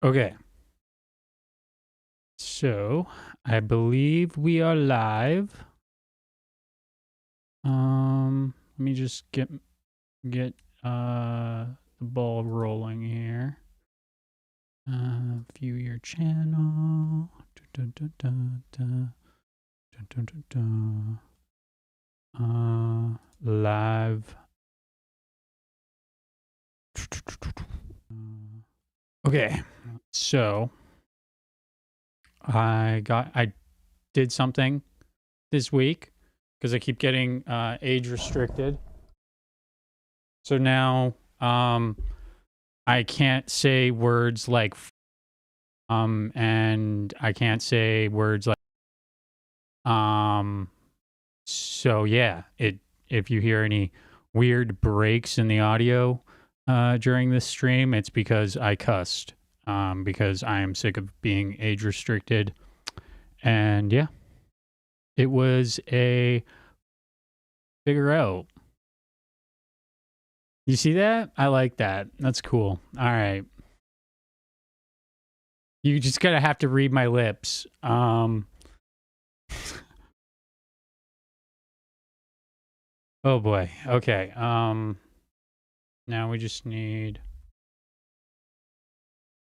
Okay. So, I believe we are live. Let me just get the ball rolling here. View your channel. Dun, dun, dun, dun, dun, dun, dun, dun. Live. Okay. So, I did something this week because I keep getting age restricted. So now I can't say words like and I can't say words like so yeah, if you hear any weird breaks in the audio during this stream, it's because I cussed because I am sick of being age restricted. And yeah, it was a figure out. You see that? I like that. That's cool. All right. You just gotta have to read my lips. Oh boy. Okay. Now we just need.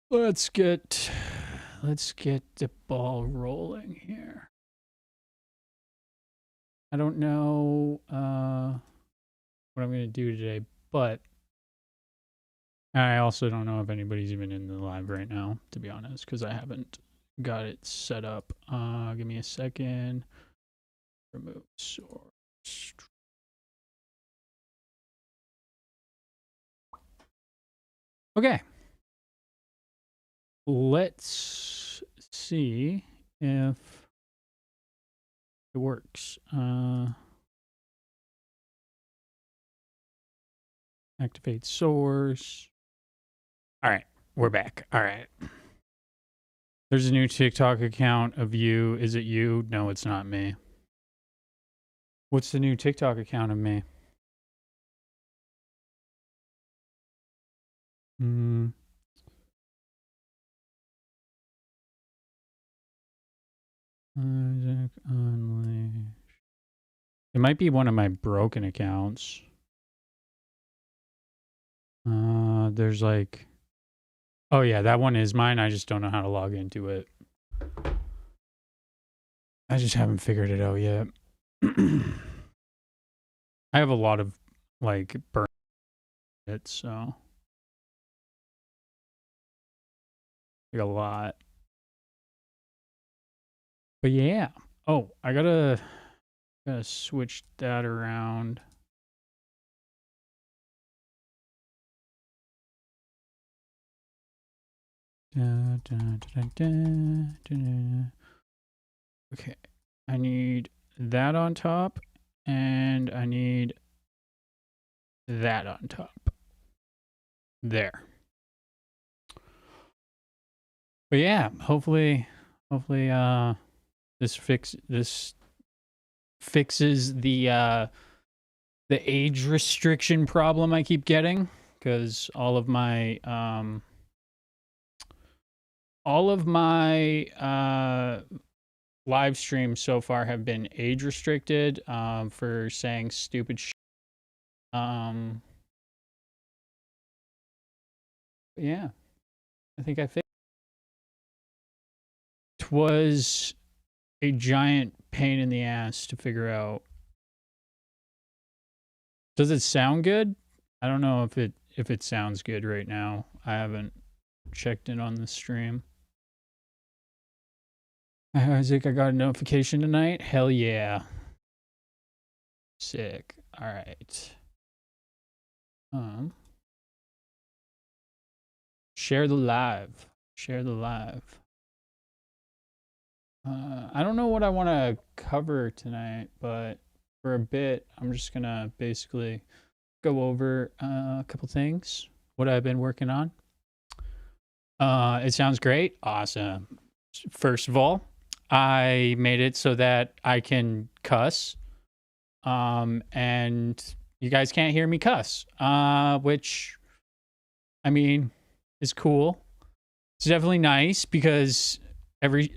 Let's get the ball rolling here. I don't know what I'm gonna do today, but I also don't know if anybody's even in the live right now, to be honest, because I haven't got it set up. Give me a second. Remove source. Okay. Let's see if it works. Activate source. All right, we're back. All right. There's a new TikTok account of you. Is it you? No, it's not me. What's the new TikTok account of me? Isaac Unleashed. It might be one of my broken accounts. There's like, oh yeah, that one is mine. I just don't know how to log into it. I just haven't figured it out yet. I have a lot of like burn it, so like a lot. But yeah. Oh, I gotta switch that around. Okay, I need that on top, and I need that on top. There. But yeah, hopefully this fixes the age restriction problem I keep getting, because all of my live streams so far have been age restricted for saying stupid shit. Yeah, I think I fixed. It was a giant pain in the ass to figure out. Does it sound good? I don't know if it sounds good right now. I haven't checked in on the stream. Isaac, I got a notification tonight. Hell yeah. Sick. All right. Share the live. Share the live. I don't know what I want to cover tonight, but for a bit, I'm just gonna basically go over a couple things. What I've been working on. It sounds great. Awesome. First of all, I made it so that I can cuss. And you guys can't hear me cuss, which I mean is cool. It's definitely nice because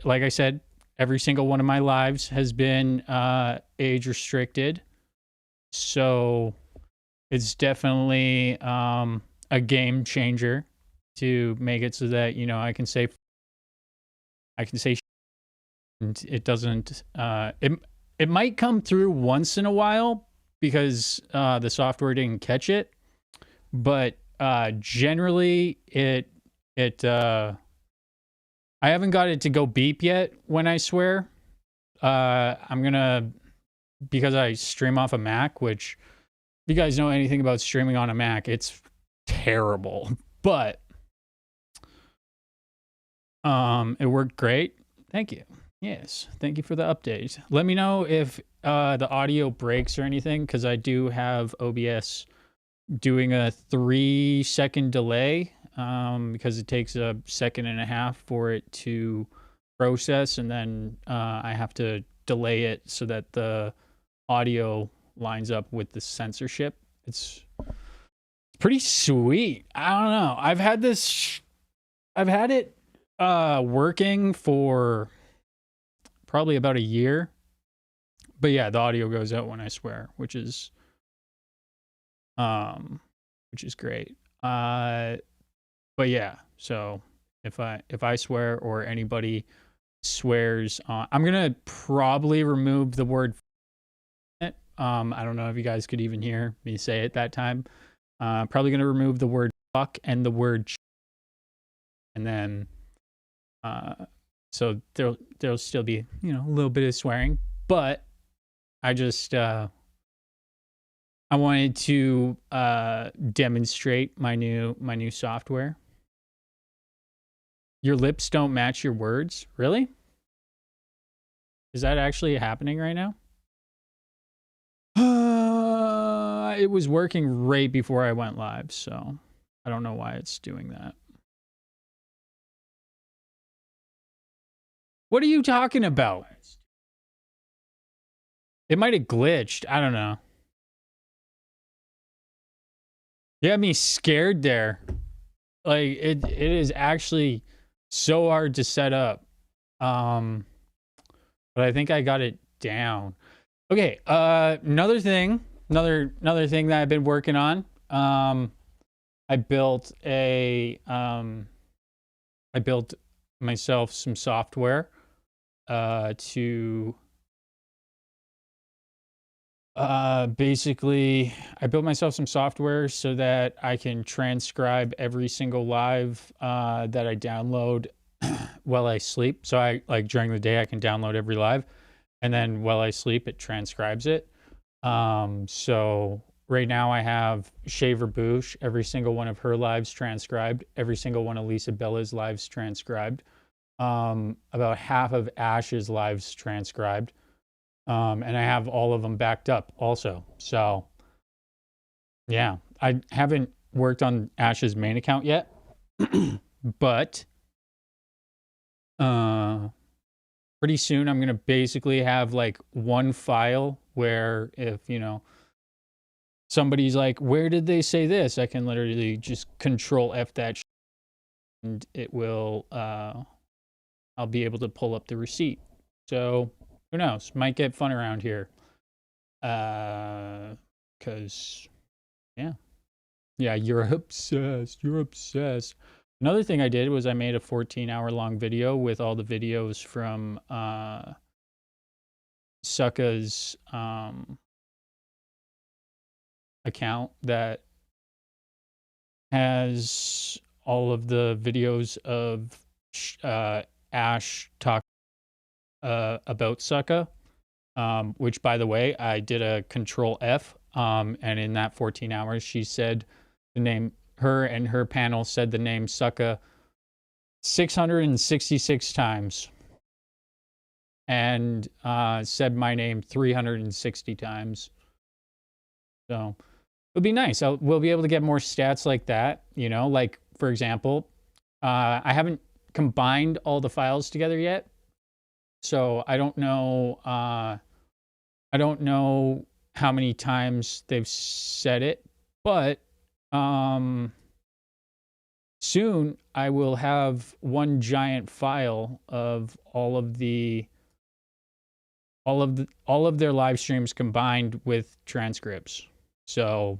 like I said, every single one of my lives has been age restricted. So it's definitely a game changer to make it so that, I can say and it doesn't it might come through once in a while because the software didn't catch it, but generally it I haven't got it to go beep yet when I swear. I'm gonna, because I stream off a Mac, which if you guys know anything about streaming on a Mac, it's terrible. But it worked great. Thank you. Yes, thank you for the update. Let me know if the audio breaks or anything, because I do have OBS doing a 3-second delay, because it takes a second and a half for it to process, and then I have to delay it so that the audio lines up with the censorship. It's pretty sweet. I don't know. I've had it working for probably about a year. But yeah, the audio goes out when I swear, which is great. But yeah, so if I swear or anybody swears, I'm gonna probably remove the word. I don't know if you guys could even hear me say it that time. Probably gonna remove the word fuck and the word and then so there'll still be, a little bit of swearing, but I just I wanted to demonstrate my new software. Your lips don't match your words? Really? Is that actually happening right now? It was working right before I went live, so I don't know why it's doing that. What are you talking about? It might have glitched. I don't know. You had me scared there. Like it is actually so hard to set up. But I think I got it down. Okay, another thing that I've been working on. I built myself some software to basically I built myself some software so that I can transcribe every single live that I download while I sleep. So I like during the day I can download every live, and then while I sleep it transcribes it. So right now I have Shaver Boosh, every single one of her lives transcribed, every single one of Lisa Bella's lives transcribed, about half of Ash's lives transcribed. And I have all of them backed up also. So yeah, I haven't worked on Ash's main account yet, but pretty soon I'm going to basically have like one file where if, somebody's like, where did they say this? I can literally just control F that and it will, I'll be able to pull up the receipt. So who knows? Might get fun around here. Cause yeah, you're obsessed. You're obsessed. Another thing I did was I made a 14-hour-long video with all the videos from Sucka's account that has all of the videos of Ash talk about Sucka, which by the way, I did a control F, and in that 14 hours, she said the name, her and her panel said the name Sucka 666 times and said my name 360 times. So it'll be nice. We'll be able to get more stats like that, like for example, I haven't combined all the files together yet. So I don't know how many times they've said it, but soon I will have one giant file of all of their live streams combined with transcripts. So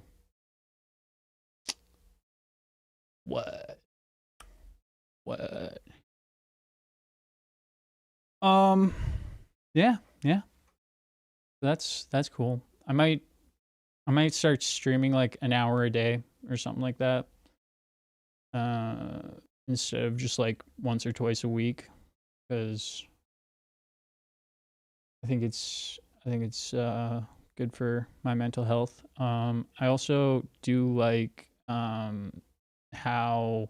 what? What? Um yeah, yeah. That's cool. I might start streaming like an hour a day or something like that. Uh Instead of just like once or twice a week, cuz I think it's good for my mental health. I also do like how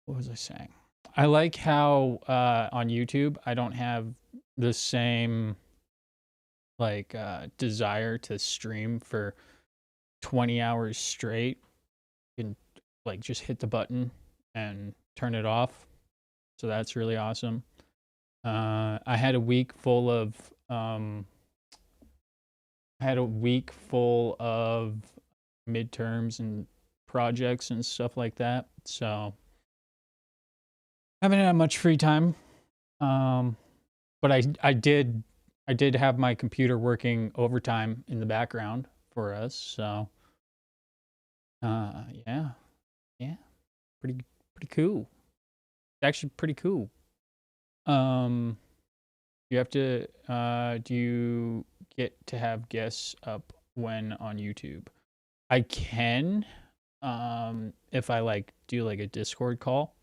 what was I saying? I like how on YouTube I don't have the same like desire to stream for 20 hours straight. You can like just hit the button and turn it off. So that's really awesome. I had a week full of I had a week full of midterms and projects and stuff like that. So I haven't had much free time. Um, but I did have my computer working overtime in the background for us. So yeah, yeah, pretty pretty cool. It's actually pretty cool. Um, you have to do you get to have guests up when on YouTube? I can if I like do like a Discord call.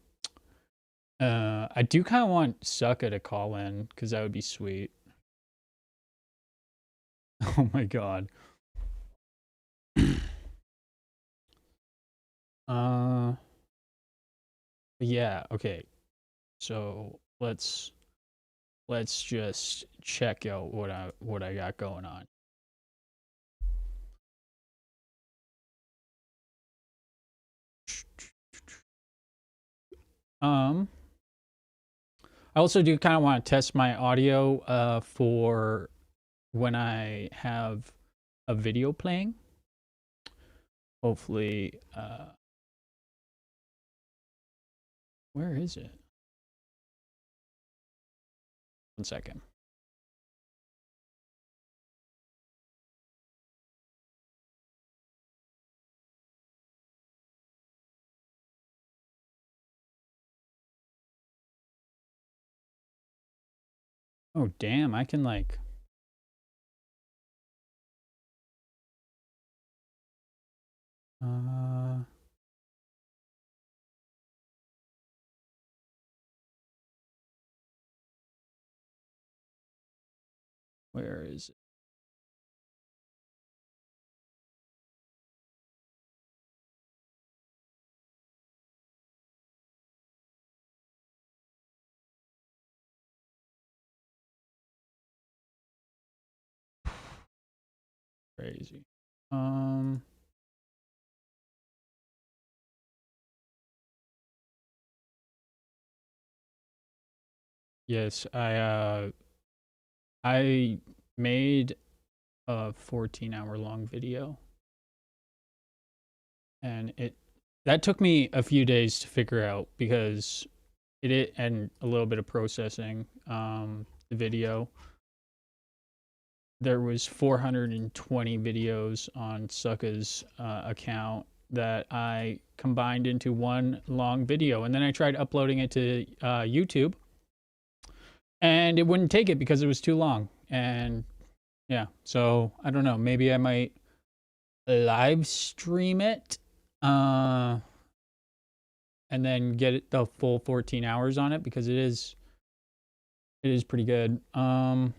I do kind of want Sucka to call in because that would be sweet. Oh my god. uh, yeah. Okay. So let's just check out what I got going on. Um, I also do kind of want to test my audio for when I have a video playing. Hopefully, where is it? 1 second. Oh damn, I can like uh where is it? Crazy. Um yes, I made a 14-hour long video and it that took me a few days to figure out because it and a little bit of processing the video. There was 420 videos on Sucka's account that I combined into one long video, and then I tried uploading it to YouTube, and it wouldn't take it because it was too long. And yeah, so I don't know. Maybe I might live stream it, uh, and then get it the full 14 hours on it because it is pretty good. I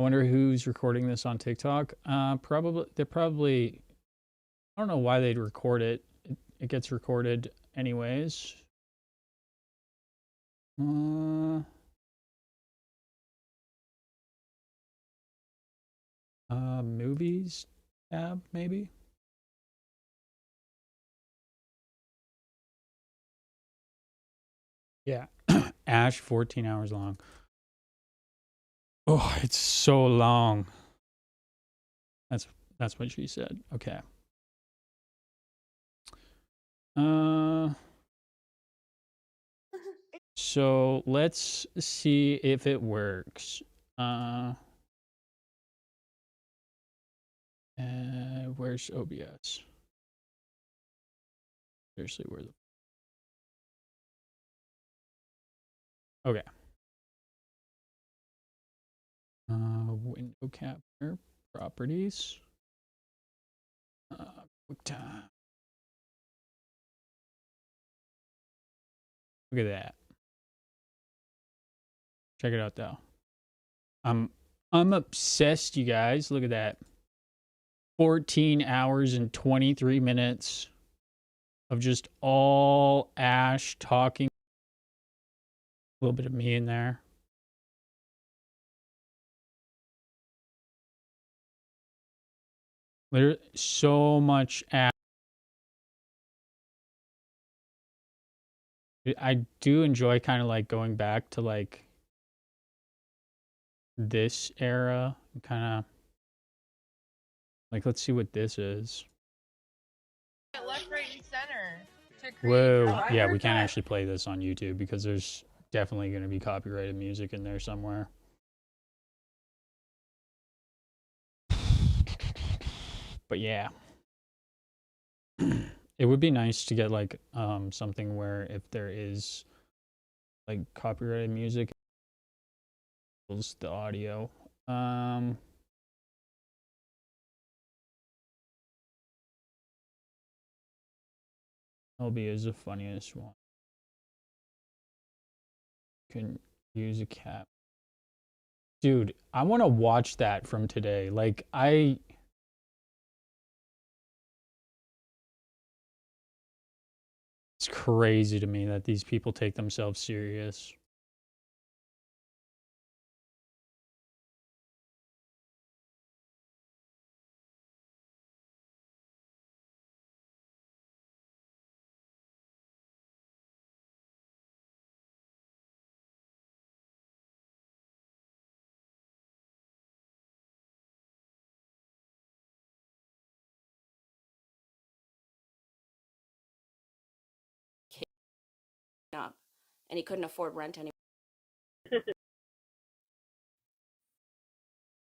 wonder who's recording this on TikTok. Probably they're probably. I don't know why they'd record it. It gets recorded anyways. Movies tab maybe. Yeah, Ash 14 hours long. Oh, it's so long. That's what she said. Okay. So let's see if it works. Where's OBS? Seriously, where the... Okay. Window capture, properties. QuickTime. Look at that. Check it out though. I'm obsessed, you guys. Look at that. 14 hours and 23 minutes of just all Ash talking. A little bit of me in there. Literally so much Ash. I do enjoy kind of like going back to like this era, kind of like, let's see what this is. Left, right, and center. Whoa, yeah, we can't actually play this on YouTube because there's definitely going to be copyrighted music in there somewhere. But yeah. It would be nice to get like something where if there is like copyrighted music, the audio. LB is the funniest one. Can use a cat. Dude, I want to watch that from today. Like it's crazy to me that these people take themselves serious. Up, and he couldn't afford rent anymore.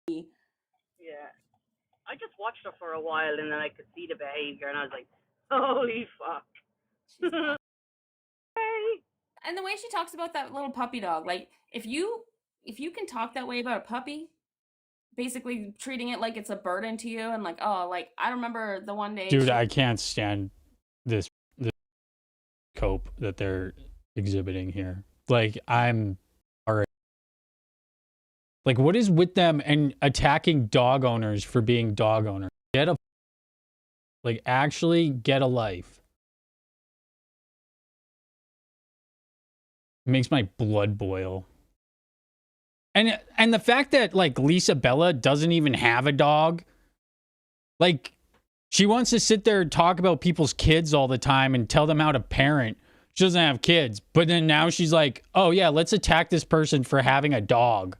Yeah. I just watched her for a while and then I could see the behavior and I was like, holy fuck. Hey. And the way she talks about that little puppy dog, like if you can talk that way about a puppy, basically treating it like it's a burden to you, and like, oh, like I remember the one day. Dude, I can't stand this cope that they're exhibiting here. Like, I'm already like, what is with them and attacking dog owners for being dog owners? Actually get a life. It makes my blood boil. And the fact that like Lisa Bella doesn't even have a dog, like she wants to sit there and talk about people's kids all the time and tell them how to parent. She doesn't have kids, but then now she's like, oh yeah, let's attack this person for having a dog.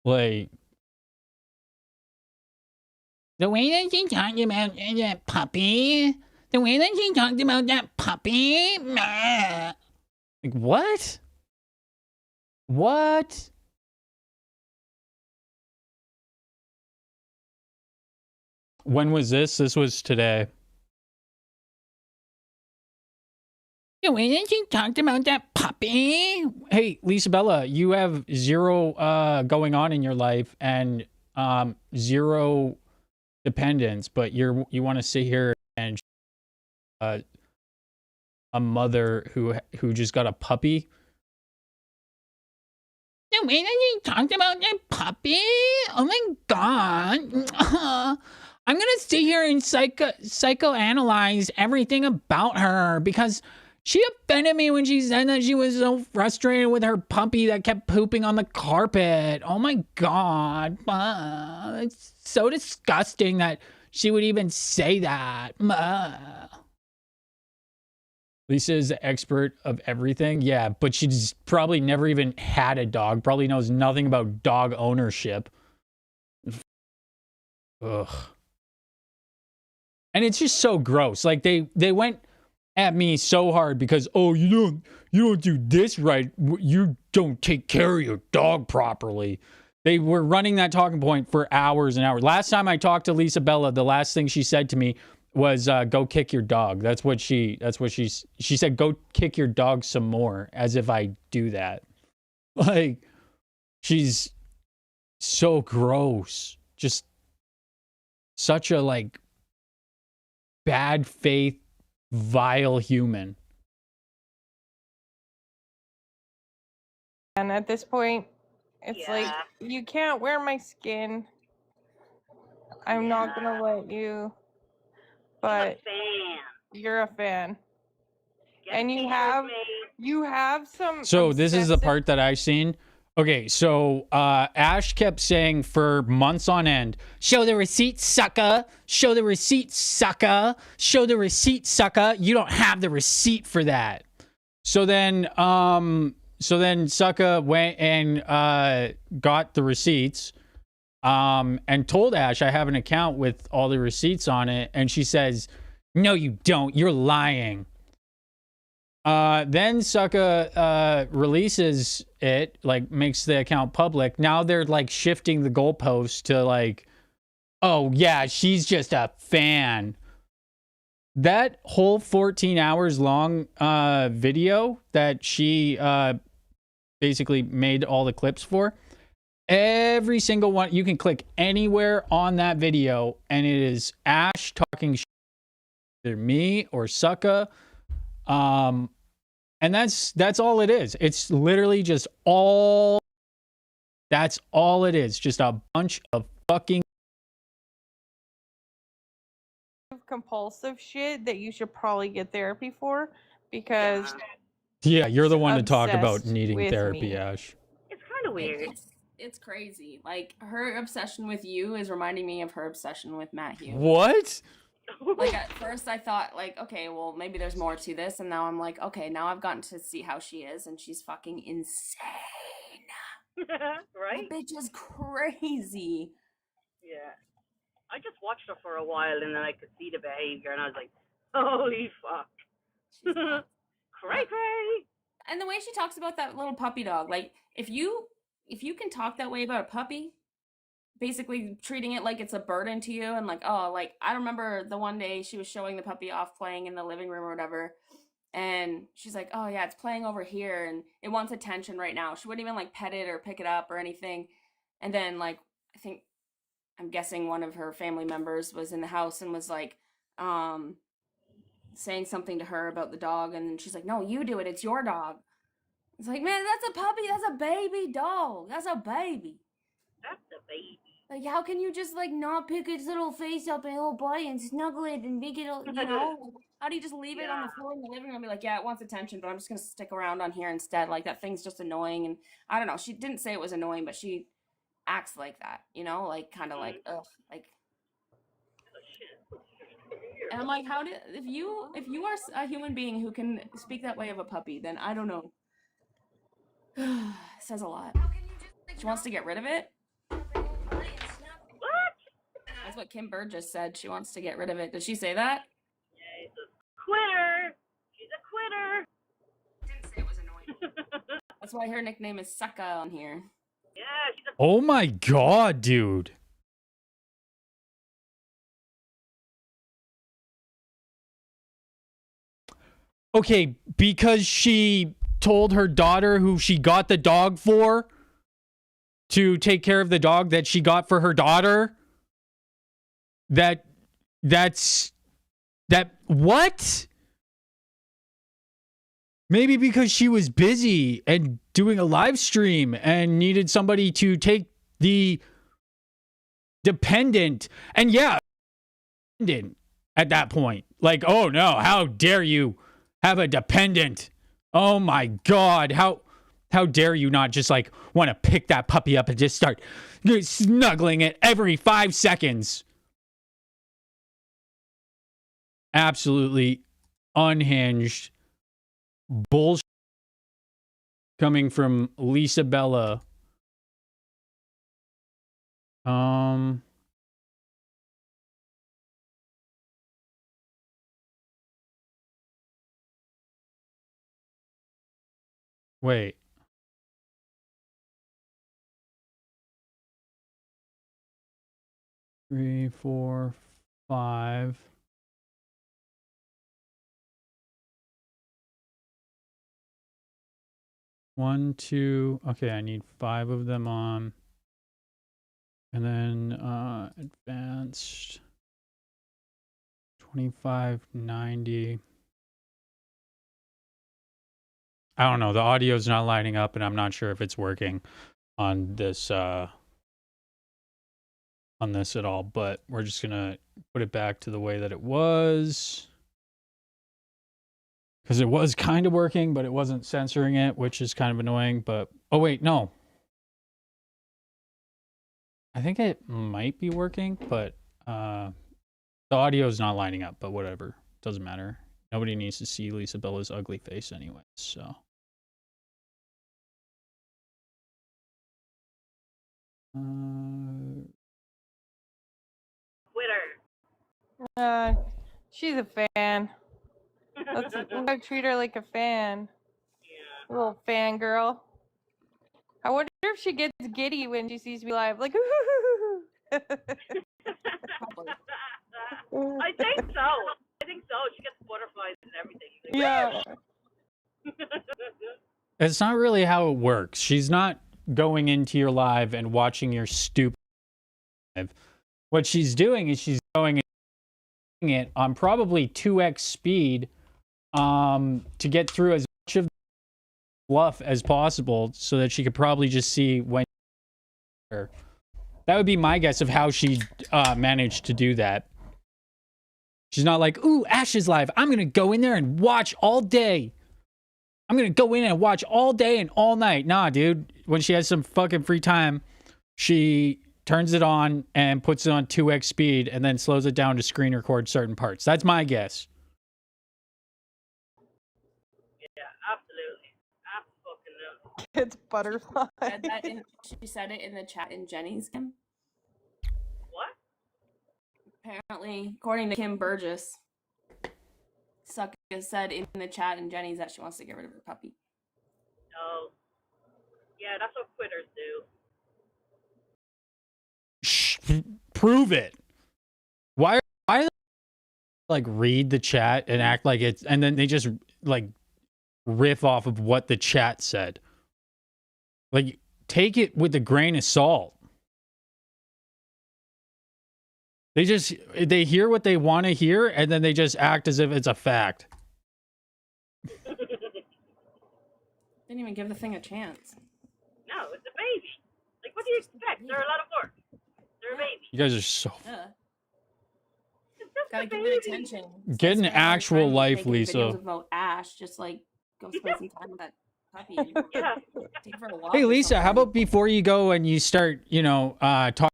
Like, the way that she talked about that puppy, the way that she talked about that puppy, like, what? What? When was this? This was today. The way that she talked about that puppy. Hey, Lisa Bella, you have zero going on in your life and zero dependence, but you want to sit here and a mother who just got a puppy. The way that she talked about that puppy, oh my god. I'm gonna sit here and psychoanalyze everything about her because she offended me when she said that she was so frustrated with her puppy that kept pooping on the carpet. Oh my god. It's so disgusting that she would even say that. Lisa is the expert of everything. Yeah, but she's probably never even had a dog. Probably knows nothing about dog ownership. Ugh. And it's just so gross. Like they went at me so hard because, oh, you don't do this right. You don't take care of your dog properly. They were running that talking point for hours and hours. Last time I talked to Lisa Bella, the last thing she said to me was, go kick your dog. That's what she said, go kick your dog some more, as if I do that. Like, she's so gross. Just such a, like, bad faith, vile human. And at this point, it's Yeah. like, you can't wear my skin. I'm not gonna let you. I'm a But fan. you're a fan. Get And t-shirts you have some. So this is the obsessive- part that I've seen. Okay, so Ash kept saying for months on end, show the receipt, sucker. Show the receipt, sucker. Show the receipt, sucker. You don't have the receipt for that. So then Sucka went and got the receipts and told Ash, I have an account with all the receipts on it. And she says, no, you don't. You're lying. Then Sucka releases it, like makes the account public. Now they're like shifting the goalposts to like, oh yeah, she's just a fan. That whole 14 hours long video that she basically made all the clips for, every single one, you can click anywhere on that video and it is Ash talking shit, either me or Sucka. And that's all it is. It's literally just all, that's all it is. Just a bunch of fucking compulsive shit that you should probably get therapy for, because yeah, you're the one to talk about obsessed needing with therapy, me. Ash. It's kind of weird. It's crazy. Like, her obsession with you is reminding me of her obsession with Matt Hughes. What? Like, at first I thought, like, okay, well, maybe there's more to this, and now I'm like, okay, now I've gotten to see how she is, and she's fucking insane. Right? That bitch is crazy. Yeah. I just watched her for a while and then I could see the behavior and I was like, holy fuck. She's nuts. Cray cray. And the way she talks about that little puppy dog, like, if you can talk that way about a puppy, basically treating it like it's a burden to you, and like, oh, like, I remember the one day she was showing the puppy off playing in the living room or whatever, and she's like, oh yeah, it's playing over here and it wants attention right now. She wouldn't even like pet it or pick it up or anything. And then, like, I'm guessing one of her family members was in the house and was like saying something to her about the dog, and then she's like, no, you do it, it's your dog. It's like, man, that's a puppy, that's a baby dog, that's a baby. That's the baby. Like, how can you just, like, not pick its little face up and little body and snuggle it and make it, you know? How do you just leave it on the floor in the living room and be like, yeah, it wants attention, but I'm just going to stick around on here instead? Like, that thing's just annoying. And I don't know. She didn't say it was annoying, but she acts like that, you know? Like, kind of like, ugh. Like, and I'm like, if you are a human being who can speak that way of a puppy, then I don't know. Says a lot. She wants to get rid of it. What? That's what Kim Burgess said. She wants to get rid of it. Did she say that? Yeah, it's a quitter. She's a quitter. Didn't say it was annoying. That's why her nickname is Sucka on here. Yeah, she's a Oh my god, dude. Okay, because she told her daughter, who she got the dog for, to take care of the dog that she got for her daughter. That's what? Maybe because she was busy and doing a live stream and needed somebody to take the dependent. And yeah, at that point, like, oh no, how dare you have a dependent? Oh my god, how dare you not just like want to pick that puppy up and just start snuggling it every 5 seconds? Absolutely unhinged bullshit coming from Lisa Bella. Wait. Three, four, five. One, two. Okay, I need 5 of them on. And then advanced 2590. I don't know. The audio's not lining up, and I'm not sure if it's working on this at all. But we're just gonna put it back to the way that it was, because it was kind of working, but it wasn't censoring it, which is kind of annoying. But oh wait, no. I think it might be working, but the audio's not lining up. But whatever, doesn't matter. Nobody needs to see Lisa Bella's ugly face anyway. So. Twitter. She's a fan. Let's treat her like a fan. Yeah. A little fangirl. I wonder if she gets giddy when she sees me live. Like, Probably. I think so. She gets butterflies and everything. Like, yeah. It's not really how it works. She's not going into your live and watching your stupid live. What she's doing is she's going and it on probably 2x speed to get through as much of the fluff as possible so that she could probably just see when. That would be my guess of how she managed to do that. She's not like, ooh, Ash is live. I'm going to go in there and watch all day. I'm going to go in and watch all day and all night. Nah, dude. When she has some fucking free time, she turns it on and puts it on 2x speed and then slows it down to screen record certain parts. That's my guess. Yeah, absolutely. Absolutely. It's butterfly. She said it in the chat in Jenny's game. What? Apparently, according to Kim Burgess, Sucka said in the chat in Jenny's that she wants to get rid of her puppy. Oh. Yeah, that's what quitters do. Prove it. Why like read the chat and act like it's, and then they just like riff off of what the chat said. Like, take it with a grain of salt. They hear what they want to hear and then they just act as if it's a fact. Didn't even give the thing a chance. No, it's a baby. Like, what do you expect? They're a lot of work. They're a baby. You guys are so It's just Gotta a give baby. it attention. Get an Spend actual time life, making Lisa. videos about Ash, just like go spend some time with that puppy. Yeah. Take her for a walk. Hey or Lisa, how something. about before you go and you start, talk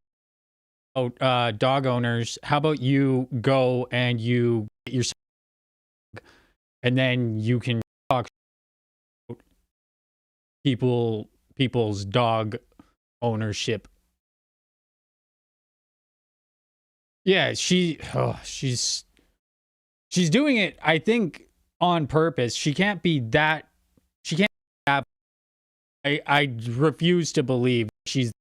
about dog owners, how about you go and you get yourself, and then you can talk about people's dog ownership. Yeah, she's doing it, I think, on purpose. She can't have, I refuse to believe she's.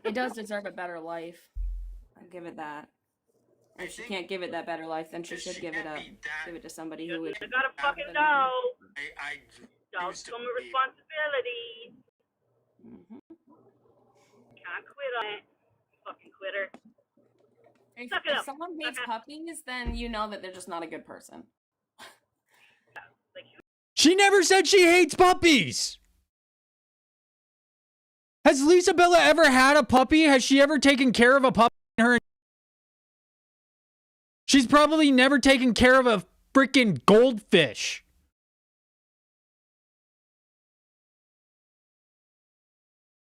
It does deserve a better life. I'll give it that. And if she can't give it that better life, then she should give it up. Give it to somebody who would. You gotta fucking better go. I Dogs come with responsibility. Mm-hmm. Can't quit on it. Fucking quitter. Suck it If up. someone hates puppies, then you know that they're just not a good person. Like, She never said she hates puppies. Has Lisa Bella ever had a puppy? Has she ever taken care of a puppy in her? She's probably never taken care of a freaking goldfish.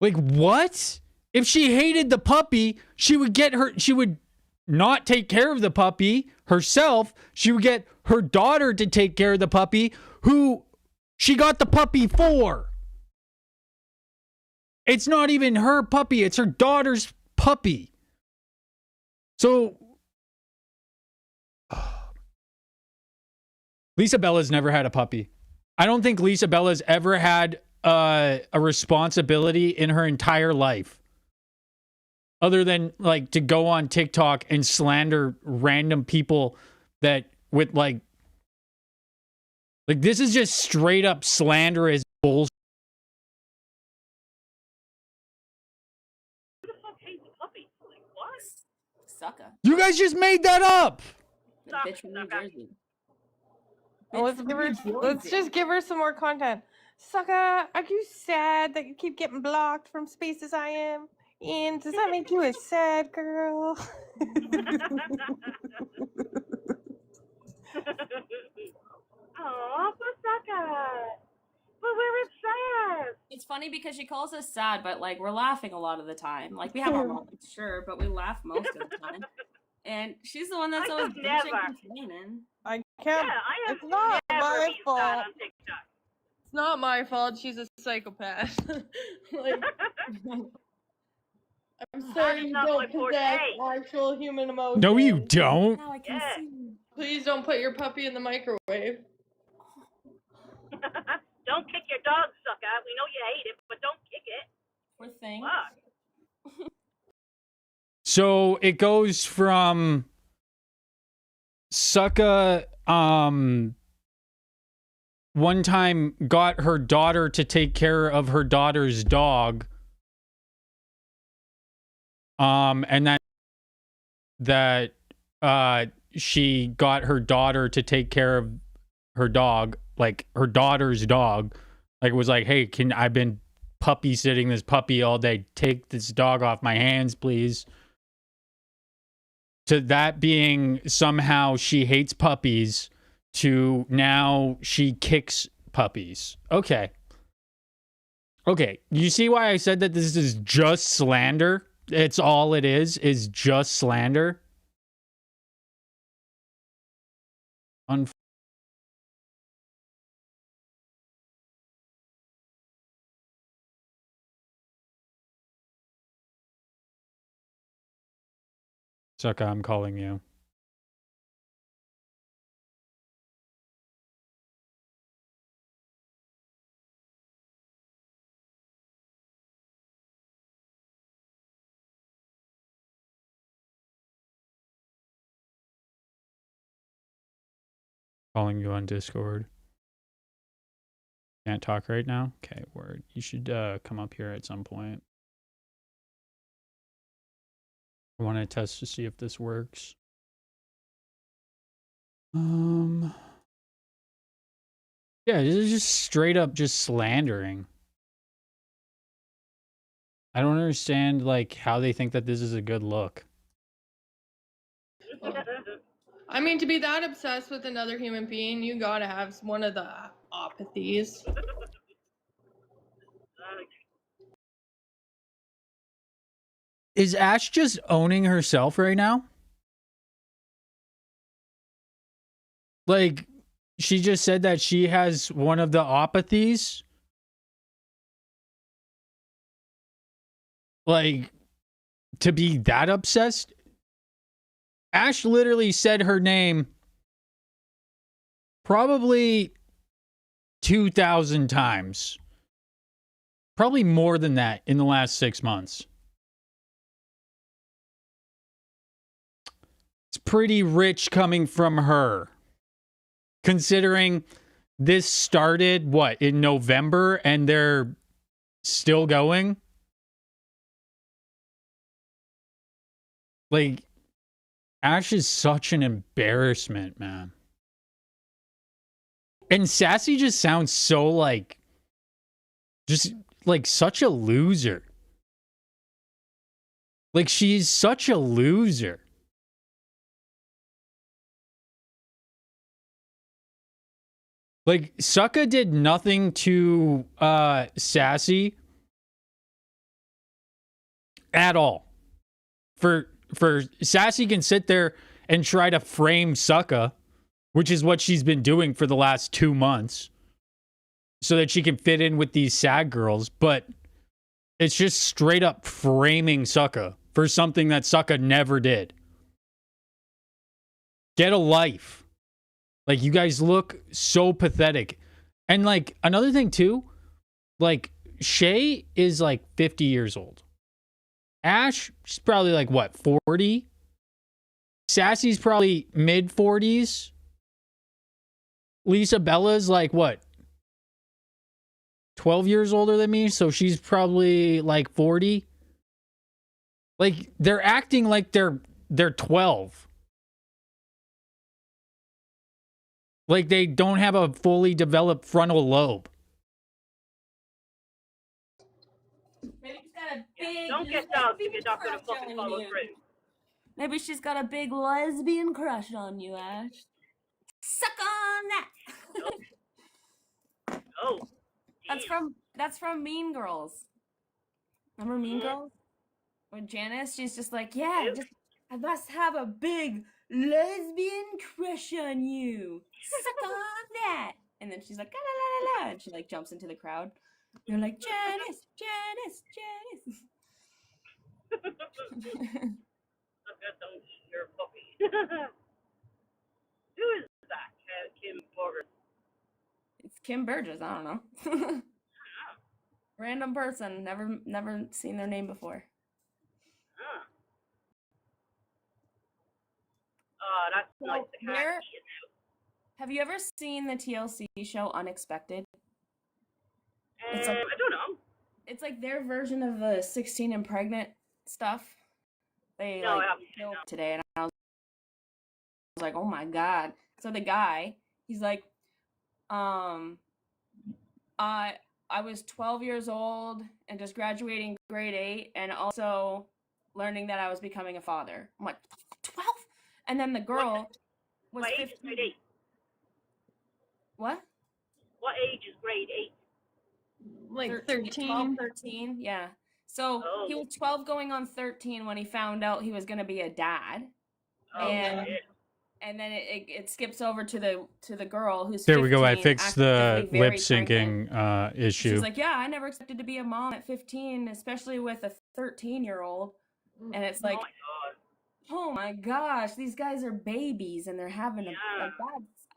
Like, what? If she hated the puppy, she would not take care of the puppy herself. She would get her daughter to take care of the puppy, who she got the puppy for. It's not even her puppy, it's her daughter's puppy. So Lisa Bella's never had a puppy. I don't think Lisa Bella's ever had a responsibility in her entire life. Other than like to go on TikTok and slander random people that with like this is just straight up slanderous bullshit. Who the fuck hates puppies? Like, what? Sucker. You guys just made that up. The bitch from New Jersey. Let's just give her some more content. Sucker, are you sad that you keep getting blocked from spaces I am? And does that make you a sad girl? Oh, Pasaka. But we're sad. It's funny because she calls us sad, but like we're laughing a lot of the time. Like we have our moments, sure, but we laugh most of the time. And she's the one that's I always could bitching never. and complaining. I Yeah, can't. I have It's not never my been sad fault. on TikTok. It's not my fault. She's a psychopath. Like, I'm sorry you not my don't forte. possess actual human emotions. No, you don't. Now I can Yeah. see. Please don't put your puppy in the microwave. Don't kick your dog, sucker. We know you hate it, but don't kick it. Poor thing. Fuck. So it goes from Sucka one time got her daughter to take care of her daughter's dog. And that she got her daughter to take care of her dog, like her daughter's dog. Like it was like, hey, I've been puppy sitting this puppy all day. Take this dog off my hands, please. To that being somehow she hates puppies to now she kicks puppies. Okay. You see why I said that this is just slander? It's all it is just slander. Sucka, I'm calling you. Calling you on Discord. Can't talk right now? Okay, word. You should come up here at some point. I want to test to see if this works. Yeah, this is just straight up just slandering. I don't understand like how they think that this is a good look. I mean, to be that obsessed with another human being, you gotta have one of the apathies. Is Ash just owning herself right now? Like, she just said that she has one of the apathies. Like, to be that obsessed? Ash literally said her name probably 2,000 times. Probably more than that in the last 6 months. It's pretty rich coming from her. Considering this started, what, in November and they're still going? Like, Ash is such an embarrassment, man. And Sassy just sounds so like, just like such a loser. Like, she's such a loser. Like, Sucka did nothing to Sassy at all. For Sassy can sit there and try to frame Sucka, which is what she's been doing for the last 2 months, so that she can fit in with these sad girls, but it's just straight up framing Sucka for something that Sucka never did. Get a life. Like, you guys look so pathetic. And, like, another thing, too, like, Shay is, like, 50 years old. Ash, she's probably, like, what, 40? Sassy's probably mid-40s. Lisa Bella's, like, what, 12 years older than me? So she's probably, like, 40. Like, they're acting like they're 12. Like, they don't have a fully developed frontal lobe. Maybe she's got a big. Don't get down if you're not going to crush fucking on follow you. through. Maybe she's got a big lesbian crush on you, Ash. Suck on that. Oh. That's from Mean Girls. Remember Mean Mhm. Girls? With Janice, she's just like, yeah, Yep. just I must have a big lesbian crush on you. Suck on that. And then she's like, la la la la, and she like jumps into the crowd. They're like, Janice, Janice, Janice. Don't eat your puppy. Who is that? Kim Porter. It's Kim Burgess. I don't know. Random person. Never seen their name before. Huh. Oh, that's nice. The cat where- eating out. Have you ever seen the TLC show Unexpected? It's I don't know. It's like their version of the 16 and pregnant stuff. They No, I like haven't seen filmed that. today, and I was like, oh my god. So the guy, he's like, I was 12 years old and just graduating grade 8 and also learning that I was becoming a father. I'm like, 12? And then the girl was What age is 15. grade 8? What? What age is grade 8? Like 12, 13. 13, yeah. So he Oh. was 12 going on 13 when he found out he was going to be a dad. Oh, And- shit. And then it skips over to the girl who's There we go. I 15, fixed the actively very lip syncing issue. She's like, yeah, I never expected to be a mom at 15, especially with a 13-year-old. And it's like, Oh, my God. oh my gosh, these guys are babies and they're having a Yeah.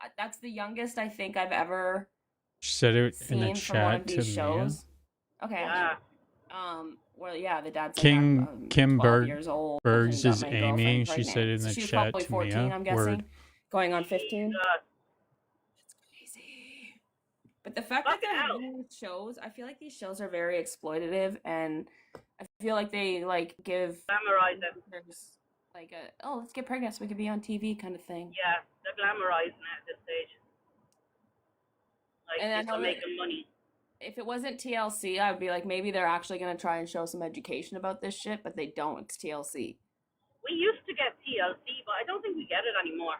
like that's the youngest I think I've ever She said it in seen the from one chat of to these me. shows. Okay. Yeah. Well, yeah, the dad's like, Kim- I'm Kim 12 years old. and Bergs got is my Amy. girlfriend She pregnant. said in So the she was chat probably to 14, Mia. I'm guessing, Word. going on 15. Jesus. It's crazy. But the fact that Fucking they're hell. having these shows, I feel like these shows are very exploitative, and I feel like they like give Glamorize it. there's like a let's get pregnant so we can be on TV kind of thing. Yeah, they're glamorizing it at this stage. Like, And I it's know that- making money. If it wasn't TLC, I'd be like maybe they're actually gonna try and show some education about this shit, but they don't. It's TLC. We used to get TLC, but I don't think we get it anymore.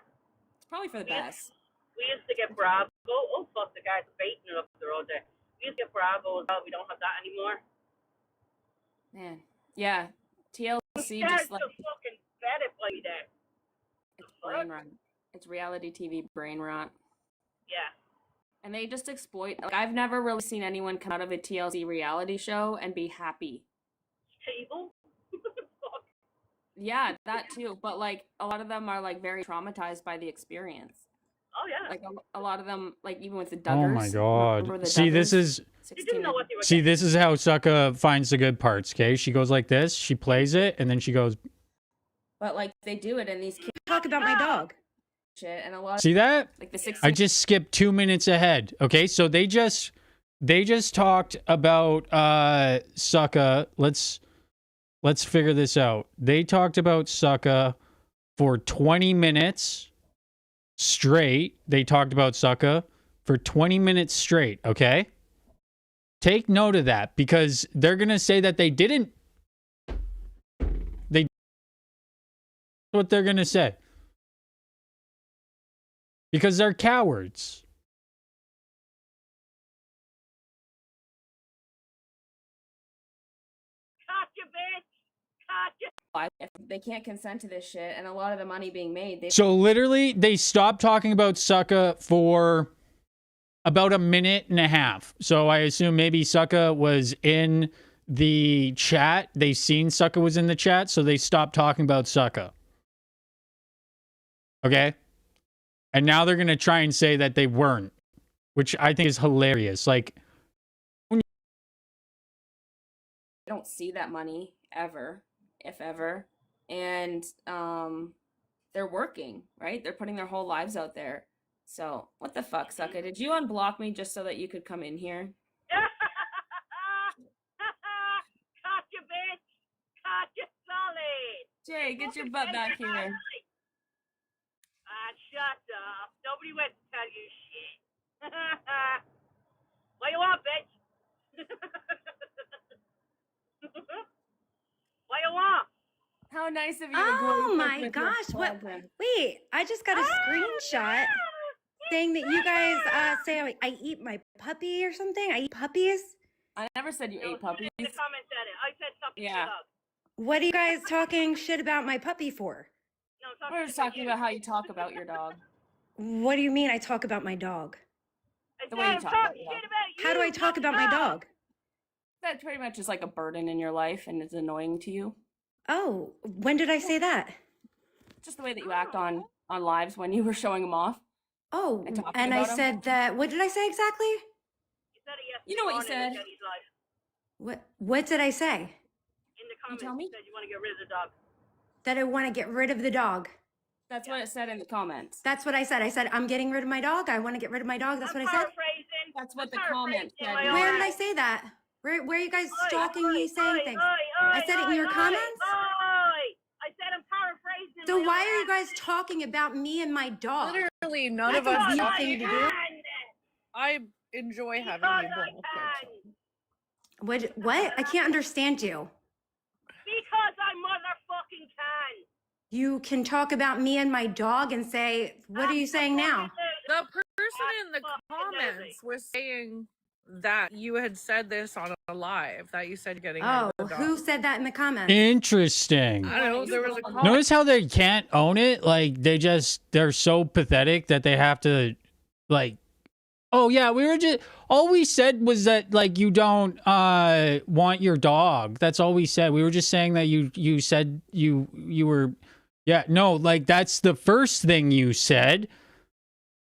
It's probably for the Yes. best. We used to get Bravo. Oh, fuck, the guy's baiting it up the road there. We used to get Bravo as well. We don't have that anymore. Man, yeah, TLC Guys just like just fucking fed it by there. it's brain rot. It's reality TV brain rot. Yeah. And they just exploit. Like, I've never really seen anyone come out of a TLC reality show and be happy. Table. Fuck. Yeah, that too. But like a lot of them are like very traumatized by the experience. Oh, yeah. Like a lot of them, like even with the Duggars. Oh my remember god. the See, this Duggars? is You 16 didn't know what they were see, getting. this is how Sucka finds the good parts, okay? She goes like this, she plays it, and then she goes, But like they do it, and these kids talk about my dog. Shit, and a lot of see that? like the 16. I just skipped 2 minutes ahead. Okay, so they just talked about Sucka. Let's figure this out. They talked about Sucka for 20 minutes straight. They talked about Sucka for 20 minutes straight, okay? Take note of that because they're going to say that they didn't. They what they're going to say. Because they're cowards. Gotcha, bitch. Gotcha. if they can't consent to this shit, and a lot of the money being made, they So literally, they stopped talking about Sucka for about a minute and a half. So I assume maybe Sucka was in the chat. They seen Sucka was in the chat, so they stopped talking about Sucka. Okay? And now they're going to try and say that they weren't, which I think is hilarious. Like, I don't see that money ever, if ever. And they're working, right? They're putting their whole lives out there. So what the fuck, Sucka? Did you unblock me just so that you could come in here? Gotcha, bitch. Gotcha, solid. Jay, get your butt back here. Shut up. Nobody went to tell you shit. What you want, bitch? What you want? How nice of you to Oh go my with your gosh, what? present. Wait, I just got a screenshot saying that you guys say I eat my puppy or something. I eat puppies. I never said you ate puppies. The comment said it. I said something Yeah. to dog. What are you guys talking shit about my puppy for? No, We're just talking about how you talk about your dog. What do you mean I talk about my dog? the way you talk about your dog. How do I talk about my dog? That pretty much is like a burden in your life and it's annoying to you. Oh, when did I say that? Just the way that you act on lives when you were showing them off. Oh, And talking and I about 'em? said that. What did I say exactly? You said it yesterday You know what you morning in said. Jenny's live. What did I say? In the comments, tell me? you said you want to get rid of the dog. That I want to get rid of the dog. That's what it said in the comments. That's what I said. I said I'm getting rid of my dog. I want to get rid of my dog. That's I'm what I said. paraphrasing. That's what I'm the comment paraphrasing said. my Where own did I ass. say that? Where are you guys Oi, stalking oi, me saying oi, things? oi, I said it in your oi, comments? Oi. I said I'm paraphrasing. So my why own are you ass. guys talking about me and my dog? Literally, none That's of a us weird talk. thing to do. can. I enjoy having Because you I blocked. can. What? I can't understand you. Because I motherfucking can. You can talk about me and my dog and say, what are you saying now? The person in the fucking comments was saying that you had said this on a live, that you said getting rid Oh, of the dog. who said that in the comments? Interesting. I don't know, there was a comment. Notice how they can't own it? Like they're so pathetic that they have to like, oh yeah, we were just all we said was that like you don't want your dog. That's all we said. We were just saying that you said you were no, like that's the first thing you said.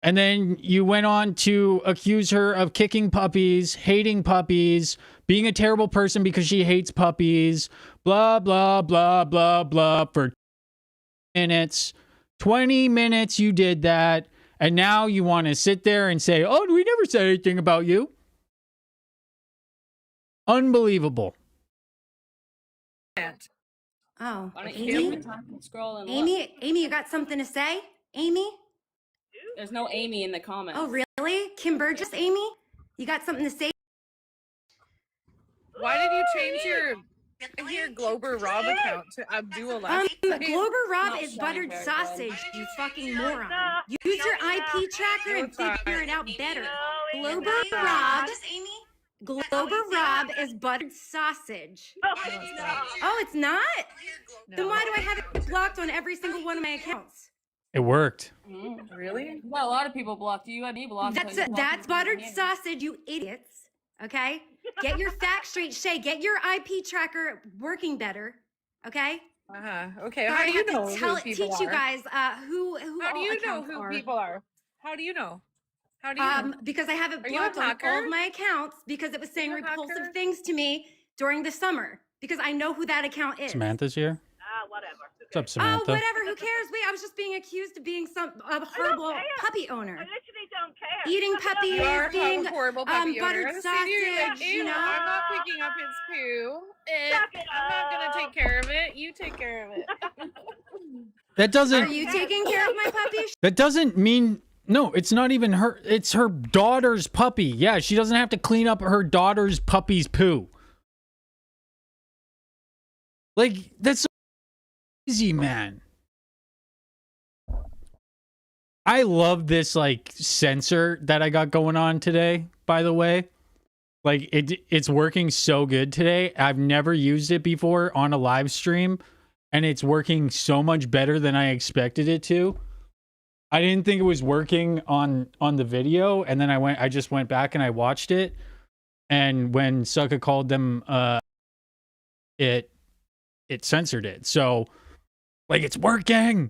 And then you went on to accuse her of kicking puppies, hating puppies, being a terrible person because she hates puppies, blah, blah, blah, blah, blah, for minutes. 20 minutes you did that. And now you want to sit there and say, oh, we never said anything about you. Unbelievable. Oh, Why don't you take Amy? the time and scroll and look? Amy, you got something to say? Amy? There's no Amy in the comments. Oh, really? Kim Burgess, Amy? You got something to say? Why did you change your Glober Rob account to Abdullah? Glober Rob Not is showing buttered very sausage, good. you fucking moron. Use your IP tracker and figure it out better. Glober Rob, Glober Rob is buttered sausage. Oh, it's not? Then why do I have it blocked on every single one of my accounts? It worked. Mm. Really? Well, a lot of people blocked you. You had me blocked. That's until you blocked that's me from the buttered beginning. sausage, you idiots. Okay? Get your facts straight, Shay. Get your IP tracker working better. Okay? Okay, So how I do you have to know who people teach you are? guys who How do all you know accounts who are. people are? How do you know? How do you know? Because I have it Are you a blocked on all hacker? of my accounts because it was saying you a repulsive hacker? things to me during the summer because I know who that account is. Samantha's here. Whatever. What's up, Oh, Samantha? whatever. Who cares? Wait, I was just being accused of being a horrible care. puppy owner. I literally don't care. Eating Fuck it up. puppies, You are being a horrible puppy buttered owner. See, you're like, sausage, "Ew, you know? I'm not picking up his poo. Suck it I'm not gonna up. take care of it. You take care of it." That Are doesn't you taking care of my puppy? that doesn't mean no, it's not even her. It's her daughter's puppy. Yeah, she doesn't have to clean up her daughter's puppy's poo. Like that's so easy, man. I love this like sensor that I got going on today, by the way. Like it's working so good today. I've never used it before on a live stream, and it's working so much better than I expected it to. I didn't think it was working on the video, and then I just went back and I watched it, and when Sucka called them it censored it. So like it's working.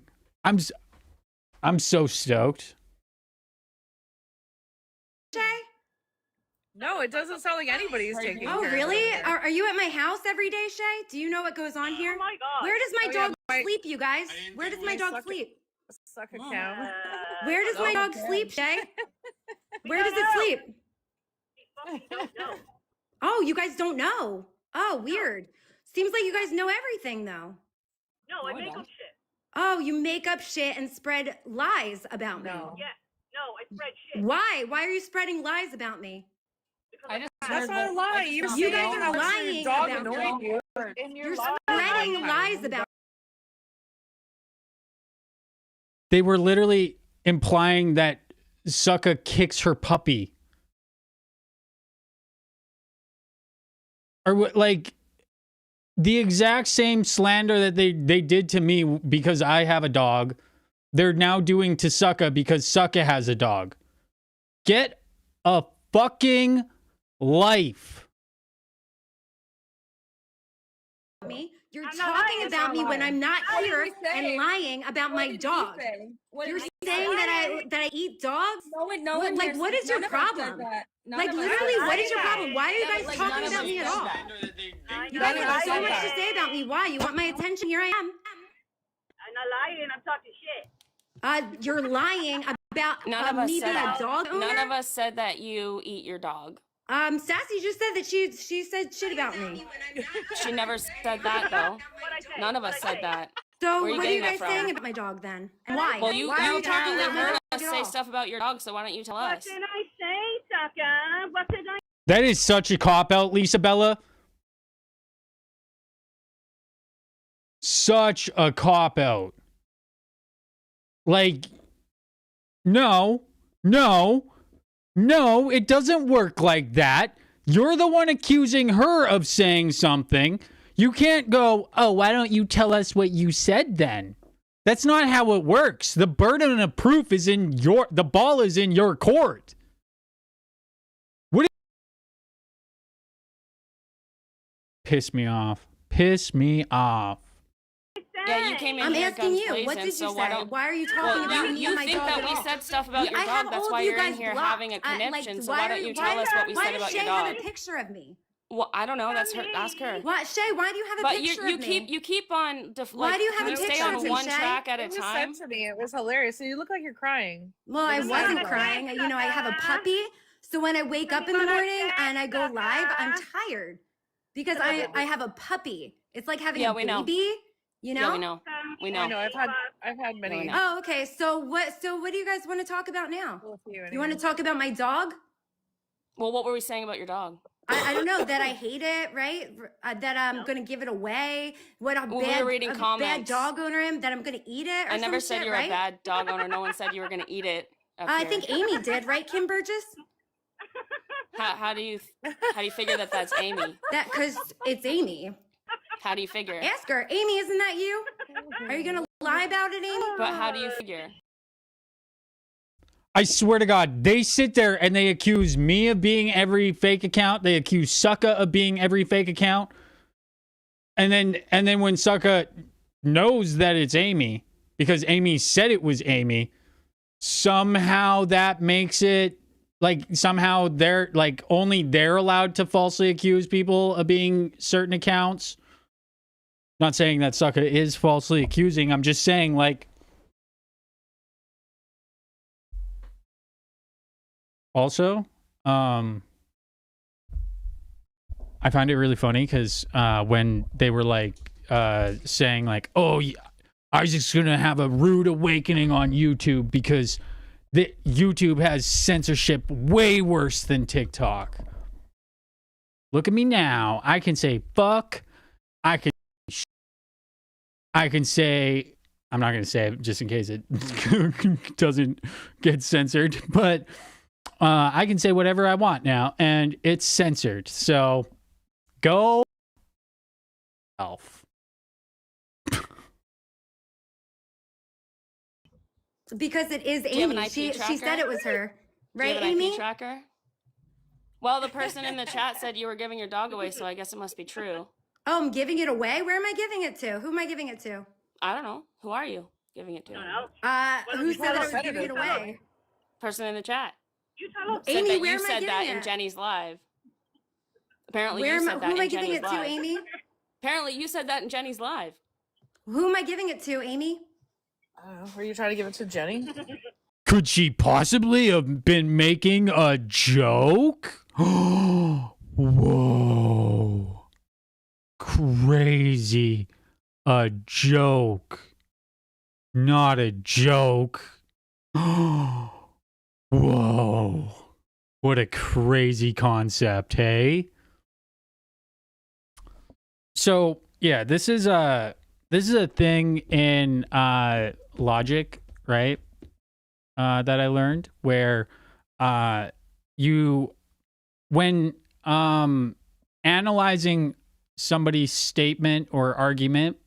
I'm so stoked. No, it doesn't sound like anybody's Right. taking Oh, care of really? it. Are you at my house every day, Shay? Do you know what goes on here? Oh my god. Where does my Oh, yeah, dog my- sleep, you guys? Where does my dog suck it. sleep? Suck a cow. Where does my Oh, dog okay. sleep, Shay? Where does don't it know. sleep? We fucking don't know. Oh, you guys don't know. Oh, weird. Seems like you guys know everything, though. No, I No, I make don't. up shit. Oh, you make up shit and spread lies about No. me. Yeah. No, I spread shit. Why? Why are you spreading lies about me? Because I just That's heard not that- a lie. I just You're found You saying guys out are how much lying your dog about annoyed me. you. And You're lying. spreading lies about They were literally implying that Sucka kicks her puppy. Or like the exact same slander that they did to me because I have a dog, they're now doing to Sucka because Sucka has a dog. Get a fucking life. me. You're I'm not talking lying, about it's me not when lying. I'm not What did here he say? and lying about my dog. You're saying that I eat dogs? No, no What- one like, here what said- is your none of us said problem? that. None Like of us literally, said what is that. your problem? Why are you Yeah, guys but, like, talking none of about us me at said all? that. You None guys of have us so said much that. to say about me. Why? You want my attention? Here I am. I'm not lying. I'm talking shit. You're lying about None of us me said being a that. dog owner. None of us said that you eat your dog. Sassy just said that she said shit about me. She never said that though. What I say? None of What us I said say? that. So Where are you what are you getting guys that from? saying about my dog then? And why? Well, you Why are you talking apparently about my heard dog us at say all? stuff about your dog, so why don't you tell What us? did I say, sucker? What did I That is such a cop out, Lisa Bella. Such a cop out. Like, no, it doesn't work like that. You're the one accusing her of saying something. You can't go, oh, why don't you tell us what you said then? That's not how it works. The burden of proof is the ball is in your court. Piss me off. Yeah, you came in I'm here asking guns you. blazing, What did you so why say? don't Why are you talking well, about me you and my think dog that at we all? said stuff about your I have dog? That's all why of you you're in guys here blocked. having a conniption. So why don't you tell us what we said about your Shay dog? have a picture of me? Well, I don't know. That's her. Ask her. What, Shay? Why do you have a But picture you of me? keep on. Why do you have can a stay picture on of me, one Shay? track at a It was time? sent to me. It was hilarious. So you look like you're crying. Well, I It was wasn't sent. crying. You know, I have a puppy. So when I wake up in the morning and I go live, I'm tired because I have a puppy. It's like having Yeah, a we know. baby. You know? Yeah, we know. We I know. know. I've had many. know. Oh, okay. So what do you guys want to talk about now? with you You want to anyway. talk about my dog? Well, what were we saying about your dog? I don't know that I hate it, right? That I'm gonna give it away. What a Well, we bad, were reading a bad comments. dog owner I am. That I'm gonna eat it. Or I never some said shit, you're right? a bad dog owner. No one said you were going to eat it. Up I here. think Amy did, right, Kim Burgess? How do you figure that that's Amy? That because it's Amy. How do you figure? Ask her, Amy. Isn't that you? Are you gonna lie about it, Amy? But how do you figure? I swear to God, they sit there and they accuse me of being every fake account. They accuse Sucka of being every fake account. And then when Sucka knows that it's Amy, because Amy said it was Amy, somehow that makes it like somehow they're like only they're allowed to falsely accuse people of being certain accounts. Not saying that Sucka is falsely accusing. I'm just saying like also, I find it really funny because when they were like saying like, "Oh, Isaac's gonna have a rude awakening on YouTube because the YouTube has censorship way worse than TikTok." Look at me now. I can say fuck. I can say. I'm not gonna say it just in case it doesn't get censored, but. I can say whatever I want now, and it's censored. So, go elf. Because it is Do you have an Amy. IP She tracker? said it was her, Do you right, have an Amy? IP tracker? Well, the person in the chat said you were giving your dog away, so I guess it must be true. Oh, I'm giving it away. Where am I giving it to? Who am I giving it to? I don't know. Who are you giving it to? don't know? Who said that I was said it giving it is away? Person in the chat. You tell us. Said Amy, that where you am I said getting that in it? Jenny's live. Apparently Where you am I, said who that am I in giving Jenny's it to, live. Amy? Apparently you said that in Jenny's live. Who am I giving it to, Amy? Were you trying to give it to Jenny? Could she possibly have been making a joke? Whoa. Crazy. A joke. Not a joke. Whoa. What a crazy concept, hey? So, yeah, this is a thing in Logic, right? That I learned where you when analyzing somebody's statement or argument,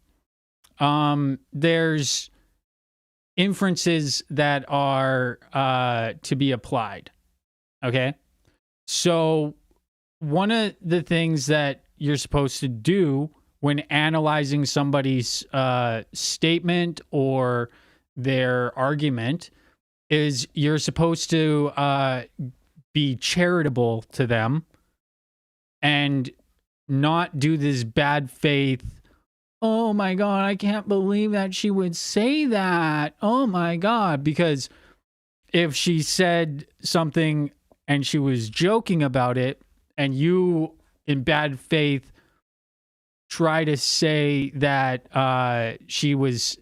there's inferences that are to be applied. Okay? So one of the things that you're supposed to do when analyzing somebody's statement or their argument is you're supposed to be charitable to them and not do this bad faith. Oh my God, I can't believe that she would say that. Oh my God. Because if she said something and she was joking about it and you in bad faith try to say that she was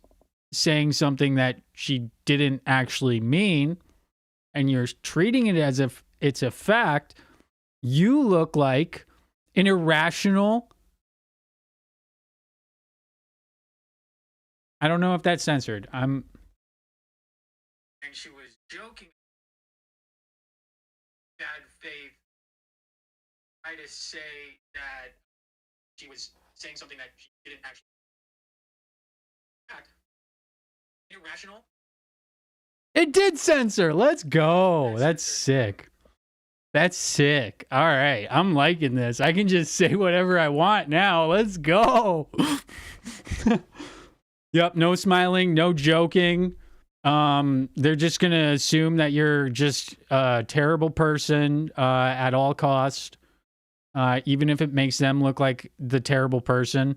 saying something that she didn't actually mean, and you're treating it as if it's a fact, you look like an irrational. I don't know if that's censored. And she was joking. Bad faith. Try to say that she was saying something that she didn't actually. Irrational. It did censor. Let's go. That's sick. That's sick. All right. I'm liking this. I can just say whatever I want now. Let's go. Yep. No smiling, no joking. They're just going to assume that you're just a terrible person at all costs, even if it makes them look like the terrible person.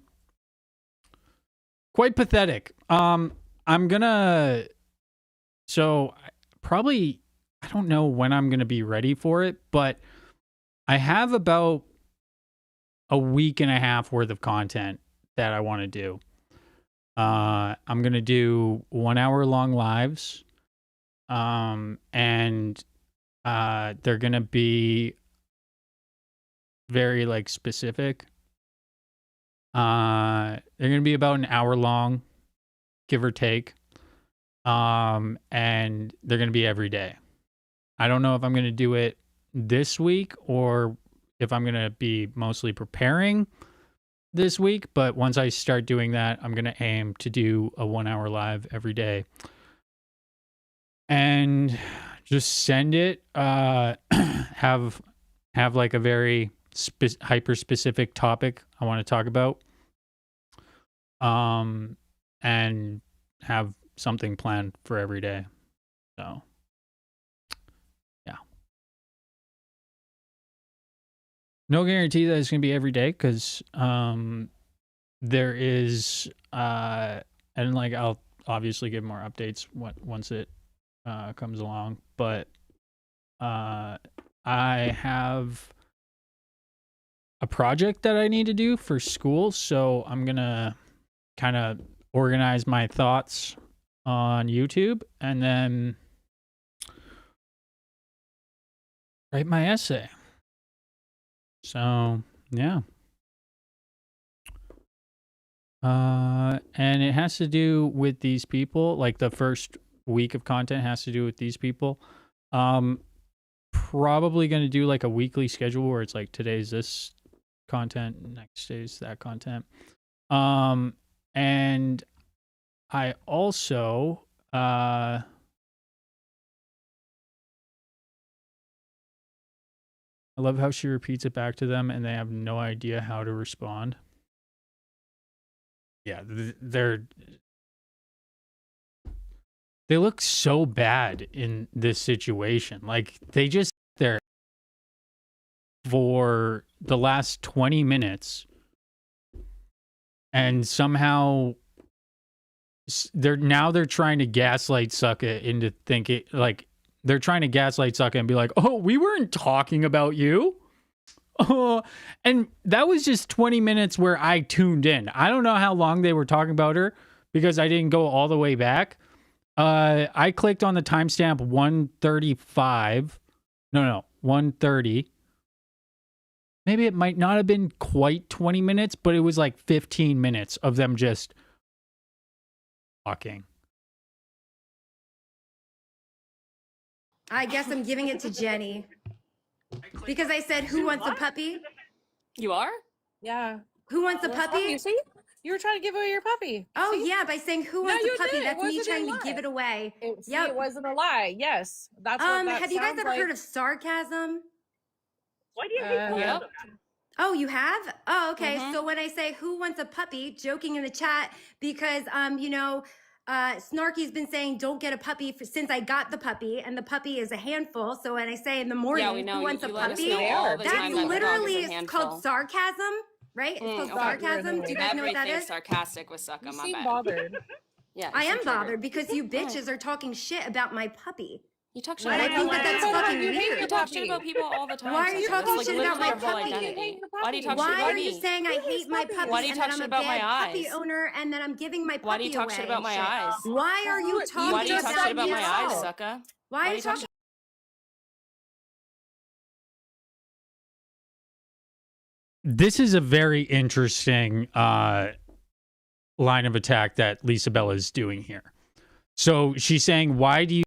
Quite pathetic. I'm gonna. So probably, I don't know when I'm gonna be ready for it, but I have about a week and a half worth of content that I want to do. I'm gonna do 1 hour long lives, and they're gonna be very like specific. They're gonna be about an hour long, give or take. And they're going to be every day. I don't know if I'm going to do it this week or if I'm going to be mostly preparing this week, but once I start doing that, I'm going to aim to do a 1 hour live every day and just send it, have like a very hyper specific topic I want to talk about, and have something planned for every day. So, yeah. No guarantee that it's going to be every day because there is, and like I'll obviously give more updates once it comes along. But I have a project that I need to do for school, so I'm going to kind of organize my thoughts on YouTube and then write my essay. So, yeah. And it has to do with these people. Like the first week of content has to do with these people. Probably going to do like a weekly schedule where it's like today's this content, next day's that content. And I also I love how she repeats it back to them and they have no idea how to respond. Yeah, they're They look so bad in this situation. Like they just there for the last 20 minutes and somehow they're trying to gaslight Sokka into thinking like they're trying to gaslight Sokka and be like, "Oh, we weren't talking about you." Oh, and that was just 20 minutes where I tuned in. I don't know how long they were talking about her because I didn't go all the way back. I clicked on the timestamp 135. No, 130. Maybe it might not have been quite 20 minutes, but it was like 15 minutes of them just talking. I guess I'm giving it to Jenny. Because I said, who wants a puppy? You are? Yeah. Who wants a Well, puppy? You see? You were trying to give away your puppy. Oh, See? yeah, by saying who No, wants you a puppy. did. It That's me wasn't a trying to lie. give it away. See, Yep. it wasn't a lie. Yes. That's what that Have you guys sounds ever like. heard of sarcasm? Why do you hate both Yep. of them? Oh, you have? Oh, okay. Mhm. So when I say who wants a puppy, joking in the chat because Snarky's been saying don't get a puppy since I got the puppy, and the puppy is a handful. So when I say in the morning Yeah, we know. who wants You a let us puppy, know all the that's time that the dog literally is a handful. called sarcasm, right? It's called okay. sarcasm. Do you guys know what that Everything's is? sarcastic with Sucka, You my seem bad. bothered. Yeah, I you am seem triggered. bothered because you bitches are talking shit about my puppy. You talk shit And I about think people that all that's the time. fucking You hate weird. You your talk shit puppy. about people all the time. Why are you Sucka. talking That's like shit about literally my your whole puppy? identity. Why do you talk shit Why about are you me? saying I Who hate hates my puppies? puppy Why do you and talk that I'm shit a about my bad puppy eyes? owner and that I'm giving my puppy Why do you talk away shit about and my shit? eyes? Why are you You talking Why do you just talk about shit about my eyes, yourself? Sucka? Why are you talk talking? This is a very interesting line of attack that Lisa Bella is doing here. So she's saying, why do you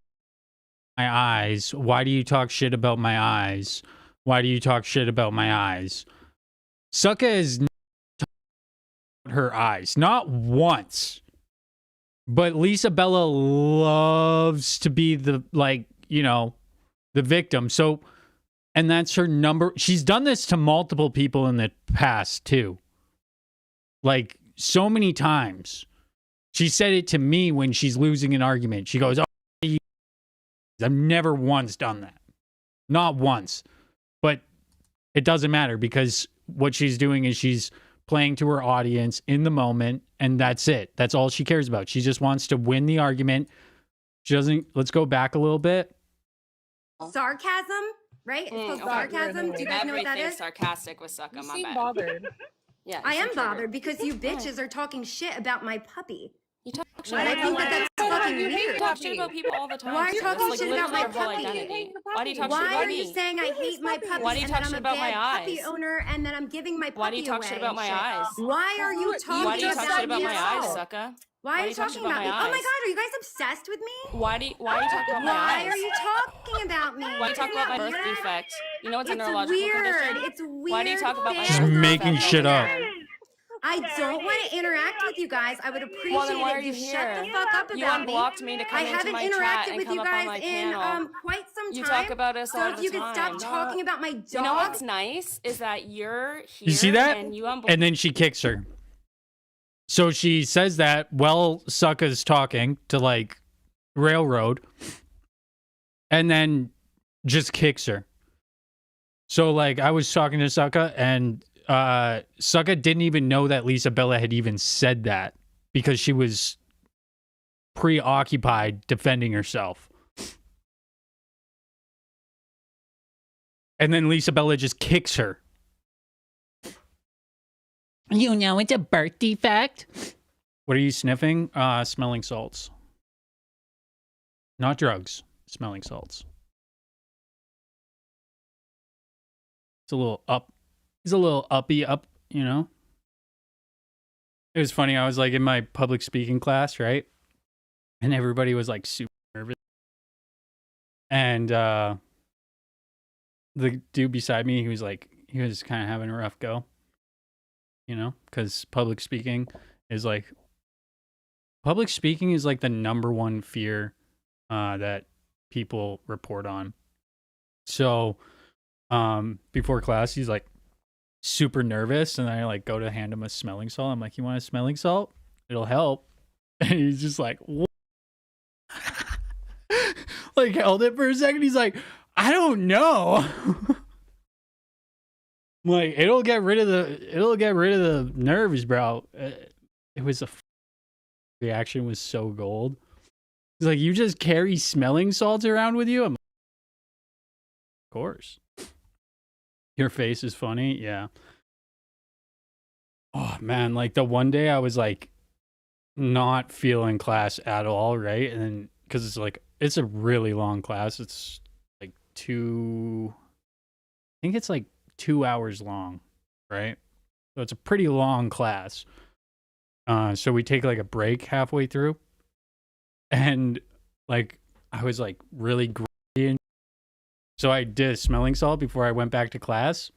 my eyes? Why do you talk shit about my eyes? Why do you talk shit about my eyes? Sokka is not talking about her eyes. Not once. But Lisa Bella loves to be the, like, you know, the victim. So, and that's her number. She's done this to multiple people in the past, too. Like, so many times. She said it to me when she's losing an argument. She goes, "Oh, I've never once done that. Not once." But it doesn't matter because what she's doing is she's playing to her audience in the moment, and that's it. That's all she cares about. She just wants to win the argument. She doesn't. Let's go back a little bit. Sarcasm, right? It's called okay. sarcasm. Do you guys know what that Everything's is? sarcastic with Sucka, You my seem bad. bothered. Yeah, I you am seem triggered. bothered because you bitches are talking shit about my puppy. You talk shit And I about think people. that that's fucking You hate You weird. talk shit about people all the time. Why are you Sucka. talking That's like shit about literally my your whole puppy? identity. Why do you talk shit Why about are me? you saying I hate my puppy Why do you and talk that I'm shit a about my bad puppy eyes? owner and that I'm giving my puppy Why do you talk away shit about and my shit? eyes? Why are you talking Why do you talk shit about my eyes, yourself? Sucka? Why are you talk talking shit about about me? my Oh my eyes? god, are you guys obsessed with me? Why do you talk about my Why eyes? are you talking about me? Why do you talk about my birth Weird. defect? You know it's a It's neurological weird. condition? It's weird. Why do you talk about my Just birth making defect shit all the up. time? I don't want to interact with you guys. I would appreciate Well, then why are it you if you shut the here? fuck up You about me. unblocked me to come I into haven't my chat interacted and with come you up on guys my in panel. quite some time. You talk about us so all if the you could time. stop talking about my dog. You know what's nice is that you're here You see that? and you unblocked. And then she kicks her. So she says that while Sokka's talking to, like, Railroad, and then just kicks her. So, like, I was talking to Sokka, and Sokka didn't even know that Lisa Bella had even said that because she was preoccupied defending herself. And then Lisa Bella just kicks her. You know it's a birth defect. What are you sniffing? Smelling salts. Not drugs. Smelling salts. It's a little up. He's a little uppy up, you know? It was funny. I was like in my public speaking class, right? And everybody was like super nervous. And the dude beside me, he was kind of having a rough go. You know, because public speaking is like the number one fear that people report on. So before class, he's like super nervous, and I like go to hand him a smelling salt. I'm like, "You want a smelling salt? It'll help." And he's just like, "What?" like held it for a second. He's like, I don't know. Like it'll get rid of the nerves, bro. It was reaction was so gold. He's like, you just carry smelling salts around with you? I'm like, of course. Your face is funny, yeah. Oh man, like the one day I was like not feeling class at all, right? And then because it's a really long class. It's like I think it's like 2 hours long, right? So it's a pretty long class. So we take like a break halfway through, and like I was like really groggy, so I did a smelling salt before I went back to class,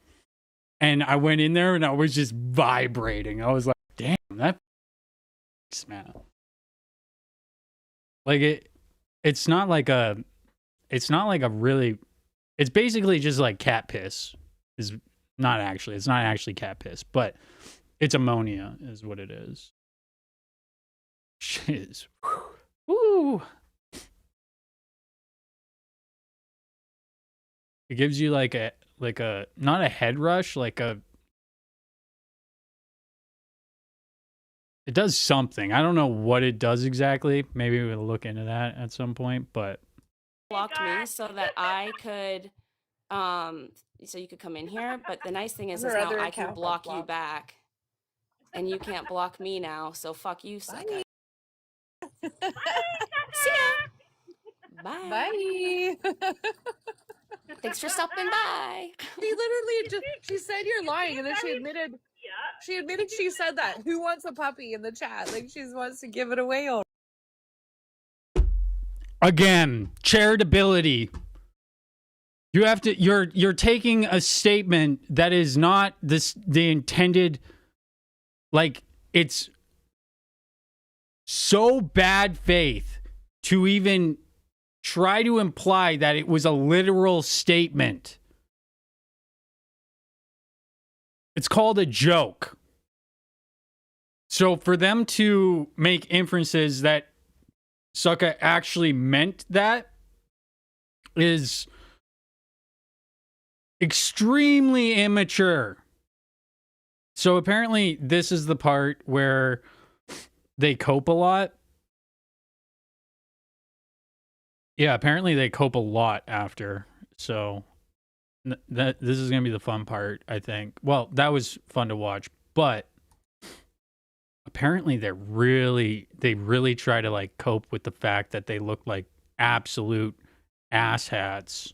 and I went in there and I was just vibrating. I was like, damn, that smell. Like it's not like a really, it's basically just like cat piss. It's not actually cat piss, but it's ammonia is what it is. Shiz. Woo. It gives you like a not a head rush, it does something. I don't know what it does exactly. Maybe we'll look into that at some point, but Blocked me so that I could so you could come in here, but the nice thing is Her now other I can account got block you blocked. back. And you can't block me now, so fuck you, sucker. See ya. Bye. Bye. Thanks for stopping by. She literally just she said you're lying, and then she admitted she said that. Who wants a puppy in the chat? Like she wants to give it away already. again, charitability. You have to you're taking a statement that is not the intended, like, it's so bad faith to even try to imply that it was a literal statement. It's called a joke. So for them to make inferences that Sucka actually meant that is extremely immature. So apparently this is the part where they cope a lot. Yeah, apparently they cope a lot after. So this is going to be the fun part, I think. Well, that was fun to watch, but apparently they really try to like cope with the fact that they look like absolute asshats.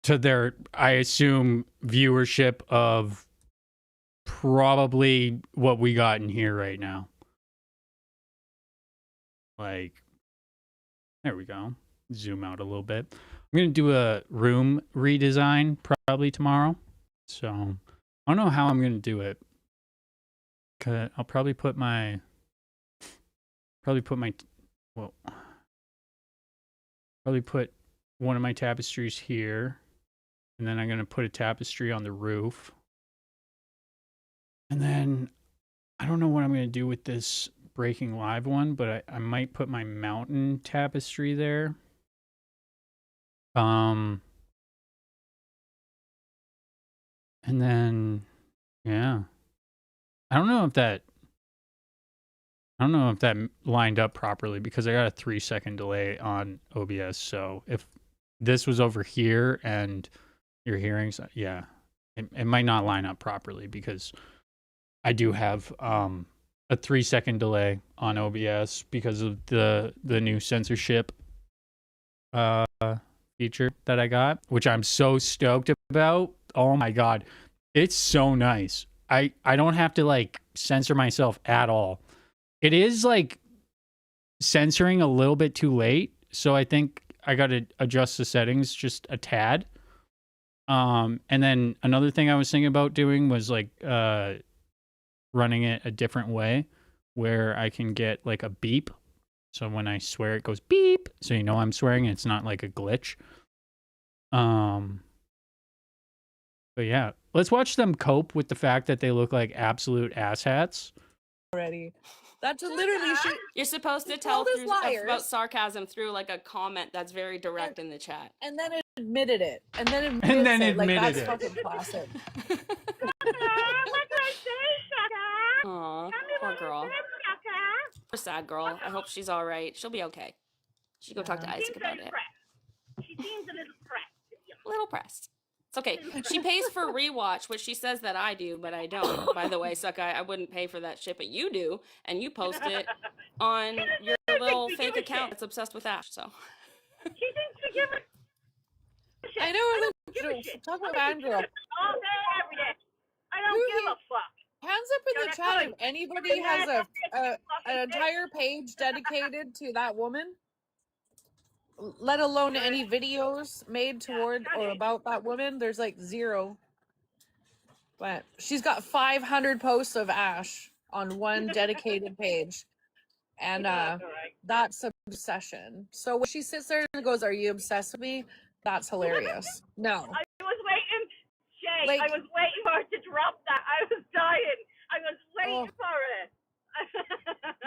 To their, I assume, viewership of probably what we got in here right now. Like, there we go. Zoom out a little bit. I'm going to do a room redesign probably tomorrow. So, I don't know how I'm going to do it. I'll probably put my, probably put one of my tapestries here. And then I'm going to put a tapestry on the roof. And then I don't know what I'm going to do with this Breaking Live one, but I might put my mountain tapestry there. And then, yeah. I don't know if that lined up properly because I got a 3-second delay on OBS. So if this was over here and you're hearing, yeah, it might not line up properly because I do have a 3-second delay on OBS because of the new censorship feature that I got, which I'm so stoked about. Oh my god, it's so nice. I don't have to like censor myself at all. It is like censoring a little bit too late, so I think I got to adjust the settings just a tad. And then another thing I was thinking about doing was like running it a different way where I can get like a beep. So when I swear it goes beep, so you know I'm swearing, it's not like a glitch. But yeah, let's watch them cope with the fact that they look like absolute asshats. Already. That's literally she. You're supposed to She tell called us through, about liars. sarcasm through like a comment that's very direct in the chat. And then admitted it. And then admits And then it. Like, admitted that's it. fucking classic. What do I say, Shaka? Aw, Tell me poor what girl. I said, Shaka. Poor sad girl. I hope she's all right. She'll be okay. She go talk to Yeah. Isaac Seems about very it. pressed. She seems a little pressed, to be honest. A little pressed. It's okay. She pays for rewatch, which she says that I do, but I don't. By the way, Suck, I wouldn't pay for that shit, but you do, and you post it on your little fake account that's obsessed with Ash. So She thinks we give her shit. I know. Give a shit. Talk about I'm fangirl. all day, every day. I don't Who give he- a fuck. Hands up in the chat if anybody has an entire page dedicated to that woman, let alone any videos made toward or about that woman. There's like 0. But she's got 500 posts of Ash on one dedicated page. And that's obsession. So when she sits there and goes, "Are you obsessed with me?" That's hilarious. No. I was waiting, Shay. Like- I was waiting for her to drop that. I was dying. I was waiting Oh. for it.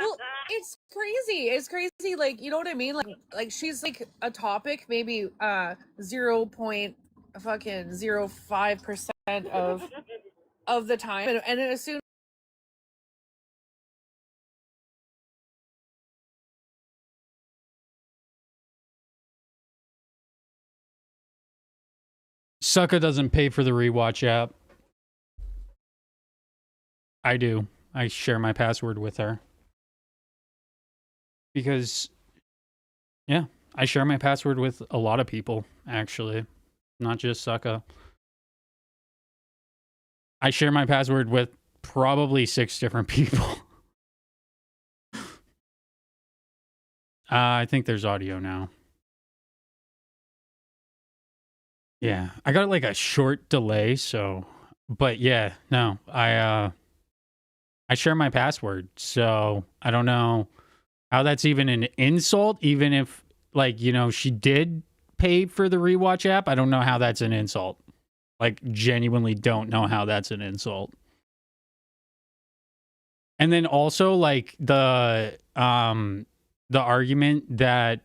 Well, it's crazy. It's crazy. Like, you know what I mean? Like she's like a topic, maybe 0.05% of the time, and as soon Sucka doesn't pay for the rewatch app. I do. I share my password with her. Because, yeah, I share my password with a lot of people, actually. Not just Sucka. I share my password with probably 6 different people. I think there's audio now. Yeah, I got like a short delay, so, but yeah, no, I share my password, so I don't know how that's even an insult, even if, like, you know, she did pay for the rewatch app. I don't know how that's an insult. Like, genuinely don't know how that's an insult. And then also, like, the argument that,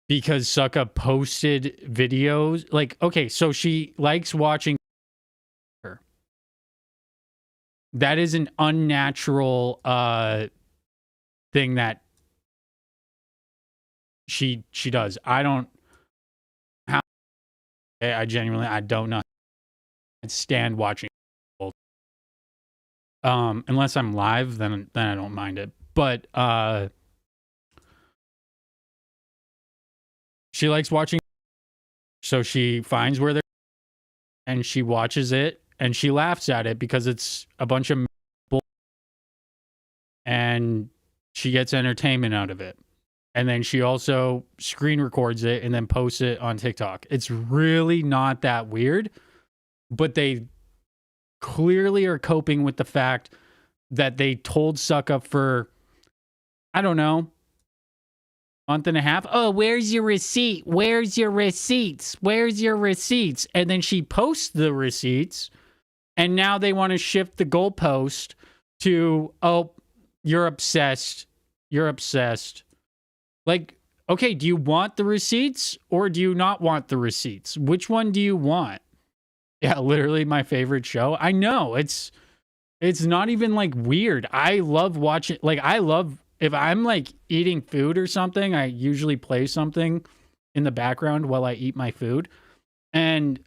because Sucka posted videos, like, okay, so she likes watching her. That is an unnatural thing that she does. I don't how I genuinely I don't know. I stand watching unless I'm live, then I don't mind it. But she likes watching, so she finds where they're and she watches it and she laughs at it because it's a bunch of bull, and she gets entertainment out of it. And then she also screen records it and then posts it on TikTok. It's really not that weird, but they clearly are coping with the fact that they told Sucka for, I don't know, month and a half. Oh, where's your receipt? Where's your receipts? Where's your receipts? And then she posts the receipts, and now they want to shift the goalpost to, oh, you're obsessed. You're obsessed. Like, okay, do you want the receipts or do you not want the receipts? Which one do you want? Yeah, literally my favorite show. I know, it's not even like weird. I love watching, like, I love, if I'm like eating food or something, I usually play something in the background while I eat my food. And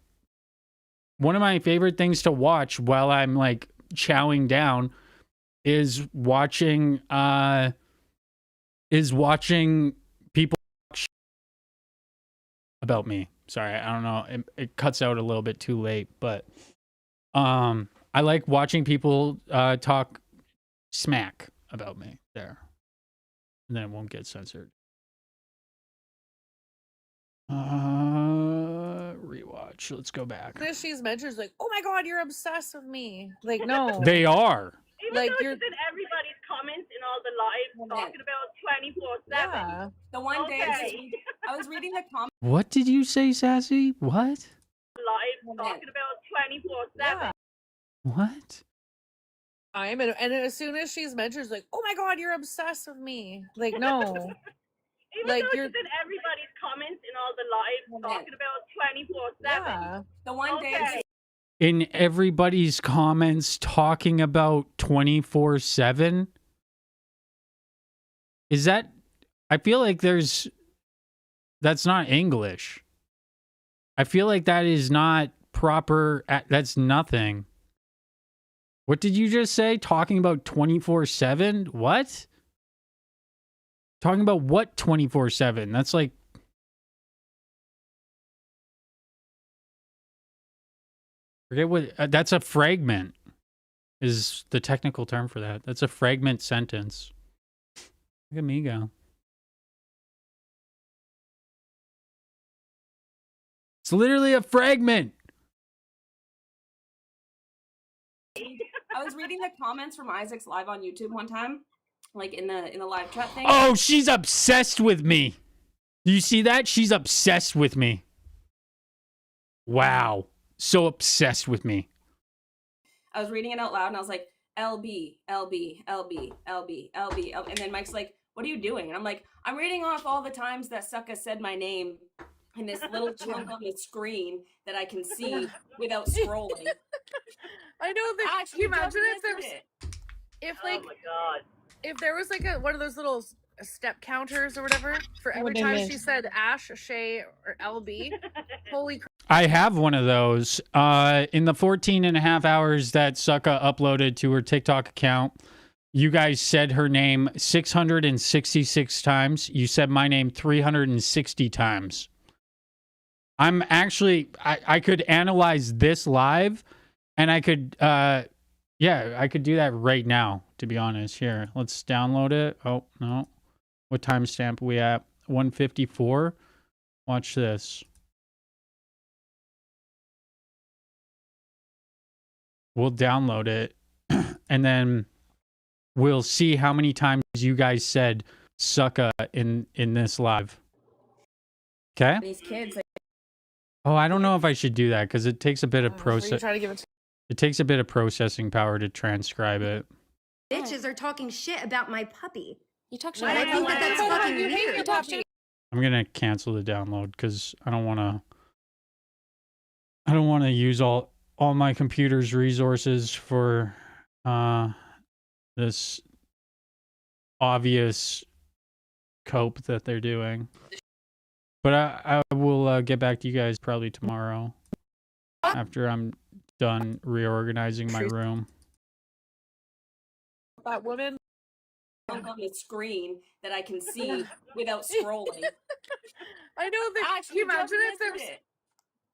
one of my favorite things to watch while I'm like chowing down is watching people talk about me. Sorry, I don't know. It cuts out a little bit too late, but I like watching people talk smack about me there. And then it won't get censored. Rewatch. Let's go back. this she's mentioned, like, "Oh my god, you're obsessed with me." Like, no. They are. Even Like, though you're- she's in everybody's comments in all the lives talking about 24/7. Yeah. the one day Okay. I was reading the comments. What did you say, Sassy? What? Live talking about 24/7. Yeah. What? time, and as soon as she's mentioned, she's like, "Oh my god, you're obsessed with me." Like, no, Even like though you're, it's in everybody's comments in all the lives talking about 24/7. yeah. The one day Okay. In everybody's comments talking about 24/7. Is that? I feel like that's not English. I feel like that is not proper. That's nothing. What did you just say? Talking about 24/7? What? Talking about what 24/7? That's like. Forget what. That's a fragment, is the technical term for that. That's a fragment sentence. Look at me go. It's literally a fragment. I was reading the comments from Isaac's live on YouTube one time, like in the live chat thing. Oh, she's obsessed with me. Do you see that? She's obsessed with me. Wow. So obsessed with me. I was reading it out loud and I was like, LB, LB, LB, LB, LB, and then Mike's like, what are you doing? And I'm like, I'm reading off all the times that Sucka said my name in this little chunk on the screen that I can see without scrolling. I know that. Can you imagine if Oh like my god. if there was like one of those little step counters or whatever for every they time miss? she said Ash, Shay, or LB? Holy crap! I have one of those. In the 14 and a half hours that Sucka uploaded to her TikTok account, you guys said her name 666 times. You said my name 360 times. I'm actually, I could analyze this live, and I could, yeah, I could do that right now, to be honest. Here, let's download it. Oh, no. What timestamp are we at? 154. Watch this. We'll download it, and then we'll see how many times you guys said Sucka in this live. Okay? These kids, like, Oh, I don't know if I should do that because it takes a bit of Were you process. trying to give it to It takes a bit of processing power to transcribe it. Bitches are talking shit about my puppy. you talk shit. And I think that that's fucking You hate weird. your puppy. I'm gonna cancel the download because I don't want to. I don't want to use all my computer's resources for this obvious cope that they're doing. But I will get back to you guys probably tomorrow after I'm done reorganizing my room. That woman. on the screen that I can see without scrolling. I know that. Can you imagine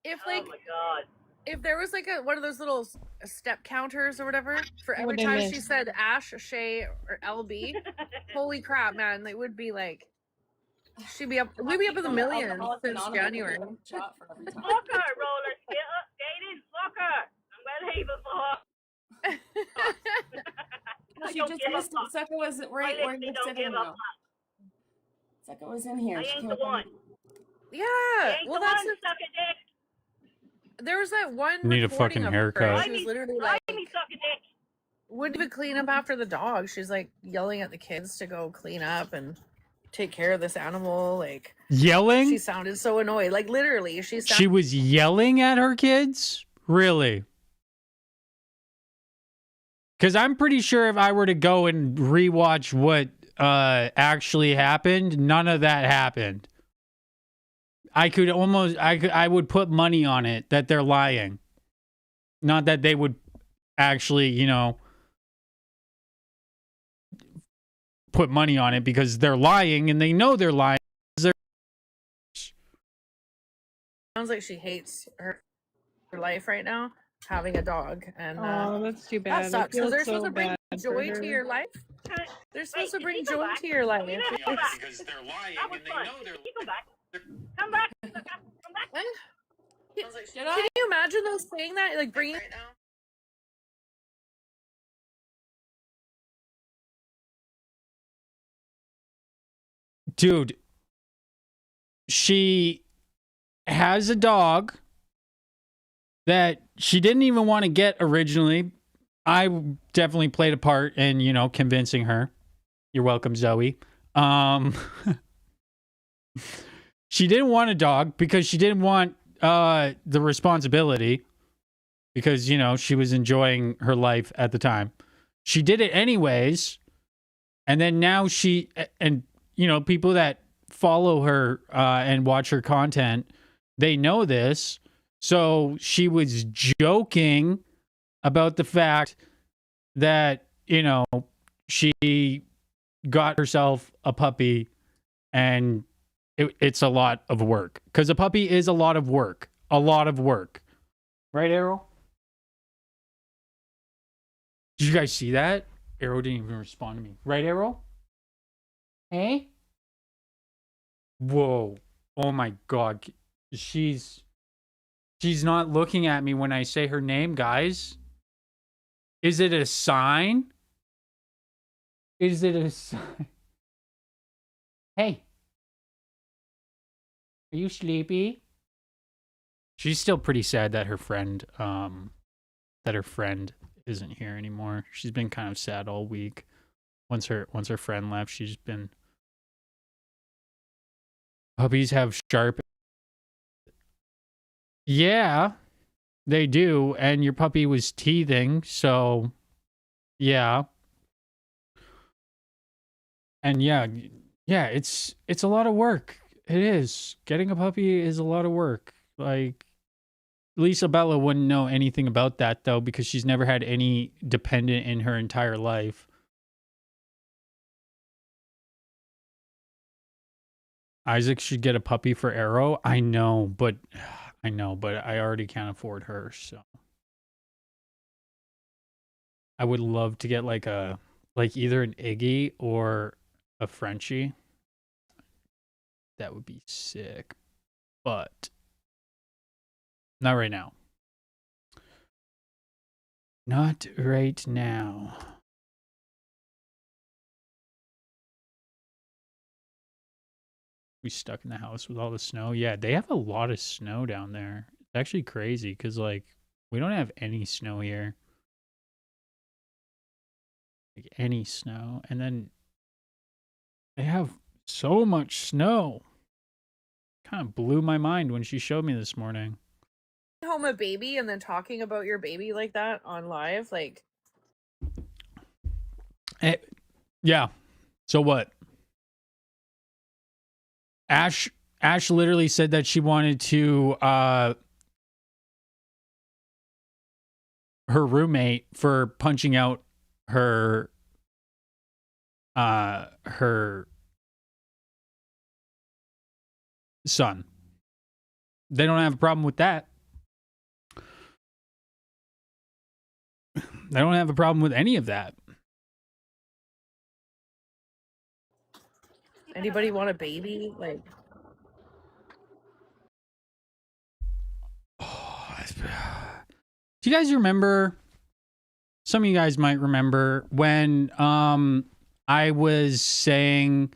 if Oh like my god. if there was like one of those little step counters or whatever for every What'd they time miss? she said Ash, Shay, or LB? Holy crap, man! They would be like, we'd be up in the millions since January. Shot for every time. Soccer, roller skating, soccer. I'm well able for her. I She don't just give a missed fuck. it. Sucka was right I where literally you don't said give him a now. fuck. Sucka was in here. I She ain't came the up on- one. Yeah, I ain't well, the that's one to suck a dick. there was that one. Need a recording fucking of her. haircut. She was literally Why like, me suck a dick? wouldn't even clean up after the dog. She's like yelling at the kids to go clean up and take care of this animal. Like Yelling? she sounded so annoyed. Like literally, She was yelling at her kids? Really? Because I'm pretty sure if I were to go and rewatch what actually happened, none of that happened. I would put money on it that they're lying. Not that they would actually, put money on it because they're lying and they know they're lying. sounds like she hates her life right now, having a dog, and Oh, that's too bad. that I sucks. feel Because they're so supposed to bring bad for joy her. to your life. They're supposed to Wait, bring did he go joy back? to your life. Did he go back? Because they're lying That was fun. He come back. Come back. Come back. Can you imagine those saying that, like bringing? Dude, she has a dog that she didn't even want to get originally I definitely played a part in, you know, convincing her. You're welcome, Zoe. She didn't want a dog because she didn't want the responsibility because, you know, she was enjoying her life at the time. She did it anyways. And then now and, you know, people that follow her and watch her content, they know this. So she was joking about the fact that, you know, she got herself a puppy and it's a lot of work. Because a puppy is a lot of work. A lot of work. Right, Errol? Did you guys see that? Arrow didn't even respond to me. Right, Arrow? Hey? Whoa. Oh my god. She's not looking at me when I say her name, guys. Is it a sign? Is it a sign? Hey. Are you sleepy? She's still pretty sad that her friend isn't here anymore. She's been kind of sad all week. Once her friend left, she's been. Puppies have sharp. Yeah, they do, and your puppy was teething, so yeah. And yeah, it's a lot of work. It is. Getting a puppy is a lot of work. Like, Lisa Bella wouldn't know anything about that, though, because she's never had any dependent in her entire life. Isaac should get a puppy for Arrow. I know, but I already can't afford her, so. I would love to get like either an Iggy or a Frenchie. That would be sick. But not right now. Not right now. We stuck in the house with all the snow. Yeah, they have a lot of snow down there. It's actually crazy because, like, we don't have any snow here. Like, any snow. And then they have so much snow. Kind of blew my mind when she showed me this morning. Home a baby and then talking about your baby like that on live, like. Yeah. So what? Ash literally said that she wanted to her roommate for punching out her son. They don't have a problem with that. They don't have a problem with any of that. Anybody want a baby? Like, do you guys remember? Some of you guys might remember when I was saying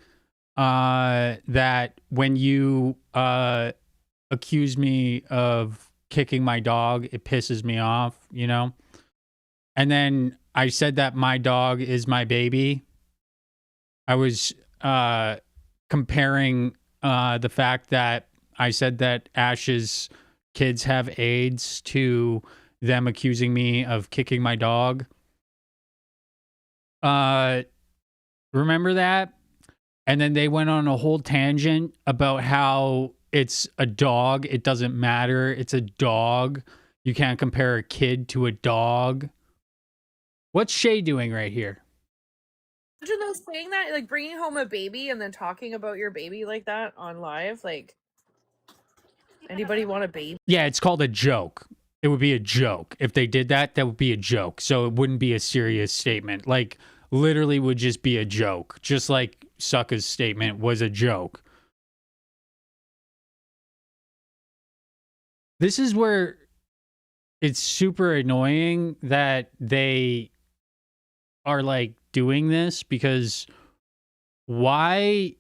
that when you accuse me of kicking my dog, it pisses me off, you know? And then I said that my dog is my baby. I was comparing the fact that I said that Ash's kids have AIDS to them accusing me of kicking my dog. Remember that? And then they went on a whole tangent about how it's a dog. It doesn't matter. It's a dog. You can't compare a kid to a dog. What's Shay doing right here? imagine those saying that, like bringing home a baby and then talking about your baby like that on live. Like, anybody want a baby? Yeah, it's called a joke. It would be a joke. If they did that, that would be a joke. So it wouldn't be a serious statement. Like, literally would just be a joke. Just like Sucka's statement was a joke. This is where it's super annoying that they are like doing this, because why?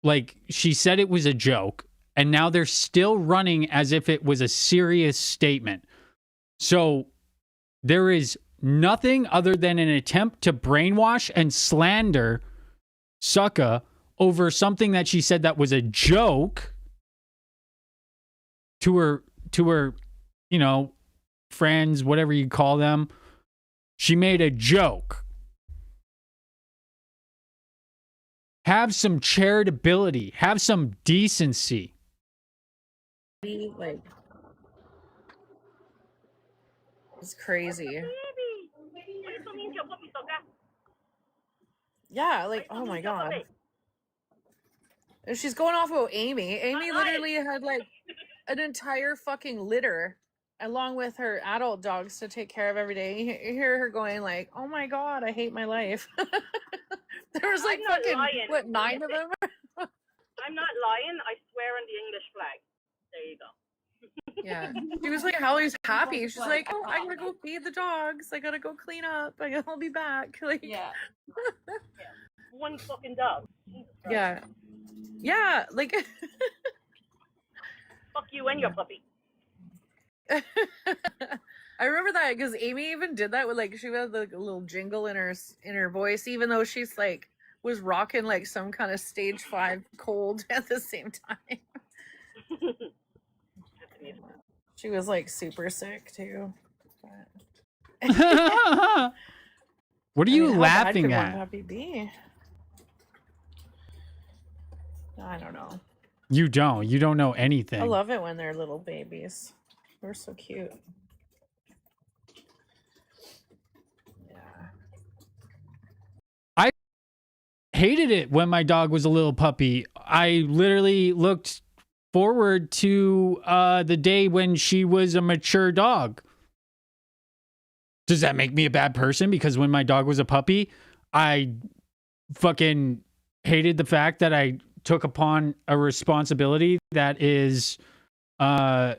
Like, she said it was a joke, and now they're still running as if it was a serious statement. So there is nothing other than an attempt to brainwash and slander Sucka over something that she said that was a joke to her, you know, friends, whatever you call them. She made a joke. Have some charitability. Have some decency. Like, it's crazy. Yeah, like, oh my god. And she's going off about Amy. Amy literally had like an entire fucking litter along with her adult dogs to take care of every day. You hear her going like, oh my god, I hate my life. There was like fucking, what, 9 of them? I'm not lying. I swear on the English flag. There you go. Yeah. She was like always happy. She's like, oh, I gotta go feed the dogs. I gotta go clean up. I'll be back. Like, Yeah. One fucking dog. yeah. Yeah, like Fuck you and your puppy. I remember that because Amy even did that with like she had like a little jingle in her voice, even though she's like was rocking like some kind of stage 5 cold at the same time. She was like super sick too. What are you how bad laughing could one at? puppy be? I don't know. You don't know anything. I love it when they're little babies. They're so cute. Yeah. I hated it when my dog was a little puppy. I literally looked forward to the day when she was a mature dog. Does that make me a bad person? Because when my dog was a puppy, I fucking hated the fact that I took upon a responsibility that is a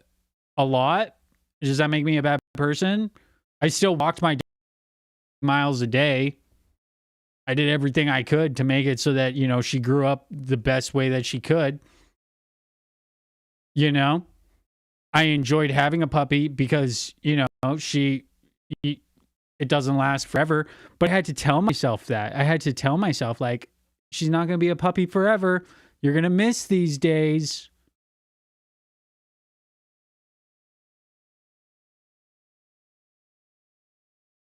lot. Does that make me a bad person? I still walked my dog miles a day. I did everything I could to make it so that, you know, she grew up the best way that she could. You know, I enjoyed having a puppy because, you know, it doesn't last forever. But I had to tell myself that. I had to tell myself, like, she's not going to be a puppy forever. You're going to miss these days.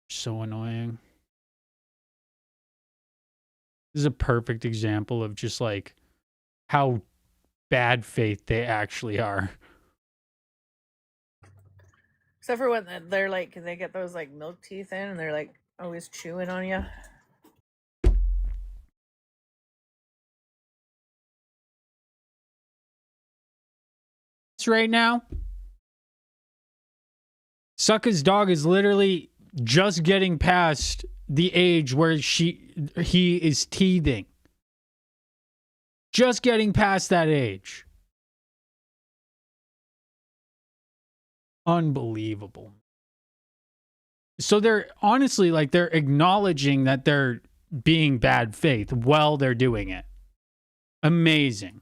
So annoying. This is a perfect example of just like how bad faith they actually are. Except for when they're like, they get those like milk teeth in and they're like always chewing on you. Right now, Sucka's dog is literally just getting past the age where he is teething. Just getting past that age. Unbelievable. So they're honestly like they're acknowledging that they're being bad faith while they're doing it. Amazing.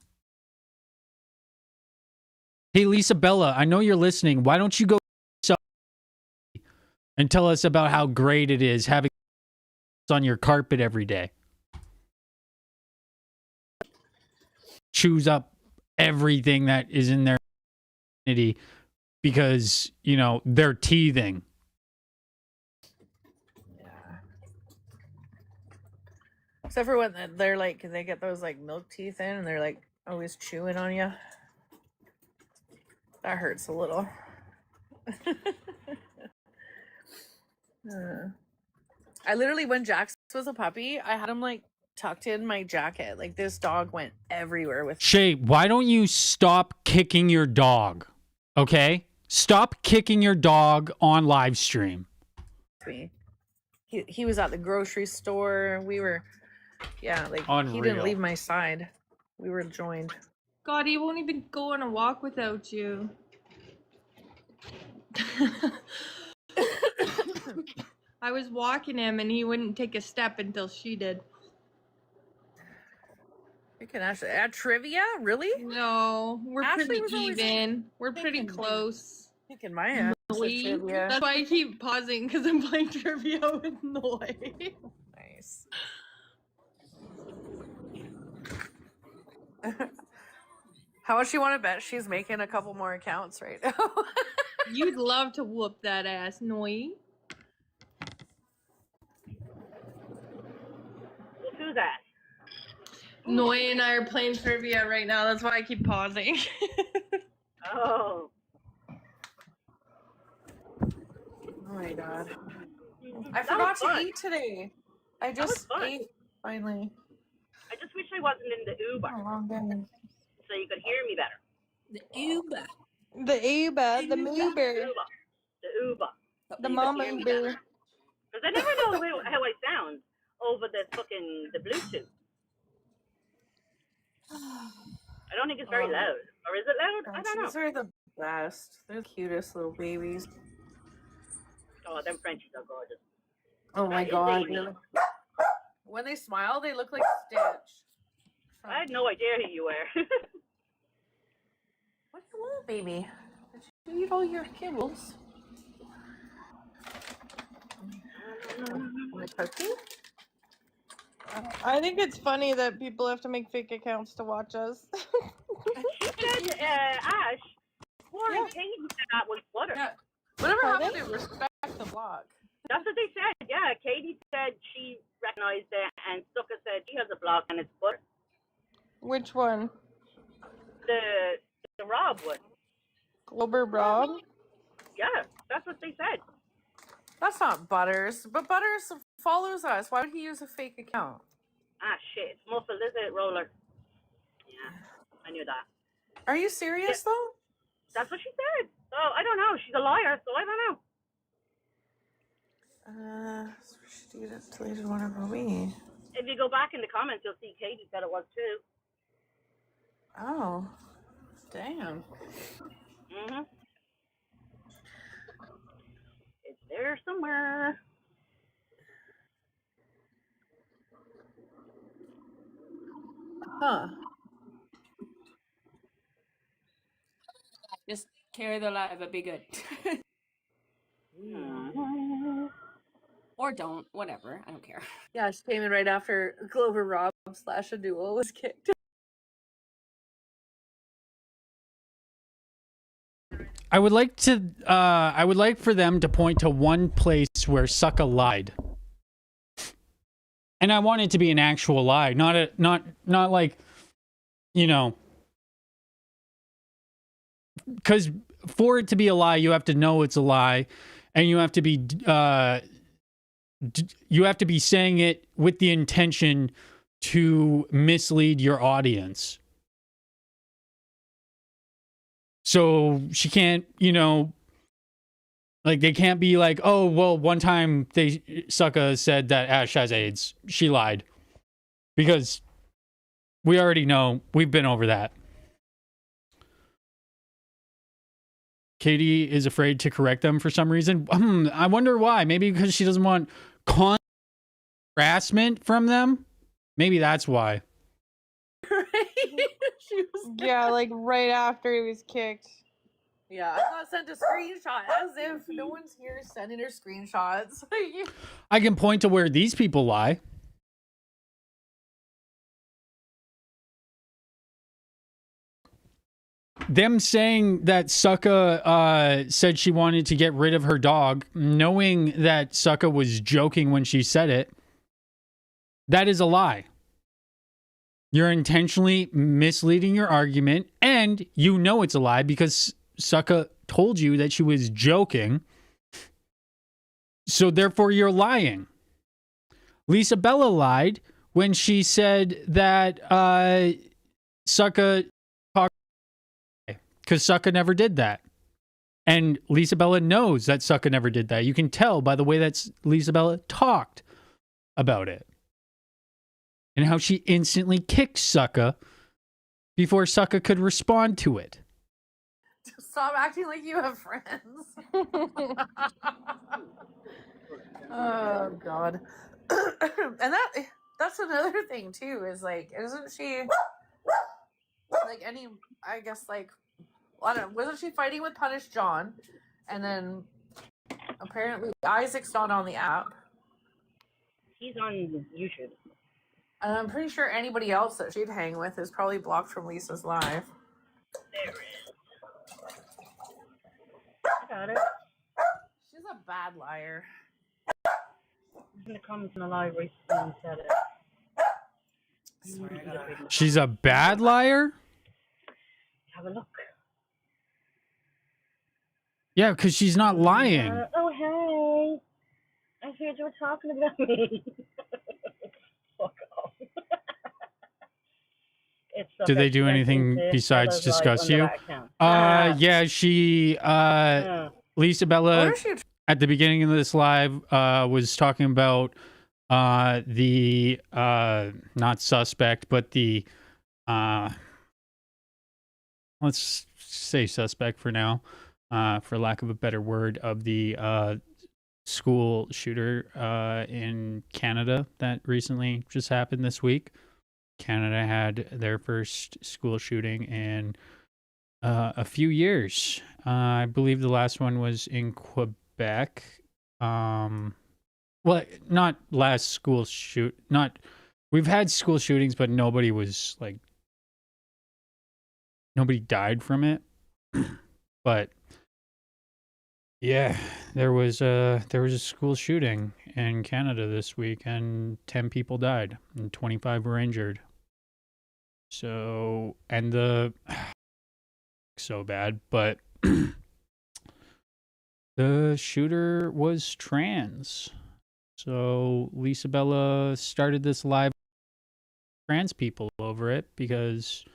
Hey, Lisa Bella, I know you're listening. Why don't you go and tell us about how great it is having on your carpet every day? Chews up everything that is in their community because, you know, they're teething. Yeah. Except for when they're like, they get those like milk teeth in and they're like always chewing on you. That hurts a little. I literally, when Jax was a puppy, I had him like tucked in my jacket. Like this dog went everywhere with Shay, why don't you stop kicking your dog? Okay? Stop kicking your dog on live stream. me. He was at the grocery store. We were, yeah, like he Unreal. didn't leave my side. We were joined. God, he won't even go on a walk without you. I was walking him and he wouldn't take a step until she did. We can actually add trivia, really? No, we're Ashley pretty was always even. We're pretty thinking- close. Kicking my ass. trivia. That's why I keep pausing because I'm playing trivia with Noi. Nice. How much you want to bet she's making a couple more accounts right now? You'd love to whoop that ass, Noi. Who's that? Noi and I are playing trivia right now. That's why I keep pausing. Oh. Oh my god. I That forgot was to fun. eat today. I was just fun. ate finally. I just wish I wasn't in the Uber A long day. so you could hear me better. The Uber. The Uber, the Moober, The Uber. the Mama Uber. Because I never know how I sound over the Bluetooth. I don't think it's very loud. Or is it loud? I don't know. These are the best. They're the cutest little babies. Oh, them Frenchies are gorgeous. Oh my That is god. Amy. When they smile, they look like Stitch. I had no idea who you were. What do you want, baby? Did you eat all your kibbles? My cookie? I think it's funny that people have to make fake accounts to watch us. She said, Ash, Warren Yeah. Katie said that was butter. Yeah. Whatever Pardon? happened to respect the block? That's what they said. Yeah, Katie said she recognized it, and Suka said she has a block and it's butter. Which one? The Rob one. Glober Rob? Yeah, that's what they said. That's not Butters, but Butters follows us. Why would he use a fake account? Ah, shit. It's muffled, is it, Roller? Yeah, I knew that. Are you serious though? That's what she said. Oh, I don't know. She's a liar, so I don't know. She deleted one of me. If you go back in the comments, you'll see Katie said it was too. Oh, damn. Mhm. It's there somewhere. Huh. Just carry the live, but be good. Mhm. Or don't, whatever. I don't care. Yeah, she came in right after Glover Rob / a duel was kicked. I would like for them to point to one place where Sucka lied. And I want it to be an actual lie, not like, you know, because for it to be a lie, you have to know it's a lie, and you have to be saying it with the intention to mislead your audience. So she can't, you know, like they can't be like, oh, well, one time Sucka said that Ash has AIDS. She lied. Because we already know, we've been over that. Katie is afraid to correct them for some reason. I wonder why. Maybe because she doesn't want harassment from them. Maybe that's why. She was Yeah, like right after he was kicked. Yeah, I thought sent a screenshot as if no one's here sending her screenshots. I can point to where these people lie. Them saying that Sucka said she wanted to get rid of her dog, knowing that Sucka was joking when she said it, that is a lie. You're intentionally misleading your argument, and you know it's a lie because Sucka told you that she was joking. So therefore, you're lying. Lisa Bella lied when she said that Sucka talked, because Sucka never did that. And Lisa Bella knows that Sucka never did that. You can tell by the way that Lisa Bella talked about it. And how she instantly kicked Sucka before Sucka could respond to it. Stop acting like you have friends. Oh god. And that's another thing too, is like, isn't she like any, I guess, like, I don't know, wasn't she fighting with Punish John? And then apparently Isaac's not on the app. He's on YouTube. And I'm pretty sure anybody else that she'd hang with is probably blocked from Lisa's live. There it is. I got it. She's a bad liar. I'm gonna come from the library and set it. Sorry, I gotta... She's a bad liar? Have a look. Yeah, because she's not lying. Oh, hey. I heard you were talking about me. Fuck off. Do they do anything besides discuss you? Yeah, she, Lisa Bella, at the beginning of this live, was talking about the, not suspect, but the, let's say suspect for now, for lack of a better word, of the school shooter in Canada that recently just happened this week. Canada had their first school shooting in a few years. I believe the last one was in Quebec. Well, not last school shoot. Not we've had school shootings, but nobody died from it. But yeah, there was a school shooting in Canada this week, and 10 people died and 25 were injured. So, and so bad, but the shooter was trans. So Lisa Bella started this live trans people over it because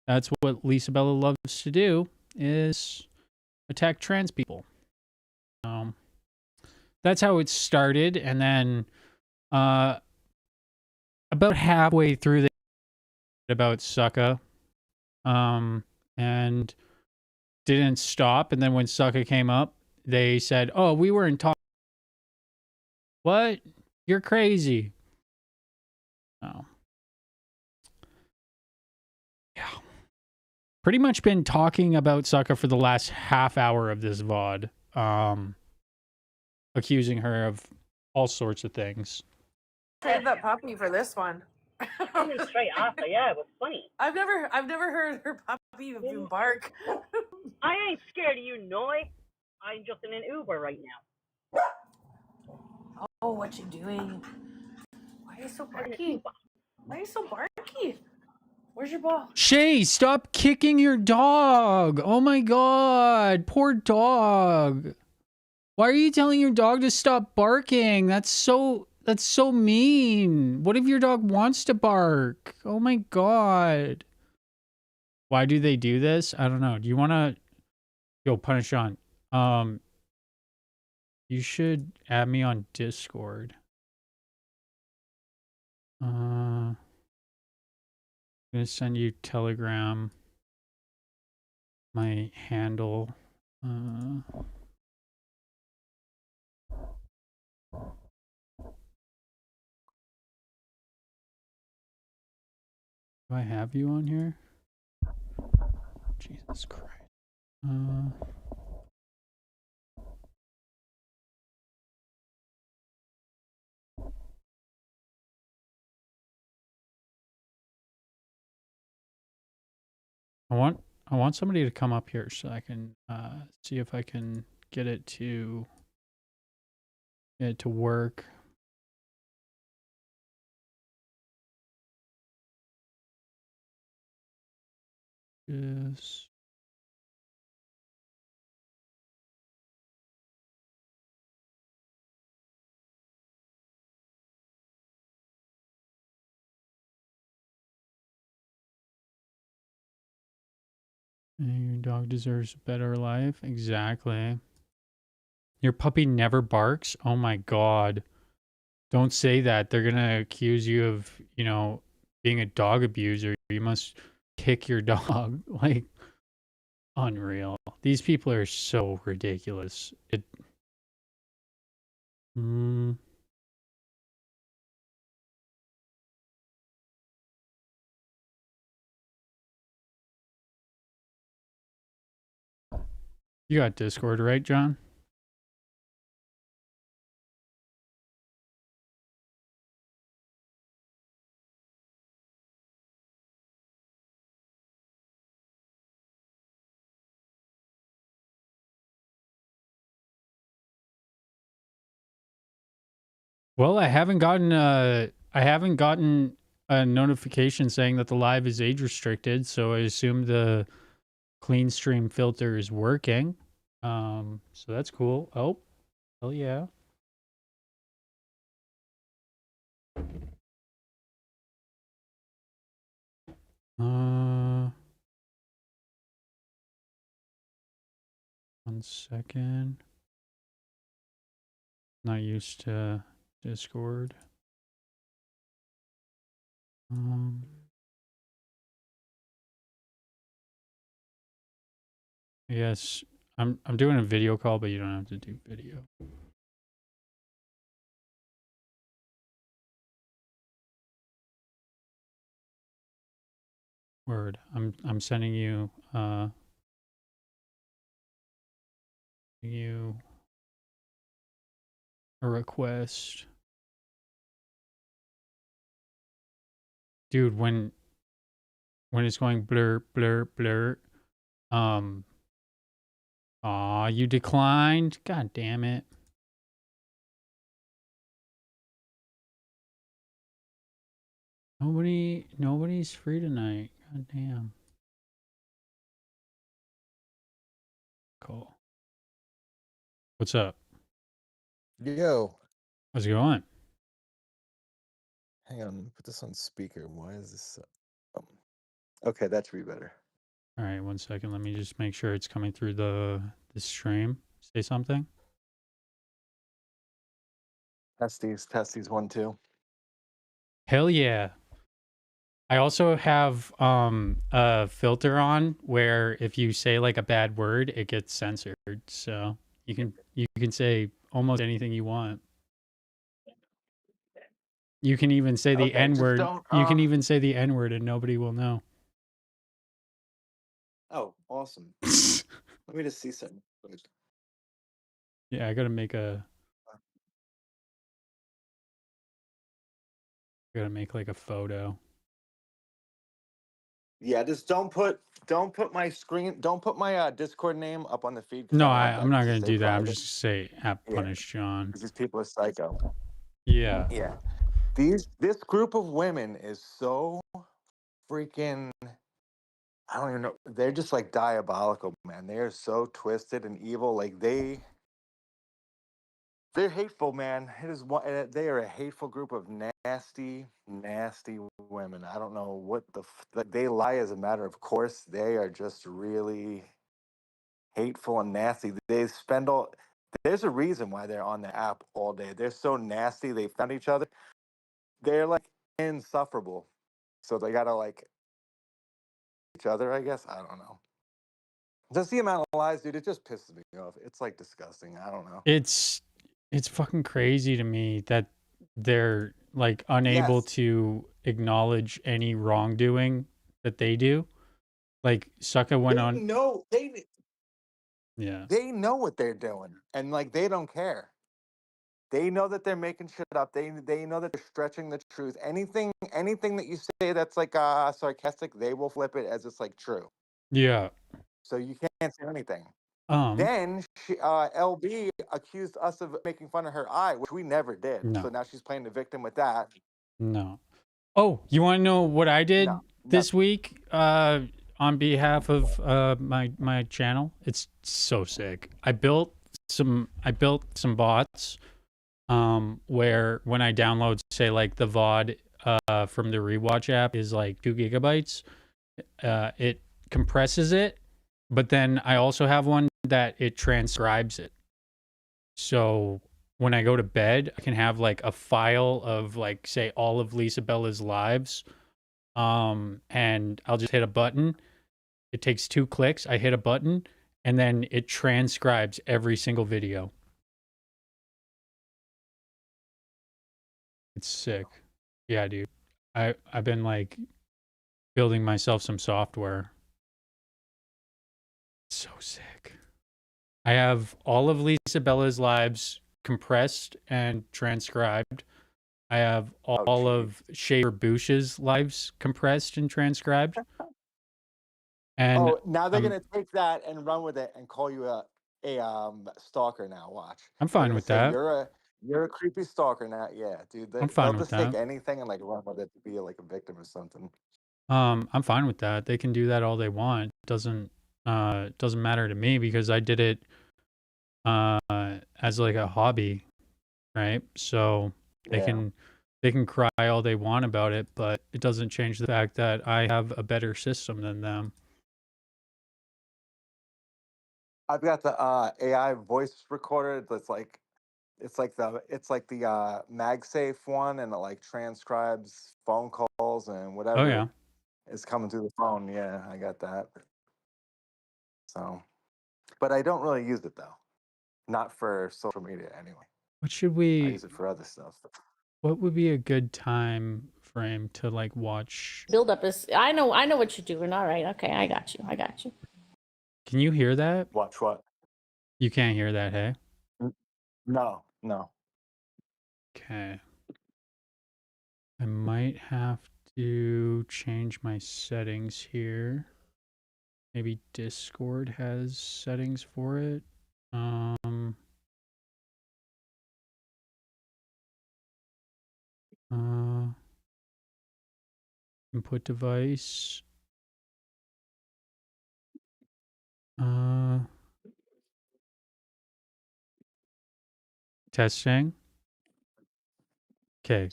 that's what Lisa Bella loves to do, is attack trans people. That's how it started, and then about halfway through the about Sucka, and didn't stop, and then when Sucka came up, they said, "Oh, we were in talk." What? You're crazy. Oh. Yeah. Pretty much been talking about Sucka for the last half hour of this VOD. Accusing her of all sorts of things. Trade that puppy for this one. Straight after, yeah, it was funny. I've never heard her puppy even bark. I ain't scared of you, Noi. I'm just in an Uber right now. Oh, what you doing? Why are you so barky? Why are you so barky? Where's your ball? Shay, stop kicking your dog. Oh my god, poor dog. Why are you telling your dog to stop barking? That's so mean. What if your dog wants to bark? Oh my god. Why do they do this? I don't know. Do you want to go punish on? You should add me on Discord. I'm gonna send you Telegram. My handle. Do I have you on here? Jesus Christ. I want somebody to come up here so I can see if I can get it to work. Yes. Your dog deserves a better life. Exactly. Your puppy never barks? Oh my god. Don't say that. They're gonna accuse you of, being a dog abuser. You must kick your dog. Like, unreal. These people are so ridiculous. You got Discord, right, John? Well, I haven't gotten a notification saying that the live is age restricted, so I assume the clean stream filter is working. So that's cool. Oh, hell yeah. One second. Not used to Discord. Yes, I'm doing a video call, but you don't have to do video. Word. I'm sending you a request. Dude, when it's going blur blur blur, aw, you declined. God damn it. Nobody's free tonight. God damn. Cool. What's up? Yo, How's it going? hang on, let me put this on speaker. Why is this? Okay, that should be better. All right, 1 second. Let me just make sure it's coming through the stream. Say something. Testes 1 2. Hell yeah. I also have a filter on where if you say like a bad word, it gets censored. So you can say almost anything you want. You can even say the Okay, N just word. don't. You can even say the N word and nobody will know. Oh, awesome. Let me just see something. Yeah, I gotta make like a photo. Yeah, just don't put my screen. Don't put my Discord name up on the feed. 'Cause No, I want I'm that not to gonna stay do that. I'm private. just gonna say at Yeah. Punish John. These people are psycho. Yeah. Yeah. This group of women is so freaking. I don't even know. They're just like diabolical, man. They are so twisted and evil. Like they're hateful, man. It is one. They are a hateful group of nasty, nasty women. I don't know what like they lie as a matter of course. They are just really hateful and nasty. They spend all. There's a reason why they're on the app all day. They're so nasty. They found each other. They're like insufferable. So they gotta like each other. I guess I don't know. Just the amount of lies, dude. It just pisses me off. It's like disgusting. I don't know. It's fucking crazy to me that they're like unable Yes. to acknowledge any wrongdoing that they do. Like Sucka went on. Yeah. They know what they're doing, and like they don't care. They know that they're making shit up. They know that they're stretching the truth. Anything that you say that's like sarcastic, they will flip it as it's like true. Yeah. So you can't say anything. Um. Then LB accused us of making fun of her eye, which we never did. No. So now she's playing the victim with that. No. Oh, you want to know what I did this week? On behalf of my channel, it's so sick. I built some bots. Where when I download, say like the VOD from the Rewatch app is like 2 gigabytes, it compresses it, but then I also have one that it transcribes it. So when I go to bed, I can have like a file of like say all of Lisa Bella's lives, and I'll just hit a button. It takes 2 clicks. I hit a button, and then it transcribes every single video. It's sick. Yeah, dude. I've been like building myself some software. It's so sick. I have all of Lisa Bella's lives compressed and transcribed. I have Oh, all geez. of Shaver Bush's lives compressed and transcribed. And Oh, now they're I'm gonna take that and run with it and call you a stalker now. Watch. I'm They're fine gonna with say that. you're a creepy stalker now. Yeah, dude. I'm They'll fine with just take that. anything and like run with it to be like a victim or something. I'm fine with that. They can do that all they want. Doesn't matter to me because I did it as like a hobby, right? So they Yeah. can cry all they want about it, but it doesn't change the fact that I have a better system than them. I've got the AI voice recorder that's like it's like the MagSafe one, and it like transcribes phone calls and Oh yeah. whatever is coming through the phone. Yeah, I got that. So, but I don't really use it though. Not for social media anyway. What should I we use it for other stuff. what would be a good time frame to like watch? Build up is. I know what you're doing. All right. Okay. I got you. Can you hear that? Watch what? You can't hear that, hey? No, no. Okay. I might have to change my settings here. Maybe Discord has settings for it. Input device. Testing. Okay.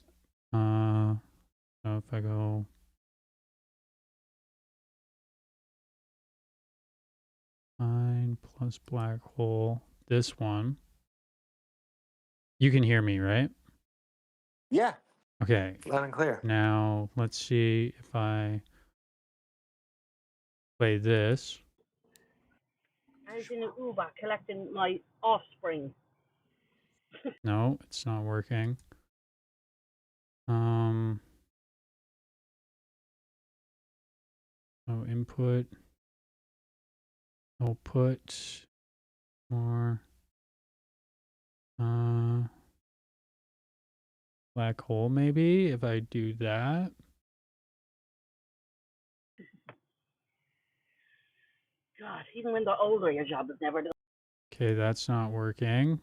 So if I go fine plus black hole, this one. You can hear me, right? Yeah, Okay. loud and clear. Now let's see if I play this. I was in an Uber collecting my offspring. No, it's not working. Oh, input, output, more, black hole maybe, if I do that. God, even when they're older, your job is never done. Okay, that's not working.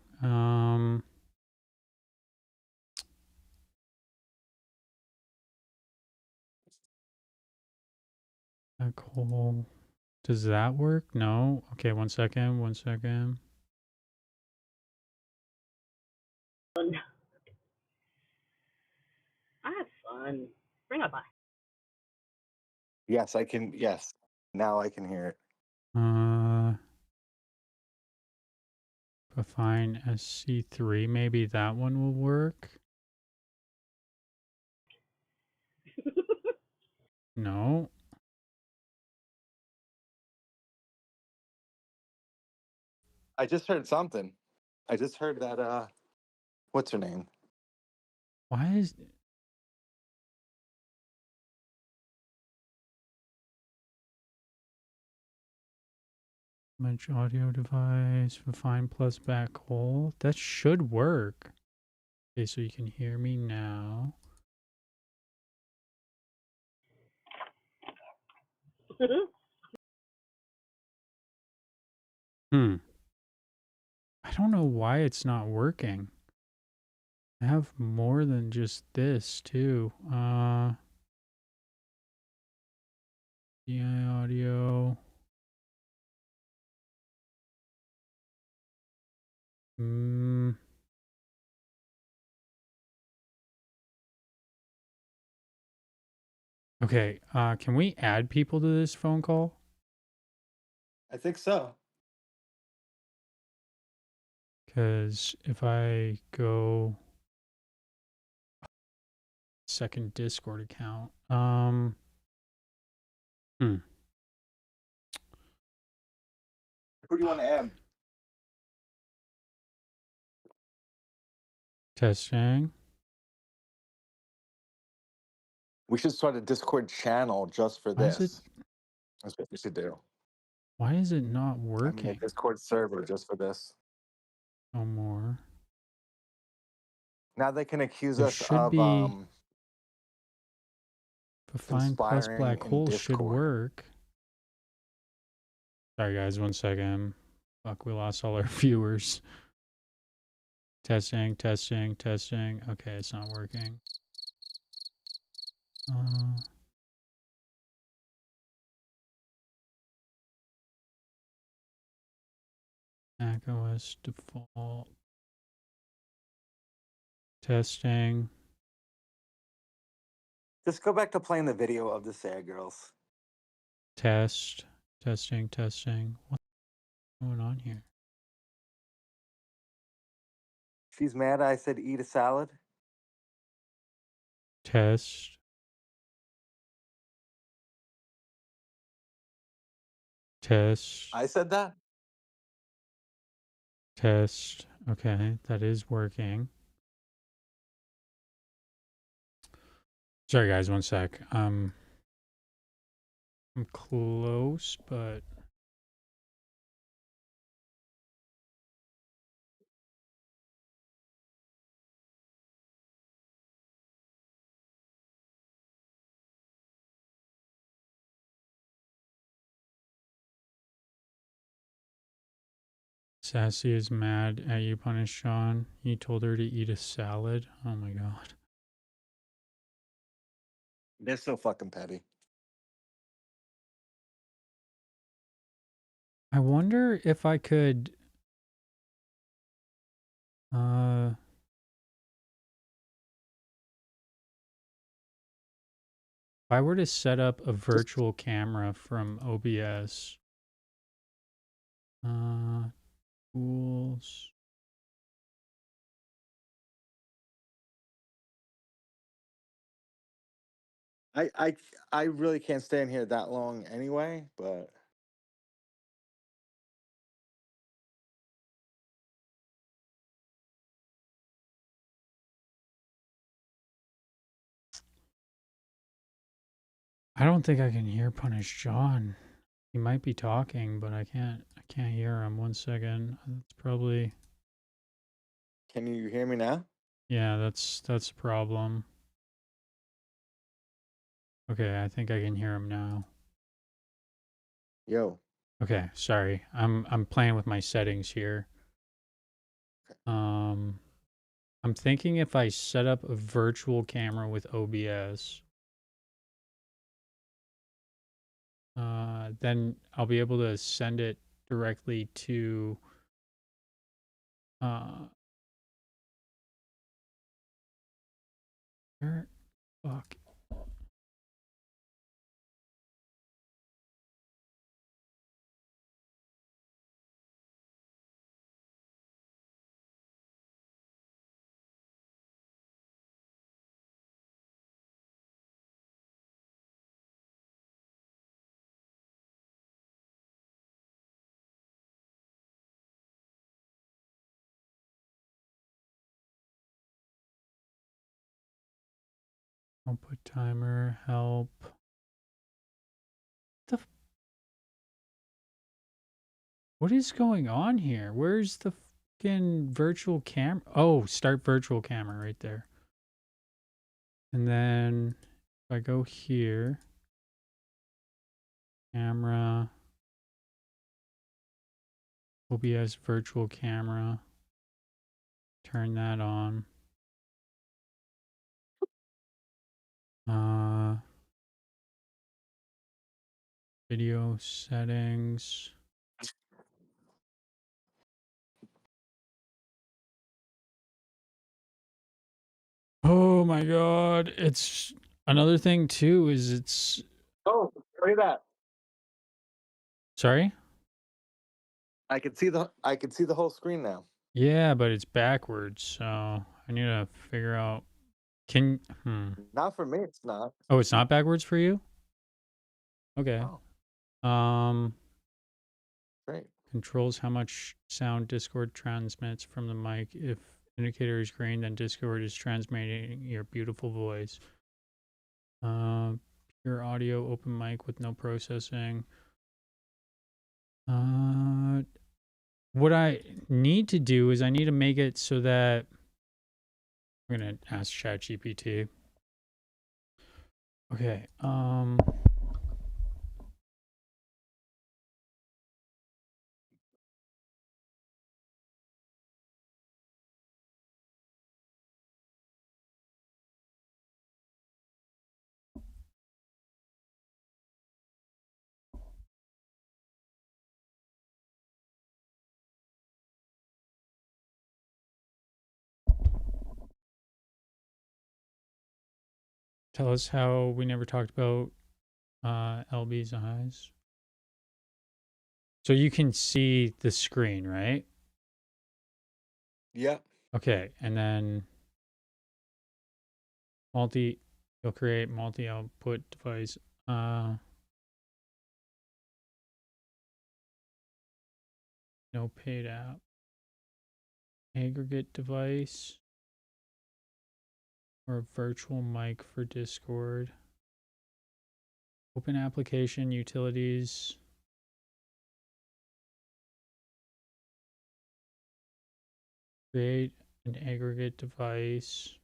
Black hole. Does that work? No. Okay, 1 second, 1 second. I had fun. Bring it back. Yes, I can. Yes, now I can hear it. Refine SC3, maybe that one will work. No. I just heard something. I just heard that. What's her name? Why is image audio device refine plus back hole? That should work. Okay, so you can hear me now. I don't know why it's not working. I have more than just this too. DI audio. Okay, can we add people to this phone call? I think so. Because if I go second Discord account, Who do you want to add? testing. We should start a Discord channel just for Why is it? this. That's what we should do. Why is it not I mean, a working? Discord server just for this. No more. Now they can accuse There us should of be. Define plus conspiring black in hole should Discord. work. Sorry guys, 1 second. Fuck, we lost all our viewers. Testing, testing, testing. Okay, it's not working. Mac OS default. Testing. Just go back to playing the video of the Sad Girls. Test. Testing, testing. What's going on here? She's mad I said eat a salad. Test. Test. I said that? Test. Okay, that is working. Sorry guys, 1 sec. I'm close, but Sassy is mad at you, Punish Sean. You told her to eat a salad. Oh my god. They're so fucking petty. I wonder if I could if I were to set up a virtual camera from OBS. Tools. I really can't stay in here that long anyway, but I don't think I can hear Punish John. He might be talking, but I can't hear him. 1 second. That's probably can you hear me now? yeah, that's a problem. Okay, I think I can hear him now. Yo. Okay, sorry. I'm playing with my settings here. I'm thinking if I set up a virtual camera with OBS, then I'll be able to send it directly to where fuck. Output timer, help. What is going on here? Where's the fucking virtual camera? Oh, start virtual camera right there. And then if I go here, camera, OBS virtual camera, turn that on. Video settings. Oh my god, it's another thing too is it's Oh, look at that. sorry? I can see the whole screen now. Yeah, but it's backwards, so I need to figure out Not for me, it's not. Oh, it's not backwards for you? Okay. Oh. Great. Controls how much sound Discord transmits from the mic. If indicator is green, then Discord is transmitting your beautiful voice. Pure audio, open mic with no processing. What I need to do is I need to make it so that I'm gonna ask ChatGPT. Okay. Tell us how we never talked about LB's eyes. So you can see the screen, right? Yep. Okay, and then you'll create multi-output device. No paid app. Aggregate device. Or a virtual mic for Discord. Open application utilities. Create an aggregate device.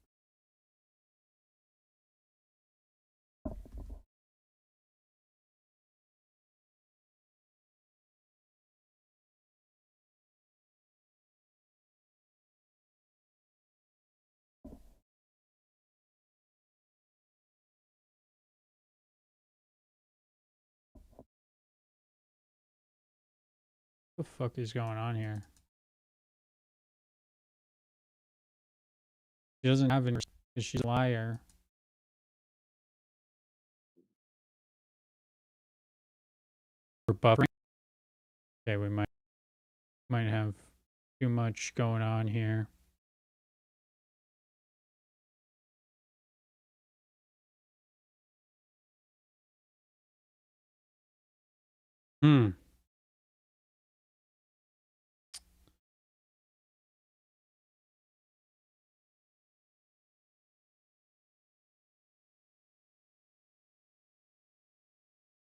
What the fuck is going on here? She doesn't have any because she's a liar. We're buffering. Okay, we might have too much going on here.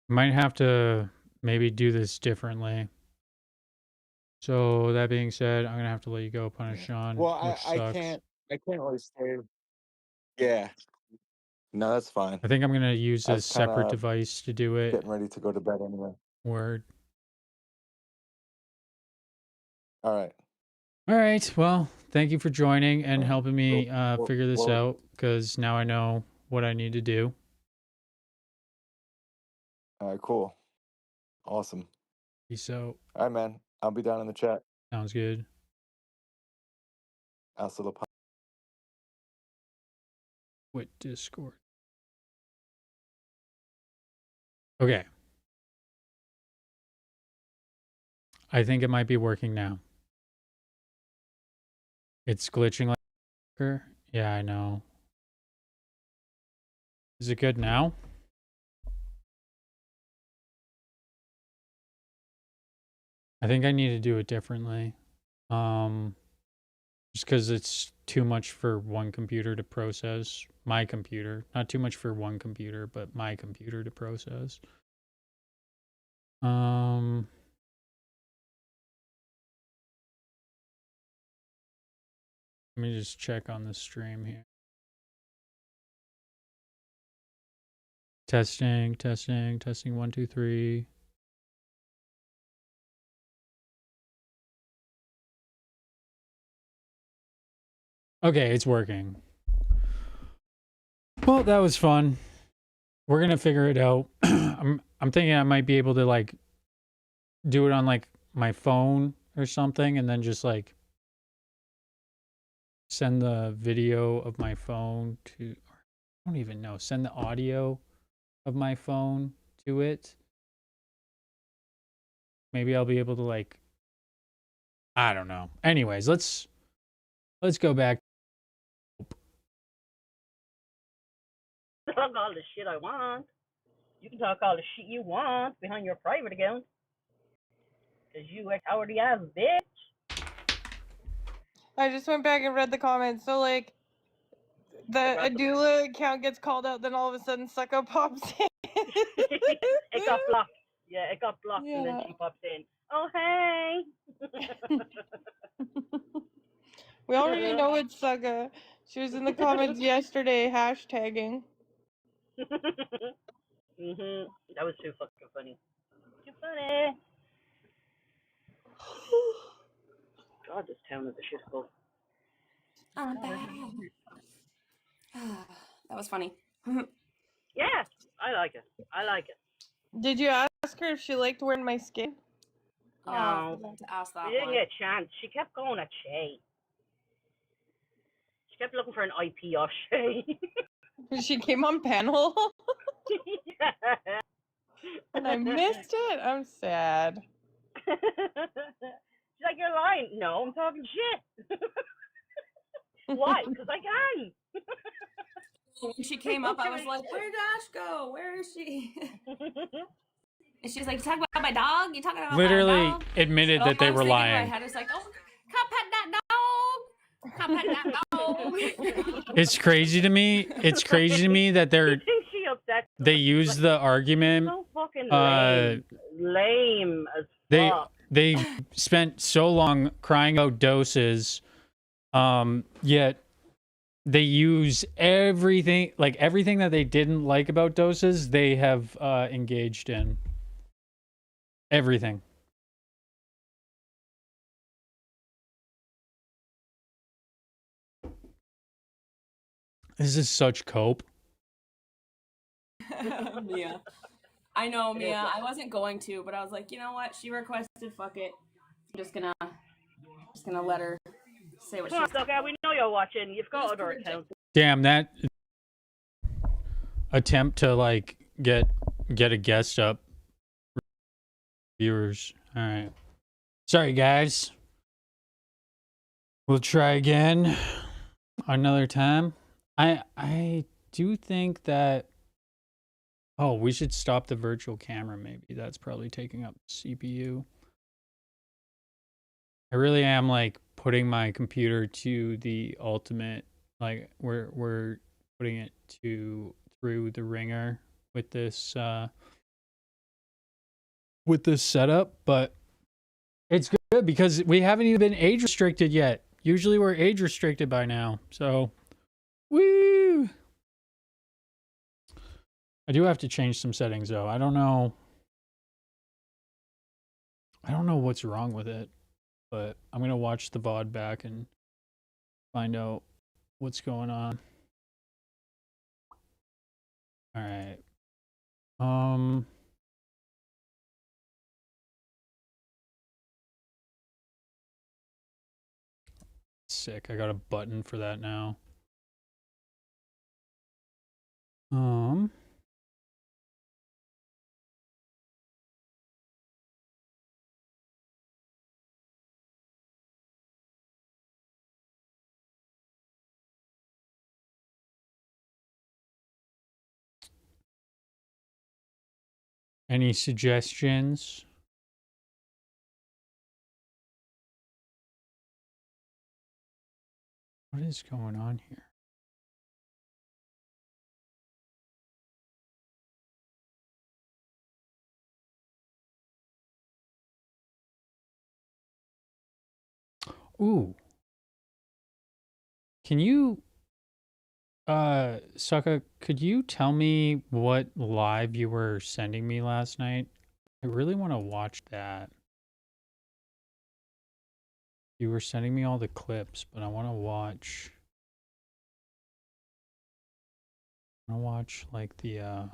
Might have to maybe do this differently. So that being said, I'm gonna have to let you go, Punish Sean. Well, which I sucks. can't really stay. Yeah. No, that's fine. I think I'm gonna use I a was separate kinda device to do it. getting ready to go to bed anyway. Word. All right. All right. Well, thank you for joining and All right. helping me Well, figure this well, out, because now I know what I need to do. all right, cool. Awesome. Peace out. All right, man. I'll be down in the chat. Sounds good. Hasta la With Discord. Okay. I think it might be working now. It's glitching like her. Yeah, I know. Is it good now? I think I need to do it differently. Just because it's too much for one computer to process. My computer. Not too much for one computer, but my computer to process. Let me just check on the stream here. Testing, 1, 2, 3. Okay, it's working. Well, that was fun. We're gonna figure it out. I'm thinking I might be able to like do it on like my phone or something, and then just like send the video of my phone to, I don't even know, send the audio of my phone to it. Maybe I'll be able to like, I don't know. Anyways, let's go back. Talk all the shit I want. You can talk all the shit you want behind your private account. Because you a cowardly ass bitch. I just went back and read the comments. So, like, the Adula account gets called out, then all of a sudden Sucko pops in. It got blocked. Yeah, it got blocked, and then Yeah. she pops in. Oh, hey. We already know it's Suga. She was in the comments yesterday hashtagging. That was too fucking funny. Too funny. God, this town is a shithole. That was funny. Yeah, I like it. I like it. Did you ask her if she liked wearing my skin? No, I No, forgot to ask she that didn't one. get a chance. She kept going at Shay. She kept looking for an IP off Shay. She came on panel Yeah. and I missed it. I'm sad. She's like, you're lying. No, I'm talking shit. Why? Because I can. When she came up, I was like, "Where'd Ash go? Where is she?" And she's like, "You talking about my dog? You talking about Literally my dog?" admitted And all that they I was were thinking in my lying. head is like, "Oh, come pet that dog! Come pet that dog!" It's crazy to me. It's crazy to me that You think she upset? they use Like, the argument. so fucking Uh, lame as they fuck. they spent so long crying out doses, yet they use everything, like everything that they didn't like about doses, they have engaged in everything. This is such cope. Mia. I know, Mia. I wasn't going to, but I was like, you know what? She requested. Fuck it. I'm just gonna let her say what Come on, she's. Sucker, we know you're watching. You've got Just other for the accounts. Damn, that attempt to like get a guest up. Viewers. All right. Sorry, guys. We'll try again another time. I do think that. Oh, we should stop the virtual camera. Maybe that's probably taking up CPU. I really am like putting my computer to the ultimate. Like we're putting it to through the ringer with this setup, but it's good because we haven't even been age restricted yet. Usually we're age restricted by now. So, woo! I do have to change some settings though. I don't know what's wrong with it, but I'm going to watch the VOD back and find out what's going on. All right. Sick. I got a button for that now. Any suggestions? What is going on here? Ooh. Can you Sokka, could you tell me what live you were sending me last night? I really want to watch that. You were sending me all the clips, but I want to watch like the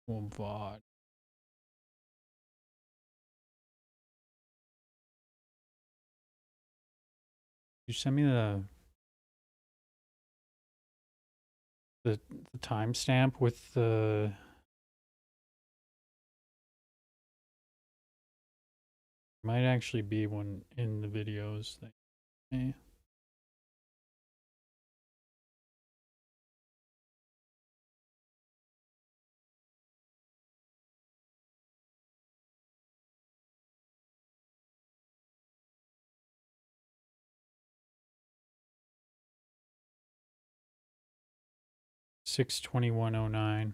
full VOD. You send me the timestamp with the might actually be one in the videos that eh. $621.09.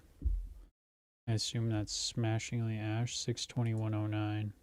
I assume that's Smashingly Ash 62109.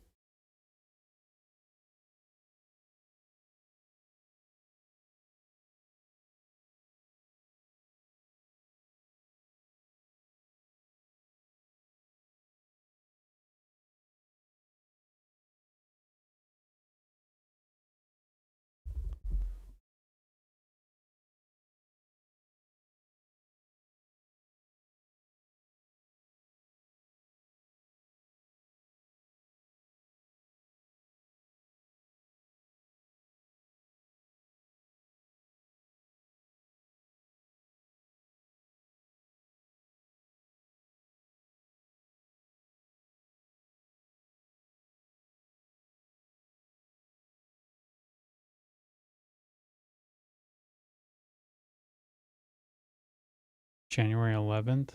January 11th?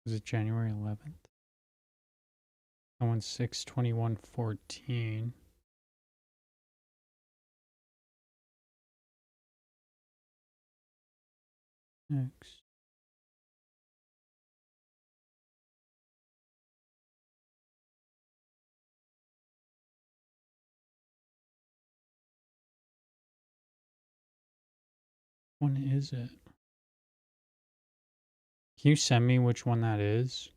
Was it January 11th? That one's 62114. Next. When is it? Can you send me which one that is?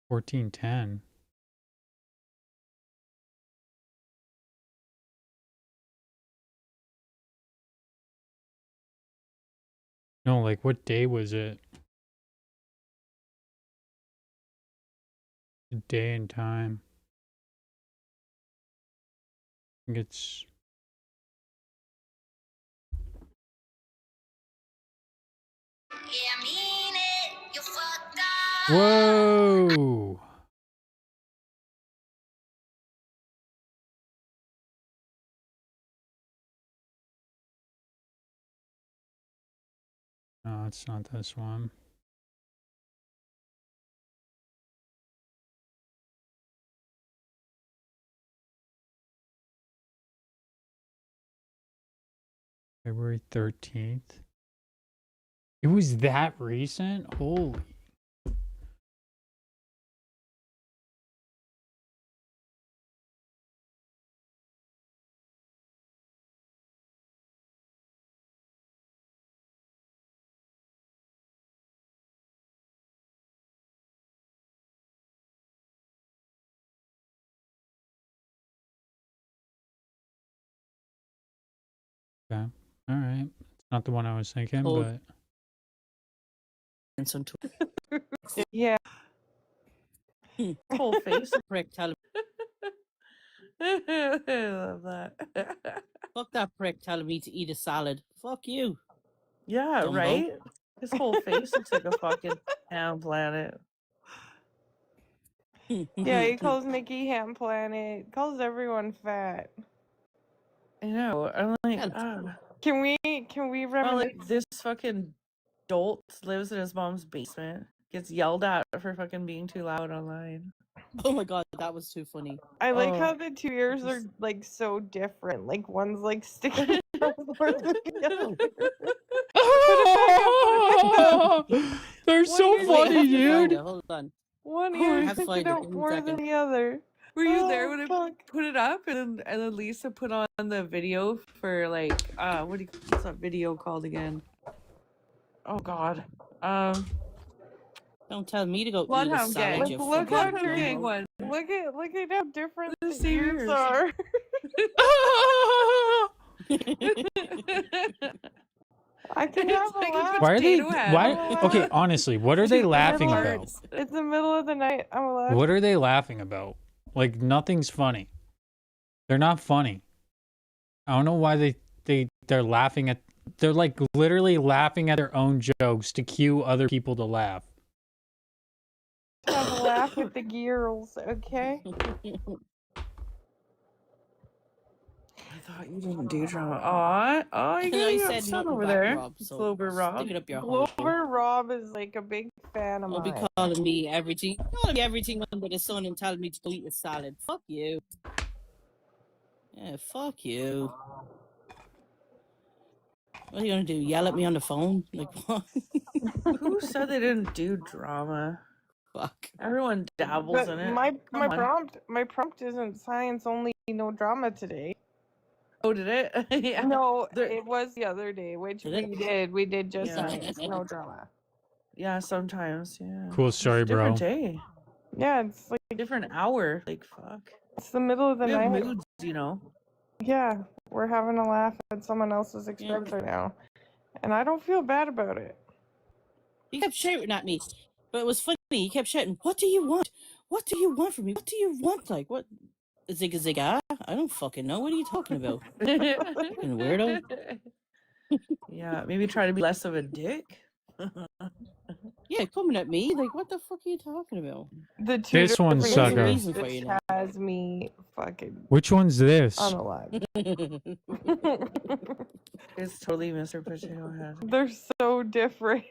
$14.10. No, like what day was it? The day and time. I think it's whoa. No, it's not this one. February 13th. It was that recent? Holy. Okay. All right. It's not the one I was thinking, Oh. but And some Yeah. Whole face. prick telling I love that. fuck that prick telling me to eat a salad. Fuck you. Yeah, Dumbo. right? His whole face looks like a fucking ham planet. Yeah, he calls Mickey Ham Planet. Calls everyone fat. I know. I'm like, can we reminisce? Like this fucking dolt lives in his mom's basement. Gets yelled at for fucking being too loud online. Oh my god, that was too funny. I like how the two ears are like so different. Like one's like sticking out more than the other. they're so funny, dude. Hold on. One I ear have to sticking find it. out Give me a more than second. the other. Were you there when I put it up and then Lisa put on the video for like what's that video called again? Oh god. Don't tell me to go eat a Bloodhound salad. Gang. You Look fucking how dumbo. one. Look at how different the ears are. I can have a laugh. Why are they? Why? Okay, honestly, what are they laughing about? It's the middle of the night. I'm allowed. What are they laughing about? Like nothing's funny. They're not funny. I don't know why they're laughing at. They're like literally laughing at their own jokes to cue other people to laugh. Have a laugh with the girls, okay? thought you didn't do drama. Aw, you And I getting said upset nothing over back, there. Rob. So Glover Rob. stick it up your hole. Glover Rob is like a big fan of Don't be mine. calling me everything under the sun and telling me to eat a salad. Fuck you. Yeah, fuck you. What are you gonna do? Yell at me on the phone? Like what? Who said they didn't do drama? Fuck. Everyone dabbles in it. My Come on. prompt isn't science only, no drama today. Oh, did it? Yeah. No, it was the other day, which Did it? we did. We did just Yeah. science, no drama. Yeah, sometimes. Yeah. Cool story, It's a different bro. day. Yeah, it's like Different hour. Like fuck. it's the middle of the We have night. moods, you know. Yeah, we're having a laugh at someone else's expense right now, and I don't feel bad about it. He kept shouting at me, but it was funny. He kept shouting, "What do you want? What do you want from me? What do you want? Like what? Zigga zigga? I don't fucking know. What are you talking about? Fucking weirdo." Yeah, maybe try to be less of a dick. Yeah, coming at me like, what the fuck are you talking about? The two This one's different sucker. things Reason for you just now. has me fucking Which one's this? on a lag. It's totally Mr. Potato Head. They're so different.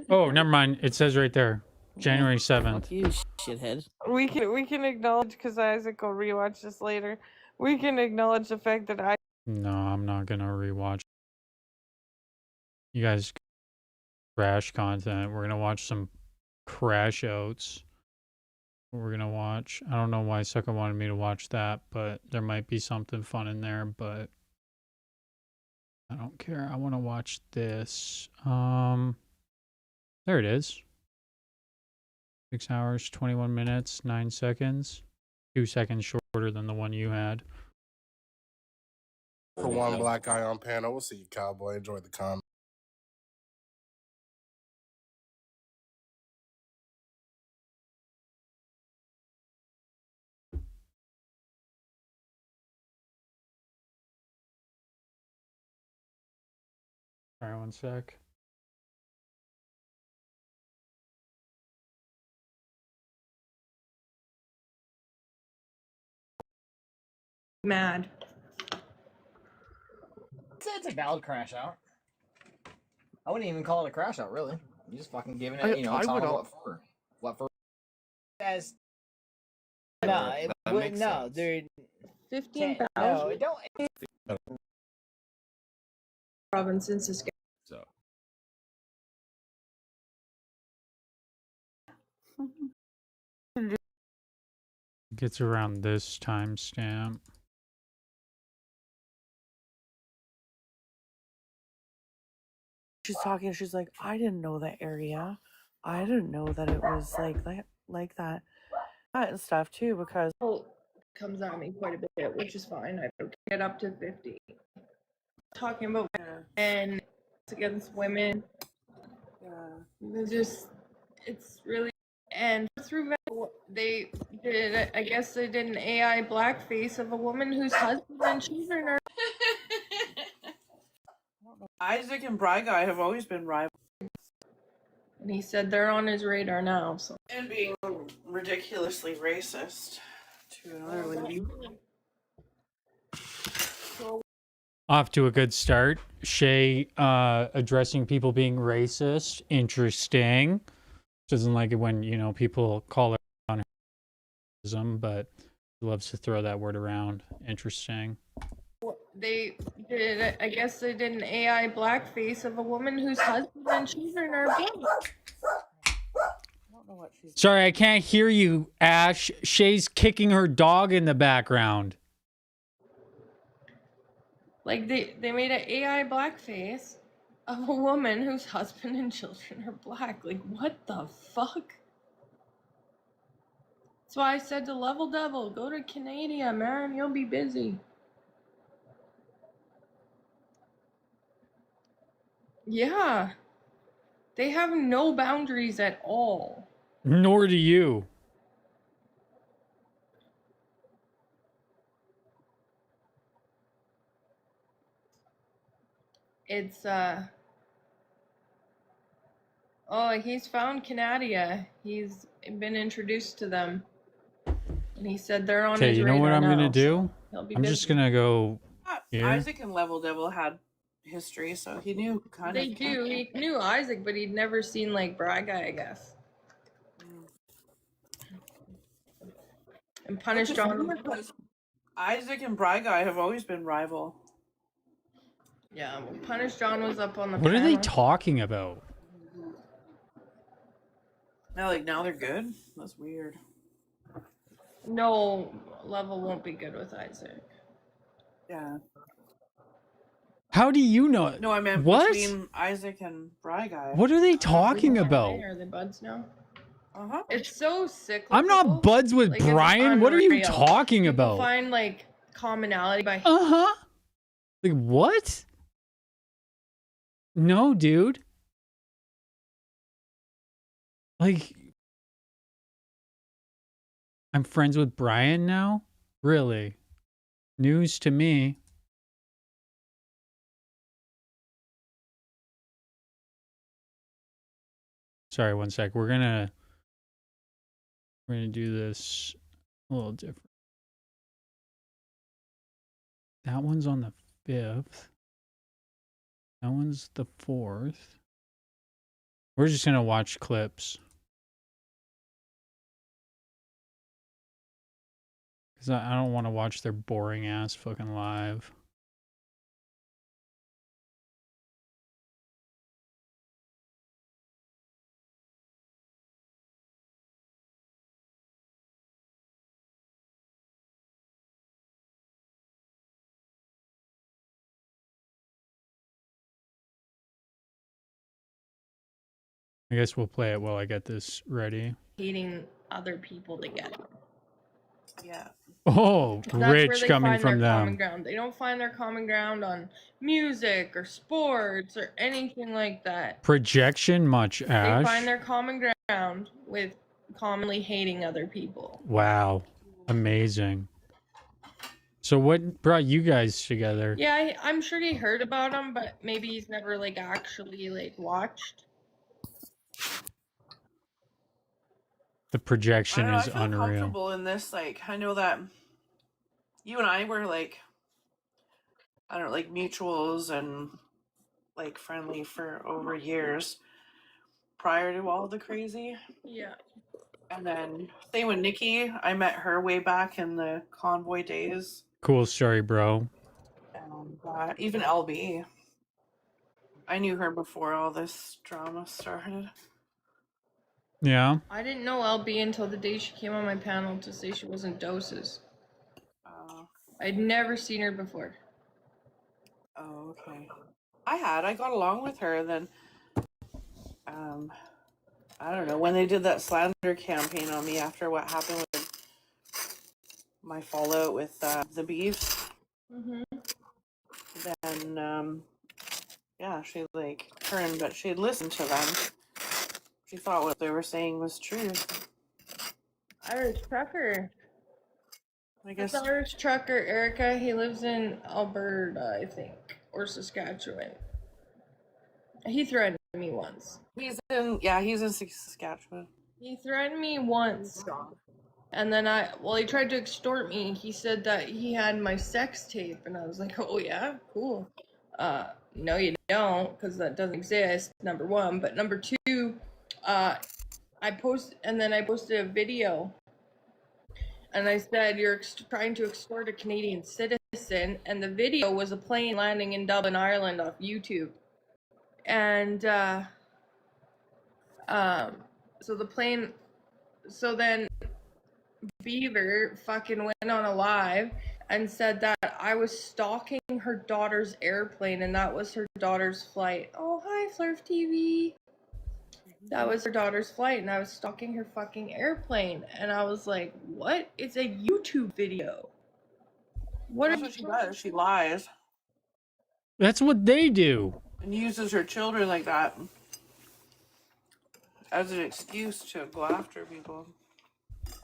Oh, never mind. It says right there, January 7th. Fuck you, shithead. We can acknowledge, because Isaac will rewatch this later. We can acknowledge the fact that I No, I'm not gonna rewatch. You guys crash content. We're gonna watch some crash outs. We're gonna watch. I don't know why Sucker wanted me to watch that, but there might be something fun in there, but I don't care. I want to watch this. There it is. 6 hours, 21 minutes, 9 seconds. 2 seconds shorter than the one you had. For one black guy on panel, we'll see you, cowboy. Enjoy the comment. All right, one sec. mad. It's a valid crash out. I wouldn't even call it a crash out, really. You just fucking giving it, I telling would them al- what for. As no, it wouldn't. No, dude. 15,000 No, it don't. province in Saskatchewan. So Gets around this timestamp. She's talking. She's like, I didn't know that area. I didn't know that it was like that and stuff too. Because Comes at me quite a bit, which is fine. I don't get up to 50. Talking about men against women. It's really, and through they did, I guess they did an AI blackface of a woman whose husband and children are. Isaac and Bry Guy have always been rivals. And he said they're on his radar now. So And being ridiculously racist to another lady. Off to a good start. Shay addressing people being racist. Interesting. Doesn't like it when, people call her on racism, but he loves to throw that word around. Interesting. they did, I guess they did an AI blackface of a woman whose husband and children are black. Sorry, I can't hear you, Ash. Shay's kicking her dog in the background. Like they made an AI blackface of a woman whose husband and children are black. Like, what the fuck? That's why I said to Level Devil, go to Canada, man. You'll be busy. Yeah. They have no boundaries at all. Nor do you. It's, oh, he's found Canada. He's been introduced to them. And he said they're on Okay, his you know what radar I'm gonna now, do? so he'll be I'm busy. just gonna go here. Isaac and Level Devil had history, so he knew kind They of. do. He knew Isaac, but he'd never seen like Bry Guy, I guess. And Punish Which is John. weird, 'cause Isaac and Bry Guy have always been rival. Yeah, when Punish John was up on the What are they panel. talking about? Now they're good. That's weird. No, Level won't be good with Isaac. Yeah. How do you know? No, I meant what? between Isaac and Bry Guy. What are they talking about? Are they buds now? Uh-huh. It's so cyclical. I'm not buds with Like, it's Brian. What are you unreal. talking People about? find like commonality by. Uh-huh. Like what? No, dude. Like I'm friends with Brian now? Really? News to me. Sorry, one sec. We're gonna do this a little different. That one's on the 5th. That one's the 4th. We're just gonna watch clips. Because I don't want to watch their boring ass fucking live. I guess we'll play it while I get this ready. Hating other people together. Yeah. Oh, That's where rich they coming find from their common them. ground. They don't find their common ground on music or sports or anything like that. Projection much, They Ash. find their common ground with commonly hating other people. Wow. Amazing. So what brought you guys together? Yeah, I'm sure he heard about him, but maybe he's never like actually like watched. The projection I don't know, is I feel unreal. comfortable in this. Like, I know that you and I were like, I don't know, like mutuals and like friendly for over years prior to all the crazy. Yeah. And then same with Nikki. I met her way back in the convoy days. Cool story, bro. And even LB. I knew her before all this drama started. Yeah. I didn't know LB until the day she came on my panel to say she wasn't doses. I'd never seen her before. Oh, okay. I got along with her. Then, I don't know, when they did that slander campaign on me after what happened with my fallout with the beefs. Mm-hmm. Then, yeah, she like turned, but she had listened to them. She thought what they were saying was true. Irish trucker. I guess. This Irish trucker, Erica, he lives in Alberta, I think, or Saskatchewan. He threatened me once. He's in Saskatchewan. He threatened me once. And then he tried to extort me. He said that he had my sex tape, and I was like, oh yeah, cool. No you don't, because that doesn't exist, number one. But number two, I posted a video. And I said, you're trying to extort a Canadian citizen. And the video was a plane landing in Dublin, Ireland off YouTube. And, so then Beaver fucking went on a live and said that I was stalking her daughter's airplane and that was her daughter's flight. Oh, hi, Flurf TV. That was her daughter's flight and I was stalking her fucking airplane. And I was like, what? It's a YouTube video. That's what she does. She lies. That's what they do. And uses her children like that as an excuse to go after people. It's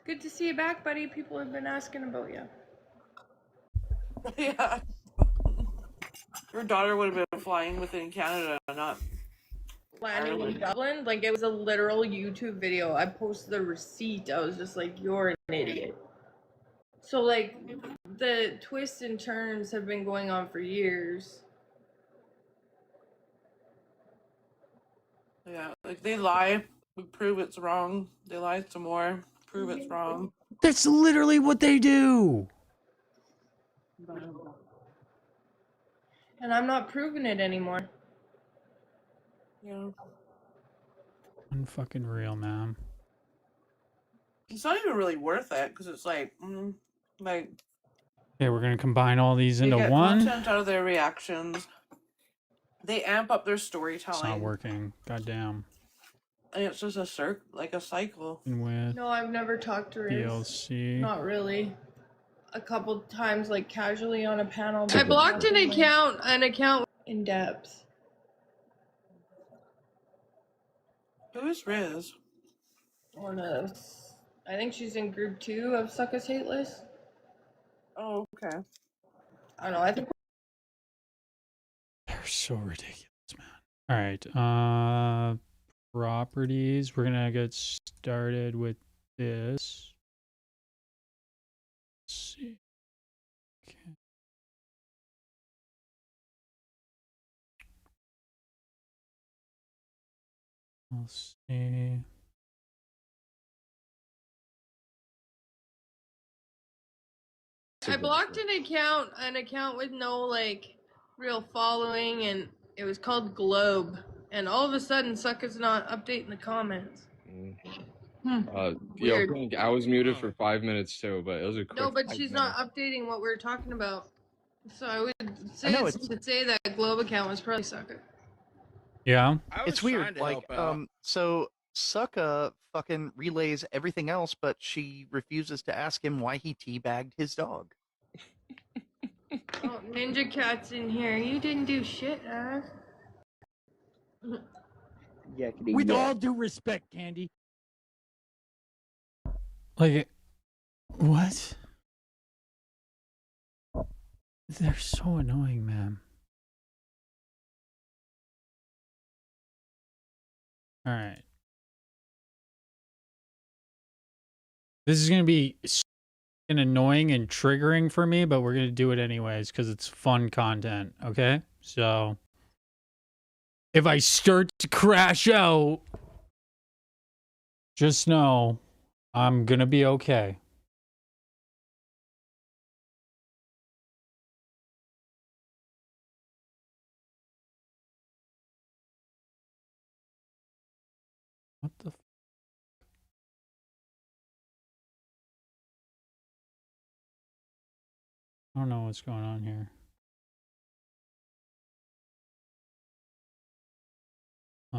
good to see you back, buddy. People have been asking about you. Yeah. Her daughter would have been flying within Canada, not landing in Dublin. Like, it was a literal YouTube video. I posted the receipt. I was just like, you're an idiot. So, like, the twists and turns have been going on for years. Yeah, like they lie, we prove it's wrong. They lie some more, prove it's wrong. That's literally what they do. And I'm not proving it anymore. Yeah. Unfucking real, man. It's not even really worth it because it's like, Okay, we're gonna combine all these they into get one. content out of their reactions. They amp up their storytelling. It's not working. Goddamn. And it's just a cycle. With No, I've never talked to Riz. DLC. Not really. A couple times, like casually on a panel. I blocked an account in depth. Who is Riz? One of, I think she's in group 2 of Suck Us Hate List. Oh, okay. I don't know. I think They're so ridiculous, man. All right. Properties. We're gonna get started with this. Let's see. Okay. Let's see. I blocked an account with no like real following, and it was called Globe. And all of a sudden, Sucker's not updating the comments. Yo, Pink, I was muted for 5 minutes too, but it was a quick. No, but she's not updating what we were talking about. So I would say to say that Globe account was probably Sucker. Yeah. It's weird. Like, so Sucka fucking relays everything else, but she refuses to ask him why he teabagged his dog. Oh, Ninja Cat's in here. You didn't do shit, huh? With all due respect, Candy. Like, what? They're so annoying, man. All right. This is going to be annoying and triggering for me, but we're going to do it anyways because it's fun content, okay? So, if I start to crash out, just know I'm going to be okay. What the I don't know what's going on here. I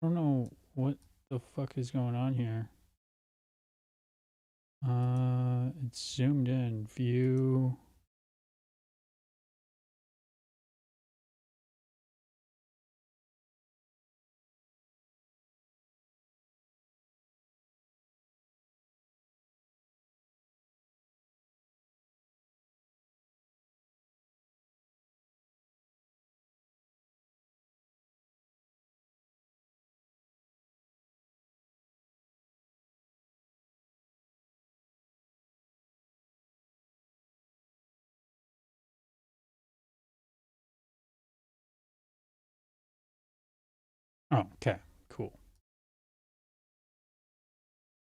don't know what the fuck is going on here. It's zoomed in. View. Oh, okay, cool.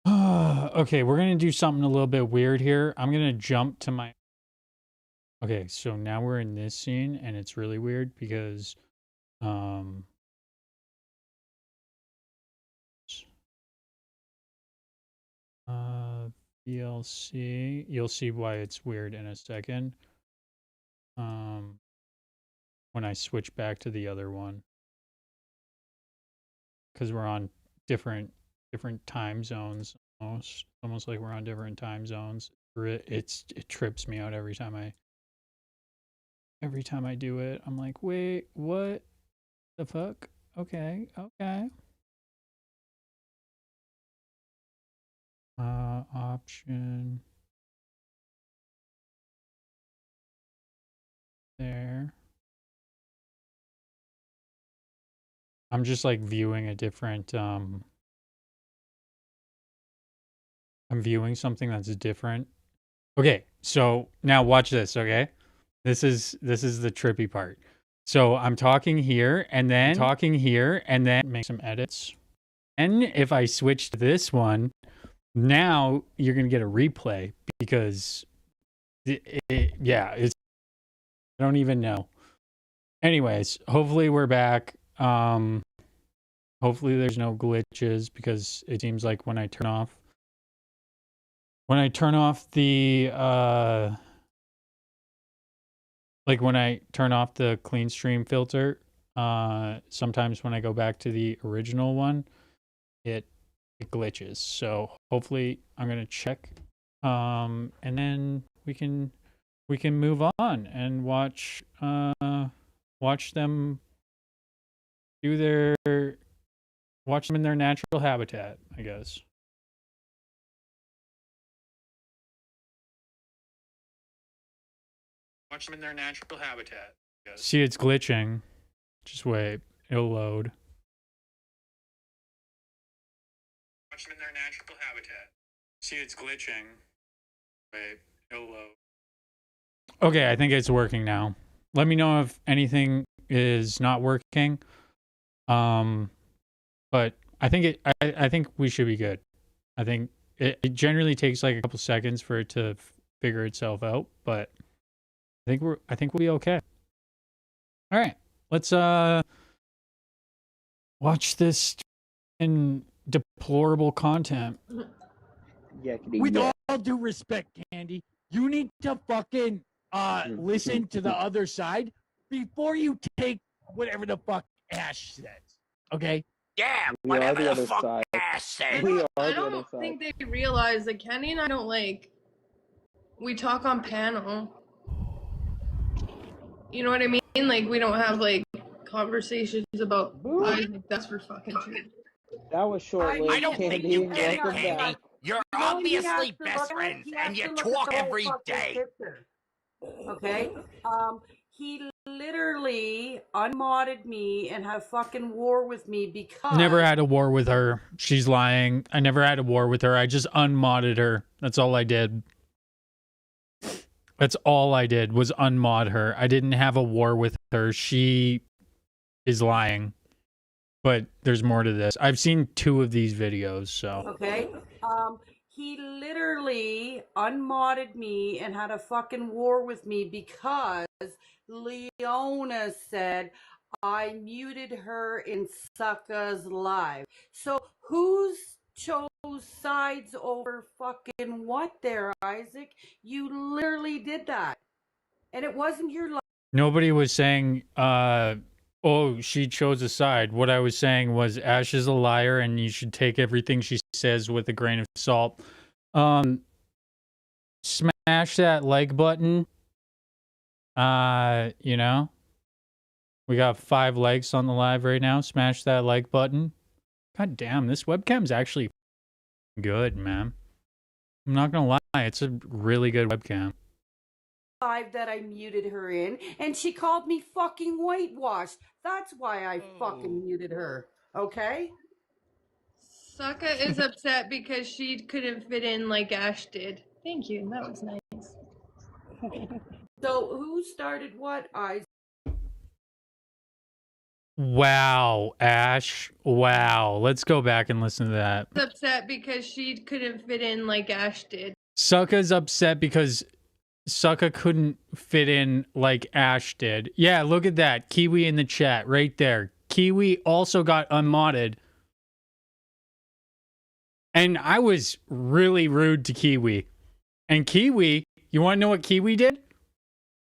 Okay, we're gonna do something a little bit weird here. I'm gonna jump to my. Okay, so now we're in this scene, and it's really weird because, VLC. You'll see why it's weird in a second. When I switch back to the other one. Because we're on different time zones almost like we're on different time zones. It trips me out every time I do it. I'm like, wait, what the fuck? Okay. Option I'm just like viewing a different I'm viewing something that's different. Okay, so now watch this, okay? This is the trippy part. So I'm talking here and then make some edits. And if I switch to this one, now you're going to get a replay because it's I don't even know. Anyways, hopefully we're back. Hopefully there's no glitches because it seems like when I turn off the when I turn off the clean stream filter, sometimes when I go back to the original one, it glitches. So hopefully I'm gonna check, and then we can move on and watch them watch them in their natural habitat, I guess. Watch them in their natural habitat. See, it's glitching. Just wait. It'll load. Watch them in their natural habitat. See, it's glitching. Wait. It'll load. Okay, I think it's working now. Let me know if anything is not working. But I think I think we should be good. I think it generally takes like a couple seconds for it to figure itself out, but I think we'll be okay. All right, let's watch this in deplorable content. With all due respect, Candy, you need to fucking listen to the other side before you take whatever the fuck Ash says. Okay? Yeah, We are the other side. Ash said. We are I the other don't side. think they realize that Kenny and I don't we talk on panel. You know what I mean? Like we don't have conversations about Isaac. That's for fucking sure. That was short-lived. I don't think you get it, Welcome Candy. back. You're obviously best friends, and you talk every day. Okay? He literally unmodded me and had a fucking war with me because Never had a war with her. She's lying. I never had a war with her. I just unmodded her. That's all I did. That's all I did was unmod her. I didn't have a war with her. She is lying. But there's more to this. I've seen 2 of these videos, so. Okay? He literally unmodded me and had a fucking war with me because Leona said I muted her in Sucka's live. So who's chose sides over fucking what there, Isaac? You literally did that. And it wasn't your Nobody was saying, oh, she chose a side. What I was saying was Ash is a liar and you should take everything she says with a grain of salt. Smash that like button. You know, we got 5 likes on the live right now. Smash that like button. God damn, this webcam's actually good, man. I'm not gonna lie, it's a really good webcam. live that I muted her in, and she called me fucking whitewashed. That's why I fucking muted her. Okay? Sokka is upset because she couldn't fit in like Ash did. Thank you. That was nice. So who started what? Wow, Ash. Wow. Let's go back and listen to that. Upset because she couldn't fit in like Ash did. Sokka's upset because Sokka couldn't fit in like Ash did. Yeah, look at that. Kiwi in the chat right there. Kiwi also got unmodded. And I was really rude to Kiwi. And Kiwi, you want to know what Kiwi did?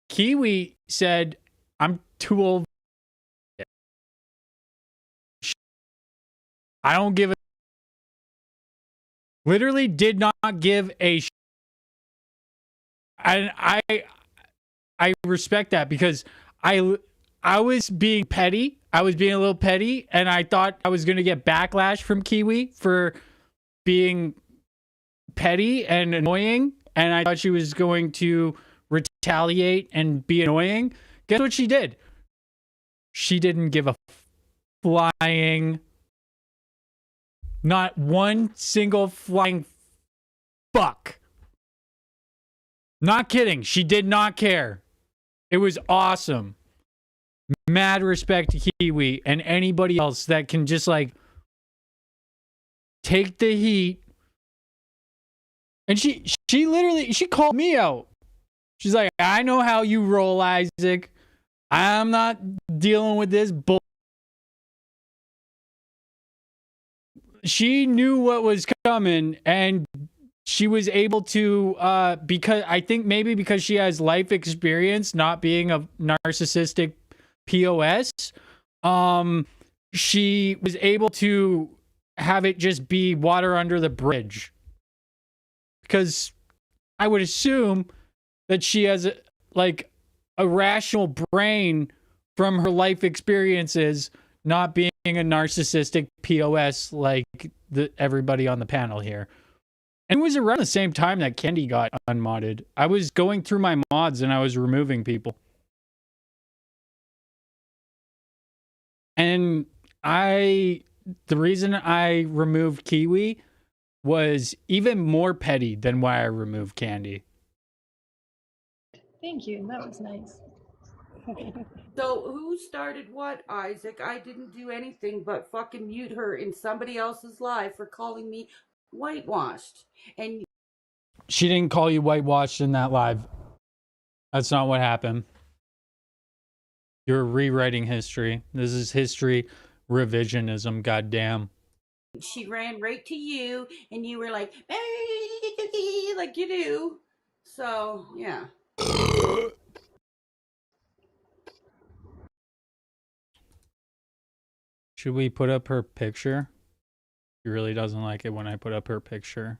Kiwi said, I'm too old. I don't give a... Literally did not give a... And I respect that because I was being petty. I was being a little petty, and I thought I was going to get backlash from Kiwi for being petty and annoying, and I thought she was going to retaliate and be annoying. Guess what she did? She didn't give a flying, not one single flying fuck. Not kidding. She did not care. It was awesome. Mad respect to Kiwi and anybody else that can just like take the heat. And she literally, she called me out. She's like, I know how you roll, Isaac. I'm not dealing with this bull. She knew what was coming, and she was able to, because I think maybe because she has life experience, not being a narcissistic POS, she was able to have it just be water under the bridge. Because I would assume that she has a rational brain from her life experiences, not being a narcissistic POS like everybody on the panel here. And it was around the same time that Candy got unmodded. I was going through my mods and I was removing people. And the reason I removed Kiwi was even more petty than why I removed Candy. Thank you. That was nice. So who started what, Isaac? I didn't do anything but fucking mute her in somebody else's live for calling me whitewashed. And She didn't call you whitewashed in that live. That's not what happened. You're rewriting history. This is history revisionism, goddamn. she ran right to you, and you were like, like you do. So, yeah. Should we put up her picture? She really doesn't like it when I put up her picture.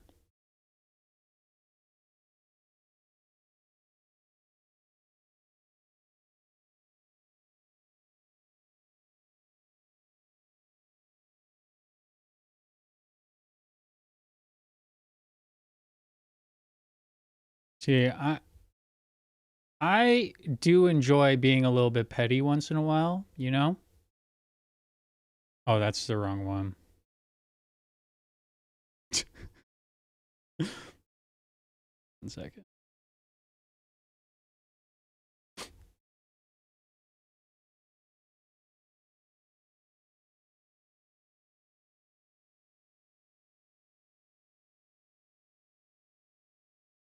See, I do enjoy being a little bit petty once in a while, you know? Oh, that's the wrong one. One second.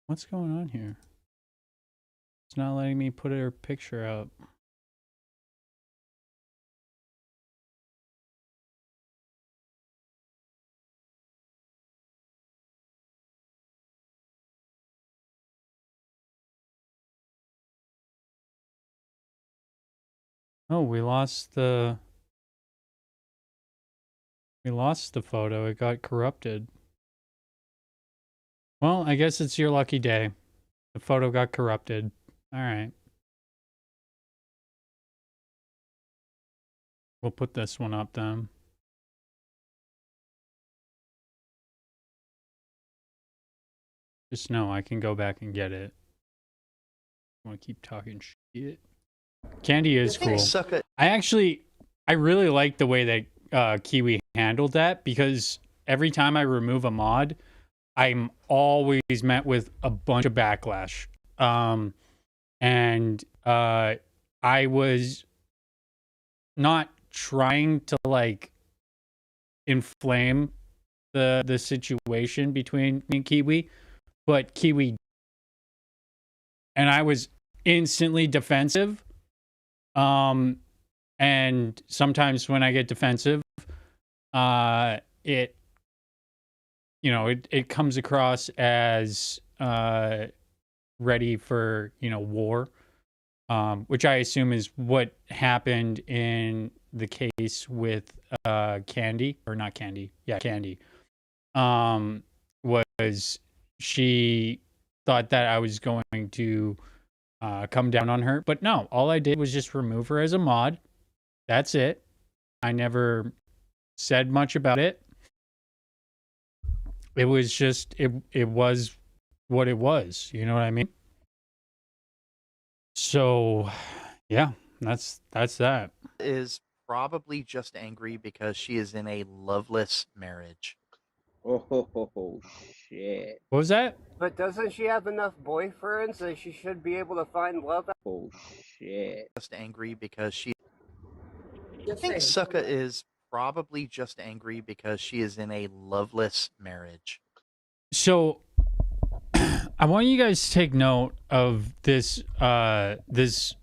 What's going on here? It's not letting me put her picture out. Oh, we lost the photo. It got corrupted. Well, I guess it's your lucky day. The photo got corrupted. All right. We'll put this one up then. Just know I can go back and get it. I want to keep talking shit. Candy is cool. I really like the way that Kiwi handled that, because every time I remove a mod, I'm always met with a bunch of backlash. And I was not trying to like inflame the situation between me and Kiwi, but Kiwi and I was instantly defensive. And sometimes when I get defensive, it comes across as ready for, war, which I assume is what happened in the case with Candy, or not Candy. Yeah, Candy. Was she thought that I was going to come down on her, but no, all I did was just remove her as a mod. That's it. I never said much about it. It was just it was what it was, you know what I mean? So yeah, that's that. Is probably just angry because she is in a loveless marriage. Oh shit. What was that? But doesn't she have enough boyfriends that she should be able to find love? Oh shit. Just angry because she. I think Sucka is probably just angry because she is in a loveless marriage. So I want you guys to take note of this this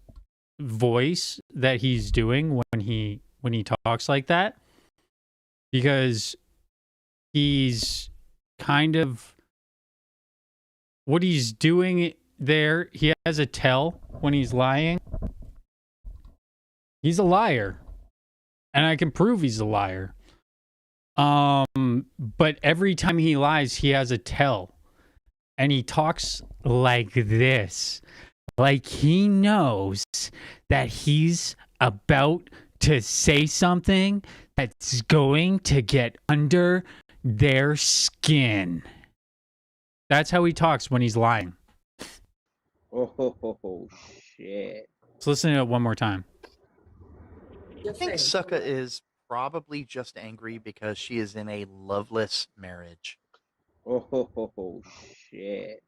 voice that he's doing when he talks like that, because he's kind of what he's doing there. He has a tell when he's lying. He's a liar, and I can prove he's a liar. But every time he lies, he has a tell. And he talks like this. Like he knows that he's about to say something that's going to get under their skin. That's how he talks when he's lying. Oh shit. Let's listen to it one more time. I think Sucka is probably just angry because she is in a loveless marriage. Oh shit.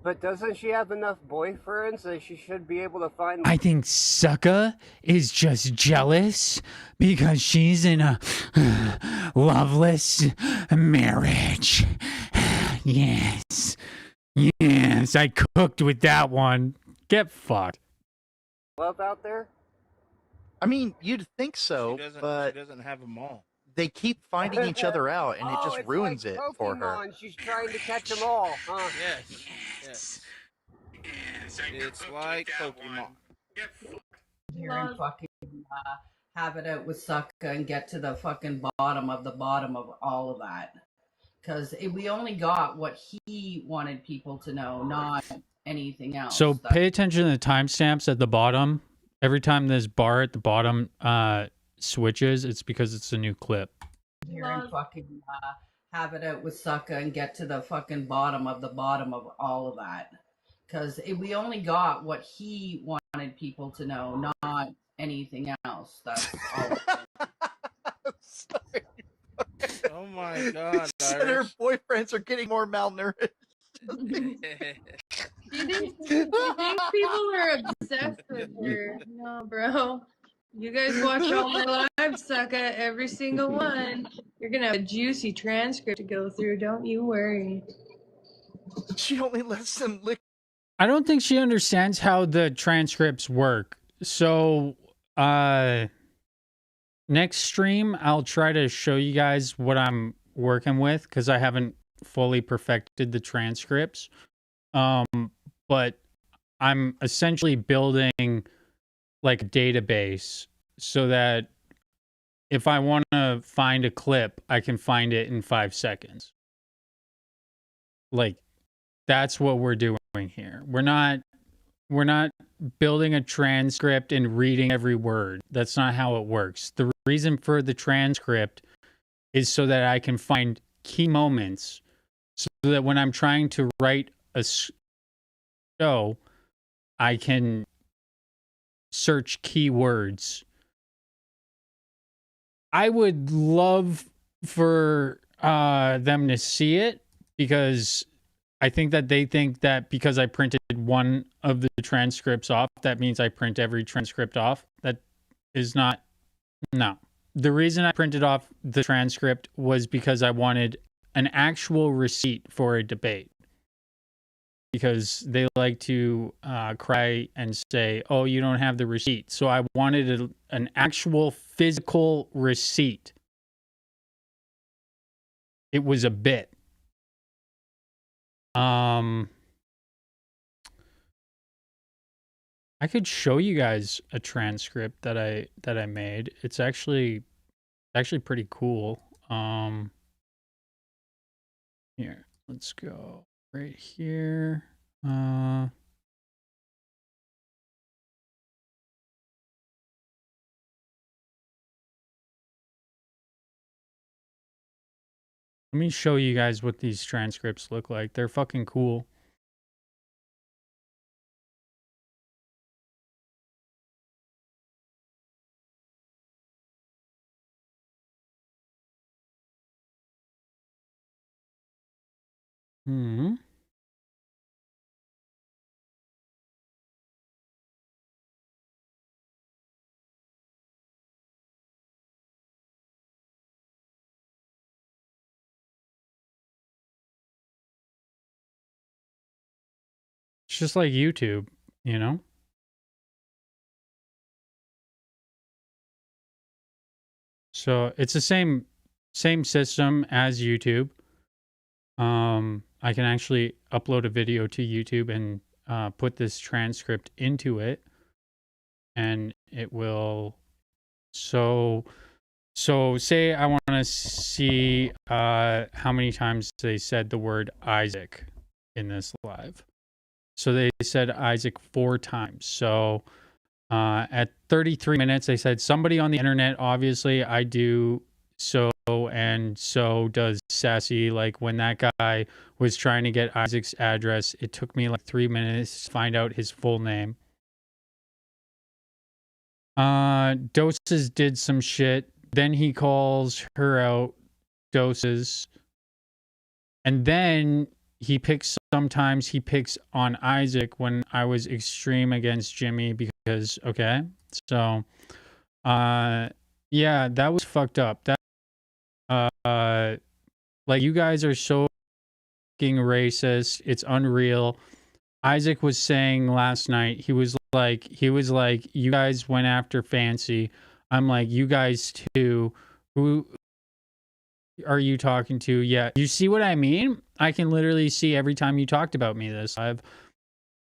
But doesn't she have enough boyfriends that she should be able to find? I think Sucka is just jealous because she's in a loveless marriage. Yes. Yes, I cooked with that one. Get fucked. Love out there? I mean, you'd think so, but She doesn't have them all. they keep finding each other out, and it Oh, just it's ruins like it for her. Pokemon. She's trying to catch them all, huh? Yes. It's like Pokemon. Here and fucking have it out with Sucka and get to the fucking bottom of all of that. Because we only got what he wanted people to know, not anything else. So pay attention to the timestamps at the bottom. Every time this bar at the bottom switches, it's because it's a new clip. Here and fucking have it out with Sucka and get to the fucking bottom of all of that. Because we only got what he wanted people to know, not anything else. That's all. Sorry. Oh my god, Said her Irish. boyfriends are getting more malnourished. You think people are obsessed with her? No, bro. You guys watch all my lives, Sucka, every single one. You're gonna have a juicy transcript to go through. Don't you worry. She only lets them lick. I don't think she understands how the transcripts work. So, next stream, I'll try to show you guys what I'm working with because I haven't fully perfected the transcripts. But I'm essentially building like a database so that if I want to find a clip, I can find it in 5 seconds. Like, that's what we're doing here. We're not building a transcript and reading every word. That's not how it works. The reason for the transcript is so that I can find key moments so that when I'm trying to write a show, I can search keywords. I would love for them to see it because I think that they think that because I printed one of the transcripts off, that means I print every transcript off. That is not. No. The reason I printed off the transcript was because I wanted an actual receipt for a debate. Because they like to cry and say, oh, you don't have the receipt. So I wanted an actual physical receipt. It was a bit. I could show you guys a transcript that I made. It's actually pretty cool. Here, let's go right here. Let me show you guys what these transcripts look like. They're fucking cool. Hmm. It's just like YouTube, you know? So it's the same system as YouTube. I can actually upload a video to YouTube and put this transcript into it, and it will. So say I want to see how many times they said the word Isaac in this live. So they said Isaac 4 times. So at 33 minutes, they said somebody on the internet. Obviously, I do so, and so does Sassy. Like when that guy was trying to get Isaac's address, it took me like 3 minutes to find out his full name. Doses did some shit. Then he calls her out, Doses. And then sometimes he picks on Isaac when I was extreme against Jimmy because, okay. So, yeah, that was fucked up. That, like you guys are so fucking racist. It's unreal. Isaac was saying last night, he was like, you guys went after Fancy. I'm like, you guys too. Who are you talking to? Yeah. You see what I mean? I can literally see every time you talked about me this live.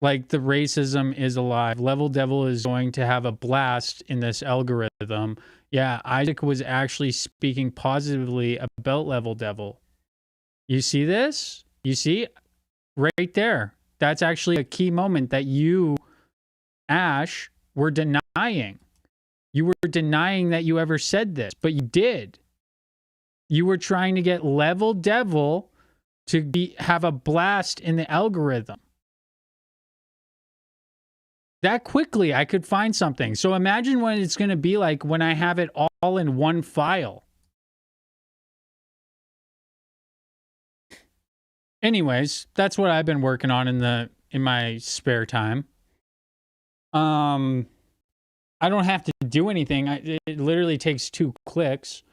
Like the racism is alive. Level Devil is going to have a blast in this algorithm. Yeah, Isaac was actually speaking positively about Level Devil. You see this? You see? Right there. That's actually a key moment that you, Ash, were denying. You were denying that you ever said this, but you did. You were trying to get Level Devil to have a blast in the algorithm. That quickly, I could find something. So imagine what it's going to be like when I have it all in one file. Anyways, that's what I've been working on in my spare time. I don't have to do anything. It literally takes 2 clicks.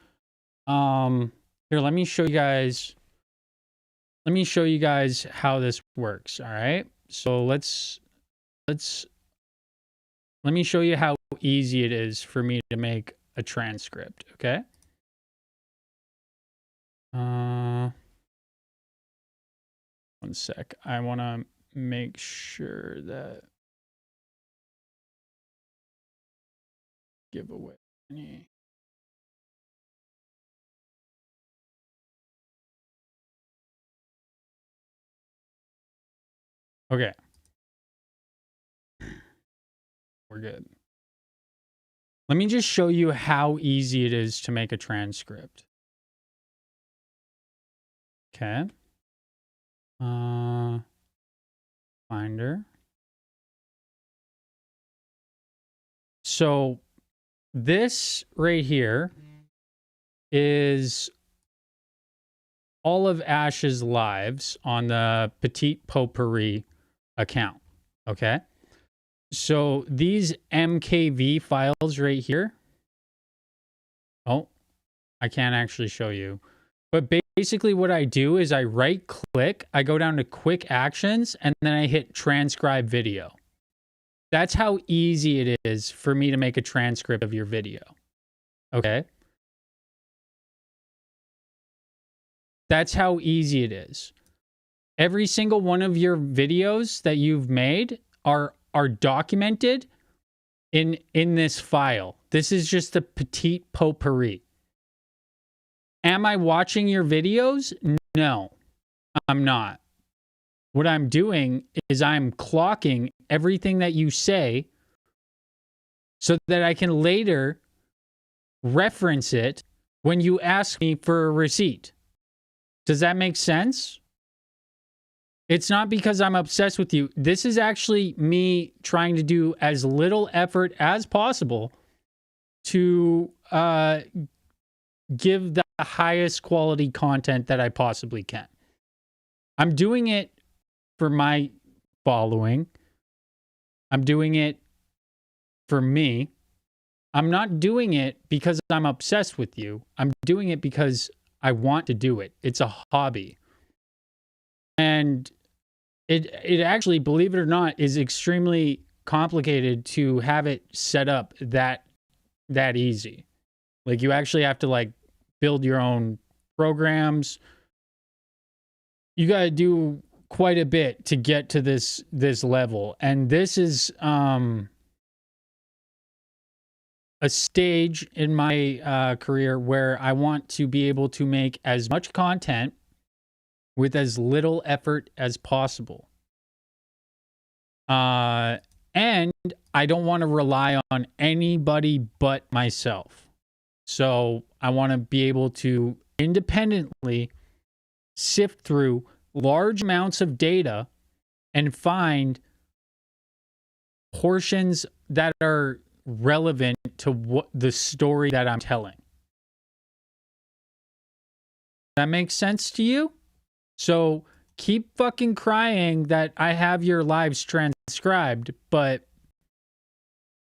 Here, let me show you guys. Let me show you guys how this works. All right. So let me show you how easy it is for me to make a transcript. Okay. One sec. I want to make sure that giveaway. Okay. We're good. Let me just show you how easy it is to make a transcript. Okay. Finder. So this right here is all of Ash's lives on the Petite Potpourri account. Okay. So these MKV files right here. Oh, I can't actually show you. But basically what I do is I right click, I go down to quick actions, and then I hit transcribe video. That's how easy it is for me to make a transcript of your video. Okay. That's how easy it is. Every single one of your videos that you've made are documented in this file. This is just a Petite Potpourri. Am I watching your videos? No, I'm not. What I'm doing is I'm clocking everything that you say so that I can later reference it when you ask me for a receipt. Does that make sense? It's not because I'm obsessed with you. This is actually me trying to do as little effort as possible to give the highest quality content that I possibly can. I'm doing it for my following. I'm doing it for me. I'm not doing it because I'm obsessed with you. I'm doing it because I want to do it. It's a hobby. And it actually, believe it or not, is extremely complicated to have it set up that easy. Like, you actually have to like build your own programs. You got to do quite a bit to get to this level. And this is a stage in my career where I want to be able to make as much content with as little effort as possible. And I don't want to rely on anybody but myself. So I want to be able to independently sift through large amounts of data and find portions that are relevant to what the story that I'm telling. That makes sense to you? So keep fucking crying that I have your lives transcribed, but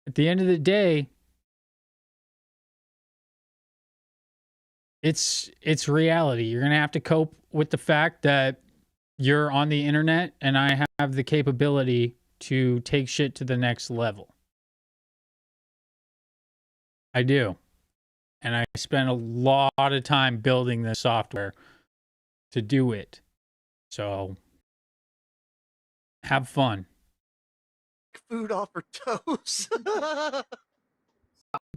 at the end of the day, it's reality. You're going to have to cope with the fact that you're on the internet and I have the capability to take shit to the next level. I do. And I spent a lot of time building this software to do it. So have fun. Food off her toes.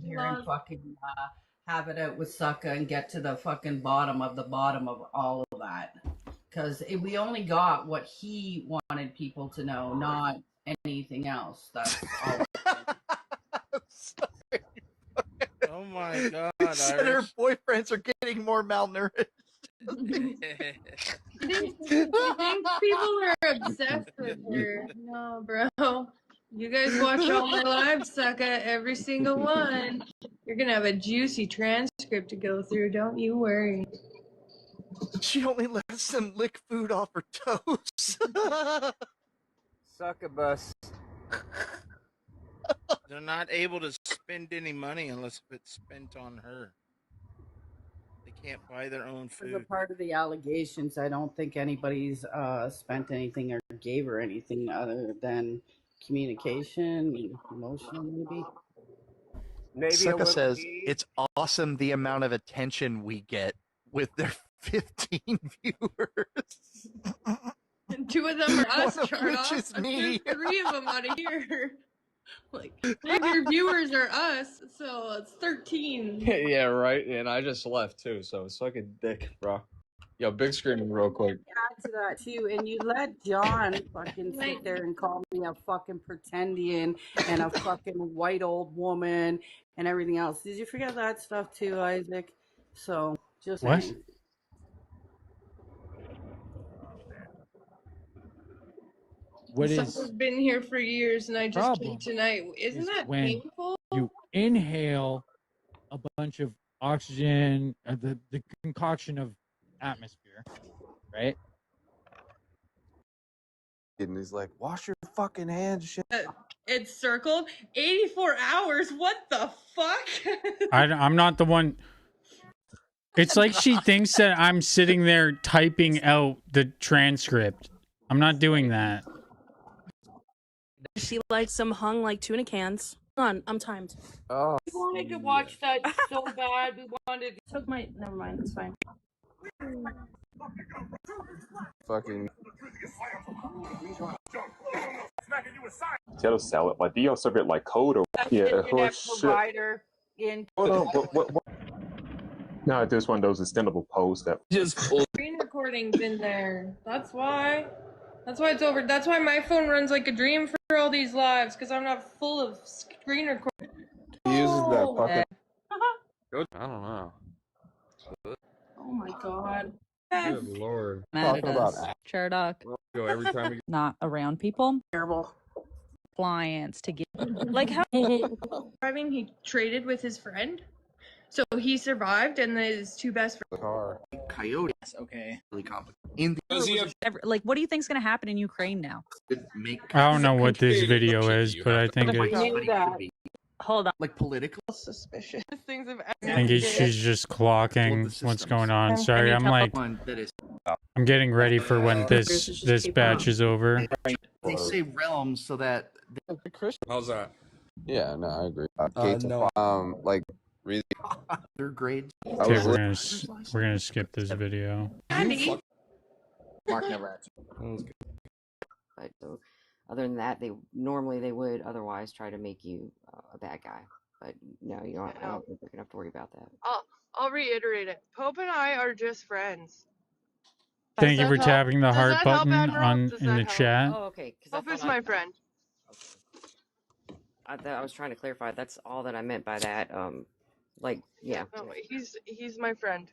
Here and fucking have it out with Sucka and get to the fucking bottom of all of that. Because we only got what he wanted people to know, not anything else. That's all. Oh my god. She said her boyfriends are getting more malnourished. You think people are obsessed with her? No, bro. You guys watch all my lives, Sucka, every single one. You're gonna have a juicy transcript to go through, don't you worry. She only lets them lick food off her toes. Succubus. They're not able to spend any money unless it's spent on her. They can't buy their own As food. a part of the allegations, I don't think anybody's spent anything or gave her anything other than communication and emotional, maybe. Maybe Sucka says it's awesome the amount of attention we get with their 15 viewers. And 2 of them are us, One of Charlotte. which is me. 3 of them out of here. Like, 3 of your viewers are us, so it's 13. Yeah, right. And I just left too, so suck a dick, bro. Yo, big screaming real quick. Add to that too, and you let John fucking sit there and call me a fucking pretendian and a fucking white old woman and everything else. Did you forget that stuff too, Isaac? So just What? saying. What Someone's is been here for years, and I just problem came tonight. Isn't is that when painful? you inhale a bunch of oxygen, the concoction of atmosphere, right? And he's like, wash your fucking hands, shit. It's circled 84 hours. What the fuck? I'm not the one. It's like she thinks that I'm sitting there typing out the transcript. I'm not doing that. She likes some hung like tuna cans. Hold on, I'm timed. Oh. We wanted to watch that so bad. We wanted. Took my. Never mind. It's fine. Fucking. Potato salad. Like, do you serve it like cold or Internet provider in. Hold on, what? No, there's one of those extendable poles that just pull. Screen recording's in there. That's why. That's why it's over. That's why my phone runs like a dream for all these lives, because I'm not full of screen recording. He uses that fucking. I don't know. Oh my god. Good lord. Talking about Sherdock. Go every time we Not around people. Terrible. Clients to get. Like how? Driving, he traded with his friend. So he survived, and his two best friends. Car. Coyote. Okay. Really complicated. In Does he have Like, what do you think's going to happen in Ukraine now? make I don't know what this complicated video question is, you but have I to think provide? it's. Knew that. Hold on. like political. Suspicious. Things of I think she's just clocking what's going on. Can Sorry, you I'm tell like, One that is. I'm getting ready for when this batch is over. They say realms so that How's that? Yeah, no, I agree. No. Like really, their grades. Okay, we're gonna skip this video. Andy. Mark never answered. But other than that, they would otherwise try to make you a bad guy. But no, you don't. I don't think you're gonna have to worry about that. I'll reiterate it. Pope and I are just friends. Thank you for that help? tapping the Does heart that help, button Admiral? on Does in that the help? chat. Oh, okay. Pope is my friend. I was trying to clarify. That's all that I meant by that. Like, yeah. No, he's my friend,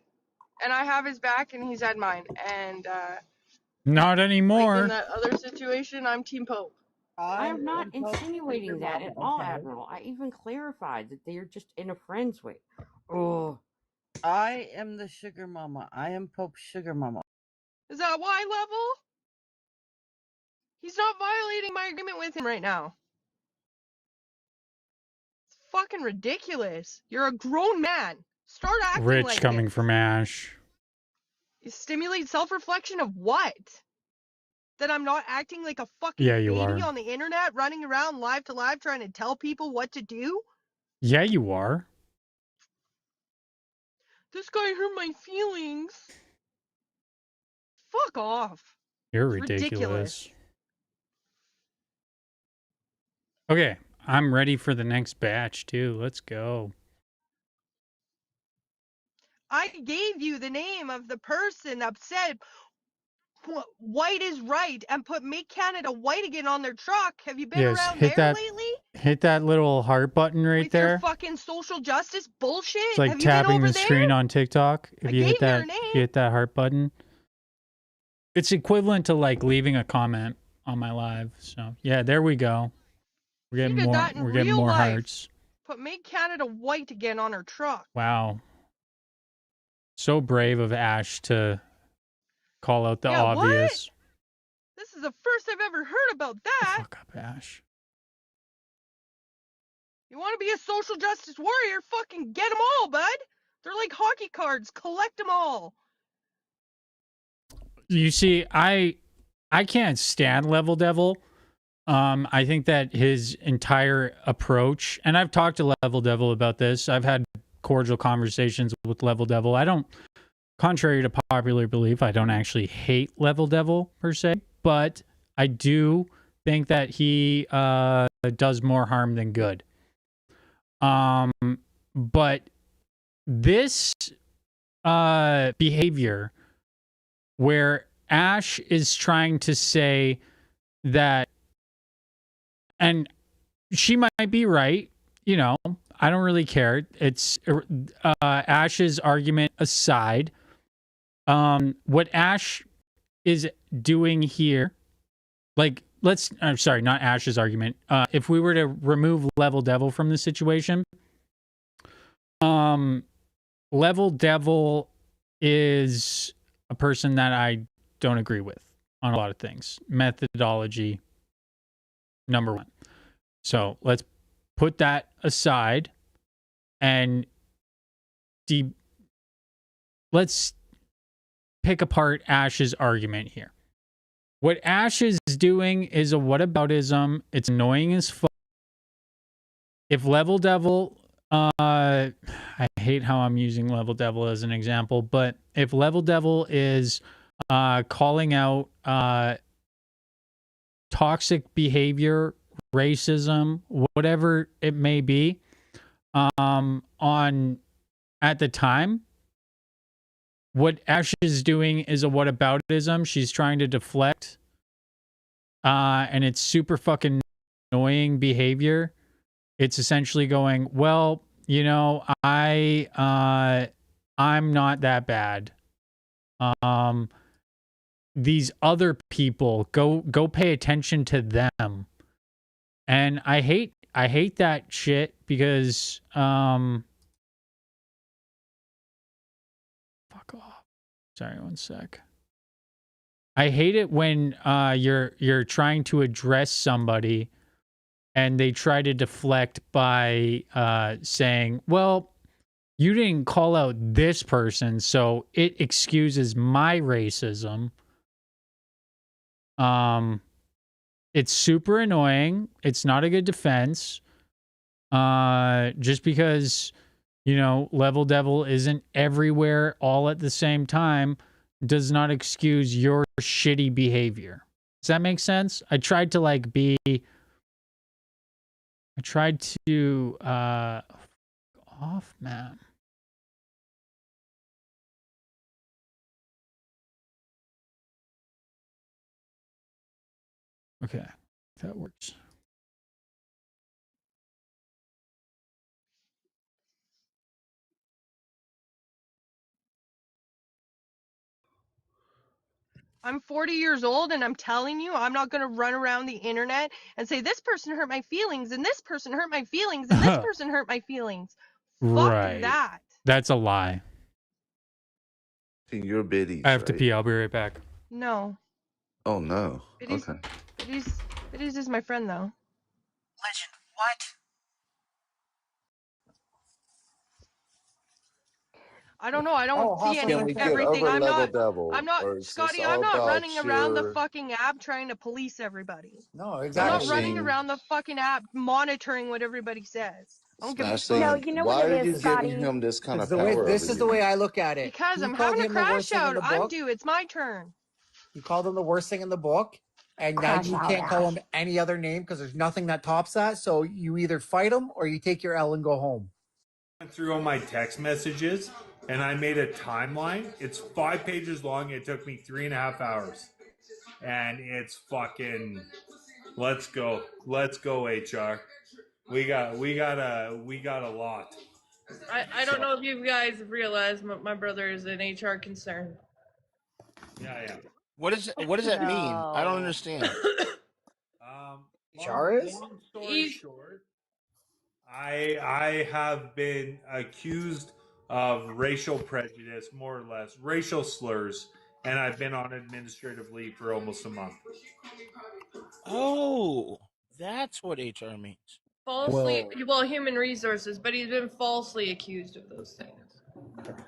and I have his back, and he's had mine. And Not like anymore. in that other situation, I'm Team Pope. I am not insinuating that at all, Admiral. I even clarified that they're just in a friend's way. Oh. I am the sugar mama. I am Pope's sugar mama. Is that Y level? He's not violating my agreement with him right now. It's fucking ridiculous. You're a grown man. Start acting Rich like coming it. from Ash. You stimulate self-reflection of what? That I'm not acting like a fucking Yeah, you baby are. on the internet, running around live to live trying to tell people what to do? Yeah, you are. This guy hurt my feelings. Fuck off. You're It's ridiculous. Okay, I'm ready for the next batch too. Let's go. I gave you the name of the person that said white is right and put Make Canada White Again on their truck. Have you been Yes, around hit there that. lately? Hit that little heart button right With your there. fucking social justice bullshit? It's like Have you been tapping over the there? screen on TikTok. If I you hit gave you her that, name. if you hit that heart button, it's equivalent to like leaving a comment on my live. So yeah, there we go. We're getting did more. that in We're getting real more life. hearts. Put Make Canada White Again on her truck. Wow. So brave of Ash to call out the Yeah, what? obvious. This is the first I've ever heard about that. Fuck up, Ash. You want to be a social justice warrior? Fucking get them all, bud. They're like hockey cards. Collect them all. You see, I can't stand Level Devil. I think that his entire approach, and I've talked to Level Devil about this. I've had cordial conversations with Level Devil. I don't, contrary to popular belief, I don't actually hate Level Devil per se, but I do think that he does more harm than good. But this behavior where Ash is trying to say that, and she might be right, you know, I don't really care. It's Ash's argument aside. What Ash is doing here, like, I'm sorry, not Ash's argument. If we were to remove Level Devil from the situation, Level Devil is a person that I don't agree with on a lot of things. Methodology, number one. So let's put that aside and let's pick apart Ash's argument here. What Ash is doing is a whataboutism. It's annoying as fuck. If Level Devil, I hate how I'm using Level Devil as an example, but if Level Devil is calling out toxic behavior, racism, whatever it may be, on at the time, what Ash is doing is a whataboutism. She's trying to deflect, and it's super fucking annoying behavior. It's essentially going, well, you know, I'm not that bad. These other people, go pay attention to them. And I hate that shit because Sorry, one sec. I hate it when you're trying to address somebody and they try to deflect by saying, well, you didn't call out this person, so it excuses my racism. It's super annoying. It's not a good defense. Just because, you know, Level Devil isn't everywhere all at the same time does not excuse your shitty behavior. Does that make sense? I tried to off, man. Okay, that works. I'm 40 years old and I'm telling you, I'm not going to run around the internet and say, this person hurt my feelings and this person hurt my feelings and this person hurt my feelings. Right. Fuck that. That's a lie. Your biddies. I have to pee. I'll be right back. No. Oh no. Biddies, Okay. Biddies is my friend though. Legend, what? I don't know. I don't see Can we get everything. over I'm Level not. Devil? I'm not, Or is this Scotty. all I'm not about running around the your fucking app trying to police everybody. No, I'm not running Smashing- around the fucking app monitoring what everybody says. I don't give a Smashing? fuck. Why are you giving him this kind of power? This is the way I look at it. Because You I'm called having a him the worst crash thing in out. the I'm book. due. It's my turn. You called him the worst thing in the book, and now Crash you out, can't call Ash. him any other name because there's nothing that tops that. So you either fight him or you take your L and go home. Went through all my text messages and I made a timeline. It's 5 pages long. It took me 3.5 hours. And it's fucking let's go HR. We got a lot. I don't know if you guys realize my brother is an HR concern. Yeah. What does that mean? I don't understand. Long story short, I have been accused of racial prejudice, more or less, racial slurs, and I've been on administrative leave for almost a month. Oh, that's what HR means. Falsely, well, human resources, but he's been falsely accused of those things.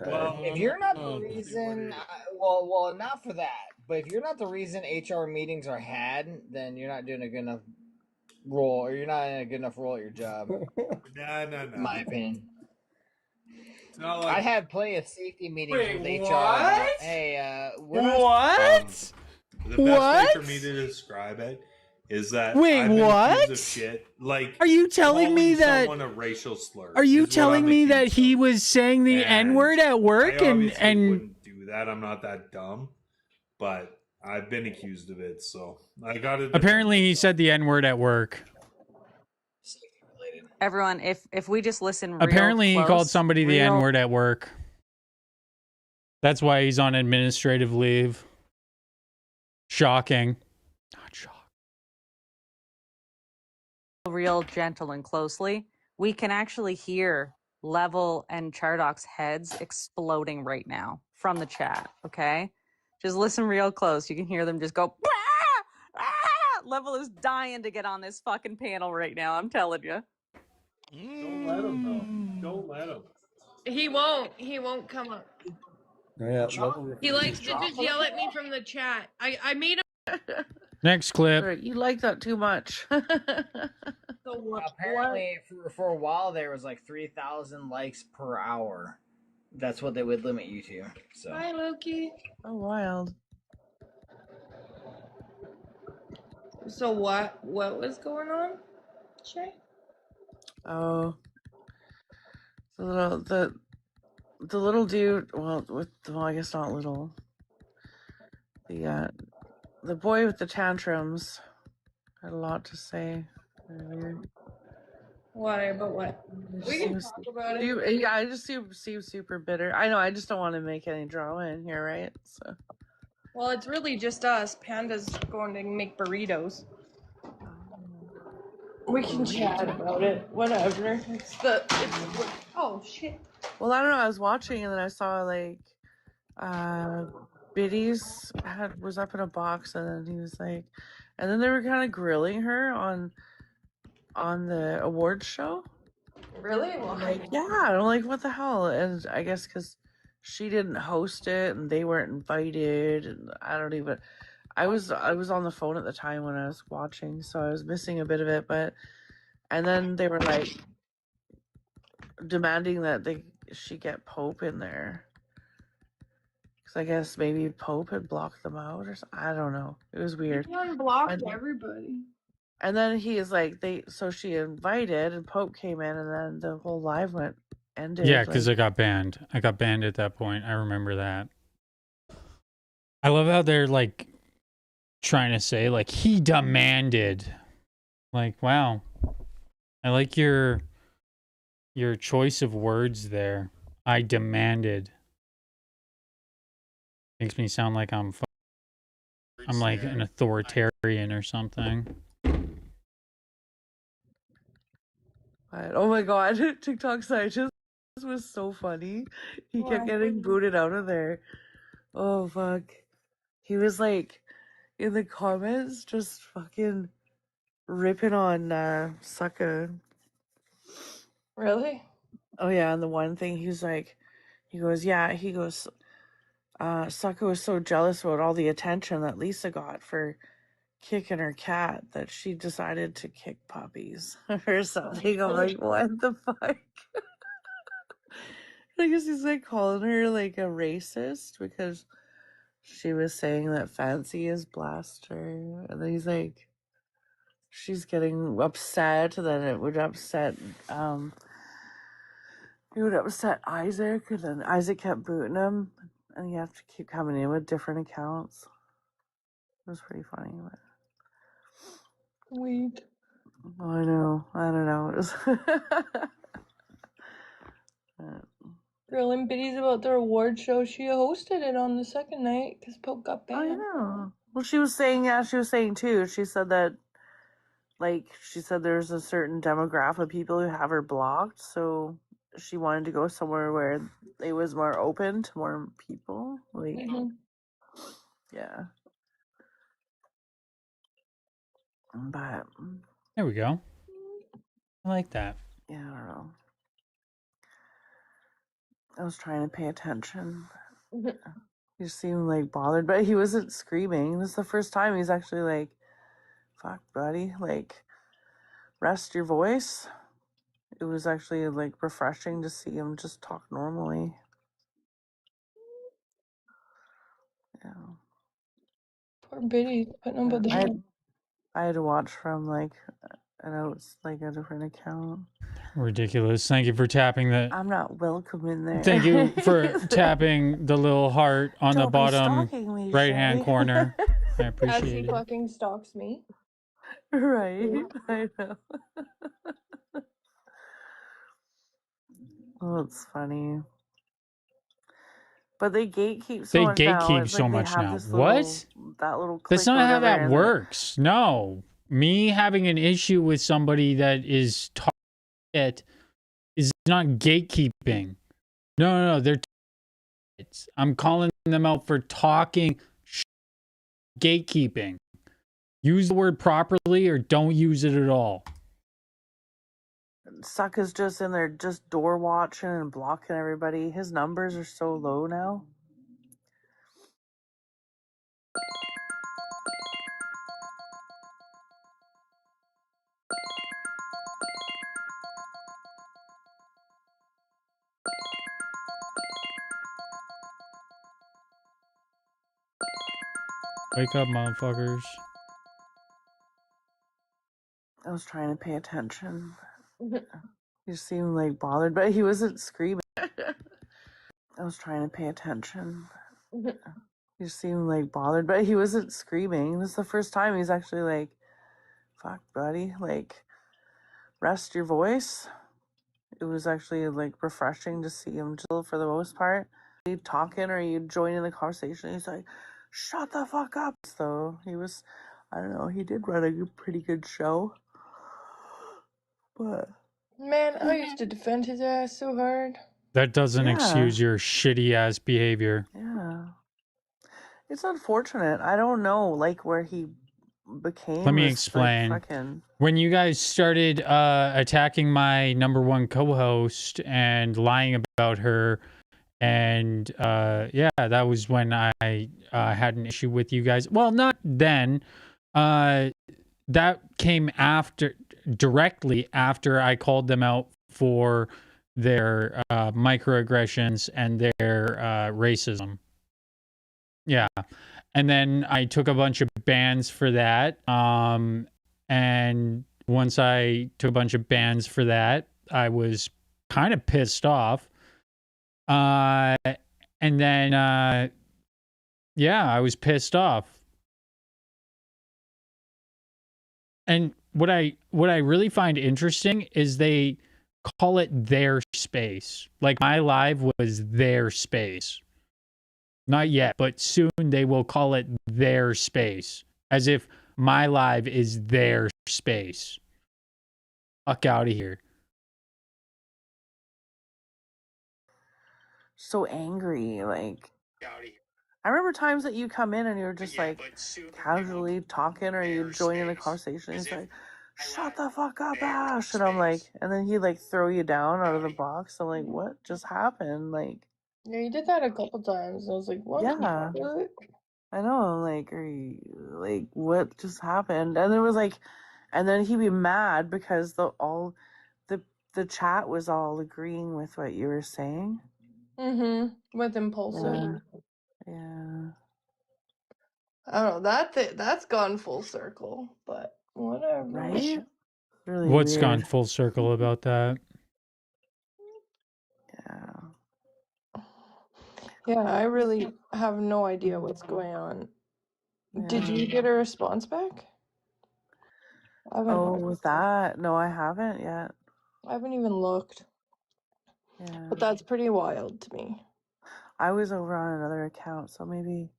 Well, if you're not the reason, well, not for that. But if you're not the reason HR meetings are had, then you're not doing a good enough role, or you're not in a good enough role at your job. No. In my opinion. It's not like I had plenty of safety meetings with HR. what? About, hey, What? The best way for me to describe it is that Wait, I've been what? accused of shit. Like, Are you telling me calling that? someone a racial slur? Are you is what telling I'm me that accused he was saying the N word at work I and obviously wouldn't do that. I'm not that dumb, but I've been accused of it, so I got it. apparently he said the N word at work. Everyone, if we just listen real Apparently he close, called somebody the real- N word at work. That's why he's on administrative leave. Shocking. real gentle and closely, we can actually hear Level and Chardoc's heads exploding right now from the chat, okay? Just listen real close. You can hear them just go, "Ah! Ah!" Level is dying to get on this fucking panel right now, I'm telling you. Don't let him, though. Don't let him. He won't come up. Yeah, He likes to just yell at me from the chat. I made him. Next clip. You like that too much. Apparently, for a while there was like 3,000 likes per hour. That's what they would limit you to. So. Hi, Loki. Oh, wild. So what was going on, Shay? Oh, the little dude. Well, I guess not little. The boy with the tantrums had a lot to say earlier. Why? About what? We can talk about it. Yeah, I just seem super bitter. I know. I just don't want to make any drama in here, right? So. Well, it's really just us. Panda's going to make burritos. We can chat about it. Whatever. Oh shit. Well, I don't know. I was watching and then I saw like Biddy's was up in a box, and then he was like, and then they were kind of grilling her on the awards show. Really? I'm Why? like, yeah, I'm like, what the hell? And I guess because she didn't host it and they weren't invited, and I don't even. I was on the phone at the time when I was watching, so I was missing a bit of it. But and then they were like demanding that she get Pope in there. Because I guess maybe Pope had blocked them out or something. I don't know. It was weird. He unblocked And, everybody. and then he is like, so she invited and Pope came in and then the whole live ended. Yeah, because like, I got banned. I got banned at that point. I remember that. I love how they're like trying to say like he demanded. Like, wow. I like your choice of words there. I demanded. Makes me sound like I'm like an authoritarian or something. But, oh my god, TikTok scientist was so funny. He kept Why? getting booted out of there. Oh fuck. He was like in the comments just fucking ripping on Sucka. Really? Oh yeah, and the one thing he goes, Sucka was so jealous about all the attention that Lisa got for kicking her cat that she decided to kick puppies or something. I'm like, what the fuck? I guess he's like calling her like a racist because she was saying that Fancy is blaster, and then he's like, she's getting upset, and then it would upset Isaac, and then Isaac kept booting him, and you have to keep coming in with different accounts. It was pretty funny, but Weed. I know. I don't know. It was Grilling Biddies about their award show. She hosted it on the second night because Pope got Oh banned. yeah. Well, she was saying too. She said that, like, there's a certain demographic of people who have her blocked, so she wanted to go somewhere where it was more open to more people. Like, yeah. But There we go. I like that. yeah, I don't know. I was trying to pay attention. He seemed like bothered, but he wasn't screaming. This is the first time he's actually like, fuck, buddy, like, rest your voice. It was actually like refreshing to see him just talk normally. Yeah. Poor Biddy putting up with the shit. I had to watch from like a different account. Ridiculous. Thank you for tapping the. I'm not welcome in there. Thank you for tapping the little heart on the Don't be bottom stalking me, right-hand Shay. corner. I As he appreciate it. fucking stalks me. Right. I know. Oh, it's funny. But they gatekeep so They much now. gatekeep It's so like they much have now. this What? that little click That's not or how whatever, that and works. No. Me having an issue with somebody that is it is not gatekeeping. No. They're I'm calling them out for talking gatekeeping. Use the word properly or don't use it at all. Sucker's just in there just door watching and blocking everybody. His numbers are so low now. Wake up, motherfuckers. I was trying to pay attention. He seemed like bothered, but he wasn't screaming. I was trying to pay attention. He seemed like bothered, but he wasn't screaming. This is the first time he's actually like, fuck, buddy, like, rest your voice. It was actually like refreshing to see him chill for the most part. You talking or you joining the conversation, he's like, shut the fuck up. So he was, I don't know, he did run a pretty good show. But Man, I used to defend his ass so hard. That doesn't Yeah. excuse your shitty ass behavior. yeah, It's unfortunate. I don't know, like, where he became Let me this, explain. like, fucking... When you guys started attacking my #1 co-host and lying about her, and yeah, that was when I had an issue with you guys. Well, not then. That came directly after I called them out for their microaggressions and their racism. Yeah. And then I took a bunch of bans for that. And once I took a bunch of bans for that, I was kind of pissed off. And then, yeah, I was pissed off. And what I really find interesting is they call it their space. Like my live was their space. Not yet, but soon they will call it their space. As if my live is their space. Fuck out of here. So angry, like... I remember times that you come in and you're just, like, casually talking or you join in a conversation and he's like, shut the fuck up, Ash! And I'm like... And then he'd, like, throw you down out of the box. I'm like, what just happened? Like... Yeah, you did that a couple times. I was like, what? Yeah. I know, like, are you, like, what just happened? And it was like, and then he'd be mad because the chat was all agreeing with what you were saying. With impulsive. Yeah. I don't know, that's gone full circle, but whatever. Right? Really What's weird. gone full circle about that? Yeah, I really have no idea what's going on. Did you get a response back? Oh, with that? No, I haven't yet. I haven't even looked. Yeah. But that's pretty wild to me. I was over on another account, so maybe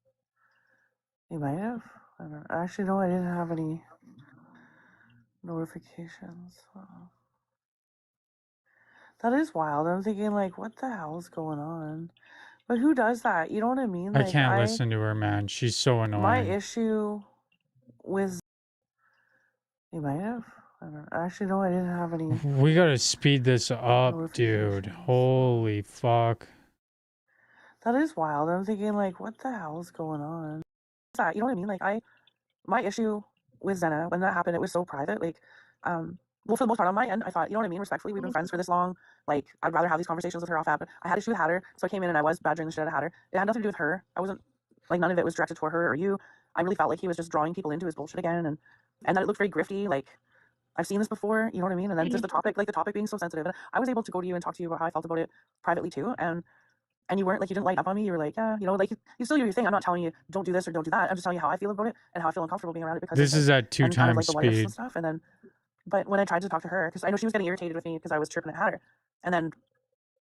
he might have. I don't know. Actually, no, I didn't have any notifications. That is wild. I'm thinking, like, what the hell is going on? But who does that? You know what I mean? I Like, can't listen to her, man. She's so annoying. My issue with... He might have. I don't know. Actually, no, I didn't have any. We gotta speed this up, dude. Holy fuck. That is wild. I'm thinking, like, what the hell is going on? That, you know what I mean? Like, my issue with Zena, when that happened, it was so private. Like, well, for the most part on my end, I thought, you know what I mean? Respectfully, we've been friends for this long. Like, I'd rather have these conversations with her off app. But I had issue with Hatter, so I came in and I was badgering the shit out of Hatter. It had nothing to do with her. I wasn't, like, none of it was directed toward her or you. I really felt like he was just drawing people into his bullshit again, and that it looked very grifty. Like, I've seen this before, you know what I mean? And then just the topic being so sensitive. And I was able to go to you and talk to you about how I felt about it privately too. And you weren't, like, you didn't light up on me. You were like, yeah, you know, like, you still do your thing. I'm not telling you don't do this or don't do that. I'm just telling you how I feel about it and how I feel uncomfortable being around it because This is at 2 and kind of, like, times the whiteness speed. and stuff. And then, but when I tried to talk to her, because I know she was getting irritated with me because I was chirping at Hatter, and then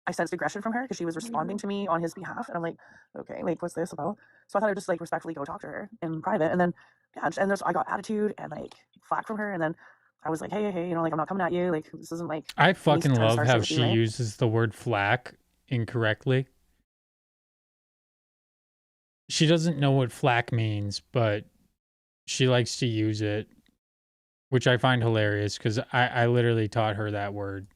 I sensed aggression from her because she was responding to me on his behalf, and I'm like, okay, like, what's this about? So I thought I'd just, like, respectfully go talk to her in private, and then yeah, and I got attitude and, like, flack from her, and then I was like, hey, you know, like, I'm not coming at you, like, this isn't like I me fucking trying to love start how shit with you, she right? uses the word flack incorrectly. She doesn't know what flack means, but she likes to use it, which I find hilarious because I literally taught her that word.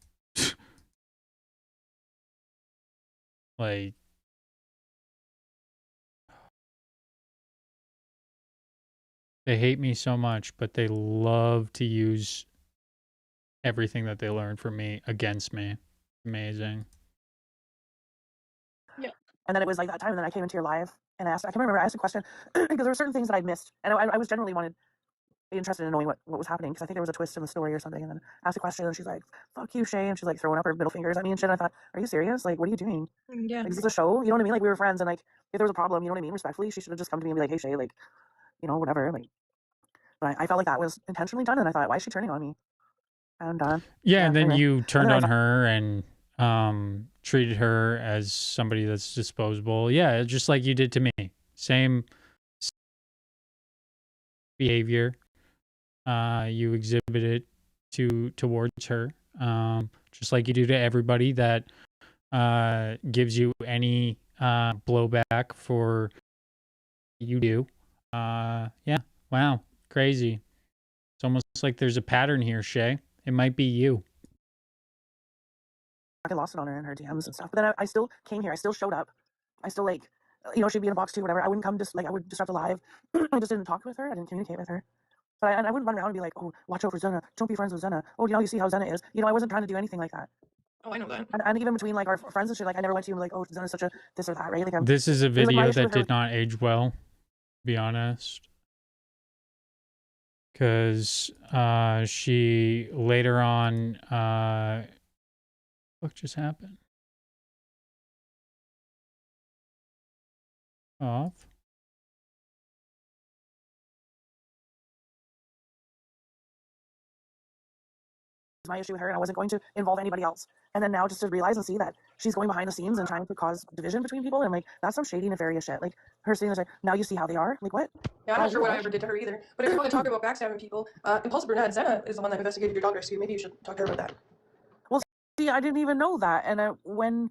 Like, they hate me so much, but they love to use everything that they learned from me against me. Amazing. Yeah. And then it was like that time, and then I came into your live and I can remember I asked a question because there were certain things that I'd missed, and I was generally interested in knowing what was happening because I think there was a twist in the story or something. And then I asked a question, and she's like, "Fuck you, Shay," and she's like throwing up her middle fingers at me and shit. And I thought, "Are you serious? Like, what are you doing? Yeah. Like, is this a show? You know what I mean? Like, we were friends, and like, if there was a problem, you know what I mean? Respectfully, she should have just come to me and be like, "Hey, Shay, like, you know, whatever." Like, but I felt like that was intentionally done, and I thought, why is she turning on me? And Yeah, and then anyway. you turned then I on thought- her and treated her as somebody that's disposable. Yeah, just like you did to me. Same behavior you exhibited towards her. Just like you do to everybody that gives you any blowback for you do. Yeah. Wow. Crazy. It's almost like there's a pattern here, Shay. It might be you. I lost it on her and her DMs and stuff. But then I still came here. I still showed up. I still like, you know, she'd be in a box too, whatever. I wouldn't come just like, I would disrupt the live. I just didn't talk with her. I didn't communicate with her. But I wouldn't run around and be like, oh, watch out for Zena. Don't be friends with Zena. Oh, you know, you see how Zena is. You know, I wasn't trying to do anything like that. Oh, I know that. And even between like our friends and shit, like I never went to you and like, oh, Zena's such a this or that, right? Like This is a it was, like, my video issue that with her did not age well, to be honest. Because she later on, what just happened? Off. my issue with her and I wasn't going to involve anybody else. And then now just to realize and see that she's going behind the scenes and trying to cause division between people. And I'm like, that's some shady, nefarious shit. Like her sitting there, like, now you see how they are? Like what? Yeah, I'm not sure what I ever did to her either. But if you want to talk about backstabbing people, Impulsive Brunette, Zena is the one that investigated your dog rescue. Maybe you should talk to her about that. Well, see, I didn't even know that. And when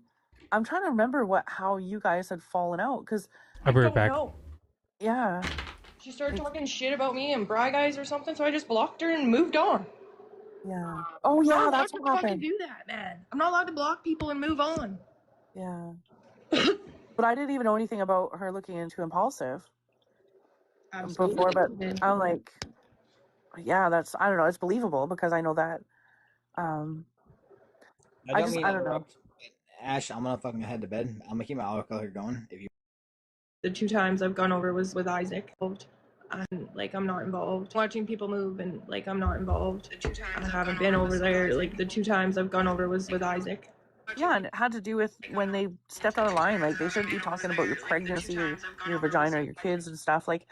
I'm trying to remember how you guys had fallen out, because I'll be right back. Yeah. She started talking shit about me and Bry Guys or something, so I just blocked her and moved on. Yeah. Oh yeah, I'm not that's allowed what to fucking happened. do that, man. I'm not allowed to block people and move on. Yeah. But I didn't even know anything about her looking into Impulsive before, but I'm like, yeah, I don't know, it's believable because I know that. I don't mean to I don't know. interrupt, but Ash, I'm gonna fucking head to bed. I'm gonna keep my auto color going. If you The 2 times I've gone over was with Isaac. And like I'm not involved. Watching people move and like I'm not involved. I haven't been over there. Like the 2 times I've gone over was with Isaac. Yeah, and it had to do with when they stepped out of line. Like they shouldn't be talking about your pregnancy or your vagina or your kids and stuff. Like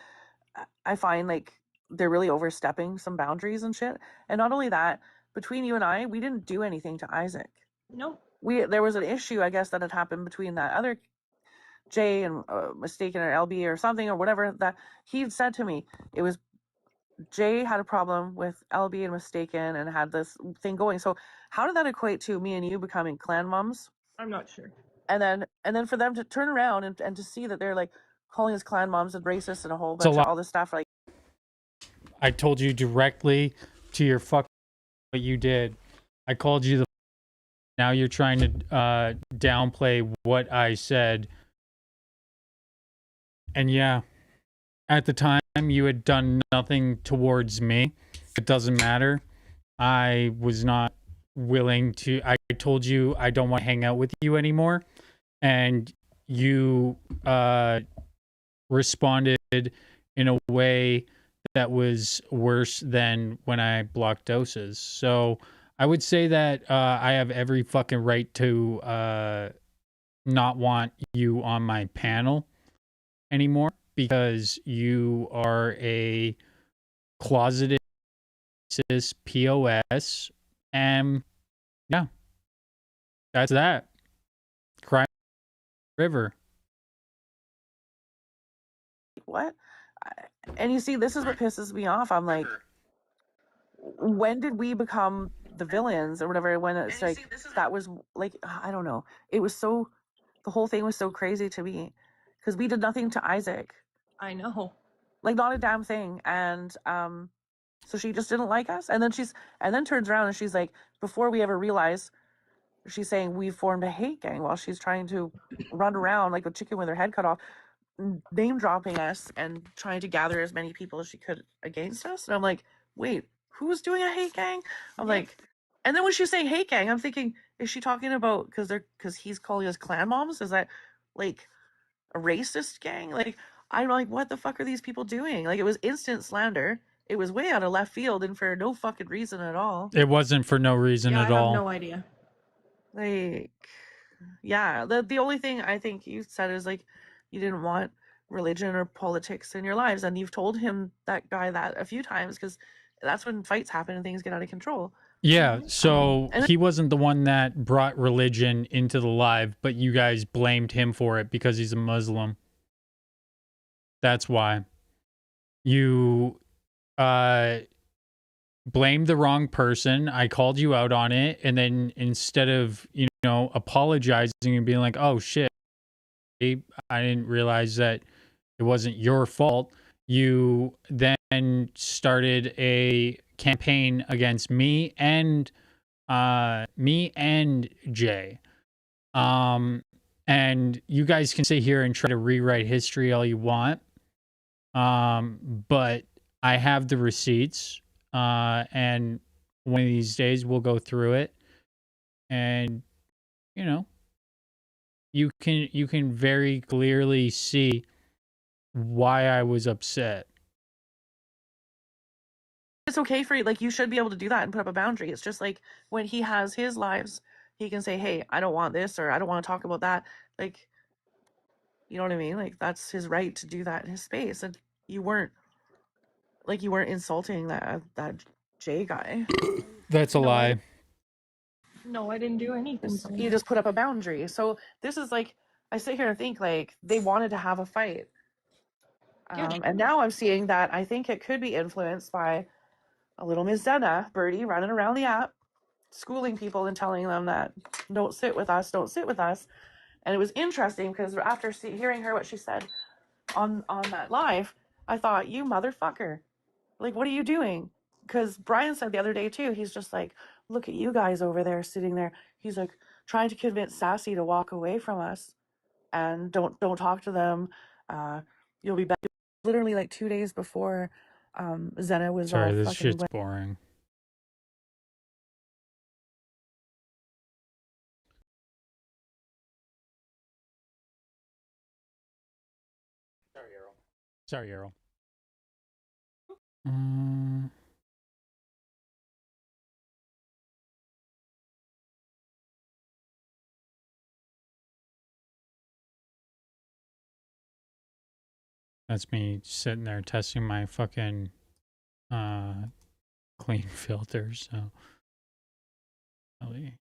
I find like they're really overstepping some boundaries and shit. And not only that, between you and I, we didn't do anything to Isaac. No. There was an issue, I guess, that had happened between that other Jay and Mistaken or LB or something or whatever that he said to me. It was Jay had a problem with LB and Mistaken and had this thing going. So how did that equate to me and you becoming clan moms? I'm not sure. And then for them to turn around and to see that they're like calling us clan moms and racist and a whole It's a bunch of lot. all this stuff. Like I told you directly to your fuck what you did. I called you the. Now you're trying to downplay what I said. And yeah, at the time you had done nothing towards me. It doesn't matter. I was not willing to. I told you I don't want to hang out with you anymore, and you responded in a way that was worse than when I blocked Doses. So I would say that I have every fucking right to not want you on my panel anymore because you are a closeted cis POS, and yeah, that's that. Crime River. what? And you see, this is what pisses me off. I'm like, when did we become the villains or whatever? When it's like that was like I don't know. It was so the whole thing was so crazy to me because we did nothing to Isaac. I know. Like not a damn thing. And so she just didn't like us. And then turns around and she's like, before we ever realize, she's saying we formed a hate gang while she's trying to run around like a chicken with her head cut off, name dropping us and trying to gather as many people as she could against us. And I'm like, wait, who's doing a hate gang? I'm like, and then when she's saying hate gang, I'm thinking, is she talking about because he's calling us clan moms? Is that like a racist gang? Like, I'm like, what the fuck are these people doing? Like, it was instant slander. It was way out of left field and for no fucking reason at all. It wasn't for no reason Yeah, at I have all. no idea. Like, yeah, the only thing I think you said is like, you didn't want religion or politics in your lives. And you've told him, that guy, that a few times because that's when fights happen and things get out of control. Yeah, so And- he wasn't the one that brought religion into the live, but you guys blamed him for it because he's a Muslim. That's why. You blamed the wrong person. I called you out on it, and then instead of, apologizing and being like, oh shit, I didn't realize that It wasn't your fault. You then started a campaign against me and Jay. And you guys can sit here and try to rewrite history all you want. But I have the receipts, and one of these days we'll go through it, and you know, you can very clearly see why I was upset. It's okay for you. Like, you should be able to do that and put up a boundary. It's just like when he has his lives, he can say, hey, I don't want this, or I don't want to talk about that. Like, you know what I mean? Like, that's his right to do that in his space. And you weren't insulting that Jay guy. That's a lie. No, I didn't do anything. You just put up a boundary. So this is like, I sit here and think like they wanted to have a fight. And now I'm seeing that I think it could be influenced by a little Miss Zena, Birdie, running around the app, schooling people and telling them that don't sit with us, don't sit with us. And it was interesting because after hearing her, what she said on that live, I thought, you motherfucker, like, what are you doing? Because Brian said the other day too, he's just like, look at you guys over there sitting there. He's like trying to convince Sassy to walk away from us and don't talk to them. You'll be back. Literally like 2 days before Zena was Sorry, all this fucking shit's boring. Sorry, Errol. That's me sitting there testing my fucking clean filters, so really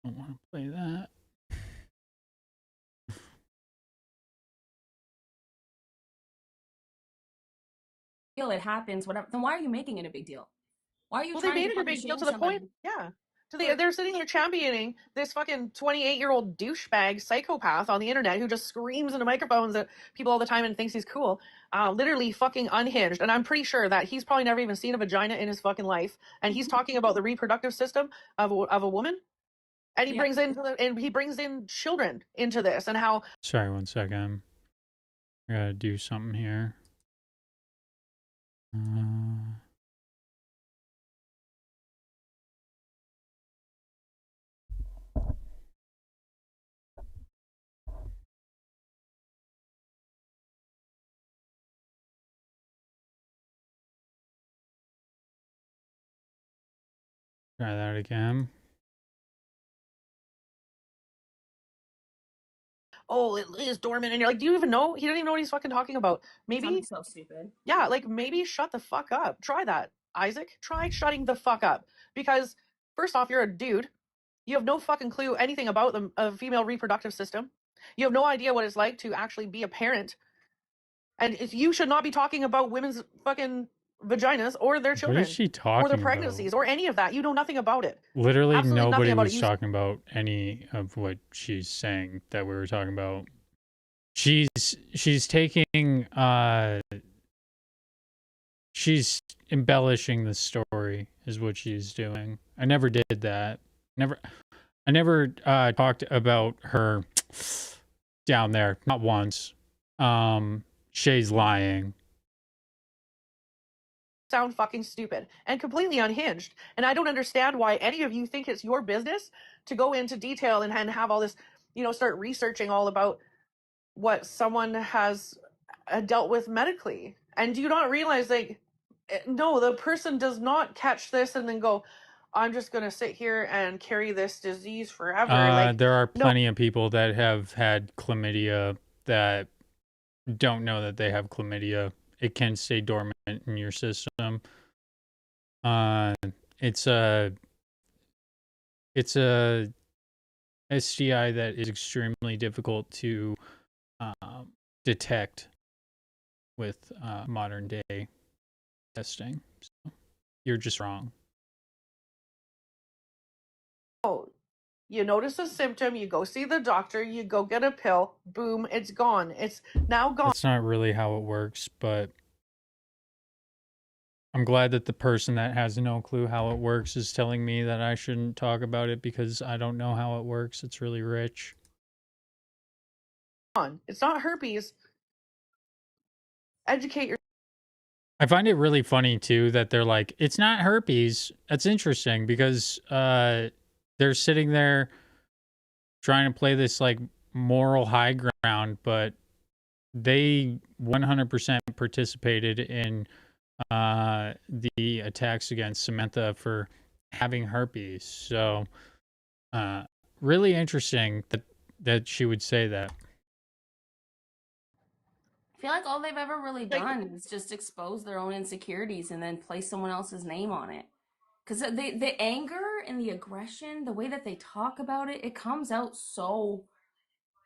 don't want to play that. It happens, whatever. Then why are you making it a big deal? Why are you Well, trying they made to it a fucking big deal shame to the somebody? point, yeah. They're sitting there championing this fucking 28-year-old douchebag psychopath on the internet who just screams into microphones at people all the time and thinks he's cool. Literally fucking unhinged. And I'm pretty sure that he's probably never even seen a vagina in his fucking life. And he's talking about the reproductive system of a woman. And he brings in children into this and how. Sorry, 1 second. I gotta do something here. Try that again. Oh, it is dormant, and you're like, do you even know? He doesn't even know what he's fucking talking about. Maybe so stupid. Yeah, like maybe shut the fuck up. Try that, Isaac. Try shutting the fuck up. Because first off, you're a dude. You have no fucking clue anything about the female reproductive system. You have no idea what it's like to actually be a parent. And you should not be talking about women's fucking vaginas or their What children is she or talking their about? pregnancies or any of that. You know nothing about it. Literally Absolutely nothing nobody about was it. talking about any of what she's saying that we were talking about. She's taking she's embellishing the story is what she's doing. I never did that. I never talked about her down there, not once. Shay's lying. Sound fucking stupid and completely unhinged. And I don't understand why any of you think it's your business to go into detail and have all this, start researching all about what someone has dealt with medically. And do you not realize, like, no, the person does not catch this and then go, I'm just going to sit here and carry this disease forever. There are plenty of people that have had chlamydia that don't know that they have chlamydia. It can stay dormant in your system. It's a STI that is extremely difficult to detect with modern day testing. So you're just wrong. Oh, You notice a symptom, you go see the doctor, you go get a pill, boom, it's gone. It's now gone. That's not really how it works, but I'm glad that the person that has no clue how it works is telling me that I shouldn't talk about it because I don't know how it works. It's really rich. It's not herpes. Educate your. I find it really funny too that they're like, it's not herpes. That's interesting because they're sitting there trying to play this like moral high ground, but they 100% participated in the attacks against Samantha for having herpes. So really interesting that she would say that. I feel like all they've ever really done is just expose their own insecurities and then place someone else's name on it. Because the anger and the aggression, the way that they talk about it, it comes out so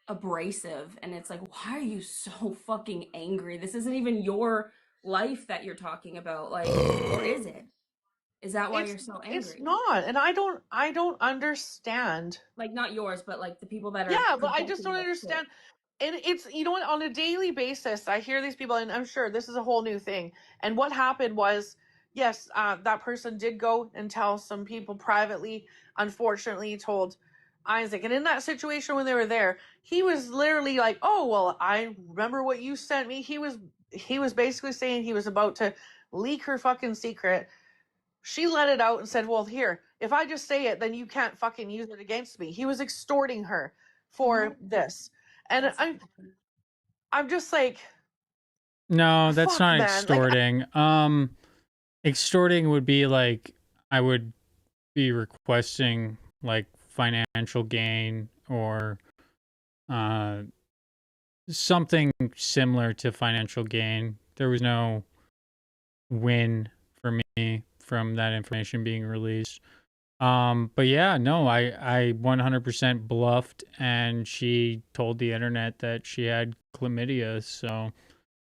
abrasive. And it's like, why are you so fucking angry? This isn't even your life that you're talking about. Like, or is it? Is that why you're so angry? It's not, and I don't understand. Like, not yours, but like the people that are. Yeah, but I just don't understand. And it's, you know what, on a daily basis, I hear these people, and I'm sure this is a whole new thing. And what happened was, yes, that person did go and tell some people privately, unfortunately told Isaac. And in that situation when they were there, he was literally like, oh, well, I remember what you sent me. He was basically saying he was about to leak her fucking secret. She let it out and said, well, here, if I just say it, then you can't fucking use it against me. He was extorting her for this. And I'm just like, No, that's fuck, not man. extorting. Extorting would be like I would be requesting like financial gain or something similar to financial gain. There was no win for me from that information being released. But yeah, no, I 100% bluffed, and she told the internet that she had chlamydia. So,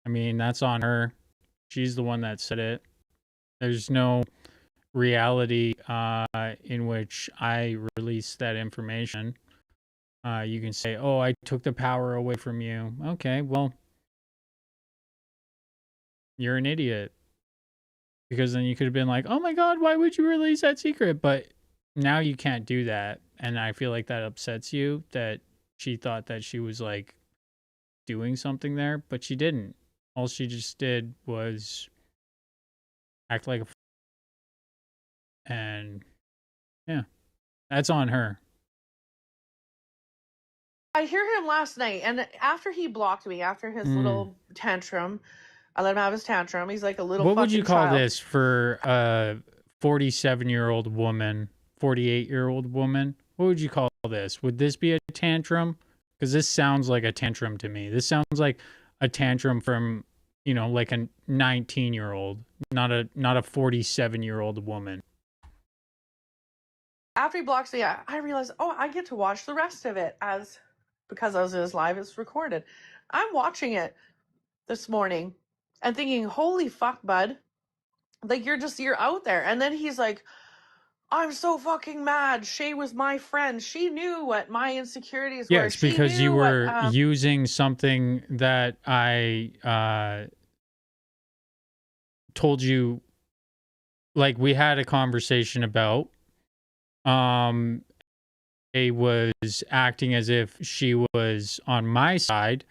I mean, that's on her. She's the one that said it. There's no reality in which I released that information. You can say, oh, I took the power away from you. Okay, well, you're an idiot. Because then you could have been like, oh my God, why would you release that secret? But now you can't do that. And I feel like that upsets you that she thought that she was like doing something there, but she didn't. All she just did was act like a and yeah, that's on her. I hear him last night, and after he blocked me, after his little tantrum, I let him have his tantrum. He's like a little What would you call child. this for a 47-year-old woman, 48-year-old woman? What would you call this? Would this be a tantrum? Because this sounds like a tantrum to me. This sounds like a tantrum from, you know, like a 19-year-old, not a 47-year-old woman. After he blocks me, I realized, oh, I get to watch the rest of it because I was in his live, it's recorded. I'm watching it this morning and thinking, holy fuck, bud. Like, you're out there. And then he's like, I'm so fucking mad. Shay was my friend. She knew what my insecurities were. Yes, because you were using something that I told you, like we had a conversation about. It was acting as if she was on my side,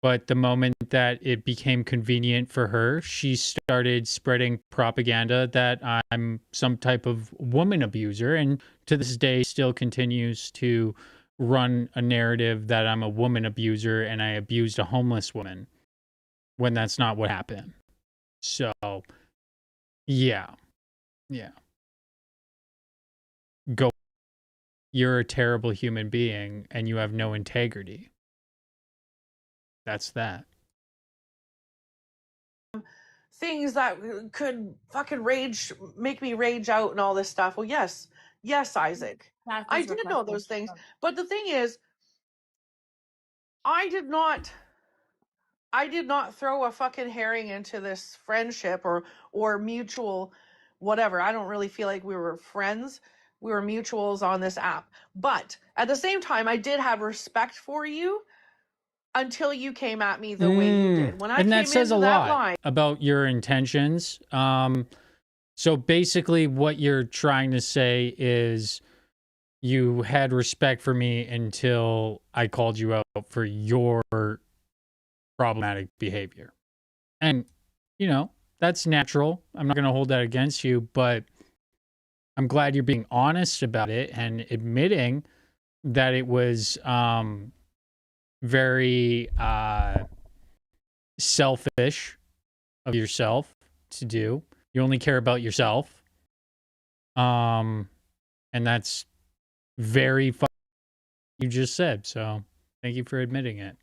but the moment that it became convenient for her, she started spreading propaganda that I'm some type of woman abuser, and to this day still continues to run a narrative that I'm a woman abuser and I abused a homeless woman when that's not what happened. So, yeah. Go. You're a terrible human being and you have no integrity. That's that. Things that could fucking make me rage out and all this stuff. Well, yes, Isaac. I did know those things. But the thing is, I did not throw a fucking herring into this friendship or mutual whatever. I don't really feel like we were friends, we were mutuals on this app. But at the same time, I did have respect for you until you came at me the way you did. When I And came that says a into that lot line, about your intentions. So basically, what you're trying to say is you had respect for me until I called you out for your problematic behavior. And, you know, that's natural. I'm not going to hold that against you, but I'm glad you're being honest about it and admitting that it was very selfish of yourself to do. You only care about yourself. And that's very you just said. So thank you for admitting it.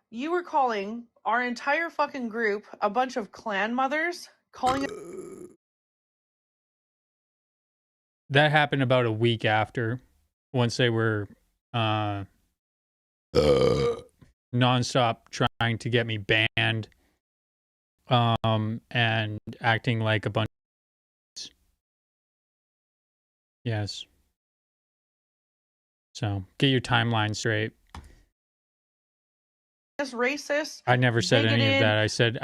you were calling our entire fucking group a bunch of clan mothers, calling it That happened about a week after, once they were nonstop trying to get me banned, and acting like a bunch. Yes. So get your timeline straight. racist. I never said any of bigoted. that. I said,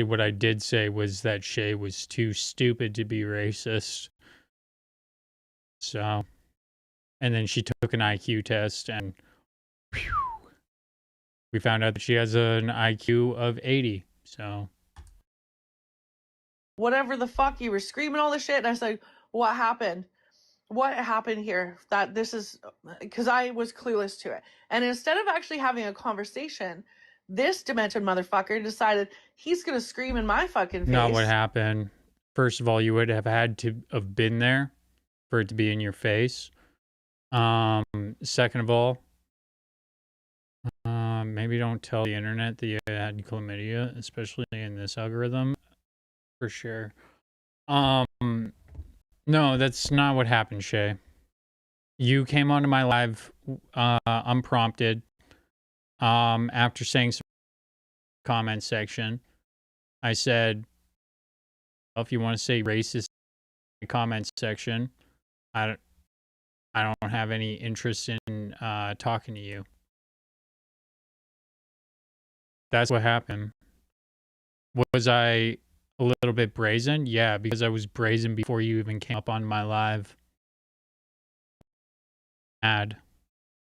what I did say was that Shay was too stupid to be racist. So, and then she took an IQ test and whew, we found out that she has an IQ of 80. So, Whatever the fuck, you were screaming all this shit. And I said, what happened? What happened here? That this is because I was clueless to it. And instead of actually having a conversation, this demented motherfucker decided he's going to scream in my fucking face. not what happened. First of all, you would have had to have been there for it to be in your face. Second of all, maybe don't tell the internet that you had chlamydia, especially in this algorithm. For sure. No, that's not what happened, Shay. You came onto my live unprompted. After saying some comment section, I said, well, if you want to say racist in the comment section, I don't have any interest in talking to you. That's what happened. Was I a little bit brazen? Yeah, because I was brazen before you even came up on my live ad.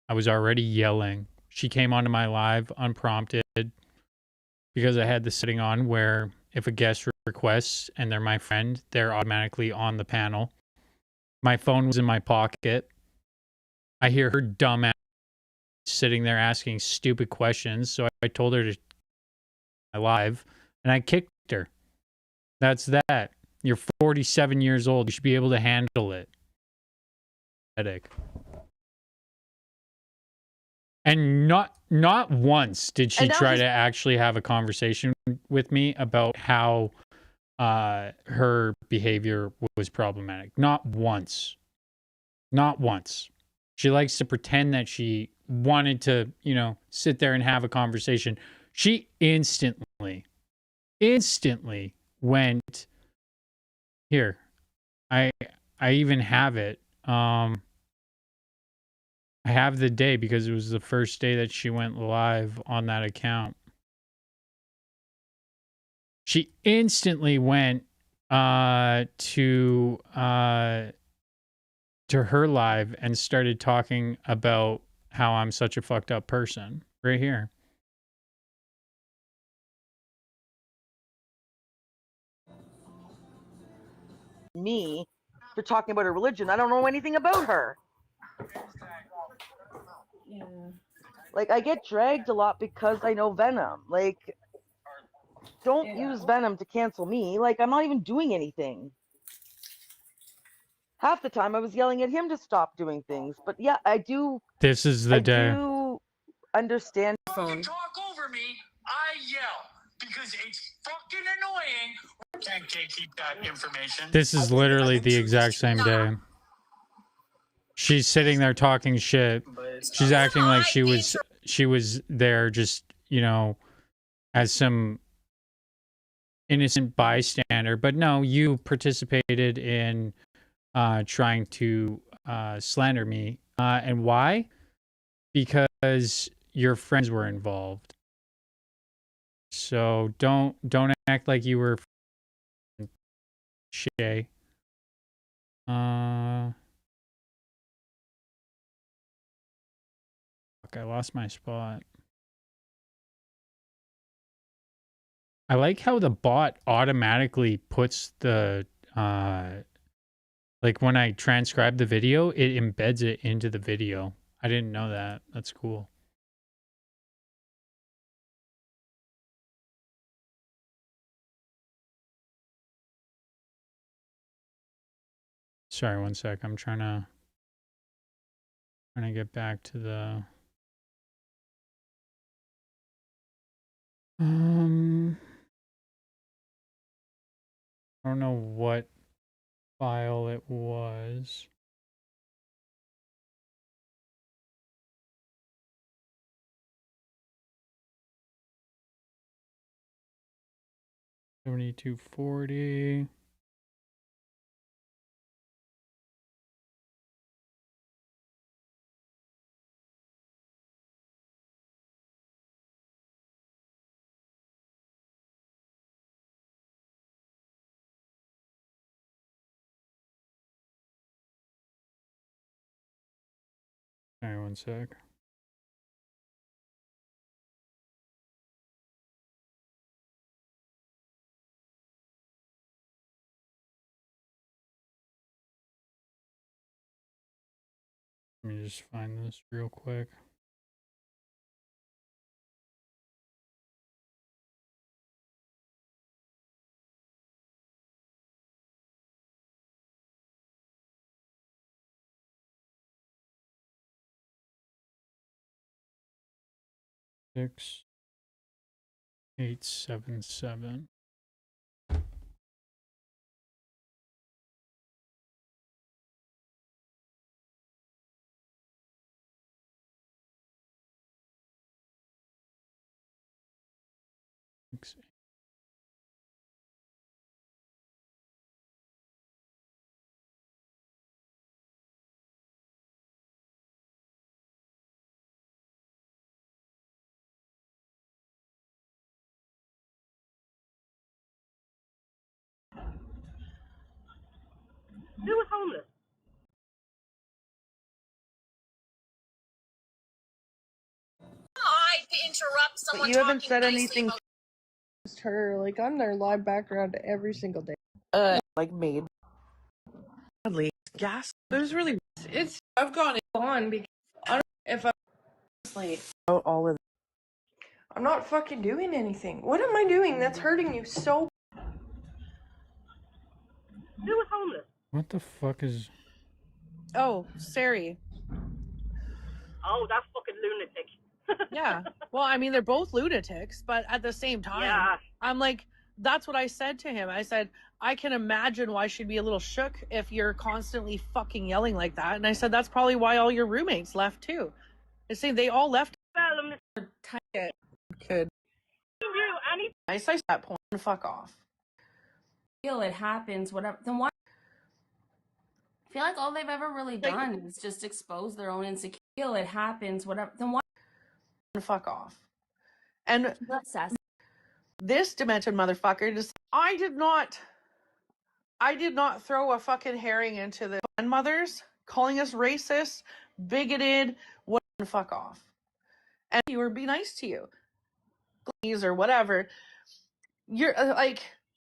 I was already yelling. She came onto my live unprompted because I had the setting on where if a guest requests and they're my friend, they're automatically on the panel. My phone was in my pocket. I hear her dumb ass sitting there asking stupid questions, so I told her to live and I kicked her. That's that. You're 47 years old. You should be able to handle it. Headache. And not once did she try to actually have a conversation with me about how her behavior was problematic. Not once. Not once. She likes to pretend that she wanted to, sit there and have a conversation. She instantly went here. I even have it. I have the day because it was the first day that she went live on that account. She instantly went to her live and started talking about how I'm such a fucked up person. Right here. Me for talking about her religion. I don't know anything about her. Yeah. Like, I get dragged a lot because I know Venom. Like, don't use Venom to cancel me. Like, I'm not even doing anything. Half the time I was yelling at him to stop doing things. But yeah, I do. This is the day. I do understand. Phone. Talk over me, I yell because it's fucking annoying. Can't keep that information. This is literally the exact same day. She's sitting there talking shit. She's acting like she was there just, as some innocent bystander, but no, you participated in trying to slander me. And why? Because your friends were involved. So don't act like you were Shay. Fuck, I lost my spot. I like how the bot automatically puts the like when I transcribe the video, it embeds it into the video. I didn't know that. That's cool. Sorry, one sec. I'm trying to get back to the I don't know what file it was. $72.40. Sorry, one sec. Let me just find this real quick. Six, 877. Who was homeless? I interrupt someone. But you haven't said anything. Just her, like I'm their live background every single day. Like made. Sadly, gas. There's really. It's I've gone on because I don't if I'm late. All of. I'm not fucking doing anything. What am I doing that's hurting you so? Who was homeless? What the fuck is... Oh, Sari. Oh, that fucking lunatic. Yeah. Well, I mean, they're both lunatics, but at the same time, Yeah. I'm like, that's what I said to him. I said, I can imagine why she'd be a little shook if you're constantly fucking yelling like that. And I said, that's probably why all your roommates left too. I say they all left. Could. I say that point. Fuck off. Feel it happens, whatever. Then why? I feel like all they've ever really done is just expose their own insecurity. Feel it happens, whatever. Then why? Fuck off. And this demented motherfucker just. I did not throw a fucking herring into the grandmothers, calling us racist, bigoted, what fuck off. And you would be nice to you. Please or whatever. You're like,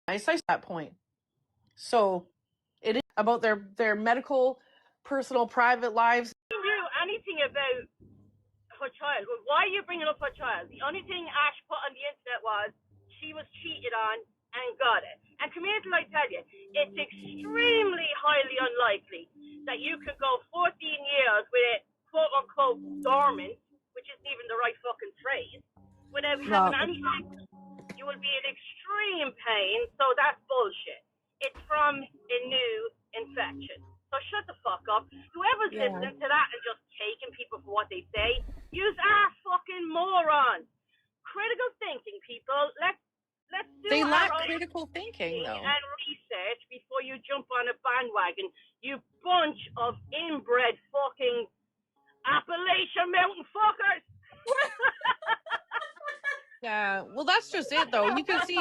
I say that point. So it is about their medical, personal, private lives. You knew anything about her child. Well, why are you bringing up her child? The only thing Ash put on the internet was she was cheated on and got it. And come here till I tell you, it's extremely highly unlikely that you could go 14 years with it, quote unquote, dormant, which isn't even the right fucking phrase, without having any sex. You will be in extreme pain, so that's bullshit. It's from a new infection. So shut the fuck up. Whoever's listening to that and just taking people for what they say, yous are fucking morons. Critical thinking, people. let's do They our lack own critical thinking, though. and research before you jump on a bandwagon. You bunch of inbred fucking Appalachian mountain fuckers. Yeah, well, that's just it, though. You can see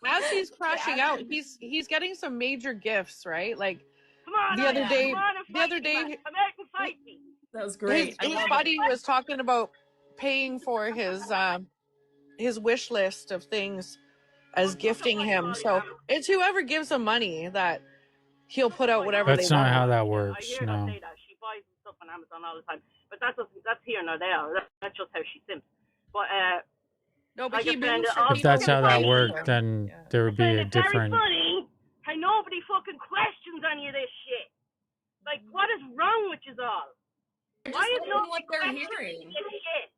as he's crashing out, he's getting some major gifts, right? Like Come on, the other day, come on and fight me, man. Come out and fight me. That was his, great. I his love buddy it. was talking about paying for his wish list of things as gifting him. So it's whoever gives him money that he'll put out whatever That's they not want. how that I works. hear her No. say that. She buys stuff on Amazon all the time. But that's here nor there. That's just how she simps. But No, but like he a friend, moves all If that's how that fucking worked, funny. then there would be a It's very different. funny how nobody fucking questions any of this shit. Like, what is wrong with you all? They're Why just is liking nobody what they're questioning hearing. this shit?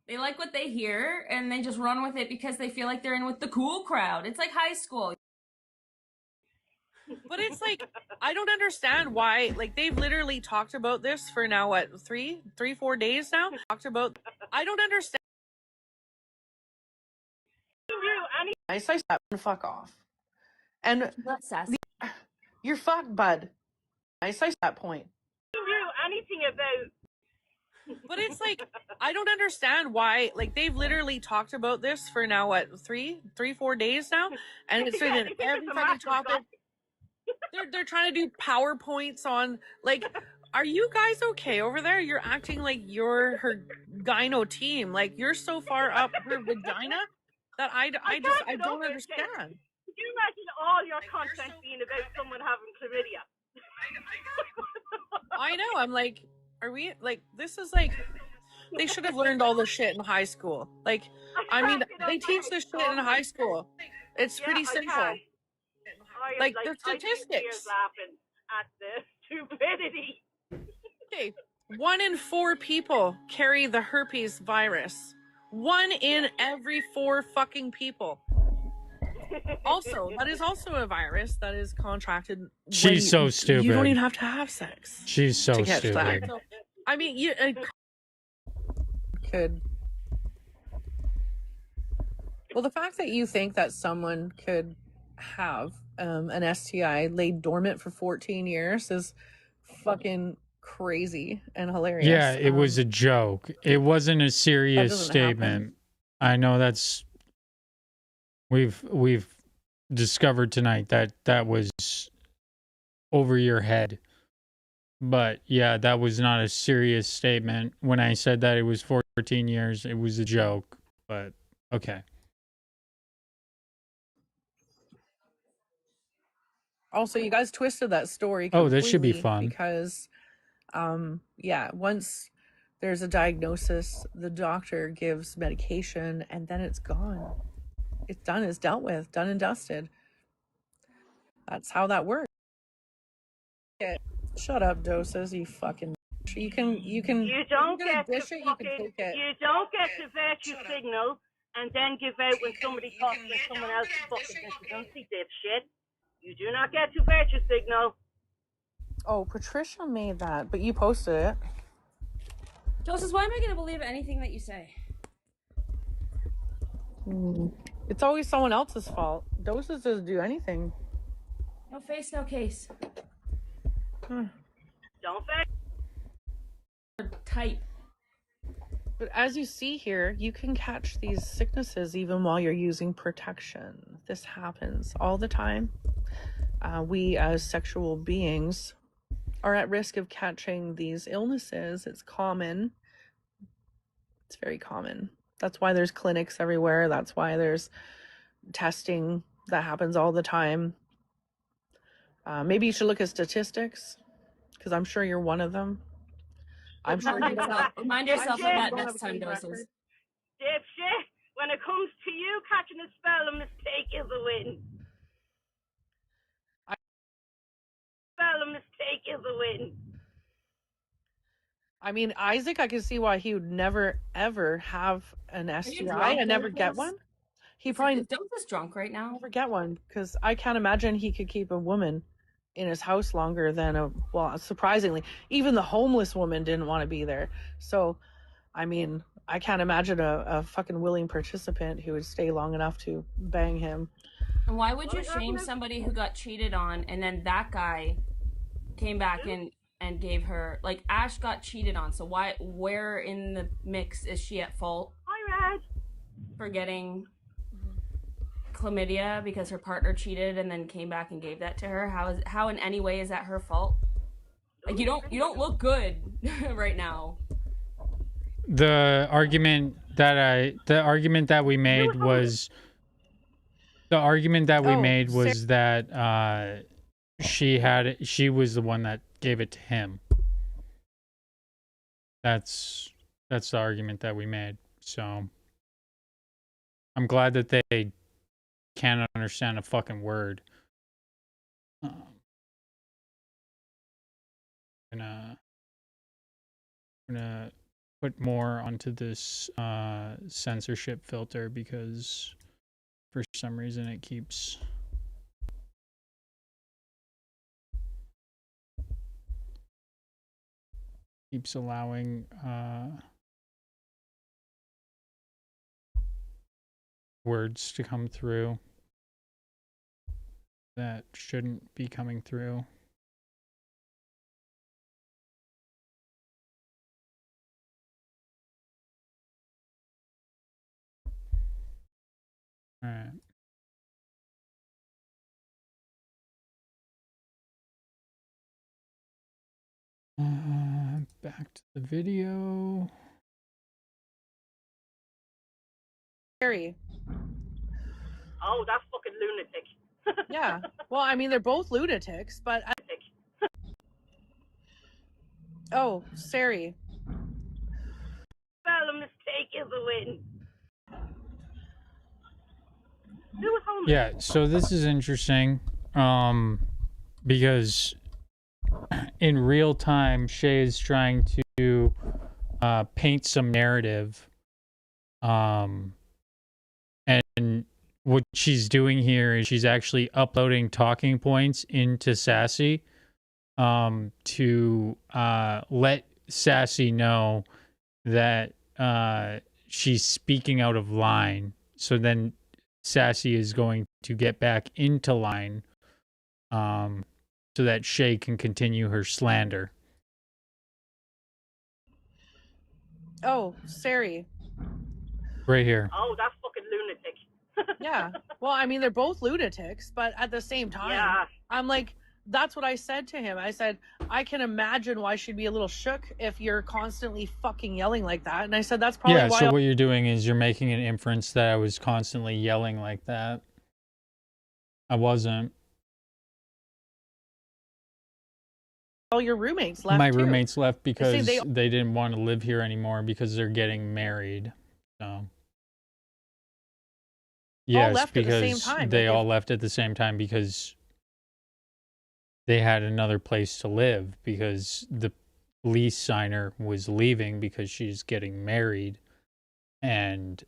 They like what they hear and they just run with it because they feel like they're in with the cool crowd. It's like high school. But it's like I don't understand why. Like they've literally talked about this for now what 4 days now. Talked about. I don't understand. Nice, I step and fuck off. And you're fucked, bud. Nice, I that point. Do anything about. But it's like I don't understand why. Like they've literally talked about this for now what 4 days now, and it's been in every fucking topic. They're trying to do PowerPoints on like. Are you guys okay over there? You're acting like you're her gyno team. Like you're so far up her vagina that I don't understand. Could you imagine all your content being about someone having chlamydia? I know. I'm like, are we like? This is like. They should have learned all this shit in high school. Like, I mean, they teach this shit in high school. It's pretty simple. Like the statistics. Laughing at the stupidity. Okay, 1 in 4 people carry the herpes virus. 1 in every 4 fucking people. Also, that is also a virus that is contracted. She's so stupid. You don't even have to have sex. She's so to catch stupid. that. So, I mean, you could. Well, the fact that you think that someone could have an STI laid dormant for 14 years is fucking crazy and hilarious. Yeah, it was a joke. It wasn't a serious doesn't statement. I know that's we've discovered tonight that that was over your head. But yeah, that was not a serious statement. When I said that it was 14 years, it was a joke. But okay. Also, you guys twisted that story. Oh, this should be completely fun. Because, yeah, once there's a diagnosis, the doctor gives medication, and then it's gone. It's done. It's dealt with. Done and dusted. That's how that works. Okay. Shut up, doses. You fucking. You can. You don't get to dish it. You can take it. You don't get the virtue signal and then give out when somebody talks and someone else fucking don't see dipshit. You do not get to virtue signal. Oh, Patricia made that, but you posted it. Joseph, why am I going to believe anything that you say? It's always someone else's fault. Doses doesn't do anything. No face, no case. Don't type. But as you see here, you can catch these sicknesses even while you're using protection. This happens all the time. We as sexual beings are at risk of catching these illnesses. It's common. It's very common. That's why there's clinics everywhere. That's why there's testing that happens all the time. Maybe you should look at statistics, because I'm sure you're one of them. I'm sure you don't. Remind yourself of that next time, Doses. Dipshit, when it comes to you catching a spell, a mistake is a win. A mistake is a win. I mean, Isaac, I can see why he would never, ever have an STI and never get one. He probably Doses drunk right now. never get one, because I can't imagine he could keep a woman in his house longer than well, surprisingly, even the homeless woman didn't want to be there. So, I mean, I can't imagine a fucking willing participant who would stay long enough to bang him. And why would you shame somebody who got cheated on and then that guy came back and gave her, like, Ash got cheated on, so where in the mix is she at fault? Hi, Red. For getting chlamydia because her partner cheated and then came back and gave that to her? How in any way is that her fault? Like, you don't look good right now. The argument that we made was that she was the one that gave it to him. That's the argument that we made. So I'm glad that they can't understand a fucking word. I'm gonna put more onto this censorship filter because for some reason it keeps allowing words to come through that shouldn't be coming through. All right. Back to the video. Scary. Oh, that fucking lunatic. Yeah. Well, I mean, they're both lunatics, but oh, Sari. Well, a mistake is a win. Who was home? Yeah, so this is interesting, because in real time, Shay is trying to paint some narrative, and what she's doing here is she's actually uploading talking points into Sassy, to let Sassy know that she's speaking out of line. So then Sassy is going to get back into line, so that Shay can continue her slander. Oh, Sari. Right here. Oh, that fucking lunatic. Yeah. Well, I mean, they're both lunatics, but at the same time, Yeah. I'm like, that's what I said to him. I said, I can imagine why she'd be a little shook if you're constantly fucking yelling like that. And I said, that's probably Yeah, why. so what you're doing is you're making an inference that I was constantly yelling like that. I wasn't. All your roommates left. My too. roommates left because they didn't want to live here anymore because they're getting married. So yes, left at the same because time. they Like, all left at the same time because they had another place to live, because the lease signer was leaving because she's getting married and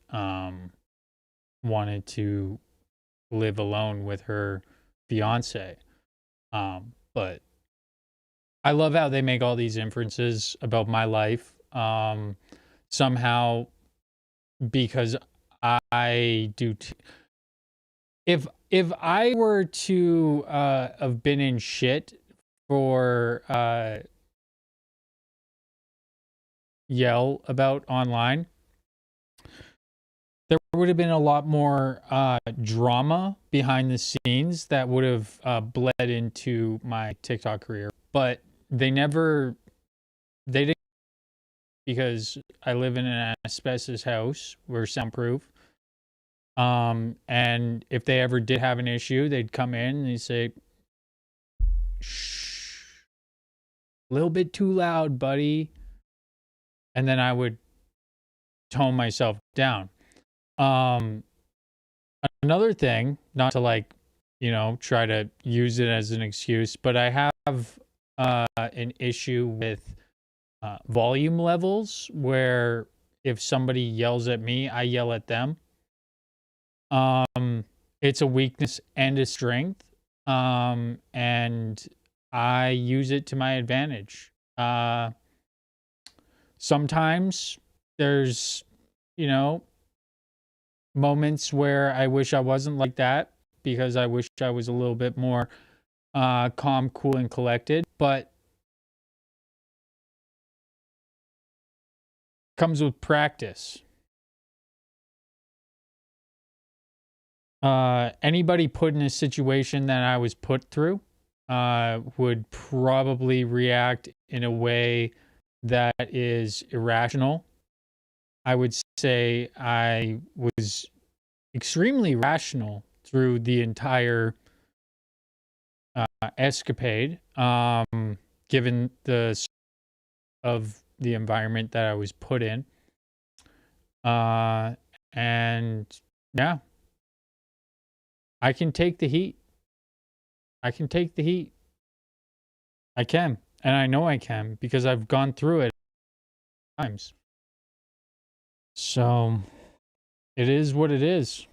wanted to live alone with her fiance. But I love how they make all these inferences about my life. Somehow, because I do. If I were to have been in shit for yell about online, there would have been a lot more drama behind the scenes that would have bled into my TikTok career. But they didn't, because I live in an asbestos house. We're soundproof. And if they ever did have an issue, they'd come in and they'd say, shh, a little bit too loud, buddy. And then I would tone myself down. Another thing, not to try to use it as an excuse, but I have an issue with volume levels where if somebody yells at me, I yell at them. It's a weakness and a strength. And I use it to my advantage. Sometimes there's you know, moments where I wish I wasn't like that because I wish I was a little bit more calm, cool, and collected. But comes with practice. Anybody put in a situation that I was put through would probably react in a way that is irrational. I would say I was extremely rational through the entire escapade, given the of the environment that I was put in. And yeah, I can take the heat. I can take the heat. I can. And I know I can because I've gone through it times. So it is what it is.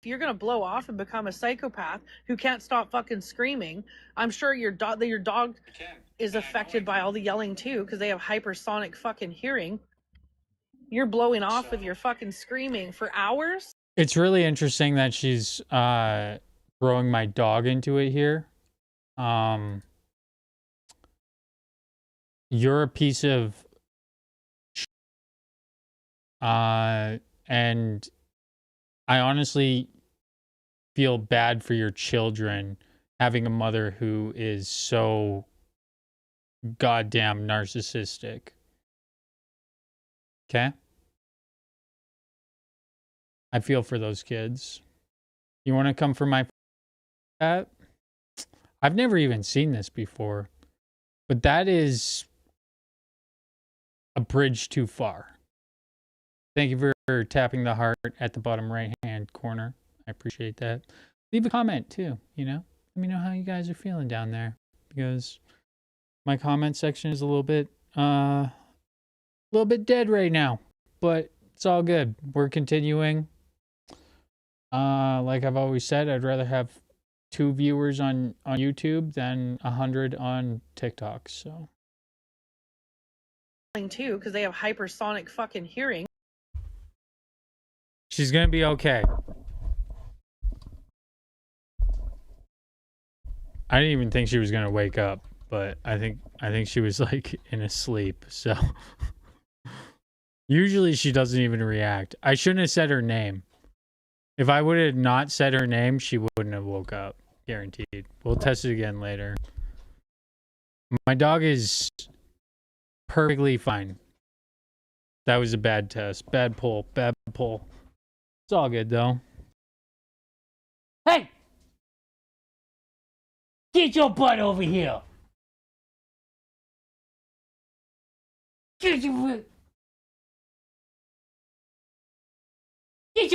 If you're gonna blow off and become a psychopath who can't stop fucking screaming, I'm sure your dog is affected by all the yelling too, because they have hypersonic fucking hearing. You're blowing off with your fucking screaming for hours. It's really interesting that she's throwing my dog into it here. You're a piece of and I honestly feel bad for your children having a mother who is so goddamn narcissistic. Okay? I feel for those kids. You want to come for my that? I've never even seen this before, but that is a bridge too far. Thank you for tapping the heart at the bottom right-hand corner. I appreciate that. Leave a comment too, you know? Let me know how you guys are feeling down there, because my comment section is a little bit dead right now, but it's all good. We're continuing. Like I've always said, I'd rather have 2 viewers on YouTube than 100 on TikTok. So Too, because they have hypersonic fucking hearing. she's gonna be okay. I didn't even think she was gonna wake up, but I think she was like in a sleep. So usually she doesn't even react. I shouldn't have said her name. If I would have not said her name, she wouldn't have woke up. Guaranteed. We'll test it again later. My dog is perfectly fine. That was a bad test. Bad pull. Bad pull. It's all good though. Hey! Get your butt over here! Get your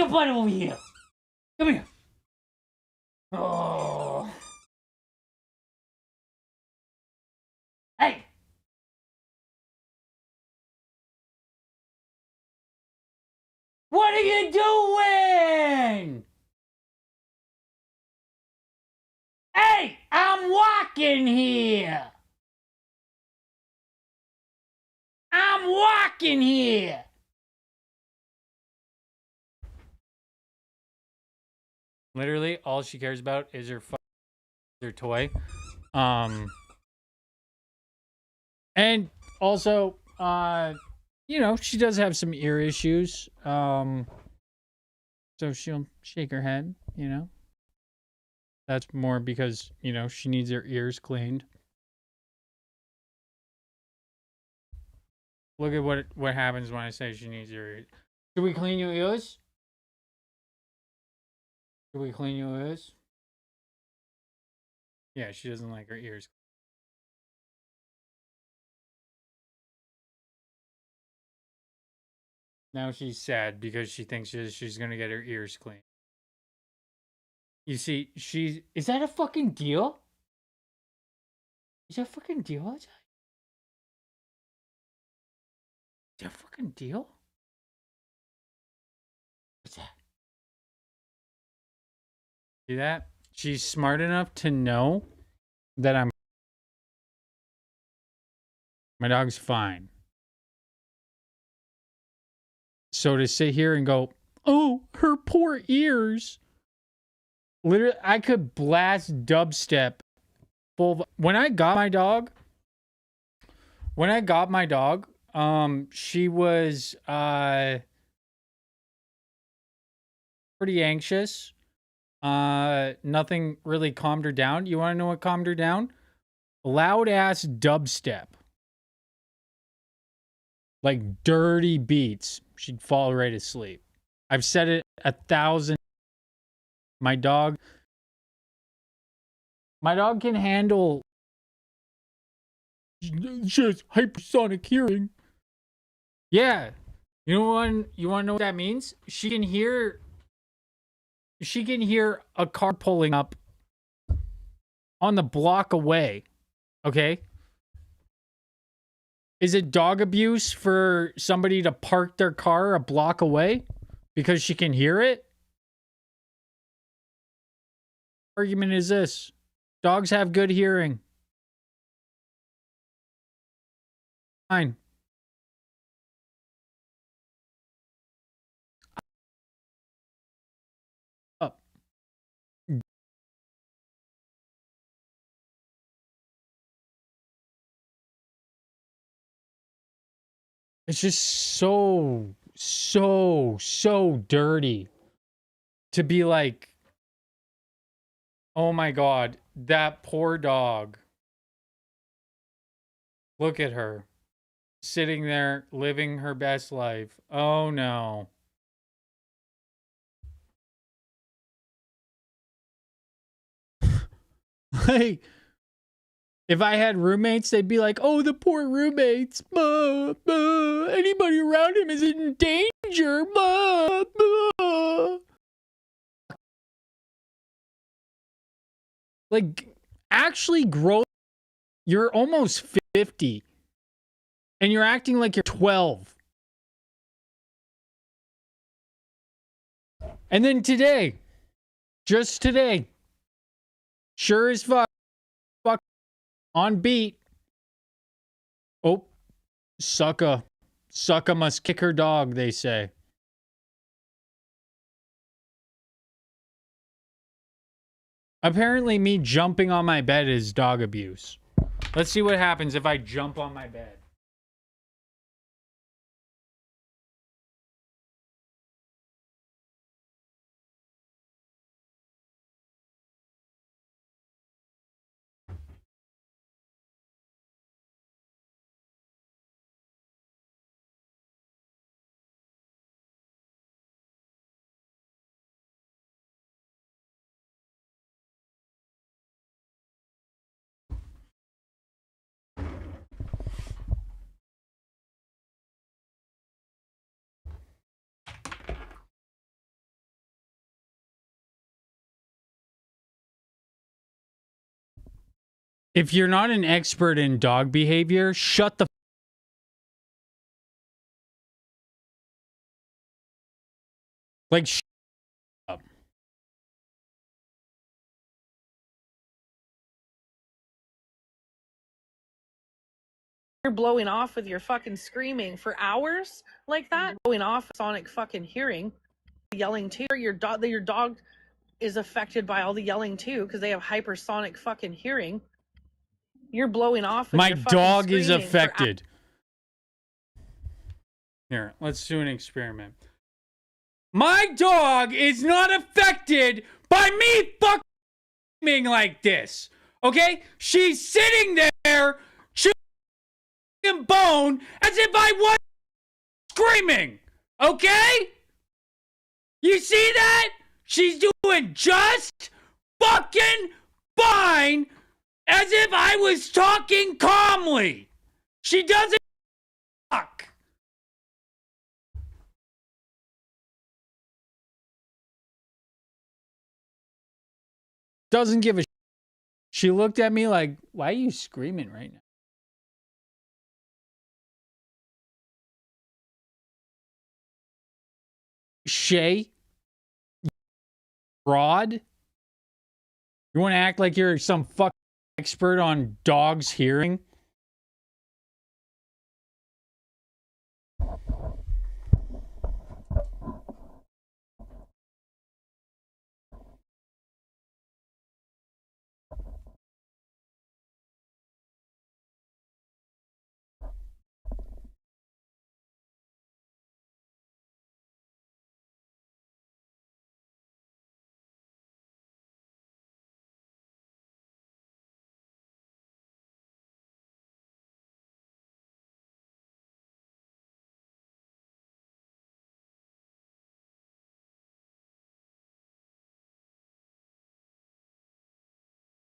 butt over here! Come here! Oh. Hey! What are you doing? Hey, I'm walking here. I'm walking here. Literally, all she cares about is her toy. And also, you know, she does have some ear issues. So she'll shake her head, you know. That's more because, you know, she needs her ears cleaned. Look at what happens when I say she needs her ears. Should we clean your ears? Should we clean your ears? Yeah, she doesn't like her ears. Now she's sad because she thinks she's gonna get her ears cleaned. You see, is that a fucking deal? Is that a fucking deal? Is that a fucking deal? What's that? See that? She's smart enough to know that my dog's fine. So to sit here and go, oh, her poor ears. Literally, I could blast dubstep full. When I got my dog, she was pretty anxious. Nothing really calmed her down. You want to know what calmed her down? Loud ass dubstep. Like dirty beats. She'd fall right asleep. I've said it 1,000. My dog can handle just hypersonic hearing. Yeah. You want to know what that means? She can hear a car pulling up on the block away. Okay? Is it dog abuse for somebody to park their car a block away because she can hear it? Argument is this: dogs have good hearing. Fine. Up. It's just so dirty to be like, oh my God, that poor dog. Look at her. Sitting there, living her best life. Oh no. Like, if I had roommates, they'd be like, oh, the poor roommates. Anybody around him is in danger. Like, actually grow. You're almost 50. And you're acting like you're 12. And then today, just today, sure as fuck, on beat. Oh, Sucka must kick her dog, they say. Apparently me jumping on my bed is dog abuse. Let's see what happens if I jump on my bed. If you're not an expert in dog behavior, shut the shut up. You're blowing off with your fucking screaming for hours like that, blowing off sonic fucking hearing, yelling too. Your dog is affected by all the yelling too because they have hypersonic fucking hearing. You're blowing off. My dog is affected. Here, let's do an experiment. My dog is not affected by me fucking like this. Okay? She's sitting there chewing bone as if I was screaming. Okay? You see that? She's doing just fucking fine as if I was talking calmly. She doesn't fuck. Doesn't give a shit. She looked at me like, why are you screaming right now? Shay? Fraud? You want to act like you're some fucking expert on dogs hearing?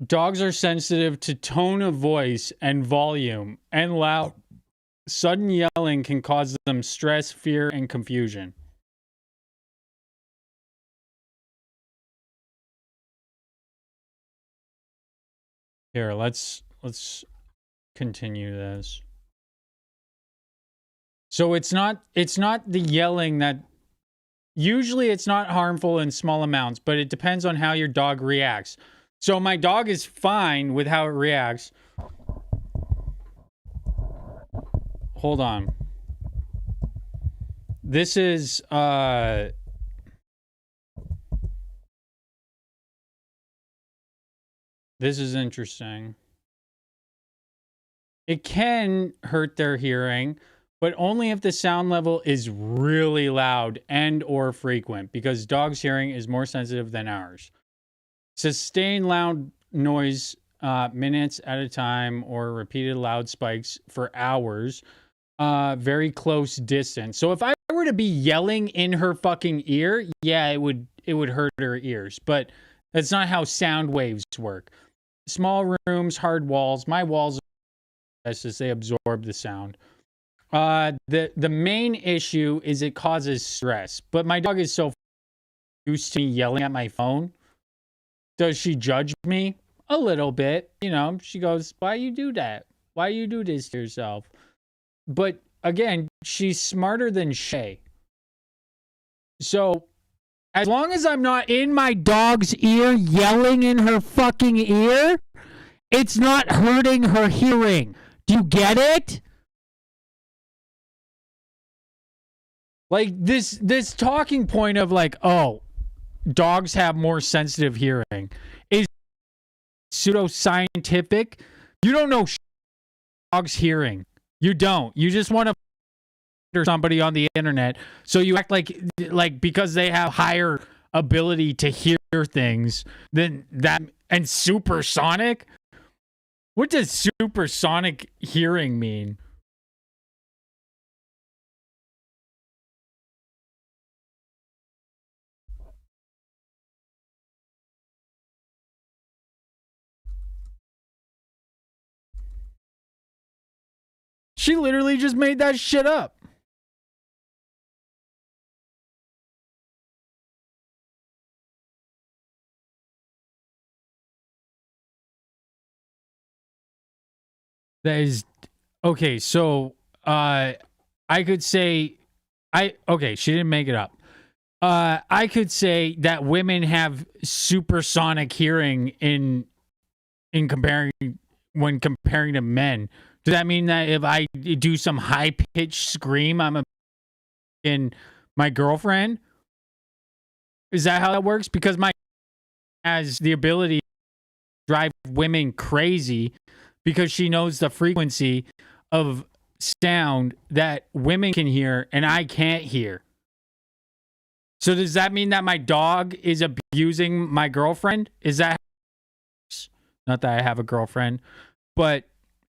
Dogs are sensitive to tone of voice and volume and loud. Sudden yelling can cause them stress, fear, and confusion. Here, let's continue this. So it's not the yelling that usually it's not harmful in small amounts, but it depends on how your dog reacts. So my dog is fine with how it reacts. Hold on. This is interesting. It can hurt their hearing, but only if the sound level is really loud and or frequent, because dogs' hearing is more sensitive than ours. Sustained loud noise minutes at a time or repeated loud spikes for hours, very close distance. So if I were to be yelling in her fucking ear, yeah, it would hurt her ears, but that's not how sound waves work. Small rooms, hard walls. My walls are as they absorb the sound. The main issue is it causes stress, but my dog is so used to me yelling at my phone. Does she judge me? A little bit. You know, she goes, why you do that? Why you do this to yourself? But again, she's smarter than Shay. So as long as I'm not in my dog's ear yelling in her fucking ear, it's not hurting her hearing. Do you get it? Like this talking point of like, oh, dogs have more sensitive hearing is pseudoscientific. You don't know dogs' hearing. You don't. You just want to somebody on the internet, so you act like because they have higher ability to hear things than that. And supersonic? What does supersonic hearing mean? She literally just made that shit up. That is okay. So, I could say, she didn't make it up. I could say that women have supersonic hearing in comparing to men. Does that mean that if I do some high pitched scream, I'm in my girlfriend? Is that how that works? Because my has the ability to drive women crazy because she knows the frequency of sound that women can hear and I can't hear. So does that mean that my dog is abusing my girlfriend? Is that not that I have a girlfriend, but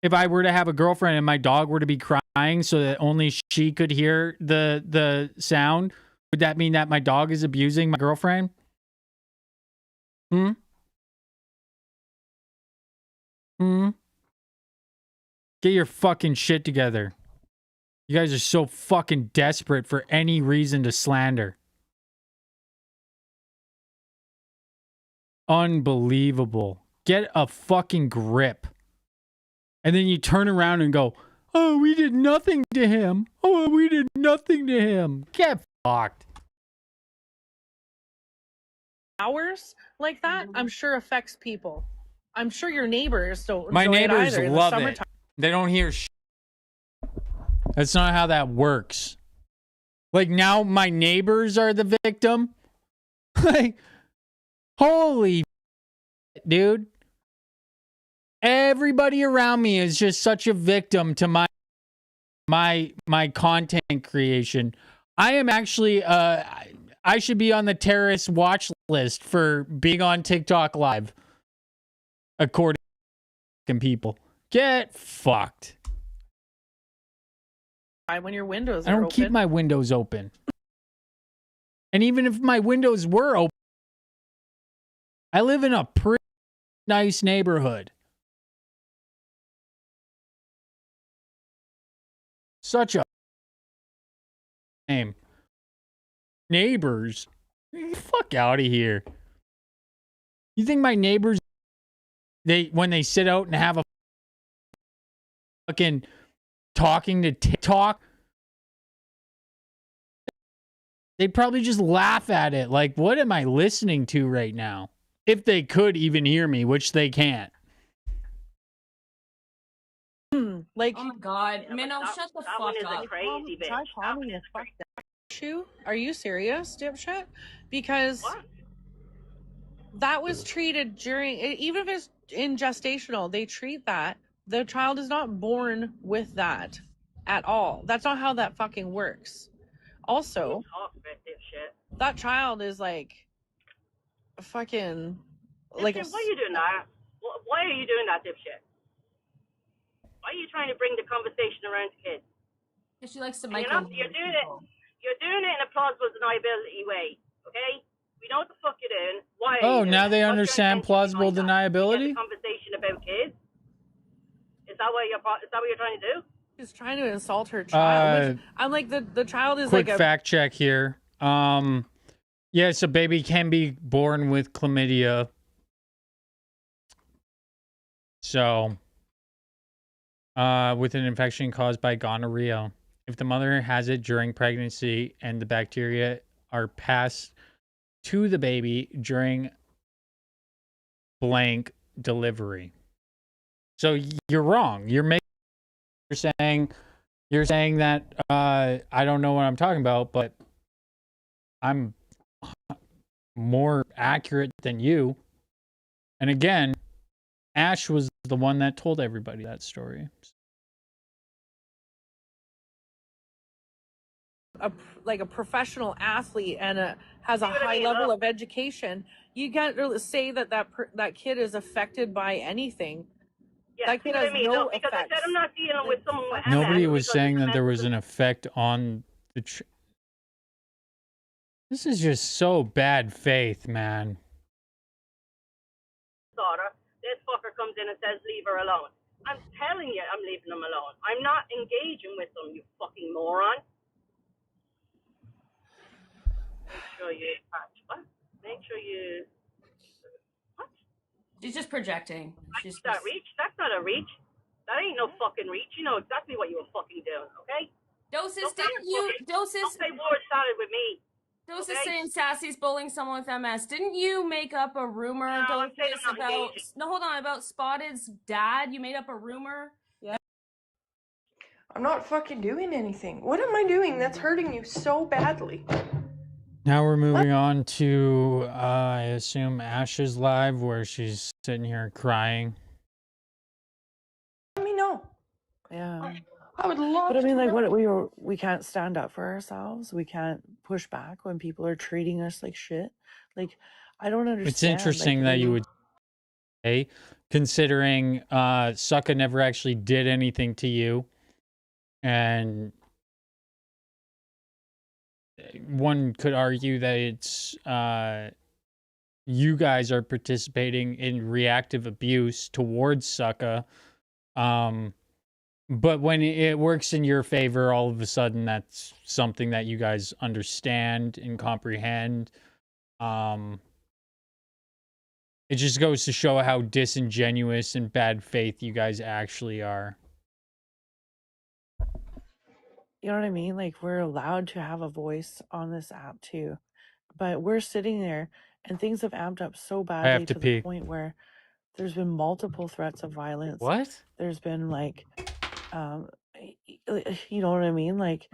if I were to have a girlfriend and my dog were to be crying so that only she could hear the sound, would that mean that my dog is abusing my girlfriend? Get your fucking shit together. You guys are so fucking desperate for any reason to slander. Unbelievable. Get a fucking grip. And then you turn around and go, oh, we did nothing to him. Oh, we did nothing to him. Get fucked. Hours like that, I'm sure affects people. I'm sure your neighbors don't. My enjoy it neighbors either in the love it. summertime. They don't hear shit. That's not how that works. Like now my neighbors are the victim. Like, holy dude. Everybody around me is just such a victim to my content creation. I am actually I should be on the terrorist watch list for being on TikTok live. According to people. Get fucked. When your windows I are don't open. keep my windows open. And even if my windows were open, I live in a pretty nice neighborhood. Such a name. Neighbors. Fuck out of here. You think my neighbors, when they sit out and have a fucking talking to TikTok, they'd probably just laugh at it. Like, what am I listening to right now? If they could even hear me, which they can't. Like, oh my god, Minnow, shut the fuck up. Crazy bitch. try calling me a fuck that issue. Are you serious, dipshit? Because that was treated during, even if it's in gestational, they treat that. The child is not born with that at all. That's not how that fucking works. Also, that child is like fucking like. Why are you doing that? Why are you doing that, dipshit? Why are you trying to bring the conversation around to kids? She likes to You're micro. doing it. You're doing it in a plausible deniability way. Okay? We know what the fuck you're doing. Why? Oh, now they understand plausible deniability? Conversation about kids. Is that what you're trying to do? She's trying to insult her child. I'm like the child is quick like a fact check here. Yes, a baby can be born with chlamydia. So, with an infection caused by gonorrhea. If the mother has it during pregnancy and the bacteria are passed to the baby during blank delivery. So you're wrong. You're saying that I don't know what I'm talking about, but I'm more accurate than you. And again, Ash was the one that told everybody that story. like a professional athlete and has a high level of education. You can't really say that that kid is affected by anything. Yeah, that kid has no because I said I'm not dealing with someone with MS. Nobody was saying that there was an effect on the. This is just so bad faith, man. Daughter, this fucker comes in and says, "Leave her alone." I'm telling you, I'm leaving them alone. I'm not engaging with them, you fucking moron. Make sure you what? Make sure you. What? She's just projecting. She's that reach? That's not a reach. That ain't no fucking reach. You know exactly what you were fucking doing, okay? Doses, didn't you? Doses. Don't play word salad with me. Doses saying Sassy's bullying someone with MS. Didn't you make up a rumor, Doses, about about Spotted's dad? You made up a rumor. Yeah. I'm not fucking doing anything. What am I doing that's hurting you so badly? Now we're moving on to, I assume, Ash's live, where she's sitting here crying. Let me know. Yeah. I would love But I mean, to like, know. we can't stand up for ourselves. We can't push back when people are treating us like shit. Like, I don't understand. It's interesting that you would say, considering Sucka never actually did anything to you. And one could argue that it's you guys are participating in reactive abuse towards Sucka. But when it works in your favor, all of a sudden that's something that you guys understand and comprehend. It just goes to show how disingenuous and bad faith you guys actually are. You know what I mean? Like, we're allowed to have a voice on this app too, but we're sitting there and things have amped up so badly to the point where there's been multiple threats of violence. What? There's been like, you know what I mean? Like,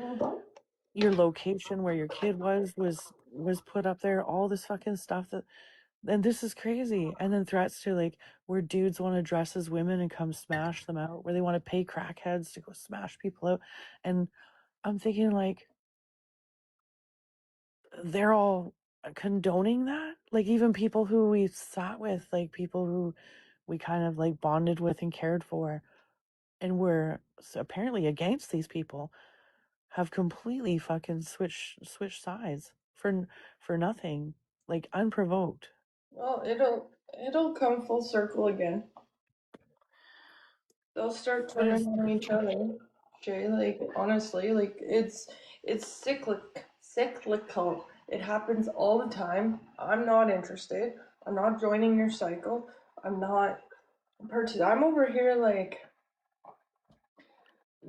your location where your kid was put up there, all this fucking stuff and this is crazy. And then threats to like where dudes want to dress as women and come smash them out, where they want to pay crackheads to go smash people out. And I'm thinking, like, they're all condoning that. Like, even people who we sat with, like people who we kind of like bonded with and cared for, and were apparently against these people, have completely fucking switched sides for nothing, like unprovoked. Well, It'll come full circle again. They'll start turning on each other. Jay, like honestly, like it's cyclical. It happens all the time. I'm not interested. I'm not joining your cycle. I'm not I'm over here like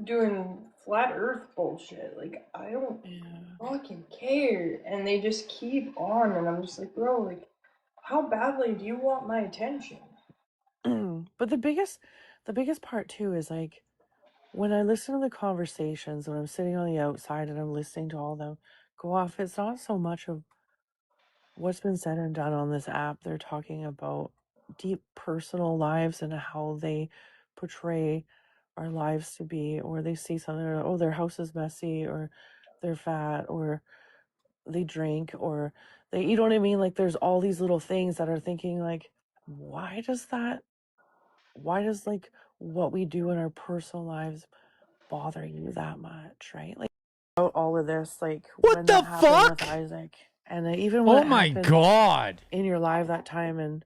doing flat earth bullshit. Like I don't fucking care. And they just keep on and I'm just like, bro, like how badly do you want my attention? But the biggest part too is like when I listen to the conversations, when I'm sitting on the outside and I'm listening to all them go off, it's not so much of what's been said and done on this app. They're talking about deep personal lives and how they portray our lives to be, or they see something, oh, their house is messy, or they're fat, or they drink, or they, you know what I mean? Like there's all these little things that are thinking like, why does like what we do in our personal lives bother you that much, right? Like about all of this, like What when the that happened with fuck? Isaac, and even when Oh it my happened god. in your live that time, and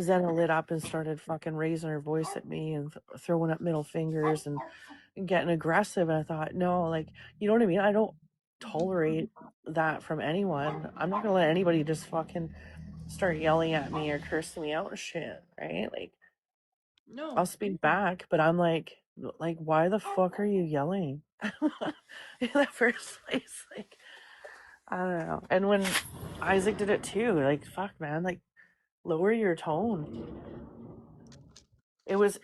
Zena lit up and started fucking raising her voice at me and throwing up middle fingers and getting aggressive, and I thought, no, like, you know what I mean? I don't tolerate that from anyone. I'm not gonna let anybody just fucking start yelling at me or cursing me out and shit, right? Like, No. I'll speak back, but I'm like, why the fuck are you yelling in the first place? Like, I don't know. And when Isaac did it too, like, fuck, man, like, lower your tone. It was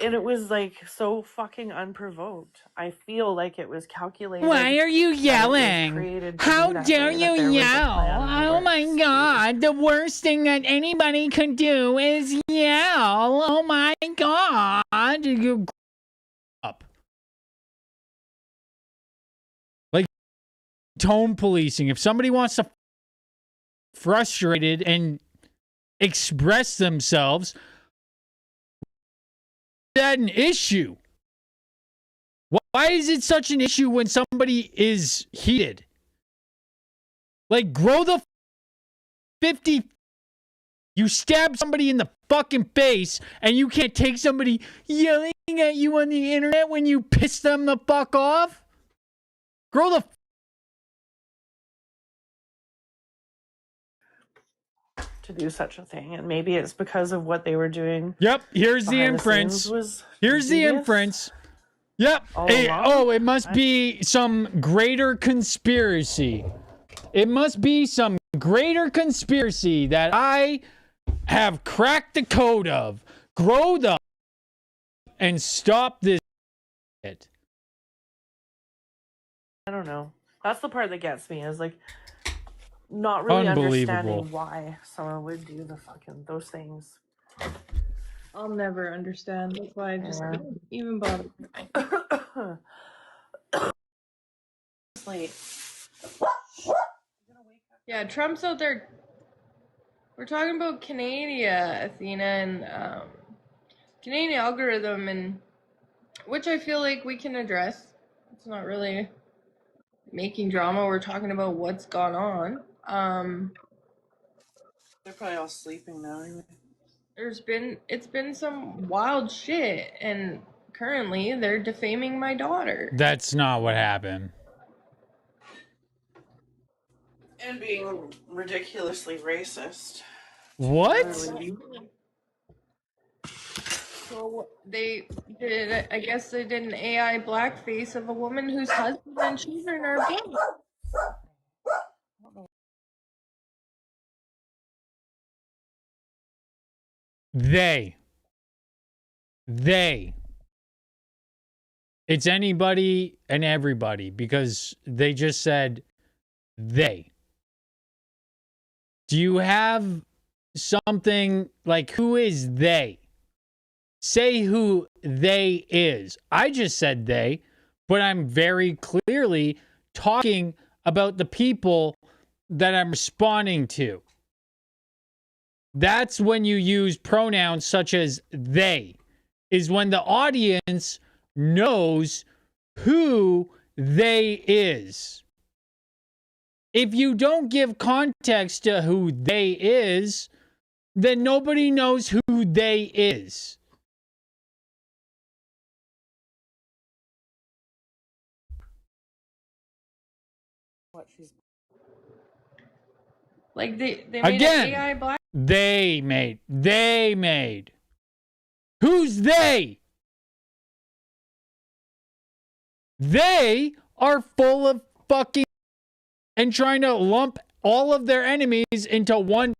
like so fucking unprovoked. I feel like it was calculated. Why are you that it was yelling? created to How be that dare way, that you there was a yell? plan in the Oh my works. god, the worst thing that anybody could do is yell. Oh my god. You up. Like tone policing. If somebody wants to frustrated and express themselves, that an issue? Why is it such an issue when somebody is heated? Like, grow the 50. You stab somebody in the fucking face and you can't take somebody yelling at you on the internet when you piss them the fuck off? Grow the to do such a thing, and maybe it's because of what they were doing. Yep, here's the behind inference. scenes was Here's the devious. inference. Yep. All Hey, along? it must be some greater conspiracy. It must be some greater conspiracy that I have cracked the code of. Grow the and stop this shit. I don't know. That's the part that gets me, is like not really Unbelievable. understanding why someone would do the fucking those things. I'll never understand. That's why I just don't even bother. Sleep. Yeah, Trump's out there. We're talking about Canada, Athena, and Canadian algorithm, and which I feel like we can address. It's not really making drama. We're talking about what's gone on. They're probably all sleeping now anyway. It's been some wild shit, and currently they're defaming my daughter. That's not what happened. And being ridiculously racist. What? So they did, I guess they did an AI blackface of a woman whose husband and children are black. They. It's anybody and everybody because they just said they. Do you have something like who is they? Say who they is. I just said they, but I'm very clearly talking about the people that I'm responding to. That's when you use pronouns such as they, is when the audience knows who they is. If you don't give context to who they is, then nobody knows who they is. What she's Like they made Again, an AI black. They made. Who's they? They are full of fucking and trying to lump all of their enemies into one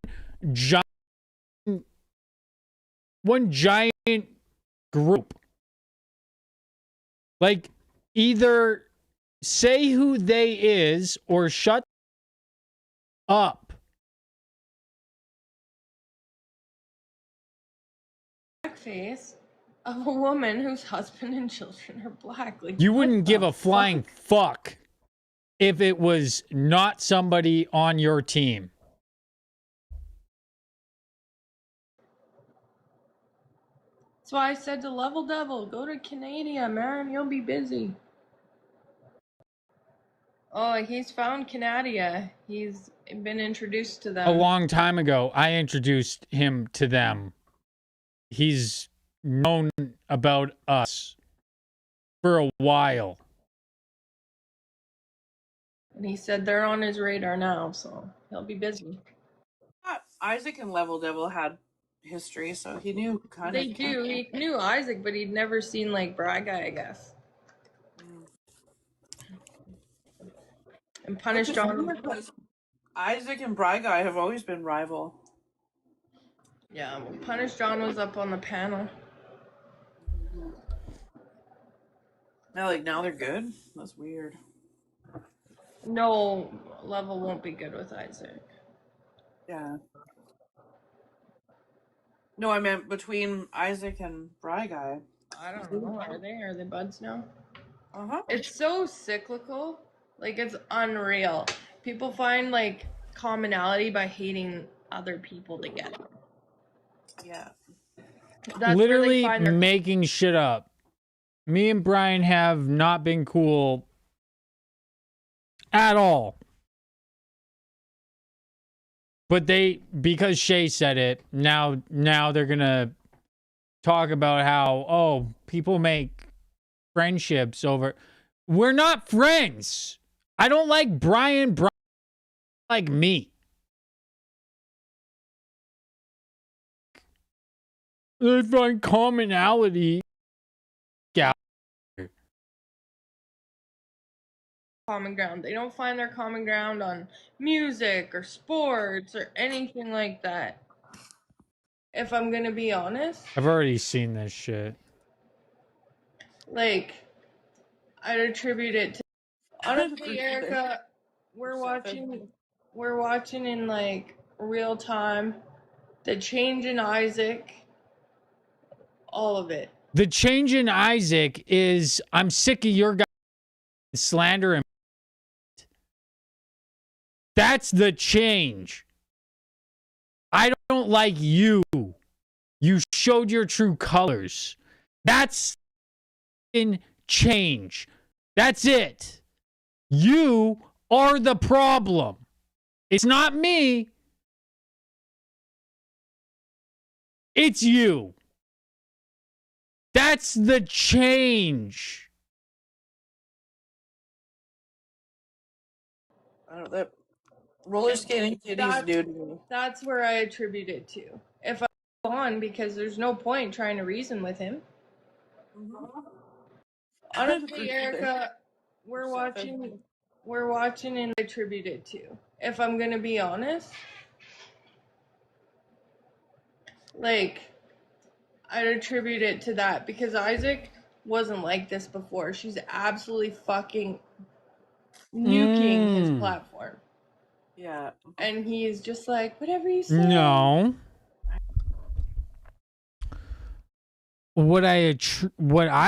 giant group. Like, either say who they is or shut up. Blackface of a woman whose husband and children are black. Like, You what wouldn't give the a flying fuck if it was not somebody on your team. That's why I said to Level Devil, go to Canada, man. You'll be busy. Oh, he's found Canada. He's been introduced to them. A long time ago, I introduced him to them. He's known about us for a while. And he said they're on his radar now, so he'll be busy. Isaac and Level Devil had history, so he knew kind They of. do. He knew Isaac, but he'd never seen like Braga, I guess. And Punish John. Isaac and Braga have always been rival. Yeah, Punish John was up on the panel. Now they're good. That's weird. No, Level won't be good with Isaac. Yeah. No, I meant between Isaac and Braga. I don't know. Are they? Are they buds now? Uh-huh. It's so cyclical. Like, it's unreal. People find, like, commonality by hating other people together. Yeah. That's where they Literally find their... making shit up. Me and Brian have not been cool at all. But because Shay said it, now they're gonna talk about how, oh, people make friendships over. We're not friends. I don't like Brian like me. They find commonality. common ground. They don't find their common ground on music or sports or anything like that. If I'm gonna be honest, I've already seen this shit. like, I'd attribute it to honestly, Erica, we're watching in like real time the change in Isaac, all of it. The change in Isaac is, I'm sick of your guys slander and that's the change. I don't like you. You showed your true colors. That's in change. That's it. You are the problem. It's not me. It's you. That's the change. I don't know. That roller skating kitties, dude. That's where I attribute it to. If I'm on, because there's no point trying to reason with him. Honestly, Erica, we're watching and I attribute it to. If I'm gonna be honest, like, I'd attribute it to that because Isaac wasn't like this before. She's absolutely fucking nuking his platform. Yeah. And he's just like, whatever you say. No. What I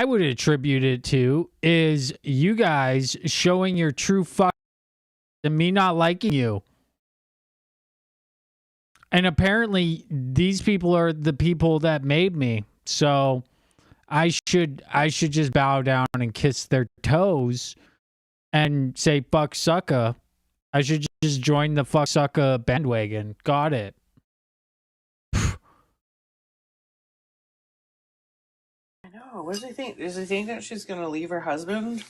would attribute it to is you guys showing your true fuck and me not liking you. And apparently these people are the people that made me. So I should just bow down and kiss their toes and say fuck sucka. I should just join the fuck sucka bandwagon. Got it. Oh, what does he think? Does he think that she's gonna leave her husband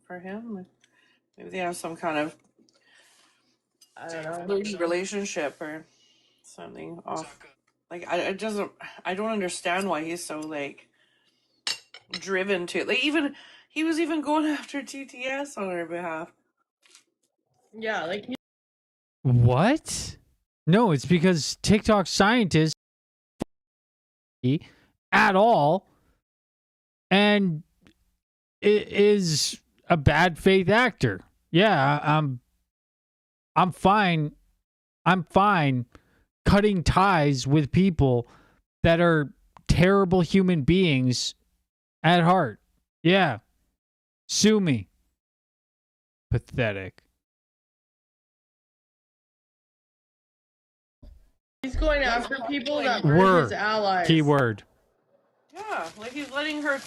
for him? Maybe they have some kind of, I don't know, flirty relationship or something off. Like I don't understand why he's so like driven to it. Like even he was even going after TTS on her behalf. Yeah, like What? No, it's because TikTok scientists at all, and it is a bad faith actor. Yeah, I'm fine. I'm fine cutting ties with people that are terrible human beings at heart. Yeah. Sue me. Pathetic. he's going after people that were Word. his allies. Keyword. Yeah, like he's letting her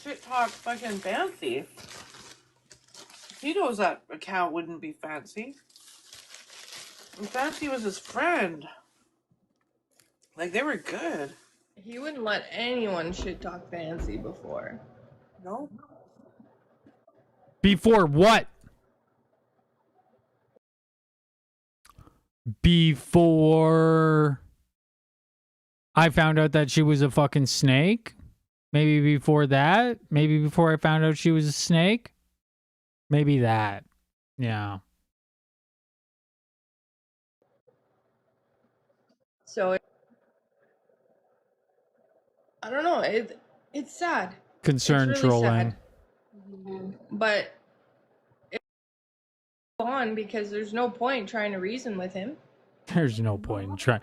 shit talk fucking Fancy. He knows that account wouldn't be Fancy. And Fancy was his friend. Like they were good. He wouldn't let anyone shit talk Fancy before. No. Before what? Before I found out that she was a fucking snake? Maybe before that? Maybe before I found out she was a snake? Maybe that. Yeah. So I don't know. It's sad. Concern It's really trolling. sad. But it's on because there's no point trying to reason with him. There's no point in trying.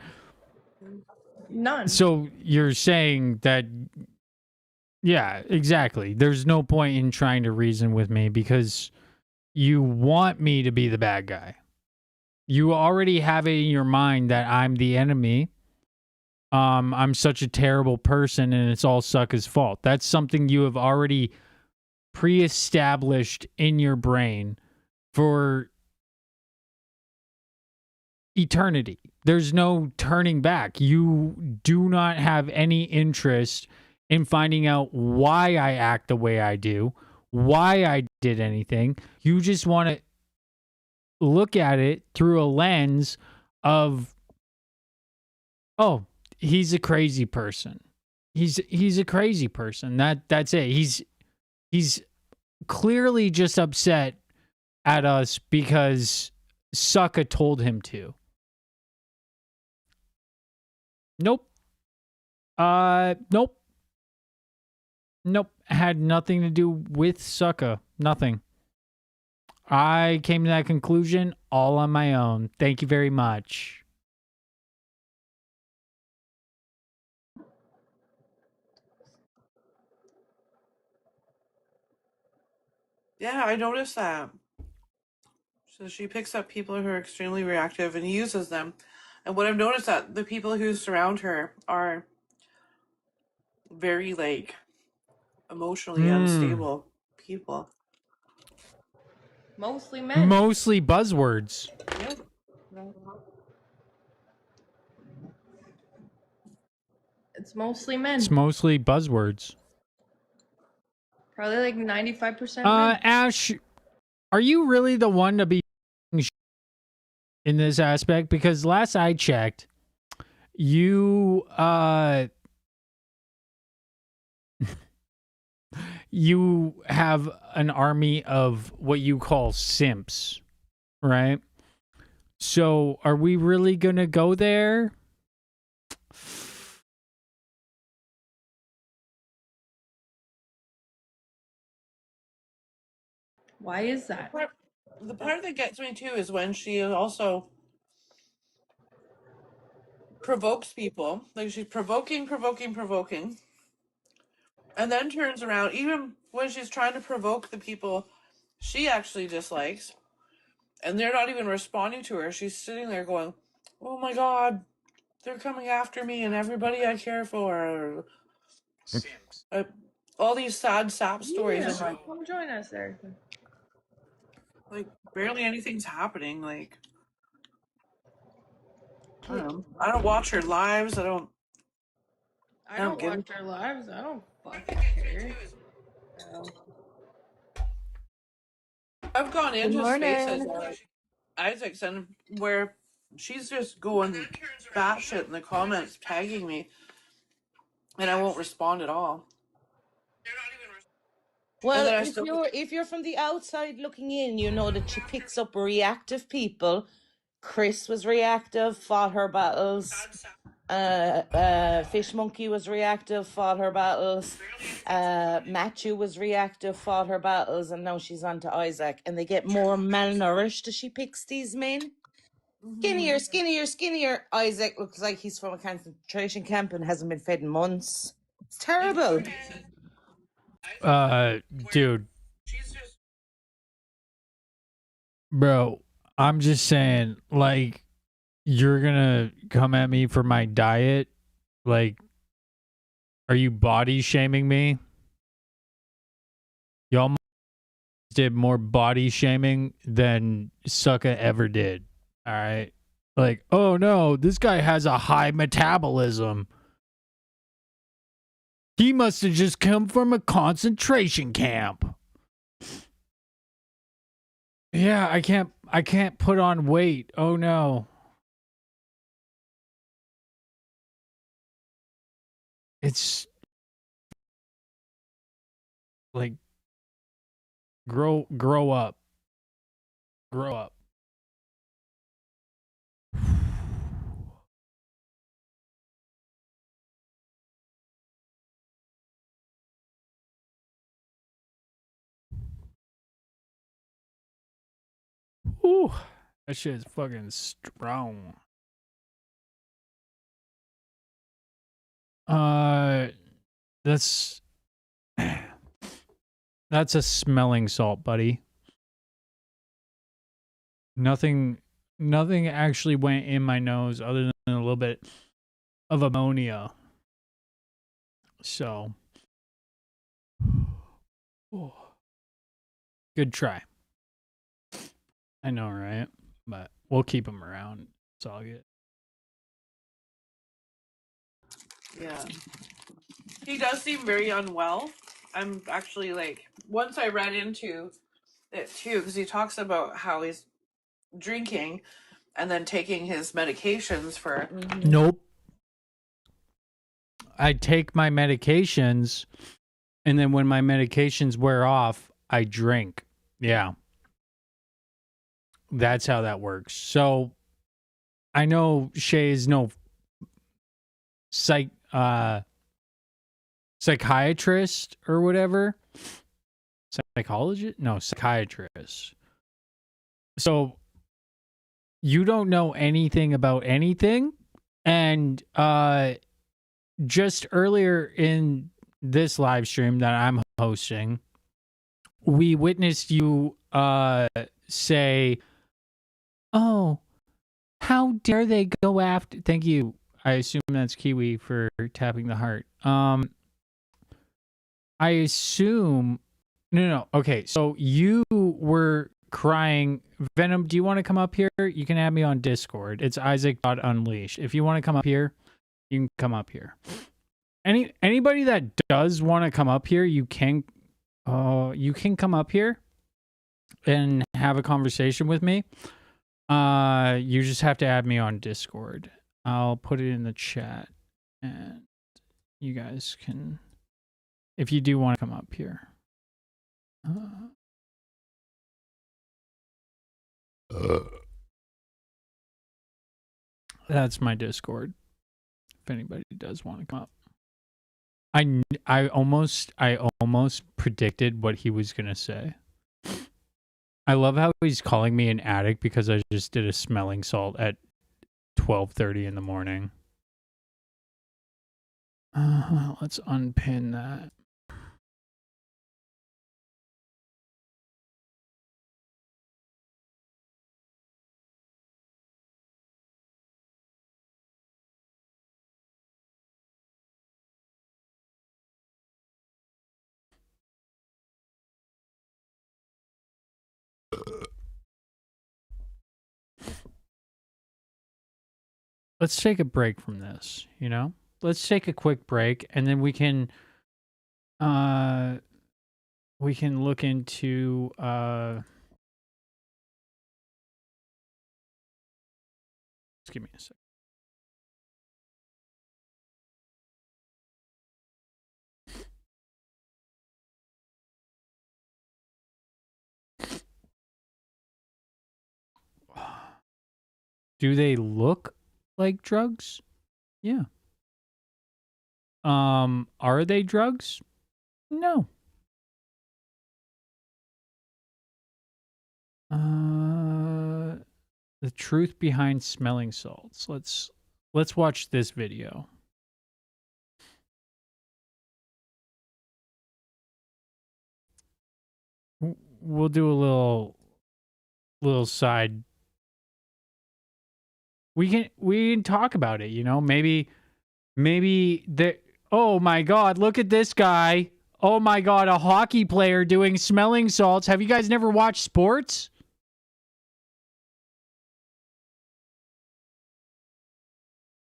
None. So you're saying that, yeah, exactly. There's no point in trying to reason with me because you want me to be the bad guy. You already have it in your mind that I'm the enemy. I'm such a terrible person and it's all Sucka's fault. That's something you have already pre-established in your brain for eternity. There's no turning back. You do not have any interest in finding out why I act the way I do, why I did anything. You just want to look at it through a lens of, oh, he's a crazy person. He's a crazy person. That's it. He's clearly just upset at us because Sucka told him to. Nope. Nope. Nope. Had nothing to do with Sucka. Nothing. I came to that conclusion all on my own. Thank you very much. Yeah, I noticed that. So she picks up people who are extremely reactive and uses them. And what I've noticed that the people who surround her are very like emotionally unstable people. Mostly men. Mostly buzzwords. Yep. It's mostly men. It's mostly buzzwords. Probably like 95% men. Ash, are you really the one to be in this aspect? Because last I checked, you you have an army of what you call simps, right? So are we really gonna go there? Why is that? The part that gets me too is when she also provokes people. Like she's provoking, and then turns around, even when she's trying to provoke the people she actually dislikes, and they're not even responding to her. She's sitting there going, oh my god, they're coming after me and everybody I care for. All these sad sap stories. Yeah, I'm like, come join us, Erica. like barely anything's happening. Like I don't know. I don't watch her lives. I don't I don't get watch it. our lives. I don't fucking care. So. I've gone Good into spaces morning. Isaacson where she's just going batshit in the comments, tagging me, and I won't respond at all. And Well, then I if still you're from the outside looking in, you know that she picks up reactive people. Chris was reactive, fought her battles. Fish Monkey was reactive, fought her battles. Matthew was reactive, fought her battles, and now she's on to Isaac. And they get more malnourished as she picks these men. Skinnier, skinnier, skinnier. Isaac looks like he's from a concentration camp and hasn't been fed in months. It's terrible. Dude, bro, I'm just saying, like, you're gonna come at me for my diet? Like, are you body shaming me? Y'all did more body shaming than Sucka ever did. All right. Like, oh no, this guy has a high metabolism. He must have just come from a concentration camp. Yeah, I can't put on weight. Oh no. It's like grow up. Grow up. Ooh, that shit is fucking strong. That's a smelling salt, buddy. Nothing actually went in my nose other than a little bit of ammonia. So, good try. I know, right? But we'll keep him around. It's all good. Yeah. He does seem very unwell. I'm actually like, once I read into it too, because he talks about how he's drinking and then taking his medications for. Nope. I take my medications, and then when my medications wear off, I drink. Yeah. That's how that works. So I know Shay is no psychiatrist or whatever. Psychologist? No, psychiatrist. So you don't know anything about anything. And just earlier in this live stream that I'm hosting, we witnessed you say, "Oh, how dare they go after..." Thank you. I assume that's Kiwi for tapping the heart. I assume... No. Okay, so you were crying. Venom, do you want to come up here? You can add me on Discord. It's Isaac.unleashed. If you want to come up here, you can come up here. Anybody that does want to come up here, you can come up here and have a conversation with me. You just have to add me on Discord. I'll put it in the chat, and you guys can, if you do want to come up here. That's my Discord. If anybody does want to come up. I almost predicted what he was gonna say. I love how he's calling me an addict because I just did a smelling salt at 12:30 in the morning. Let's unpin that. Let's take a break from this, you know? Let's take a quick break, and then we can We can look into just give me a sec. Do they look like drugs? Yeah. Are they drugs? No. The truth behind smelling salts. Let's watch this video. We'll do a little side. We can talk about it, you know? Maybe the oh my god, look at this guy. Oh my god, a hockey player doing smelling salts. Have you guys never watched sports?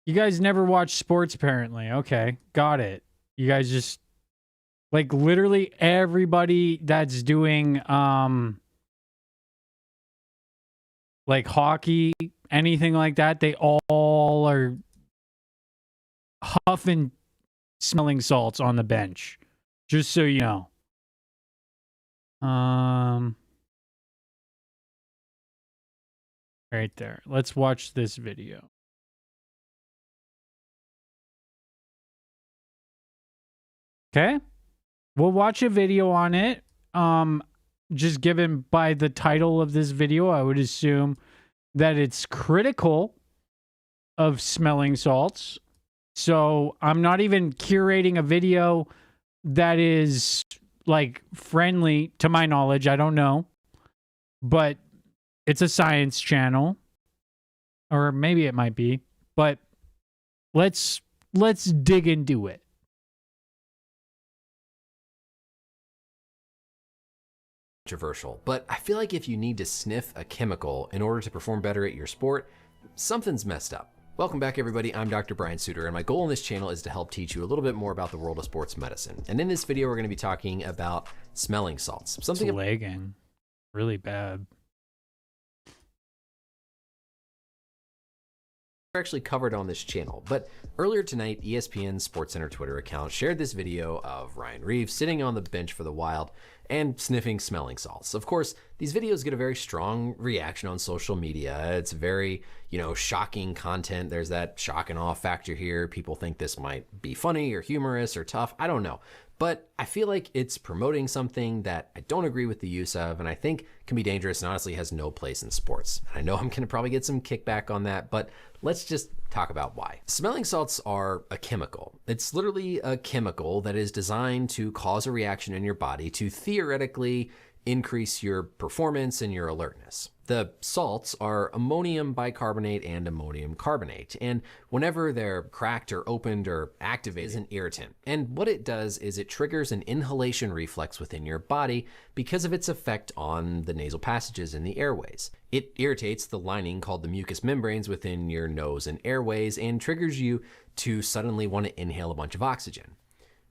You guys never watched sports apparently. Okay, got it. You guys just like literally everybody that's doing like hockey, anything like that, they all are huffing smelling salts on the bench. Just so you know. Right there. Let's watch this video. Okay? We'll watch a video on it. Just given by the title of this video, I would assume that it's critical of smelling salts. So I'm not even curating a video that is like friendly to my knowledge. I don't know. But it's a science channel. Or maybe it might be. But let's dig into it. Controversial, but I feel like if you need to sniff a chemical in order to perform better at your sport, something's messed up. Welcome back everybody, I'm Dr. Brian Suter, and my goal in this channel is to help teach you a little bit more about the world of sports medicine. And in this video, we're going to be talking about smelling salts. Something lagging really bad. Actually covered on this channel, but earlier tonight, ESPN SportsCenter Twitter account shared this video of Ryan Reaves sitting on the bench for the Wild and sniffing smelling salts. Of course, these videos get a very strong reaction on social media. It's very, shocking content. There's that shock and awe factor here. People think this might be funny or humorous or tough. I don't know. But I feel like it's promoting something that I don't agree with the use of, and I think can be dangerous and honestly has no place in sports. I know I'm gonna probably get some kickback on that, but let's just talk about why. Smelling salts are a chemical. It's literally a chemical that is designed to cause a reaction in your body to theoretically increase your performance and your alertness. The salts are ammonium bicarbonate and ammonium carbonate, and whenever they're cracked or opened or activated, it's an irritant. And what it does is it triggers an inhalation reflex within your body because of its effect on the nasal passages in the airways. It irritates the lining called the mucous membranes within your nose and airways and triggers you to suddenly want to inhale a bunch of oxygen.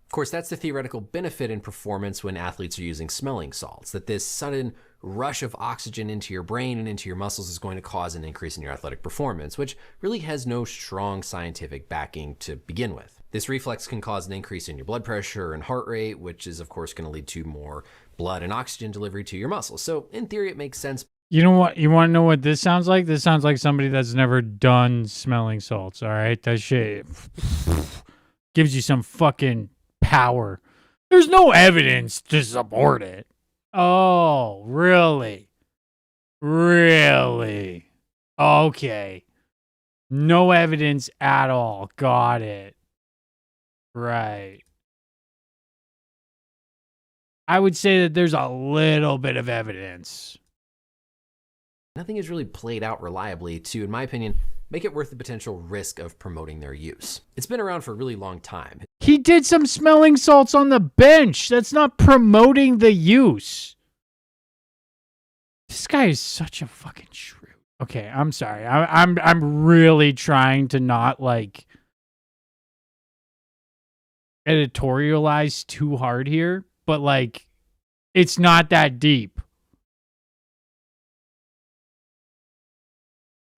Of course, that's the theoretical benefit in performance when athletes are using smelling salts, that this sudden rush of oxygen into your brain and into your muscles is going to cause an increase in your athletic performance, which really has no strong scientific backing to begin with. This reflex can cause an increase in your blood pressure and heart rate, which is of course going to lead to more blood and oxygen delivery to your muscles. So in theory, it makes sense. You know what? You want to know what this sounds like? This sounds like somebody that's never done smelling salts, all right? That shit gives you some fucking power. There's no evidence to support it. Oh, really? Really? Okay. No evidence at all. Got it. Right. I would say that there's a little bit of evidence. Nothing is really played out reliably to, in my opinion, make it worth the potential risk of promoting their use. It's been around for a really long time. He did some smelling salts on the bench. That's not promoting the use. This guy is such a fucking shrew. Okay, I'm sorry. I'm really trying to not like editorialize too hard here, but like, it's not that deep.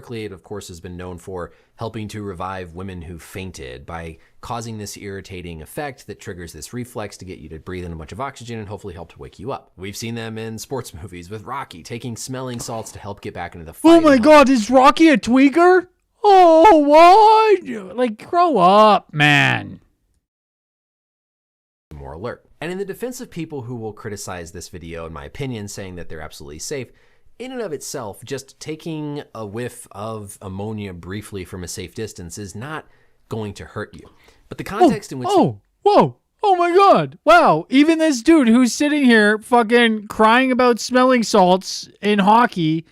It, of course, has been known for helping to revive women who fainted by causing this irritating effect that triggers this reflex to get you to breathe in a bunch of oxygen and hopefully help to wake you up. We've seen them in sports movies with Rocky taking smelling salts to help get back into the fight. Oh my God, is Rocky a tweaker? Oh, what? Like, grow up, man. More alert. And in the defense of people who will criticize this video, in my opinion, saying that they're absolutely safe, in and of itself, just taking a whiff of ammonia briefly from a safe distance is not going to hurt you. But the context in which... Oh my God. Wow. Even this dude who's sitting here fucking crying about smelling salts in hockey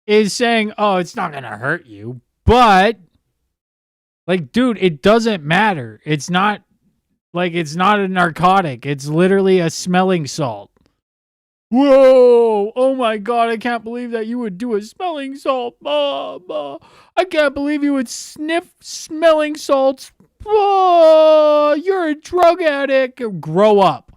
is saying, oh, it's not going to hurt you. But, like, dude, it doesn't matter. It's not, like, it's not a narcotic. It's literally a smelling salt. Whoa! Oh my God, I can't believe that you would do a smelling salt. I can't believe you would sniff smelling salts. You're a drug addict. Grow up.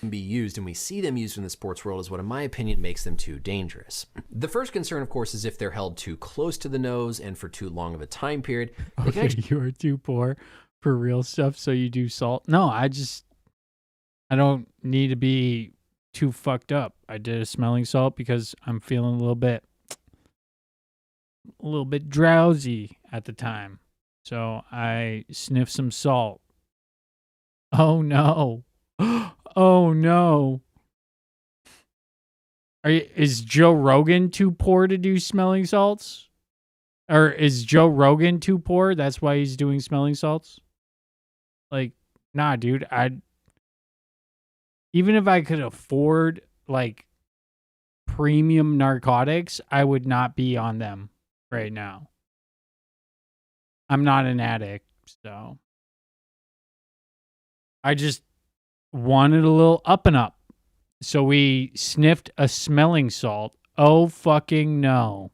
Be used, and we see them used in the sports world, is what, in my opinion, makes them too dangerous. The first concern, of course, is if they're held too close to the nose and for too long of a time period. Okay, you're too poor for real stuff, so you do salt. No, I don't need to be too fucked up. I did a smelling salt because I'm feeling a little bit drowsy at the time. So I sniffed some salt. Oh no. Oh no. Is Joe Rogan too poor to do smelling salts? Or is Joe Rogan too poor? That's why he's doing smelling salts? Like, nah, dude, even if I could afford, like, premium narcotics, I would not be on them right now. I'm not an addict, so. I just wanted a little up and up. So we sniffed a smelling salt. Oh, fucking no.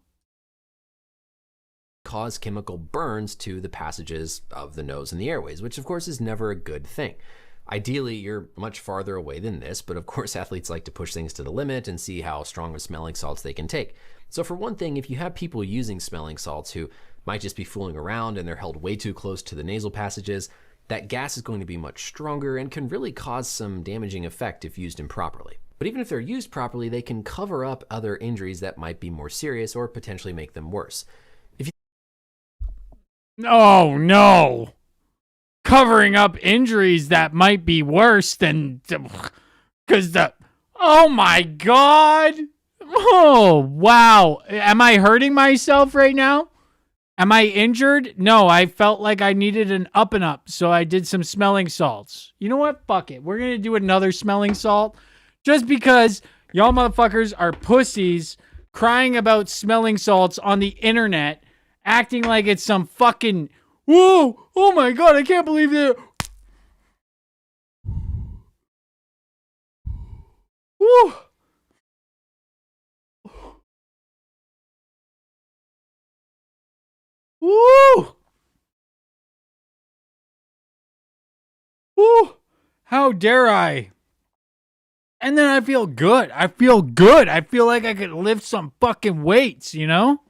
Cause chemical burns to the passages of the nose and the airways, which, of course, is never a good thing. Ideally, you're much farther away than this, but of course athletes like to push things to the limit and see how strong of smelling salts they can take. So for one thing, if you have people using smelling salts who might just be fooling around and they're held way too close to the nasal passages, that gas is going to be much stronger and can really cause some damaging effect if used improperly. But even if they're used properly, they can cover up other injuries that might be more serious or potentially make them worse. Oh, no. Covering up injuries that might be worse than... Because oh, my God. Oh, wow. Am I hurting myself right now? Am I injured? No, I felt like I needed an up and up, so I did some smelling salts. You know what? Fuck it. We're going to do another smelling salt just because y'all motherfuckers are pussies crying about smelling salts on the internet, acting like it's some fucking... Whoa! Oh my God, I can't believe that. Woo! Woo! Woo! How dare I? And then I feel good. I feel good. I feel like I could lift some fucking weights, you know?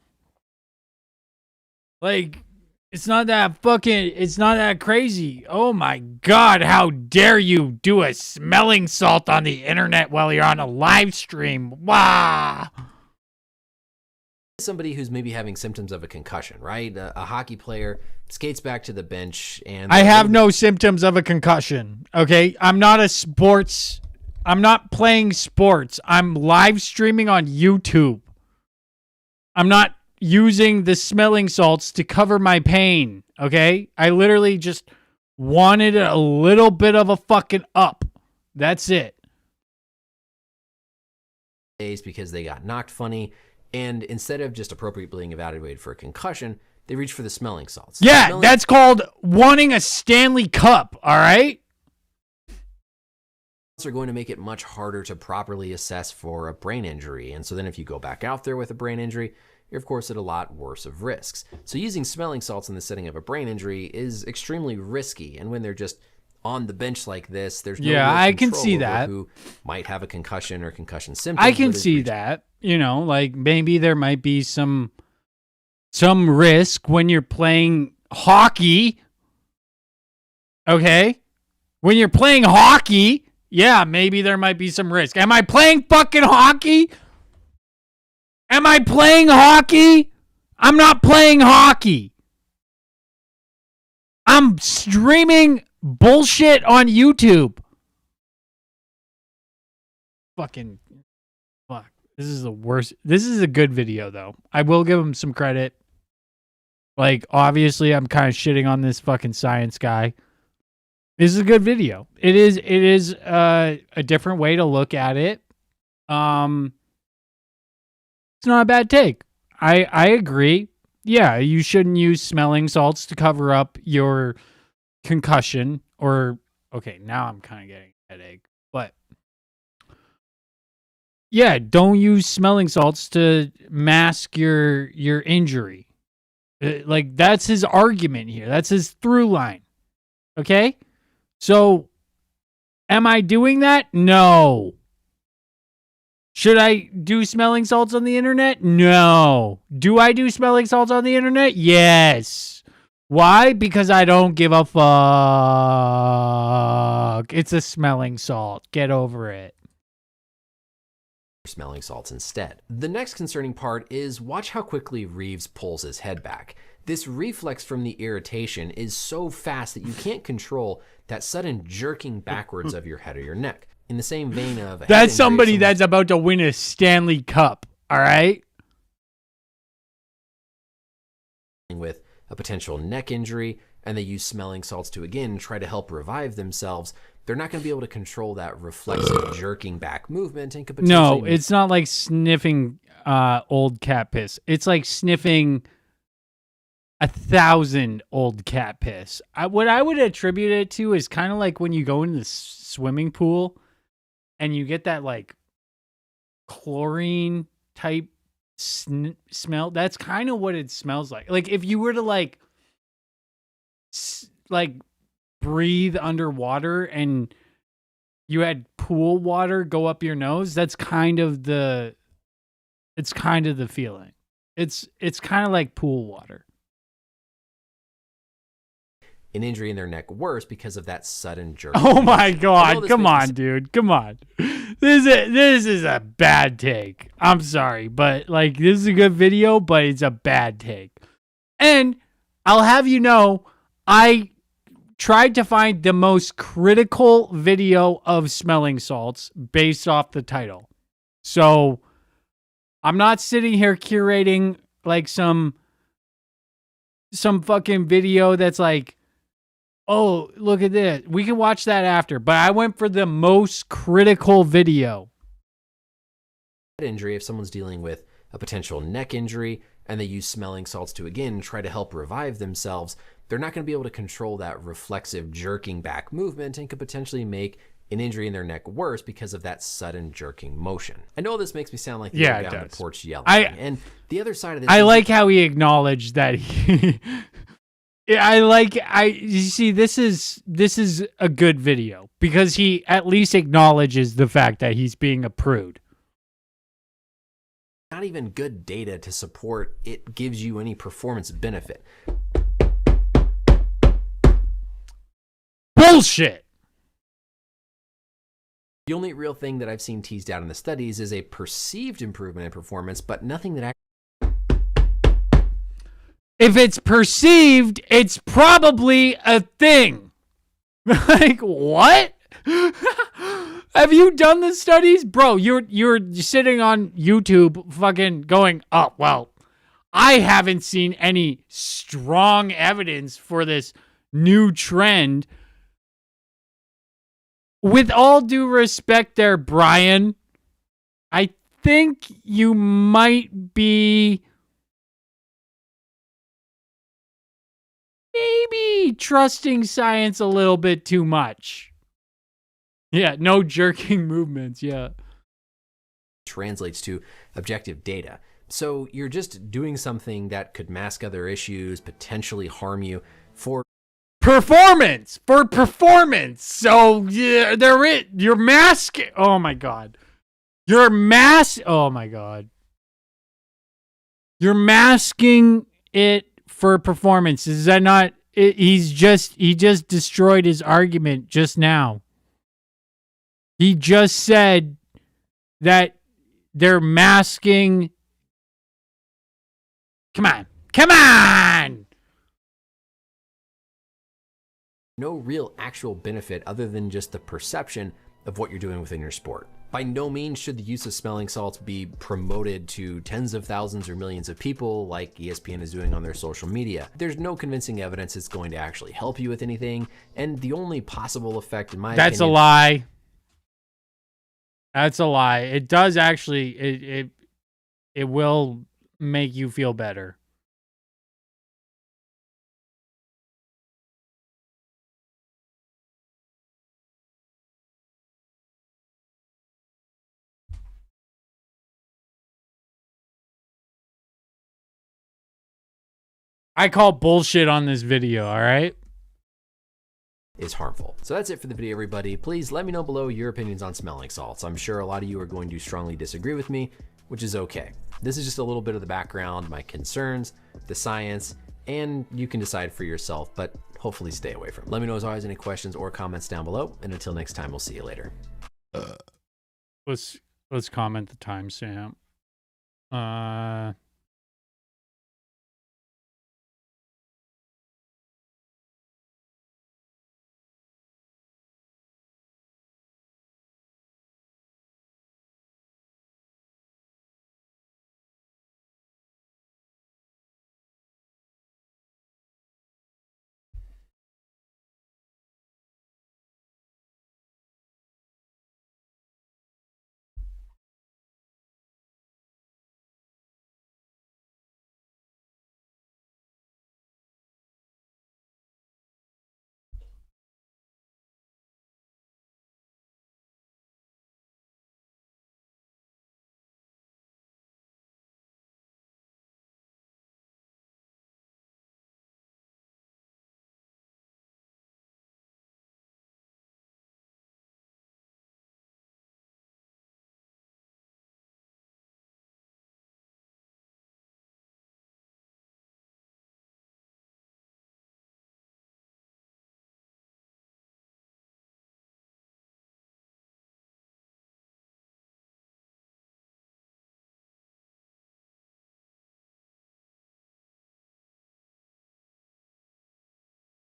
Like, it's not that crazy. Oh my God, how dare you do a smelling salt on the internet while you're on a live stream? Wow. Somebody who's maybe having symptoms of a concussion, right? A hockey player skates back to the bench and... I have no symptoms of a concussion, okay? I'm not playing sports. I'm live streaming on YouTube. I'm not using the smelling salts to cover my pain, okay? I literally just wanted a little bit of a fucking up. That's it. Because they got knocked funny, and instead of just appropriately being evaluated for a concussion, they reach for the smelling salts. Yeah, that's called wanting a Stanley Cup, all right? Are going to make it much harder to properly assess for a brain injury. And so then if you go back out there with a brain injury, you're of course at a lot worse of risks. So using smelling salts in the setting of a brain injury is extremely risky, and when they're just on the bench like this, there's no real I can control see over that. who might have a concussion or concussion symptoms. I can see that. You know, like maybe there might be some risk when you're playing hockey. Okay? When you're playing hockey, yeah, maybe there might be some risk. Am I playing fucking hockey? Am I playing hockey? I'm not playing hockey. I'm streaming bullshit on YouTube. Fucking fuck. This is the worst. This is a good video, though. I will give him some credit. Like, obviously, I'm kind of shitting on this fucking science guy. This is a good video. It is a different way to look at it. It's not a bad take. I agree. Yeah, you shouldn't use smelling salts to cover up your concussion or okay, now I'm kind of getting a headache. But yeah, don't use smelling salts to mask your injury. Like that's his argument here. That's his through line. Okay? So am I doing that? No. Should I do smelling salts on the internet? No. Do I do smelling salts on the internet? Yes. Why? Because I don't give a fuck. It's a smelling salt. Get over it. Smelling salts instead. The next concerning part is watch how quickly Reeves pulls his head back. This reflex from the irritation is so fast that you can't control that sudden jerking backwards of your head or your neck. In the same vein of that's somebody that's about to win a Stanley Cup, all right? With a potential neck injury, and they use smelling salts to again try to help revive themselves, they're not going to be able to control that reflexive jerking back movement and could potentially No, it's not like sniffing old cat piss. It's like sniffing 1,000 old cat piss. What I would attribute it to is kind of like when you go into the swimming pool and you get that like chlorine type smell. That's kind of what it smells like. Like if you were to like breathe underwater and you had pool water go up your nose, that's kind of the feeling. It's kind of like pool water. an injury in their neck worse because of that sudden jerk. Oh my God. Come on, dude. Come on. This is a bad take. I'm sorry, but like this is a good video, but it's a bad take. And I'll have you know, I tried to find the most critical video of smelling salts based off the title. So I'm not sitting here curating like some fucking video that's like, oh, look at this. We can watch that after. But I went for the most critical video. Injury, if someone's dealing with a potential neck injury and they use smelling salts to, again, try to help revive themselves, they're not going to be able to control that reflexive jerking back movement and could potentially make an injury in their neck worse because of that sudden jerking motion. I know this makes me sound like the guy on the porch yelling. And the other side of this, I like how he acknowledged that he you see, this is a good video because he at least acknowledges the fact that he's being a prude. Not even good data to support it gives you any performance benefit. Bullshit. The only real thing that I've seen teased out in the studies is a perceived improvement in performance, but nothing that actually... If it's perceived, it's probably a thing. Like, what? Have you done the studies? Bro, you're sitting on YouTube fucking going, oh, well, I haven't seen any strong evidence for this new trend. With all due respect there, Brian, I think you might be maybe trusting science a little bit too much. Yeah, no jerking movements, yeah. Translates to objective data. So you're just doing something that could mask other issues, potentially harm you for performance. So yeah, you're masking. Oh my god. Oh my god. You're masking it for performance. Is that not he just destroyed his argument just now. He just said that they're masking. Come on. no real actual benefit other than just the perception of what you're doing within your sport. By no means should the use of smelling salts be promoted to tens of thousands or millions of people like ESPN is doing on their social media. There's no convincing evidence it's going to actually help you with anything, and the only possible effect, in my opinion... That's a lie. That's a lie. It does actually, it will make you feel better. I call bullshit on this video, all right? Is harmful. So that's it for the video, everybody. Please let me know below your opinions on smelling salts. I'm sure a lot of you are going to strongly disagree with me, which is okay. This is just a little bit of the background, my concerns, the science, and you can decide for yourself, but hopefully stay away from it. Let me know as always any questions or comments down below, and until next time, we'll see you later. Let's comment the timestamp.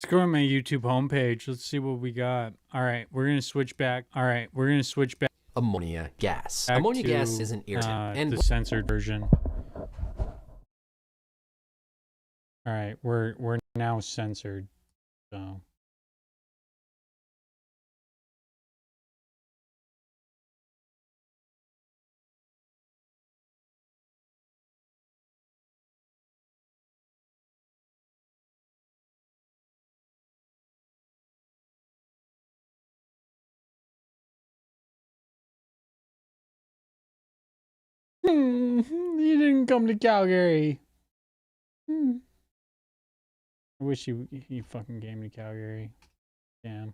Let's go on my YouTube homepage. Let's see what we got. All right, we're going to switch back. Ammonia gas. Back Ammonia to, gas is an irritant. And the censored version. All right, we're now censored. So you didn't come to Calgary. I wish you fucking came to Calgary. Damn.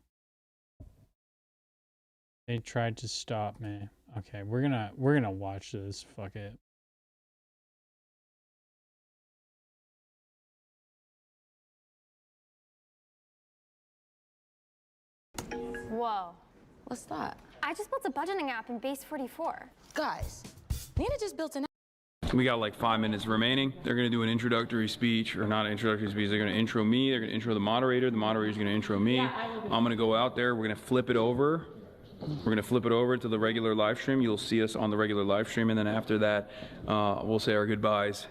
They tried to stop me. Okay, we're gonna watch this. Fuck it. Whoa. What's that? I just built a budgeting app in Base 44. Guys, Nina just built an app. We got like 5 minutes remaining. They're gonna do an introductory speech, or not an introductory speech, they're gonna intro me, they're gonna intro the moderator's gonna intro me. I'm gonna go out there, we're gonna flip it over. We're gonna flip it over to the regular live stream. You'll see us on the regular live stream, and then after that, we'll say our goodbyes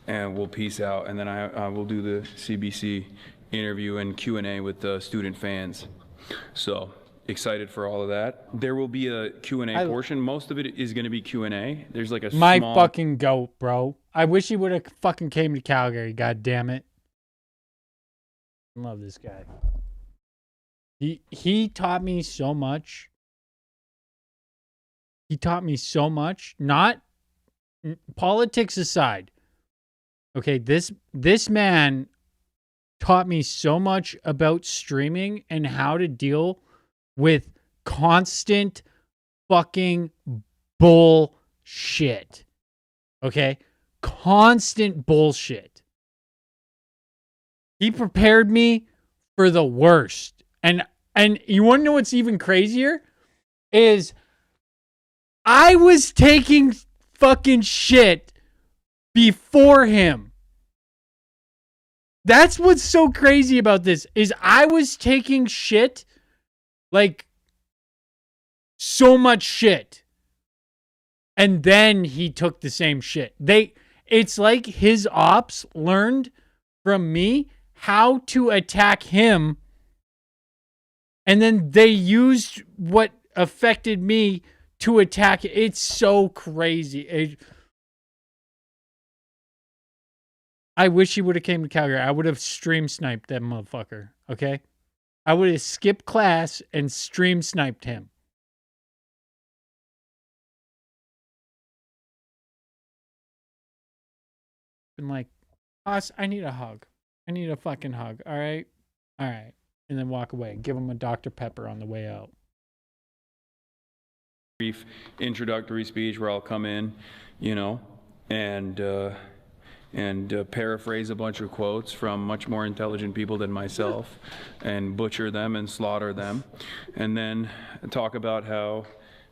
and we'll peace out. And then we'll do the CBC interview and Q&A with the student fans. So excited for all of that. There will be a Q&A portion. Most of it is gonna be Q&A. There's like a small... fucking goat, bro. I wish he would have fucking came to Calgary. God damn it. I love this guy. He taught me so much. He taught me so much. Not politics aside, okay, this man taught me so much about streaming and how to deal with constant fucking bullshit. Okay? Constant bullshit. He prepared me for the worst. And you want to know what's even crazier? Is I was taking fucking shit before him. That's what's so crazy about this, is I was taking shit, like so much shit. And then he took the same shit. It's like his ops learned from me how to attack him. And then they used what affected me to attack. It's so crazy. I wish he would have came to Calgary. I would have stream sniped that motherfucker. Okay? I would have skipped class and stream sniped him. Been like, boss, I need a hug. I need a fucking hug. All right? All right. And then walk away. Give him a Dr. Pepper on the way out. Brief introductory speech where I'll come in, you know, and paraphrase a bunch of quotes from much more intelligent people than myself and butcher them and slaughter them, and then talk about how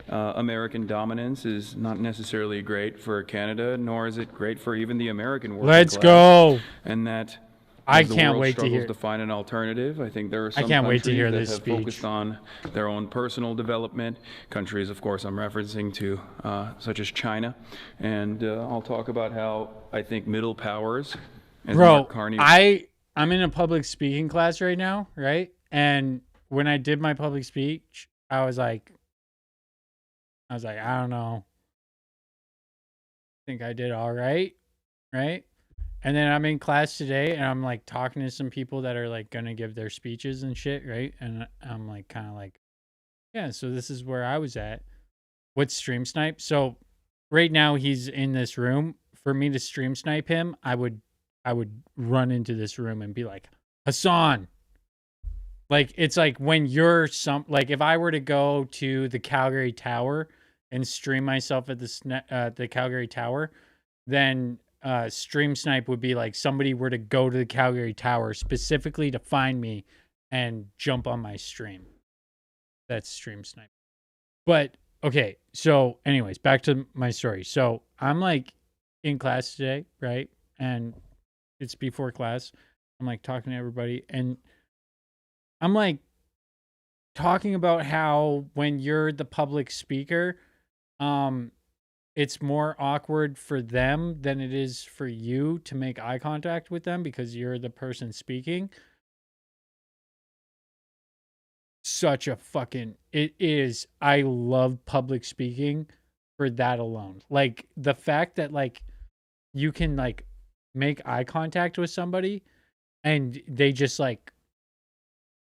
American dominance is not necessarily great for Canada, nor is it great for even the American working Let's class. go. And that I as the can't world wait to struggles hear. to find an alternative. I think there are some I can't wait to countries hear that this have speech. focused on their own personal development. Countries, of course, I'm referencing to, such as China. And I'll talk about how I think middle powers, as Bro, Mark Carney. I'm in a public speaking class right now, right? And when I did my public speech, I was like, I don't know. I think I did all right, right? And then I'm in class today and I'm like talking to some people that are like going to give their speeches and shit, right? And I'm like kind of like, yeah, so this is where I was at with Stream Snipe. So right now he's in this room. For me to Stream Snipe him, I would run into this room and be like, Hassan. Like, it's like when you're like if I were to go to the Calgary Tower and stream myself at the Calgary Tower, then Stream Snipe would be like somebody were to go to the Calgary Tower specifically to find me and jump on my stream. That's Stream Snipe. But okay, so anyways, back to my story. So I'm like in class today, right? And it's before class. I'm like talking to everybody and I'm like talking about how when you're the public speaker, it's more awkward for them than it is for you to make eye contact with them because you're the person speaking. Such a fucking, it is. I love public speaking for that alone. Like the fact that like you can like make eye contact with somebody and they just like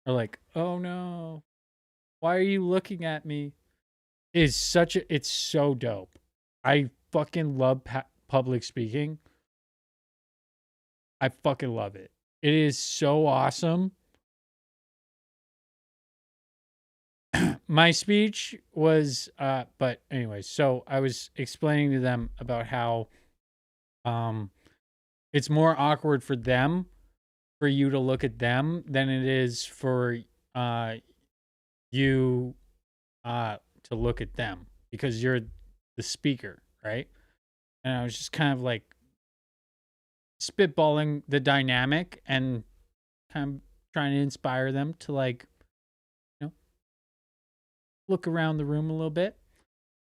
are like, oh no, why are you looking at me? Is such a, it's so dope. I fucking love public speaking. I fucking love it. It is so awesome. My speech was, but anyways, so I was explaining to them about how, it's more awkward for them, for you to look at them than it is for, you, to look at them because you're the speaker, right? And I was just kind of like spitballing the dynamic and kind of trying to inspire them to like, you know, look around the room a little bit.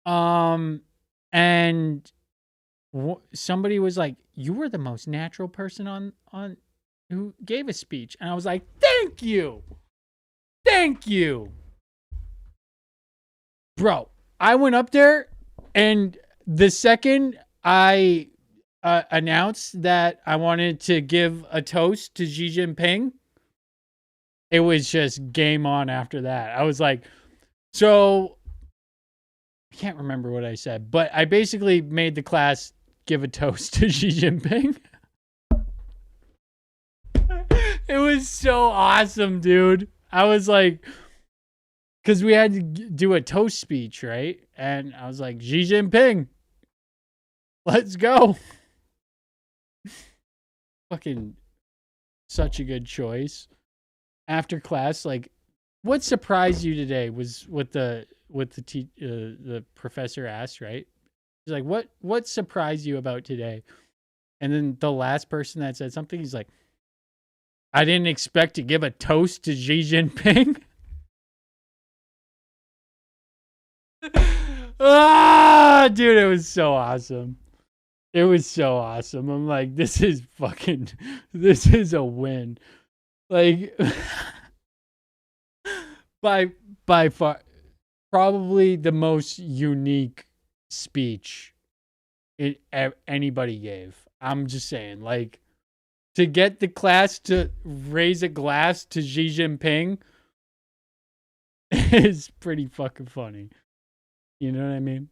And somebody was like, you were the most natural person on who gave a speech. And I was like, thank you. Thank you. Bro, I went up there and the second I announced that I wanted to give a toast to Xi Jinping, it was just game on after that. I was like, so I can't remember what I said, but I basically made the class give a toast to Xi Jinping. It was so awesome, dude. I was like, because we had to do a toast speech, right? And I was like, Xi Jinping, let's go. Fucking such a good choice. After class, like, what surprised you today was what the professor asked, right? He's like, what surprised you about today? And then the last person that said something, he's like, I didn't expect to give a toast to Xi Jinping. Ah, dude, it was so awesome. It was so awesome. I'm like, this is a win. Like, by far, probably the most unique speech anybody gave. I'm just saying, like, to get the class to raise a glass to Xi Jinping is pretty fucking funny. You know what I mean?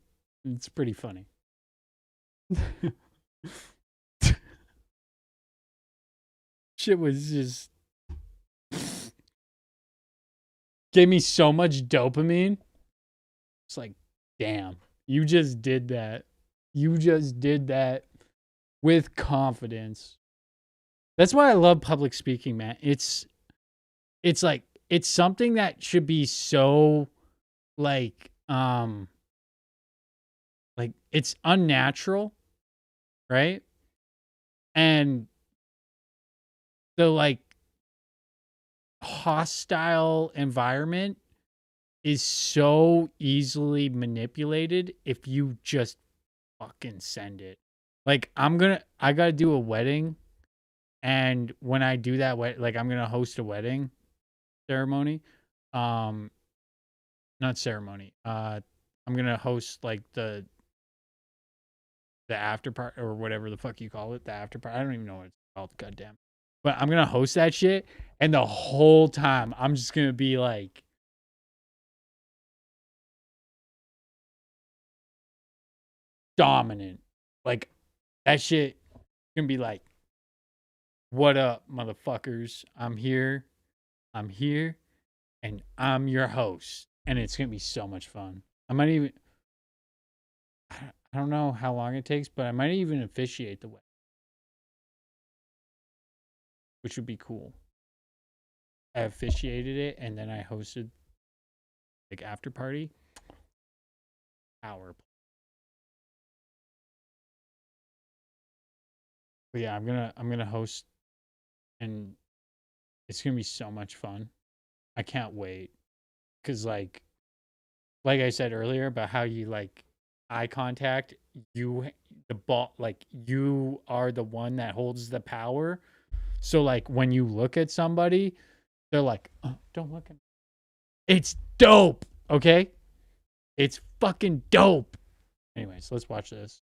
It's pretty funny. Shit was just gave me so much dopamine. It's like, damn, you just did that. You just did that with confidence. That's why I love public speaking, man. It's like, it's something that should be so like it's unnatural, right? And the like hostile environment is so easily manipulated if you just fucking send it. Like, I gotta do a wedding, and when I do that, like, I'm gonna host a wedding ceremony. Not ceremony. I'm gonna host like the after party or whatever the fuck you call it, the after party. I don't even know what it's called, goddamn. But I'm gonna host that shit, and the whole time I'm just gonna be like, dominant. Like, that shit gonna be like, what up, motherfuckers? I'm here, and I'm your host. And it's gonna be so much fun. I don't know how long it takes, but I might even officiate the wedding, which would be cool. I officiated it, and then I hosted like after party. Hour. But yeah, I'm gonna host, and it's gonna be so much fun. I can't wait, cause like I said earlier about how you like eye contact, you are the one that holds the power. So like when you look at somebody, they're like, oh, don't look at me. It's dope, okay? It's fucking dope. Anyways, let's watch this.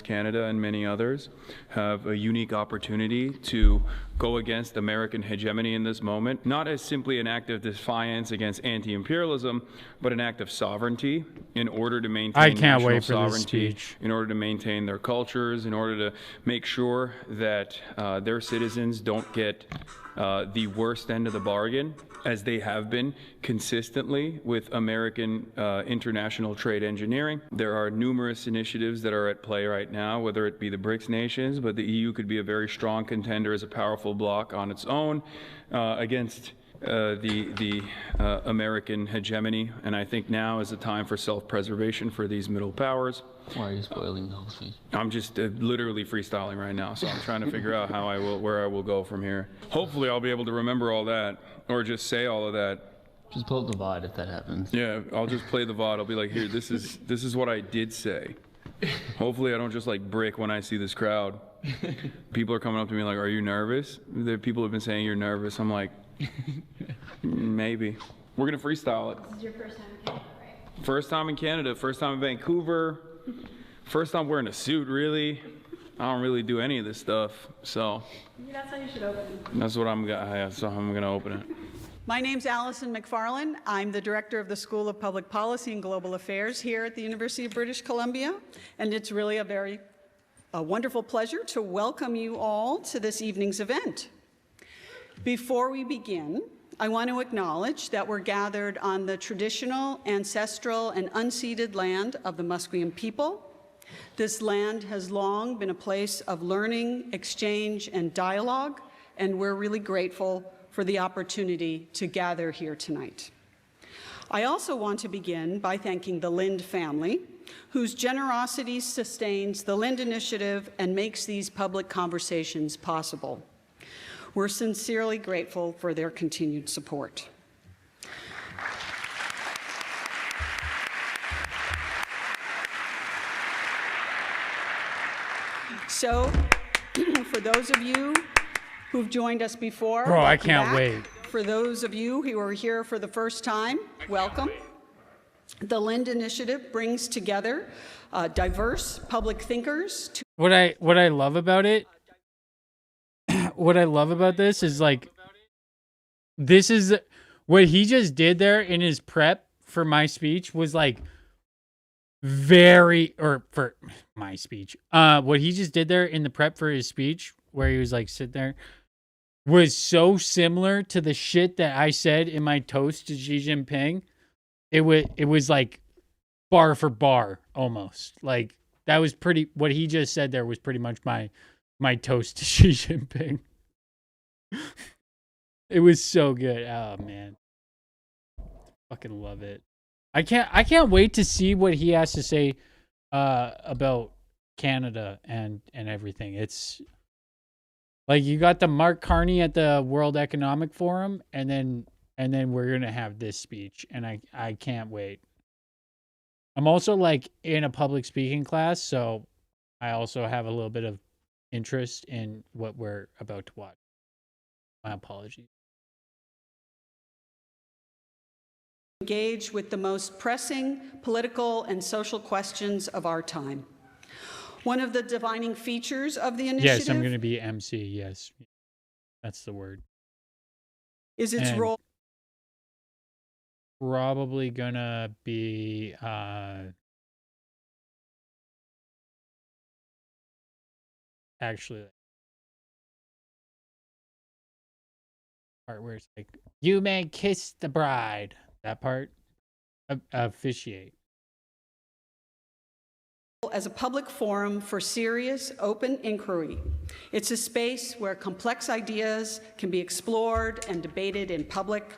Canada and many others have a unique opportunity to go against American hegemony in this moment, not as simply an act of defiance against anti-imperialism, but an act of sovereignty in order to maintain national sovereignty, in order to maintain their cultures, in order to make sure that their citizens don't get the worst end of the bargain, as they have been consistently with American international trade engineering. There are numerous initiatives that are at play right now, whether it be the BRICS nations, but the EU could be a very strong contender as a powerful bloc on its own against the American hegemony. And I think now is the time for self-preservation for these middle powers. Why are you spoiling the whole speech? I'm just literally freestyling right now, so I'm trying to figure out where I will go from here. Hopefully I'll be able to remember all that, or just say all of that. Just pull up the VOD if that happens. Yeah, I'll just play the VOD. I'll be like, here, this is what I did say. Hopefully I don't just like brick when I see this crowd. People are coming up to me like, are you nervous? People have been saying you're nervous. I'm like, maybe. We're gonna freestyle it. This is your first time in Canada, right? First time in Canada, first time in Vancouver, first time wearing a suit, really. I don't really do any of this stuff, so. Maybe that's how you should open. That's what I'm gonna open it. My name's Allison McFarlane. I'm the director of the School of Public Policy and Global Affairs here at the University of British Columbia, and it's really a wonderful pleasure to welcome you all to this evening's event. Before we begin, I want to acknowledge that we're gathered on the traditional, ancestral, and unceded land of the Musqueam people. This land has long been a place of learning, exchange, and dialogue, and we're really grateful for the opportunity to gather here tonight. I also want to begin by thanking the Lind family, whose generosity sustains the Lind Initiative and makes these public conversations possible. We're sincerely grateful for their continued support. So, for those of you who've joined us before, Bro, I welcome can't back. wait. For those of you who are here for the first time, welcome. The Lind Initiative brings together diverse public thinkers to What I love about it, what I love about this is like, this is what he just did there in his prep for my speech was like for my speech. What he just did there in the prep for his speech, where he was like sitting there, was so similar to the shit that I said in my toast to Xi Jinping. It was like bar for bar almost. Like that was pretty, what he just said there was pretty much my toast to Xi Jinping. It was so good. Oh man. Fucking love it. I can't wait to see what he has to say about Canada and everything. It's like you got the Mark Carney at the World Economic Forum, and then we're gonna have this speech, and I can't wait. I'm also like in a public speaking class, so I also have a little bit of interest in what we're about to watch. My apologies. engage with the most pressing political and social questions of our time. One of the defining features of the initiative Yes, I'm going to be MC. Yes, that's the word. is its And role. Probably going to be actually part where it's like, you may kiss the bride. That part, officiate. As a public forum for serious, open inquiry. It's a space where complex ideas can be explored and debated in public,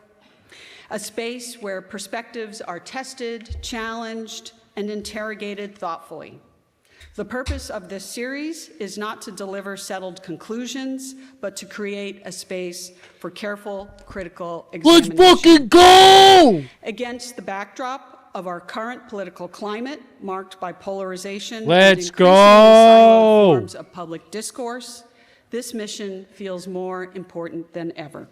a space where perspectives are tested, challenged, and interrogated thoughtfully. The purpose of this series is not to deliver settled conclusions, but to create a space for careful, critical examination. Let's fucking go! Against the backdrop of our current political climate, marked by polarization Let's and increasingly siloed go! forms of public discourse, this mission feels more important than ever.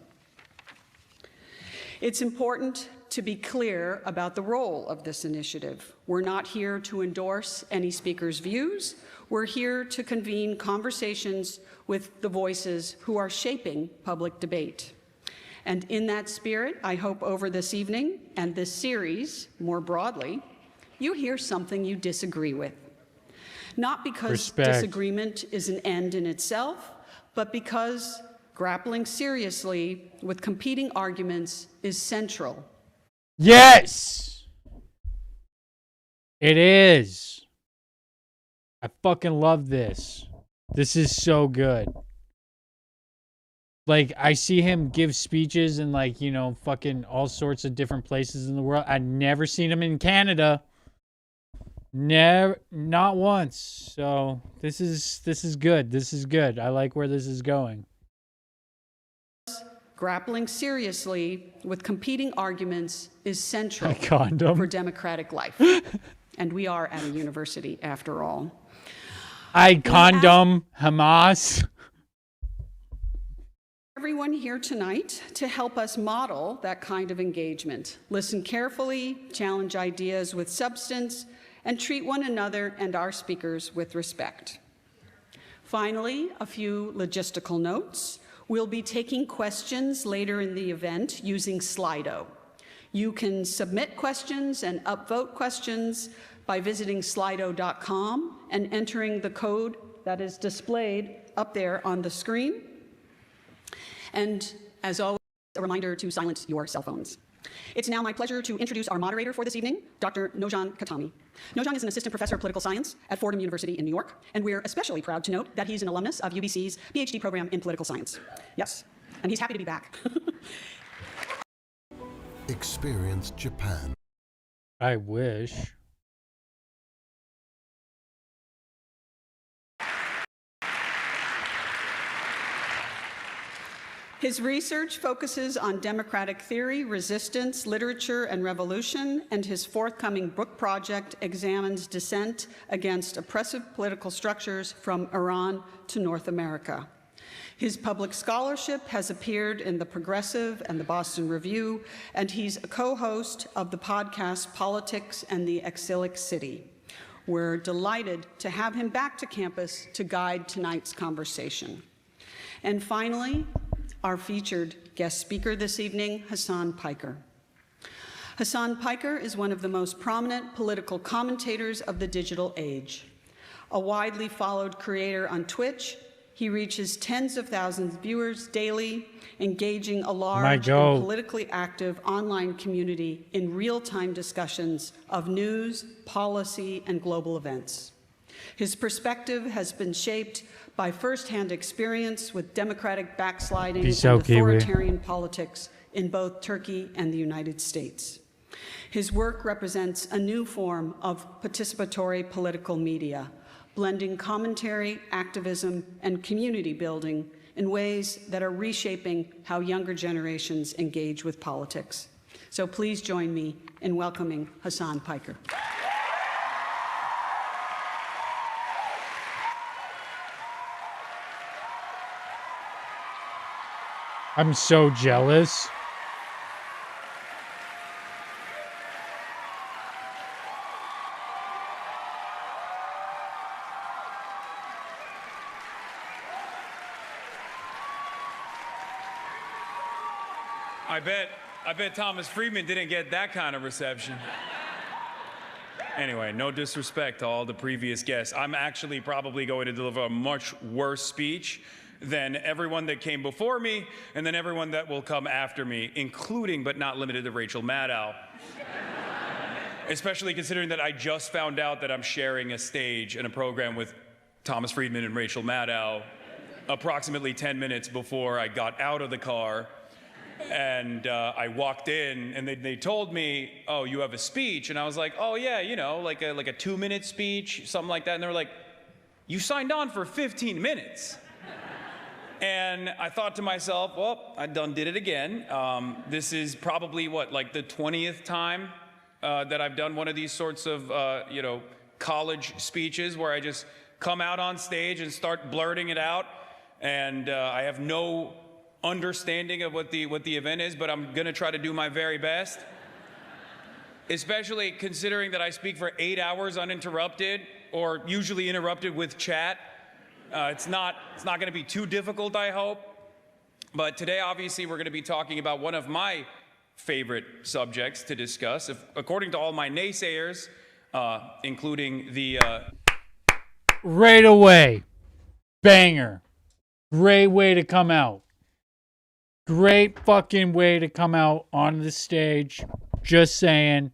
It's important to be clear about the role of this initiative. We're not here to endorse any speaker's views. We're here to convene conversations with the voices who are shaping public debate. And in that spirit, I hope over this evening and this series, more broadly, you hear something you disagree with. Not because Respect. disagreement is an end in itself, but because grappling seriously with competing arguments is central. Yes! It is. I fucking love this. This is so good. Like, I see him give speeches in, like, you know, fucking all sorts of different places in the world. I've never seen him in Canada. Never, not once. So this is good. This is good. I like where this is going. Grappling seriously with competing arguments is central Condom. for democratic life. And we are at a university, after all. I condom Hamas. Everyone here tonight to help us model that kind of engagement. Listen carefully, challenge ideas with substance, and treat one another and our speakers with respect. Finally, a few logistical notes. We'll be taking questions later in the event using Slido. You can submit questions and upvote questions by visiting slido.com and entering the code that is displayed up there on the screen. And as always, a reminder to silence your cell phones. It's now my pleasure to introduce our moderator for this evening, Dr. Nojan Khatami. Nojan is an assistant professor of political science at Fordham University in New York, and we're especially proud to note that he's an alumnus of UBC's PhD program in political science. Yes, and he's happy to be back. Experience Japan. I wish. His research focuses on democratic theory, resistance, literature, and revolution, and his forthcoming book project examines dissent against oppressive political structures from Iran to North America. His public scholarship has appeared in The Progressive and the Boston Review, and he's a co-host of the podcast Politics and the Exilic City. We're delighted to have him back to campus to guide tonight's conversation. And finally, our featured guest speaker this evening, Hasan Piker. Hasan Piker is one of the most prominent political commentators of the digital age. A widely followed creator on Twitch, he reaches tens of thousands of viewers daily, engaging a large and politically active online community in real-time discussions of news, policy, and global events. His perspective has been shaped by firsthand experience with democratic backsliding and authoritarian politics in both Turkey and the United States. His work represents a new form of participatory political media, blending commentary, activism, and community building in ways that are reshaping how younger generations engage with politics. So please join me in welcoming Hasan Piker. I'm so jealous. I bet Thomas Friedman didn't get that kind of reception. Anyway, no disrespect to all the previous guests. I'm actually probably going to deliver a much worse speech than everyone that came before me and then everyone that will come after me, including but not limited to Rachel Maddow. Especially considering that I just found out that I'm sharing a stage in a program with Thomas Friedman and Rachel Maddow approximately 10 minutes before I got out of the car. And I walked in and they told me, oh, you have a speech. And I was like, oh yeah, you know, like a 2-minute speech, something like that. And they were like, you signed on for 15 minutes. And I thought to myself, well, I done did it again. This is probably like the 20th time that I've done one of these sorts of, college speeches where I just come out on stage and start blurting it out. And I have no understanding of what the event is, but I'm gonna try to do my very best. Especially considering that I speak for 8 hours uninterrupted, or usually interrupted with chat. It's not gonna be too difficult, I hope. But today, obviously, we're gonna be talking about one of my favorite subjects to discuss. According to all my naysayers, including the... Right away. Banger. Great way to come out. Great fucking way to come out on the stage. Just saying.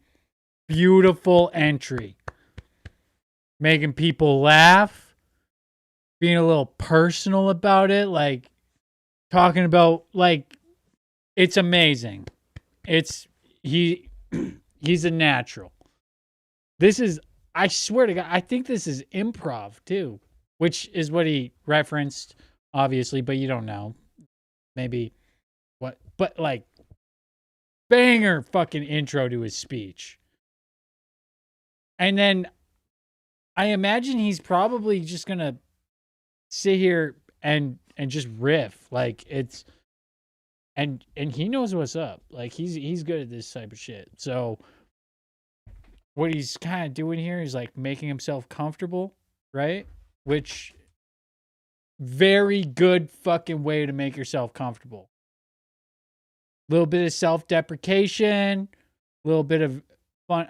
Beautiful entry. Making people laugh. Being a little personal about it. Like, talking about, like, it's amazing. He's a natural. This is, I swear to God, I think this is improv too. Which is what he referenced, obviously, but you don't know. Maybe what, but like, banger fucking intro to his speech. And then I imagine he's probably just gonna sit here and just riff. Like, it's, and he knows what's up. Like, he's good at this type of shit. So what he's kind of doing here is like making himself comfortable, right? Which very good fucking way to make yourself comfortable. A little bit of self-deprecation, a little bit of fun,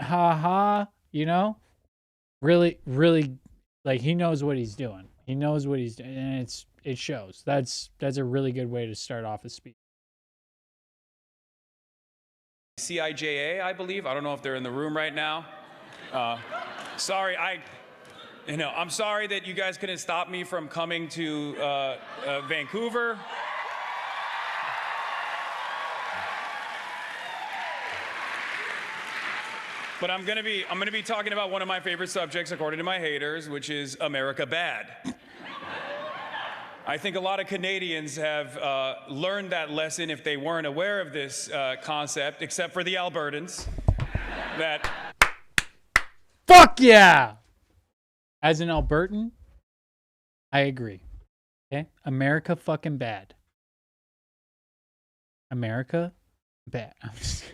you know? Really, really, like, he knows what he's doing. He knows what he's doing, and it shows. That's a really good way to start off a speech. CIJA, I believe. I don't know if they're in the room right now. Sorry, I'm sorry that you guys couldn't stop me from coming to Vancouver. But I'm gonna be talking about one of my favorite subjects, according to my haters, which is America bad. I think a lot of Canadians have learned that lesson if they weren't aware of this concept, except for the Albertans. That. Fuck yeah! As an Albertan, I agree. Okay? America fucking bad. America bad. I'm just...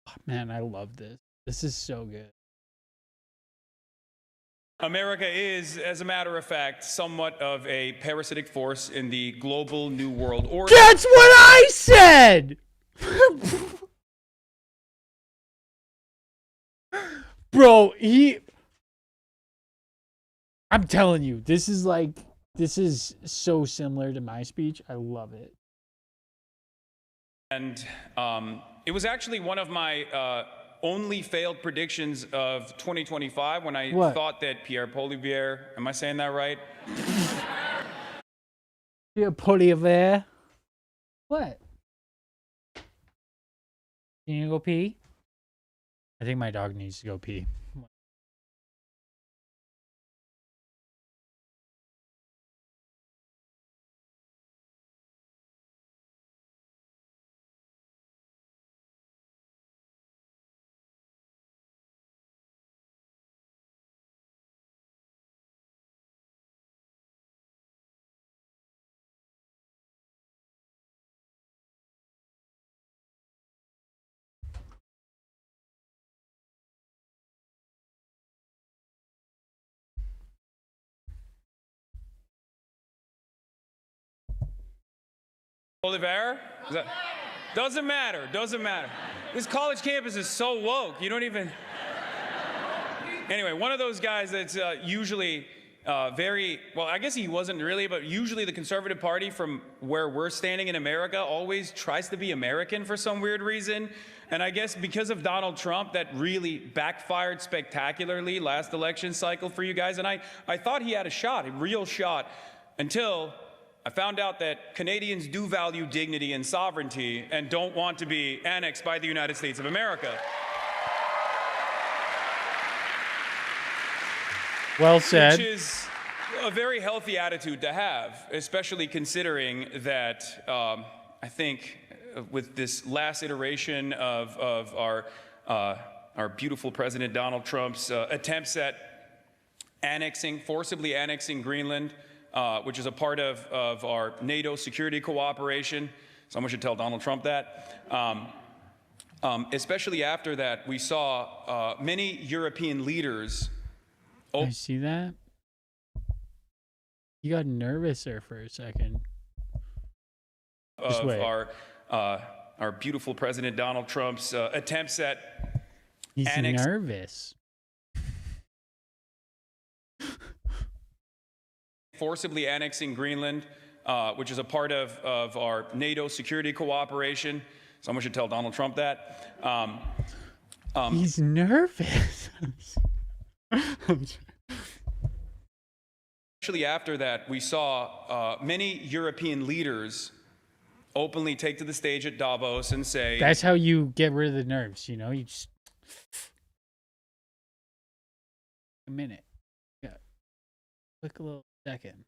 Oh, man, I love this. This is so good. America is, as a matter of fact, somewhat of a parasitic force in the global new world order. That's what I said! Bro, I'm telling you, this is so similar to my speech. I love it. And it was actually one of my only failed predictions of 2025 when I thought that Pierre Poilievre, am I saying that right? Pierre Poilievre. What? Can you go pee? I think my dog needs to go pee. Poilievre? Doesn't matter. This college campus is so woke. You don't even. Anyway, one of those guys that's usually very, well, I guess he wasn't really, but usually the Conservative Party from where we're standing in America always tries to be American for some weird reason. And I guess because of Donald Trump, that really backfired spectacularly last election cycle for you guys. And I thought he had a real shot, until I found out that Canadians do value dignity and sovereignty and don't want to be annexed by the United States of America. Well said. Which is a very healthy attitude to have, especially considering that I think with this last iteration of our beautiful President Donald Trump's attempts at forcibly annexing Greenland, which is a part of our NATO security cooperation. Someone should tell Donald Trump that. Especially after that, we saw many European leaders. I see that. You got nervous there for a second. Of our beautiful President Donald Trump's attempts at. He's nervous. Forcibly annexing Greenland, which is a part of our NATO security cooperation. Someone should tell Donald Trump that. He's nervous. Actually, after that, we saw many European leaders openly take to the stage at Davos and say... That's how you get rid of the nerves, you know? You just... A minute. Yeah. Quick little second.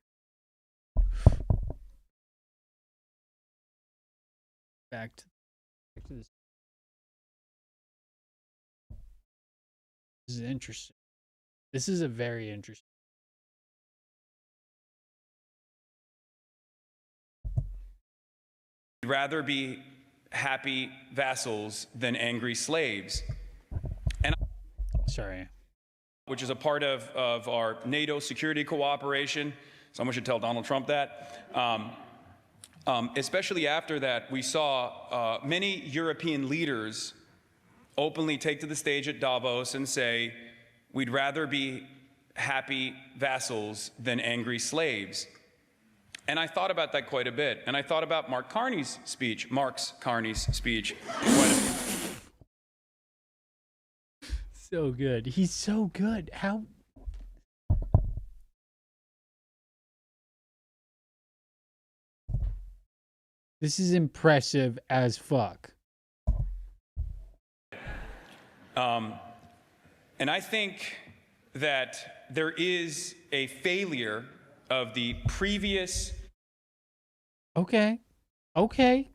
Back to this. This is interesting. This is a very interesting. We'd rather be happy vassals than angry slaves. And sorry. which is a part of our NATO security cooperation. Someone should tell Donald Trump that. Especially after that, we saw many European leaders openly take to the stage at Davos and say, we'd rather be happy vassals than angry slaves. And I thought about that quite a bit. And I thought about Mark Carney's speech, quite a bit. So good. He's so good. How? This is impressive as fuck. And I think that there is a failure of the previous. Okay. Okay.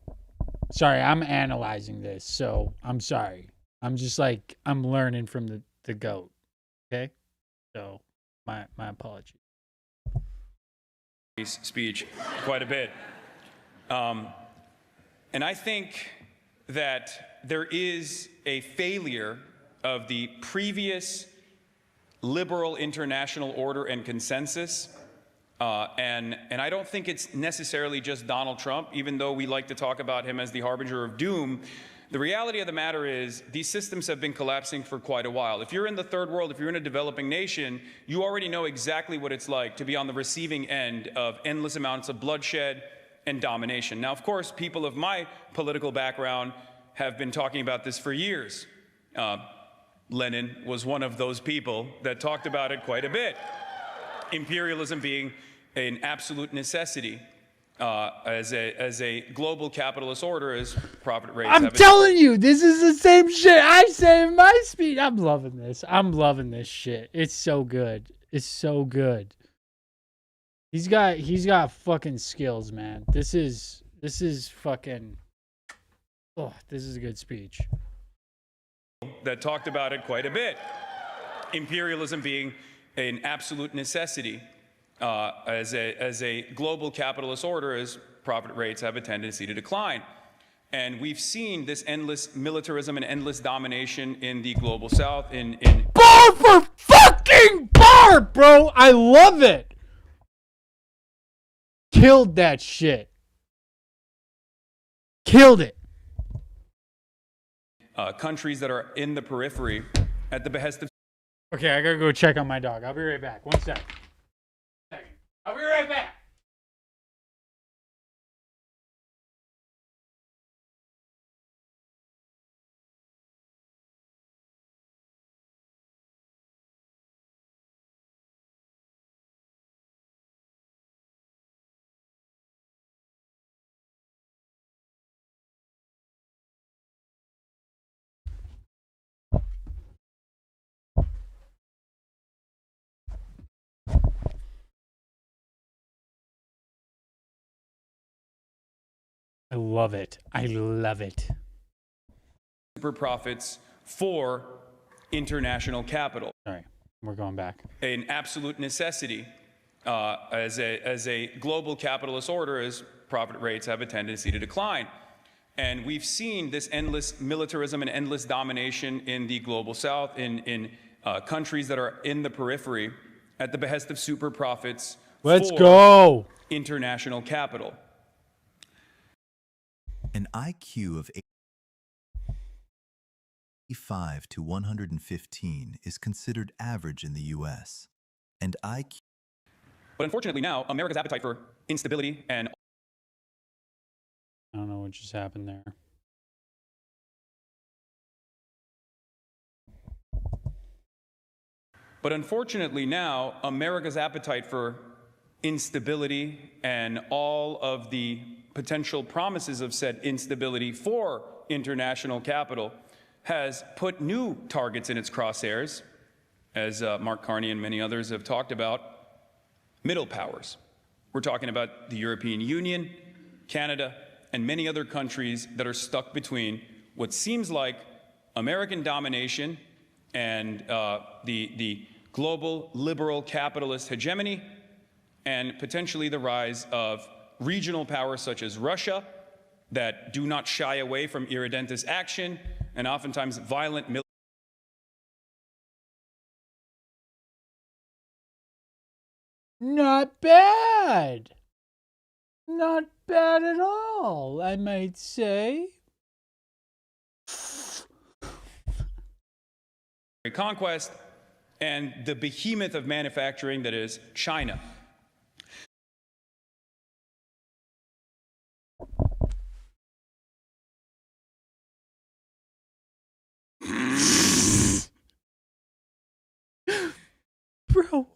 Sorry, I'm analyzing this, so I'm sorry. I'm just like, I'm learning from the GOAT. Okay? So, my apologies. Speech quite a bit. And I think that there is a failure of the previous liberal international order and consensus. And I don't think it's necessarily just Donald Trump, even though we like to talk about him as the harbinger of doom. The reality of the matter is these systems have been collapsing for quite a while. If you're in the third world, if you're in a developing nation, you already know exactly what it's like to be on the receiving end of endless amounts of bloodshed and domination. Now, of course, people of my political background have been talking about this for years. Lenin was one of those people that talked about it quite a bit. Imperialism being an absolute necessity. As a global capitalist order, as profit rates. I'm telling you, this is the same shit I say in my speech. I'm loving this. I'm loving this shit. It's so good. It's so good. He's got fucking skills, man. This is fucking. Oh, this is a good speech. That talked about it quite a bit. Imperialism being an absolute necessity. As a global capitalist order, as profit rates have a tendency to decline. And we've seen this endless militarism and endless domination in the global south. Bar for fucking bar, bro! I love it! Killed that shit. Killed it. Countries that are in the periphery at the behest of... Okay, I gotta go check on my dog. I'll be right back. 1 sec. I'll be right back. I love it. I love it. Super profits for international capital. Sorry, we're going back. An absolute necessity as a global capitalist order, as profit rates have a tendency to decline. And we've seen this endless militarism and endless domination in the global south, in countries that are in the periphery at the behest of super profits. Let's go. International capital. An IQ of 85 to 115 is considered average in the U.S. And IQ. But unfortunately now, America's appetite for instability and... I don't know what just happened there. But unfortunately now, America's appetite for instability and all of the potential promises of said instability for international capital has put new targets in its crosshairs, as Mark Carney and many others have talked about, middle powers. We're talking about the European Union, Canada, and many other countries that are stuck between what seems like American domination and the global liberal capitalist hegemony, and potentially the rise of regional powers such as Russia that do not shy away from irredentist action and oftentimes violent military Not bad. Not bad at all, I might say. Conquest and the behemoth of manufacturing that is China. Bro,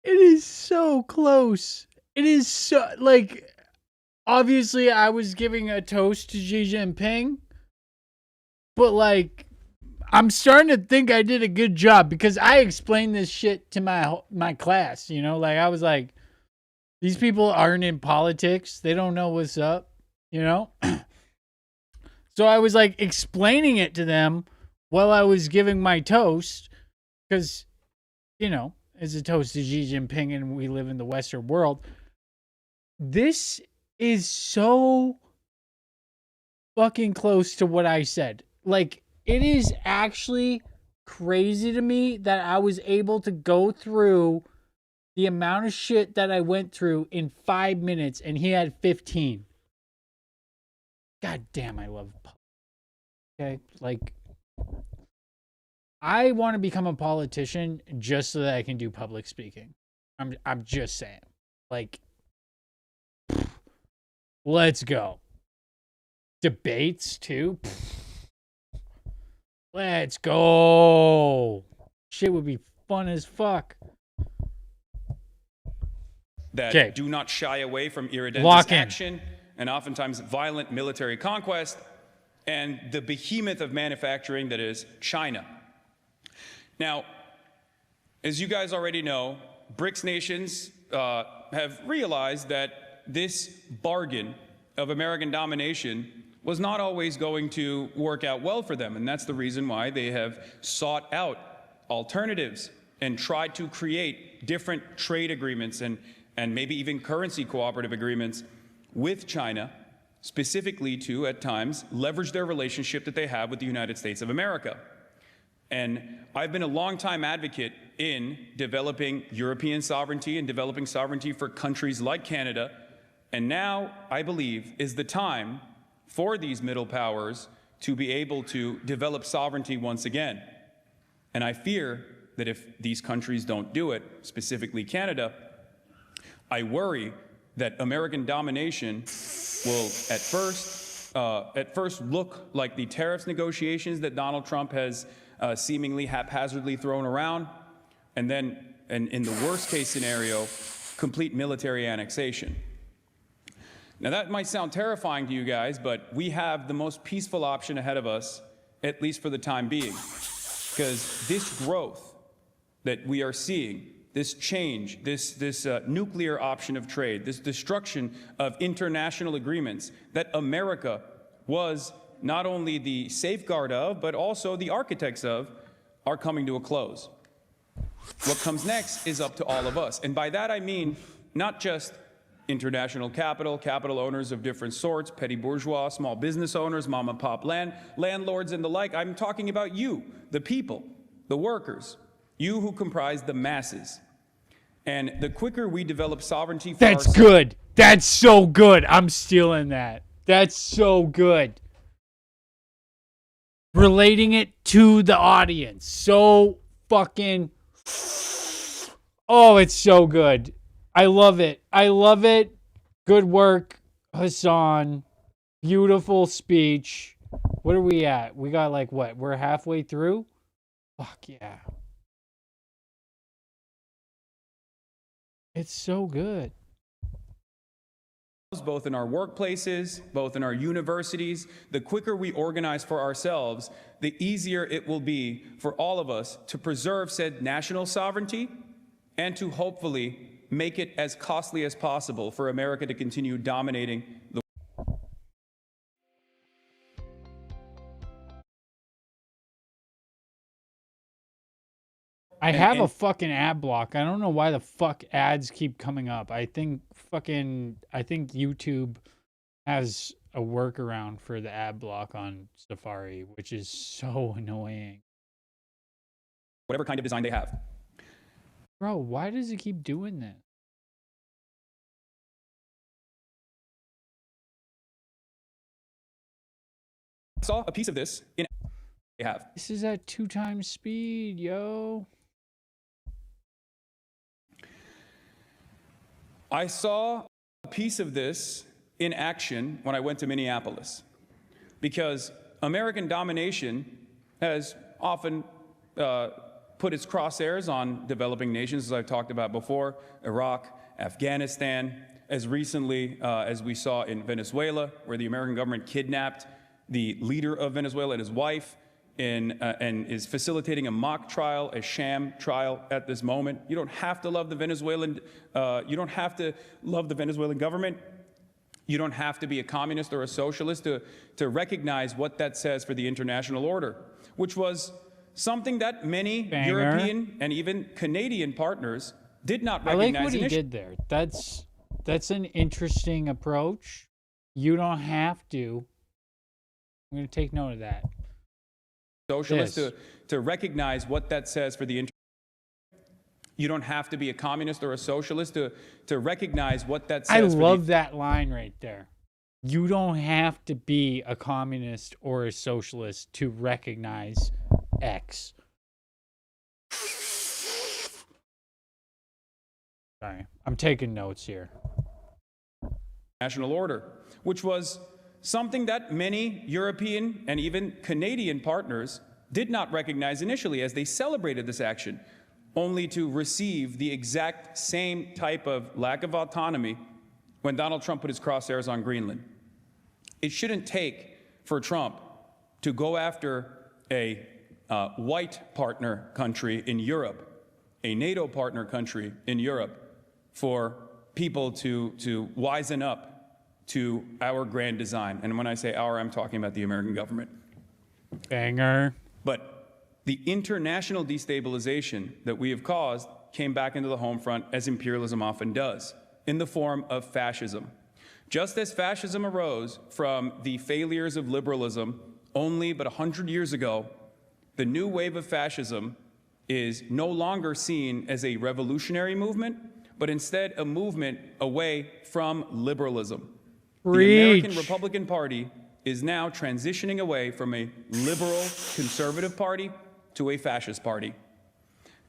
it is so close. It is so, like, obviously I was giving a toast to Xi Jinping, but like, I'm starting to think I did a good job because I explained this shit to my class, you know, like I was like, these people aren't in politics. They don't know what's up, you know? So I was like explaining it to them while I was giving my toast because, you know, it's a toast to Xi Jinping and we live in the Western world. This is so fucking close to what I said. Like, it is actually crazy to me that I was able to go through the amount of shit that I went through in 5 minutes and he had 15. God damn, I love politics. Okay, like, I want to become a politician just so that I can do public speaking. I'm just saying. Like, let's go. Debates too. Let's go. Shit would be fun as fuck. That do not shy away from irredentist Lock in. action and oftentimes violent military conquest, and the behemoth of manufacturing that is China. Now, as you guys already know, BRICS nations have realized that this bargain of American domination was not always going to work out well for them, and that's the reason why they have sought out alternatives and tried to create different trade agreements and maybe even currency cooperative agreements with China, specifically to, at times, leverage their relationship that they have with the United States of America. And I've been a longtime advocate in developing European sovereignty and developing sovereignty for countries like Canada. And now, I believe, is the time for these middle powers to be able to develop sovereignty once again. And I fear that if these countries don't do it, specifically Canada, I worry that American domination will at first look like the tariffs negotiations that Donald Trump has seemingly haphazardly thrown around, and then, in the worst case scenario, complete military annexation. Now that might sound terrifying to you guys, but we have the most peaceful option ahead of us, at least for the time being, because this growth that we are seeing, this change, this nuclear option of trade, this destruction of international agreements that America was not only the safeguard of, but also the architects of, are coming to a close. What comes next is up to all of us. And by that I mean not just international capital owners of different sorts, petty bourgeois, small business owners, mom and pop landlords and the like. I'm talking about you, the people, the workers, you who comprise the masses. And the quicker we develop sovereignty for That's good. That's so good. I'm stealing that. That's so good. Relating it to the audience. So fucking... Oh, it's so good. I love it. I love it. Good work, Hassan. Beautiful speech. What are we at? We got like what? We're halfway through? Fuck yeah. It's so good. Both in our workplaces, both in our universities, the quicker we organize for ourselves, the easier it will be for all of us to preserve said national sovereignty and to hopefully make it as costly as possible for America to continue dominating the I have a fucking ad block. I don't know why the fuck ads keep coming up. I think YouTube has a workaround for the ad block on Safari, which is so annoying. whatever kind of design they have. Bro, why does it keep doing this? Saw a piece of this in they have. This is at 2 times speed, yo. I saw a piece of this in action when I went to Minneapolis, because American domination has often put its crosshairs on developing nations, as I've talked about before, Iraq, Afghanistan, as recently as we saw in Venezuela, where the American government kidnapped the leader of Venezuela and his wife and is facilitating a mock trial, a sham trial at this moment. You don't have to love the Venezuelan, you don't have to love the Venezuelan government. You don't have to be a communist or a socialist to recognize what that says for the international order, which was something that many European and even Canadian partners did not recognize. I like what he did there. That's an interesting approach. You don't have to. I'm going to take note of that. Socialist to recognize what that says for the You don't have to be a communist or a socialist to recognize what that says. I love that line right there. You don't have to be a communist or a socialist to recognize X. Sorry, I'm taking notes here. National order, which was something that many European and even Canadian partners did not recognize initially as they celebrated this action, only to receive the exact same type of lack of autonomy when Donald Trump put his crosshairs on Greenland. It shouldn't take for Trump to go after a white partner country in Europe, a NATO partner country in Europe, for people to wisen up to our grand design. And when I say our, I'm talking about the American government. Banger. But the international destabilization that we have caused came back into the home front, as imperialism often does, in the form of fascism. Just as fascism arose from the failures of liberalism only but 100 years ago, the new wave of fascism is no longer seen as a revolutionary movement, but instead a movement away from liberalism. The American Republican Party is now transitioning away from a liberal conservative party to a fascist party.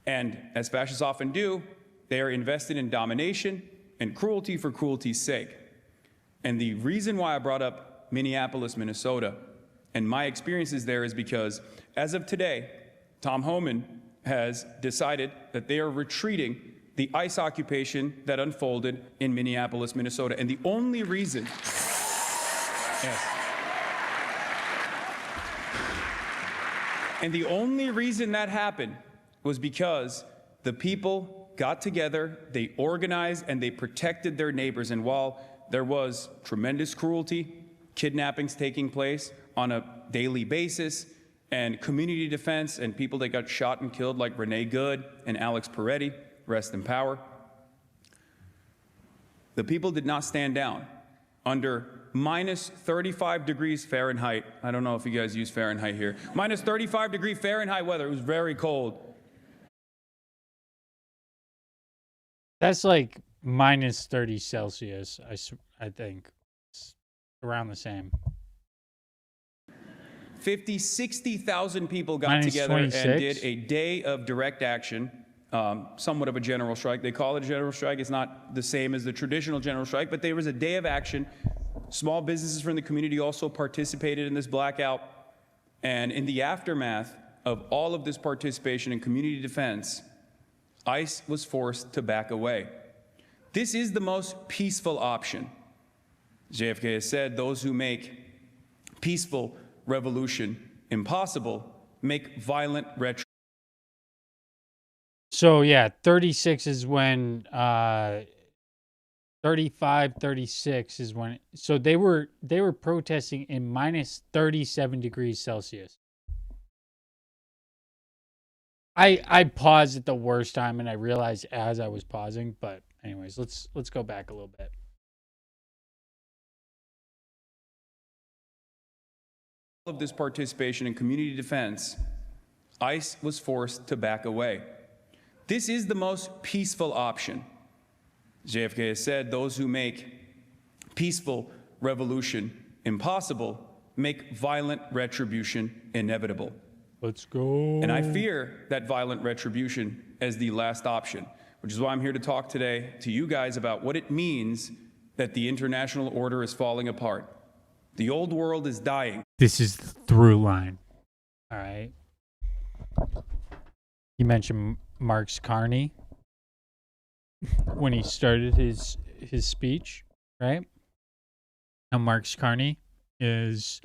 And as fascists often do, they are invested in domination and cruelty for cruelty's sake. And the reason why I brought up Minneapolis, Minnesota, and my experiences there is because, as of today, Tom Homan has decided that they are retreating the ICE occupation that unfolded in Minneapolis, Minnesota. And the only reason, and the only reason that happened was because the people got together, they organized, and they protected their neighbors. And while there was tremendous cruelty, kidnappings taking place on a daily basis, and community defense, and people that got shot and killed like Renee Good and Alex Peretti, rest in power, the people did not stand down under minus 35 degrees Fahrenheit. I don't know if you guys use Fahrenheit here. Minus 35 degree Fahrenheit weather. It was very cold. That's like minus 30 Celsius, I think. It's around the same. 60,000 people got Minus together 26? and did a day of direct action, somewhat of a general strike. They call it a general strike. It's not the same as the traditional general strike, but there was a day of action. Small businesses from the community also participated in this blackout. And in the aftermath of all of this participation in community defense, ICE was forced to back away. This is the most peaceful option. JFK has said, those who make peaceful revolution impossible make violent retro. So yeah, 36 is when 35, 36 is when, so they were protesting in minus 37 degrees Celsius. I paused at the worst time and I realized as I was pausing, but anyways, let's go back a little bit. Of this participation in community defense, ICE was forced to back away. This is the most peaceful option. JFK has said, those who make peaceful revolution impossible make violent retribution inevitable. Let's go. And I fear that violent retribution as the last option, which is why I'm here to talk today to you guys about what it means that the international order is falling apart. The old world is dying. This is the through line. All right. You mentioned Marx Carney when he started his speech, right? Now Marx Carney is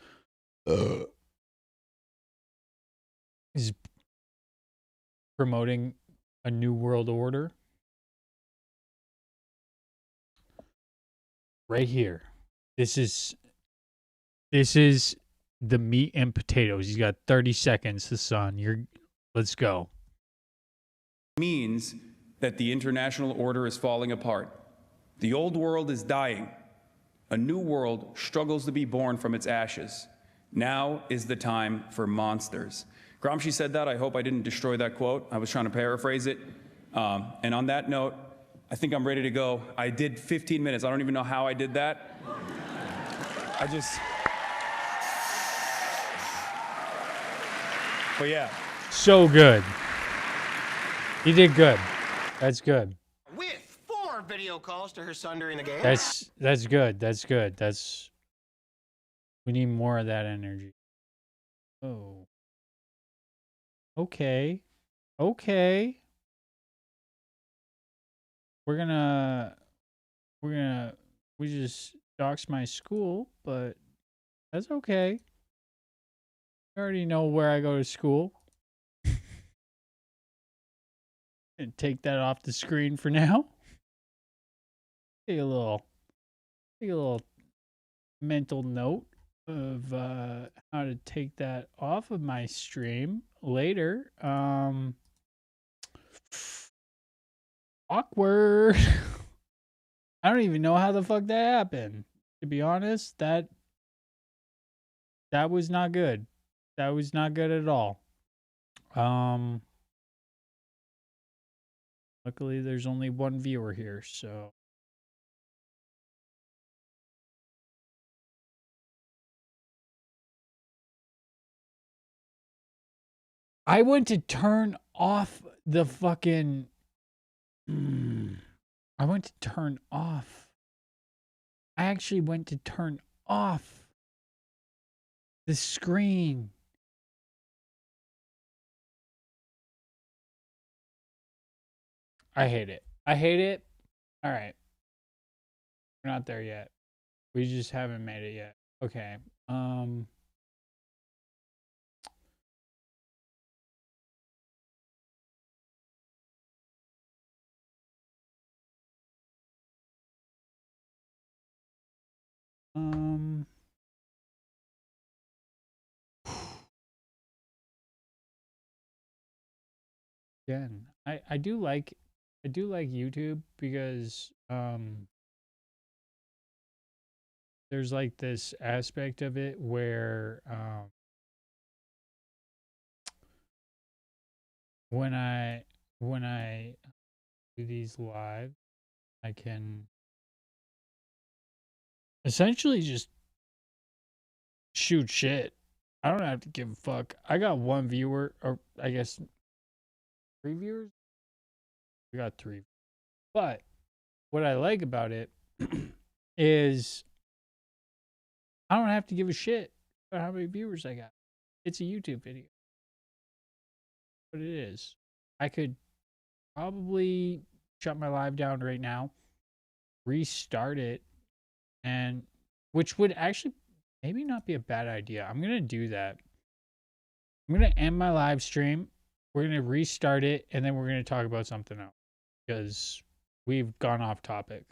promoting a new world order right here. This is the meat and potatoes. He's got 30 seconds, Hassan. Let's go. Means that the international order is falling apart. The old world is dying. A new world struggles to be born from its ashes. Now is the time for monsters. Gramsci said that. I hope I didn't destroy that quote. I was trying to paraphrase it. And on that note, I think I'm ready to go. I did 15 minutes. I don't even know how I did that. But yeah. So good. He did good. That's good. With 4 video calls to her son during the game. That's good. That's good. We need more of that energy. Oh. Okay. We just doxed my school, but that's okay. I already know where I go to school. And take that off the screen for now. Take a little mental note of how to take that off of my stream later. Awkward. I don't even know how the fuck that happened. To be honest, that was not good. That was not good at all. Luckily, there's only one viewer here, so. I went to turn off the fucking. I went to turn off. I actually went to turn off the screen. I hate it. All right. We're not there yet. We just haven't made it yet. Okay. Again, I do like YouTube because there's like this aspect of it where when I do these live, I can essentially just shoot shit. I don't have to give a fuck. I got 1 viewer, or I guess 3 viewers. We got 3. But what I like about it is I don't have to give a shit about how many viewers I got. It's a YouTube video. But it is. I could probably shut my live down right now, restart it, and which would actually maybe not be a bad idea. I'm going to do that. I'm going to end my live stream. We're going to restart it, and then we're going to talk about something else because we've gone off topic.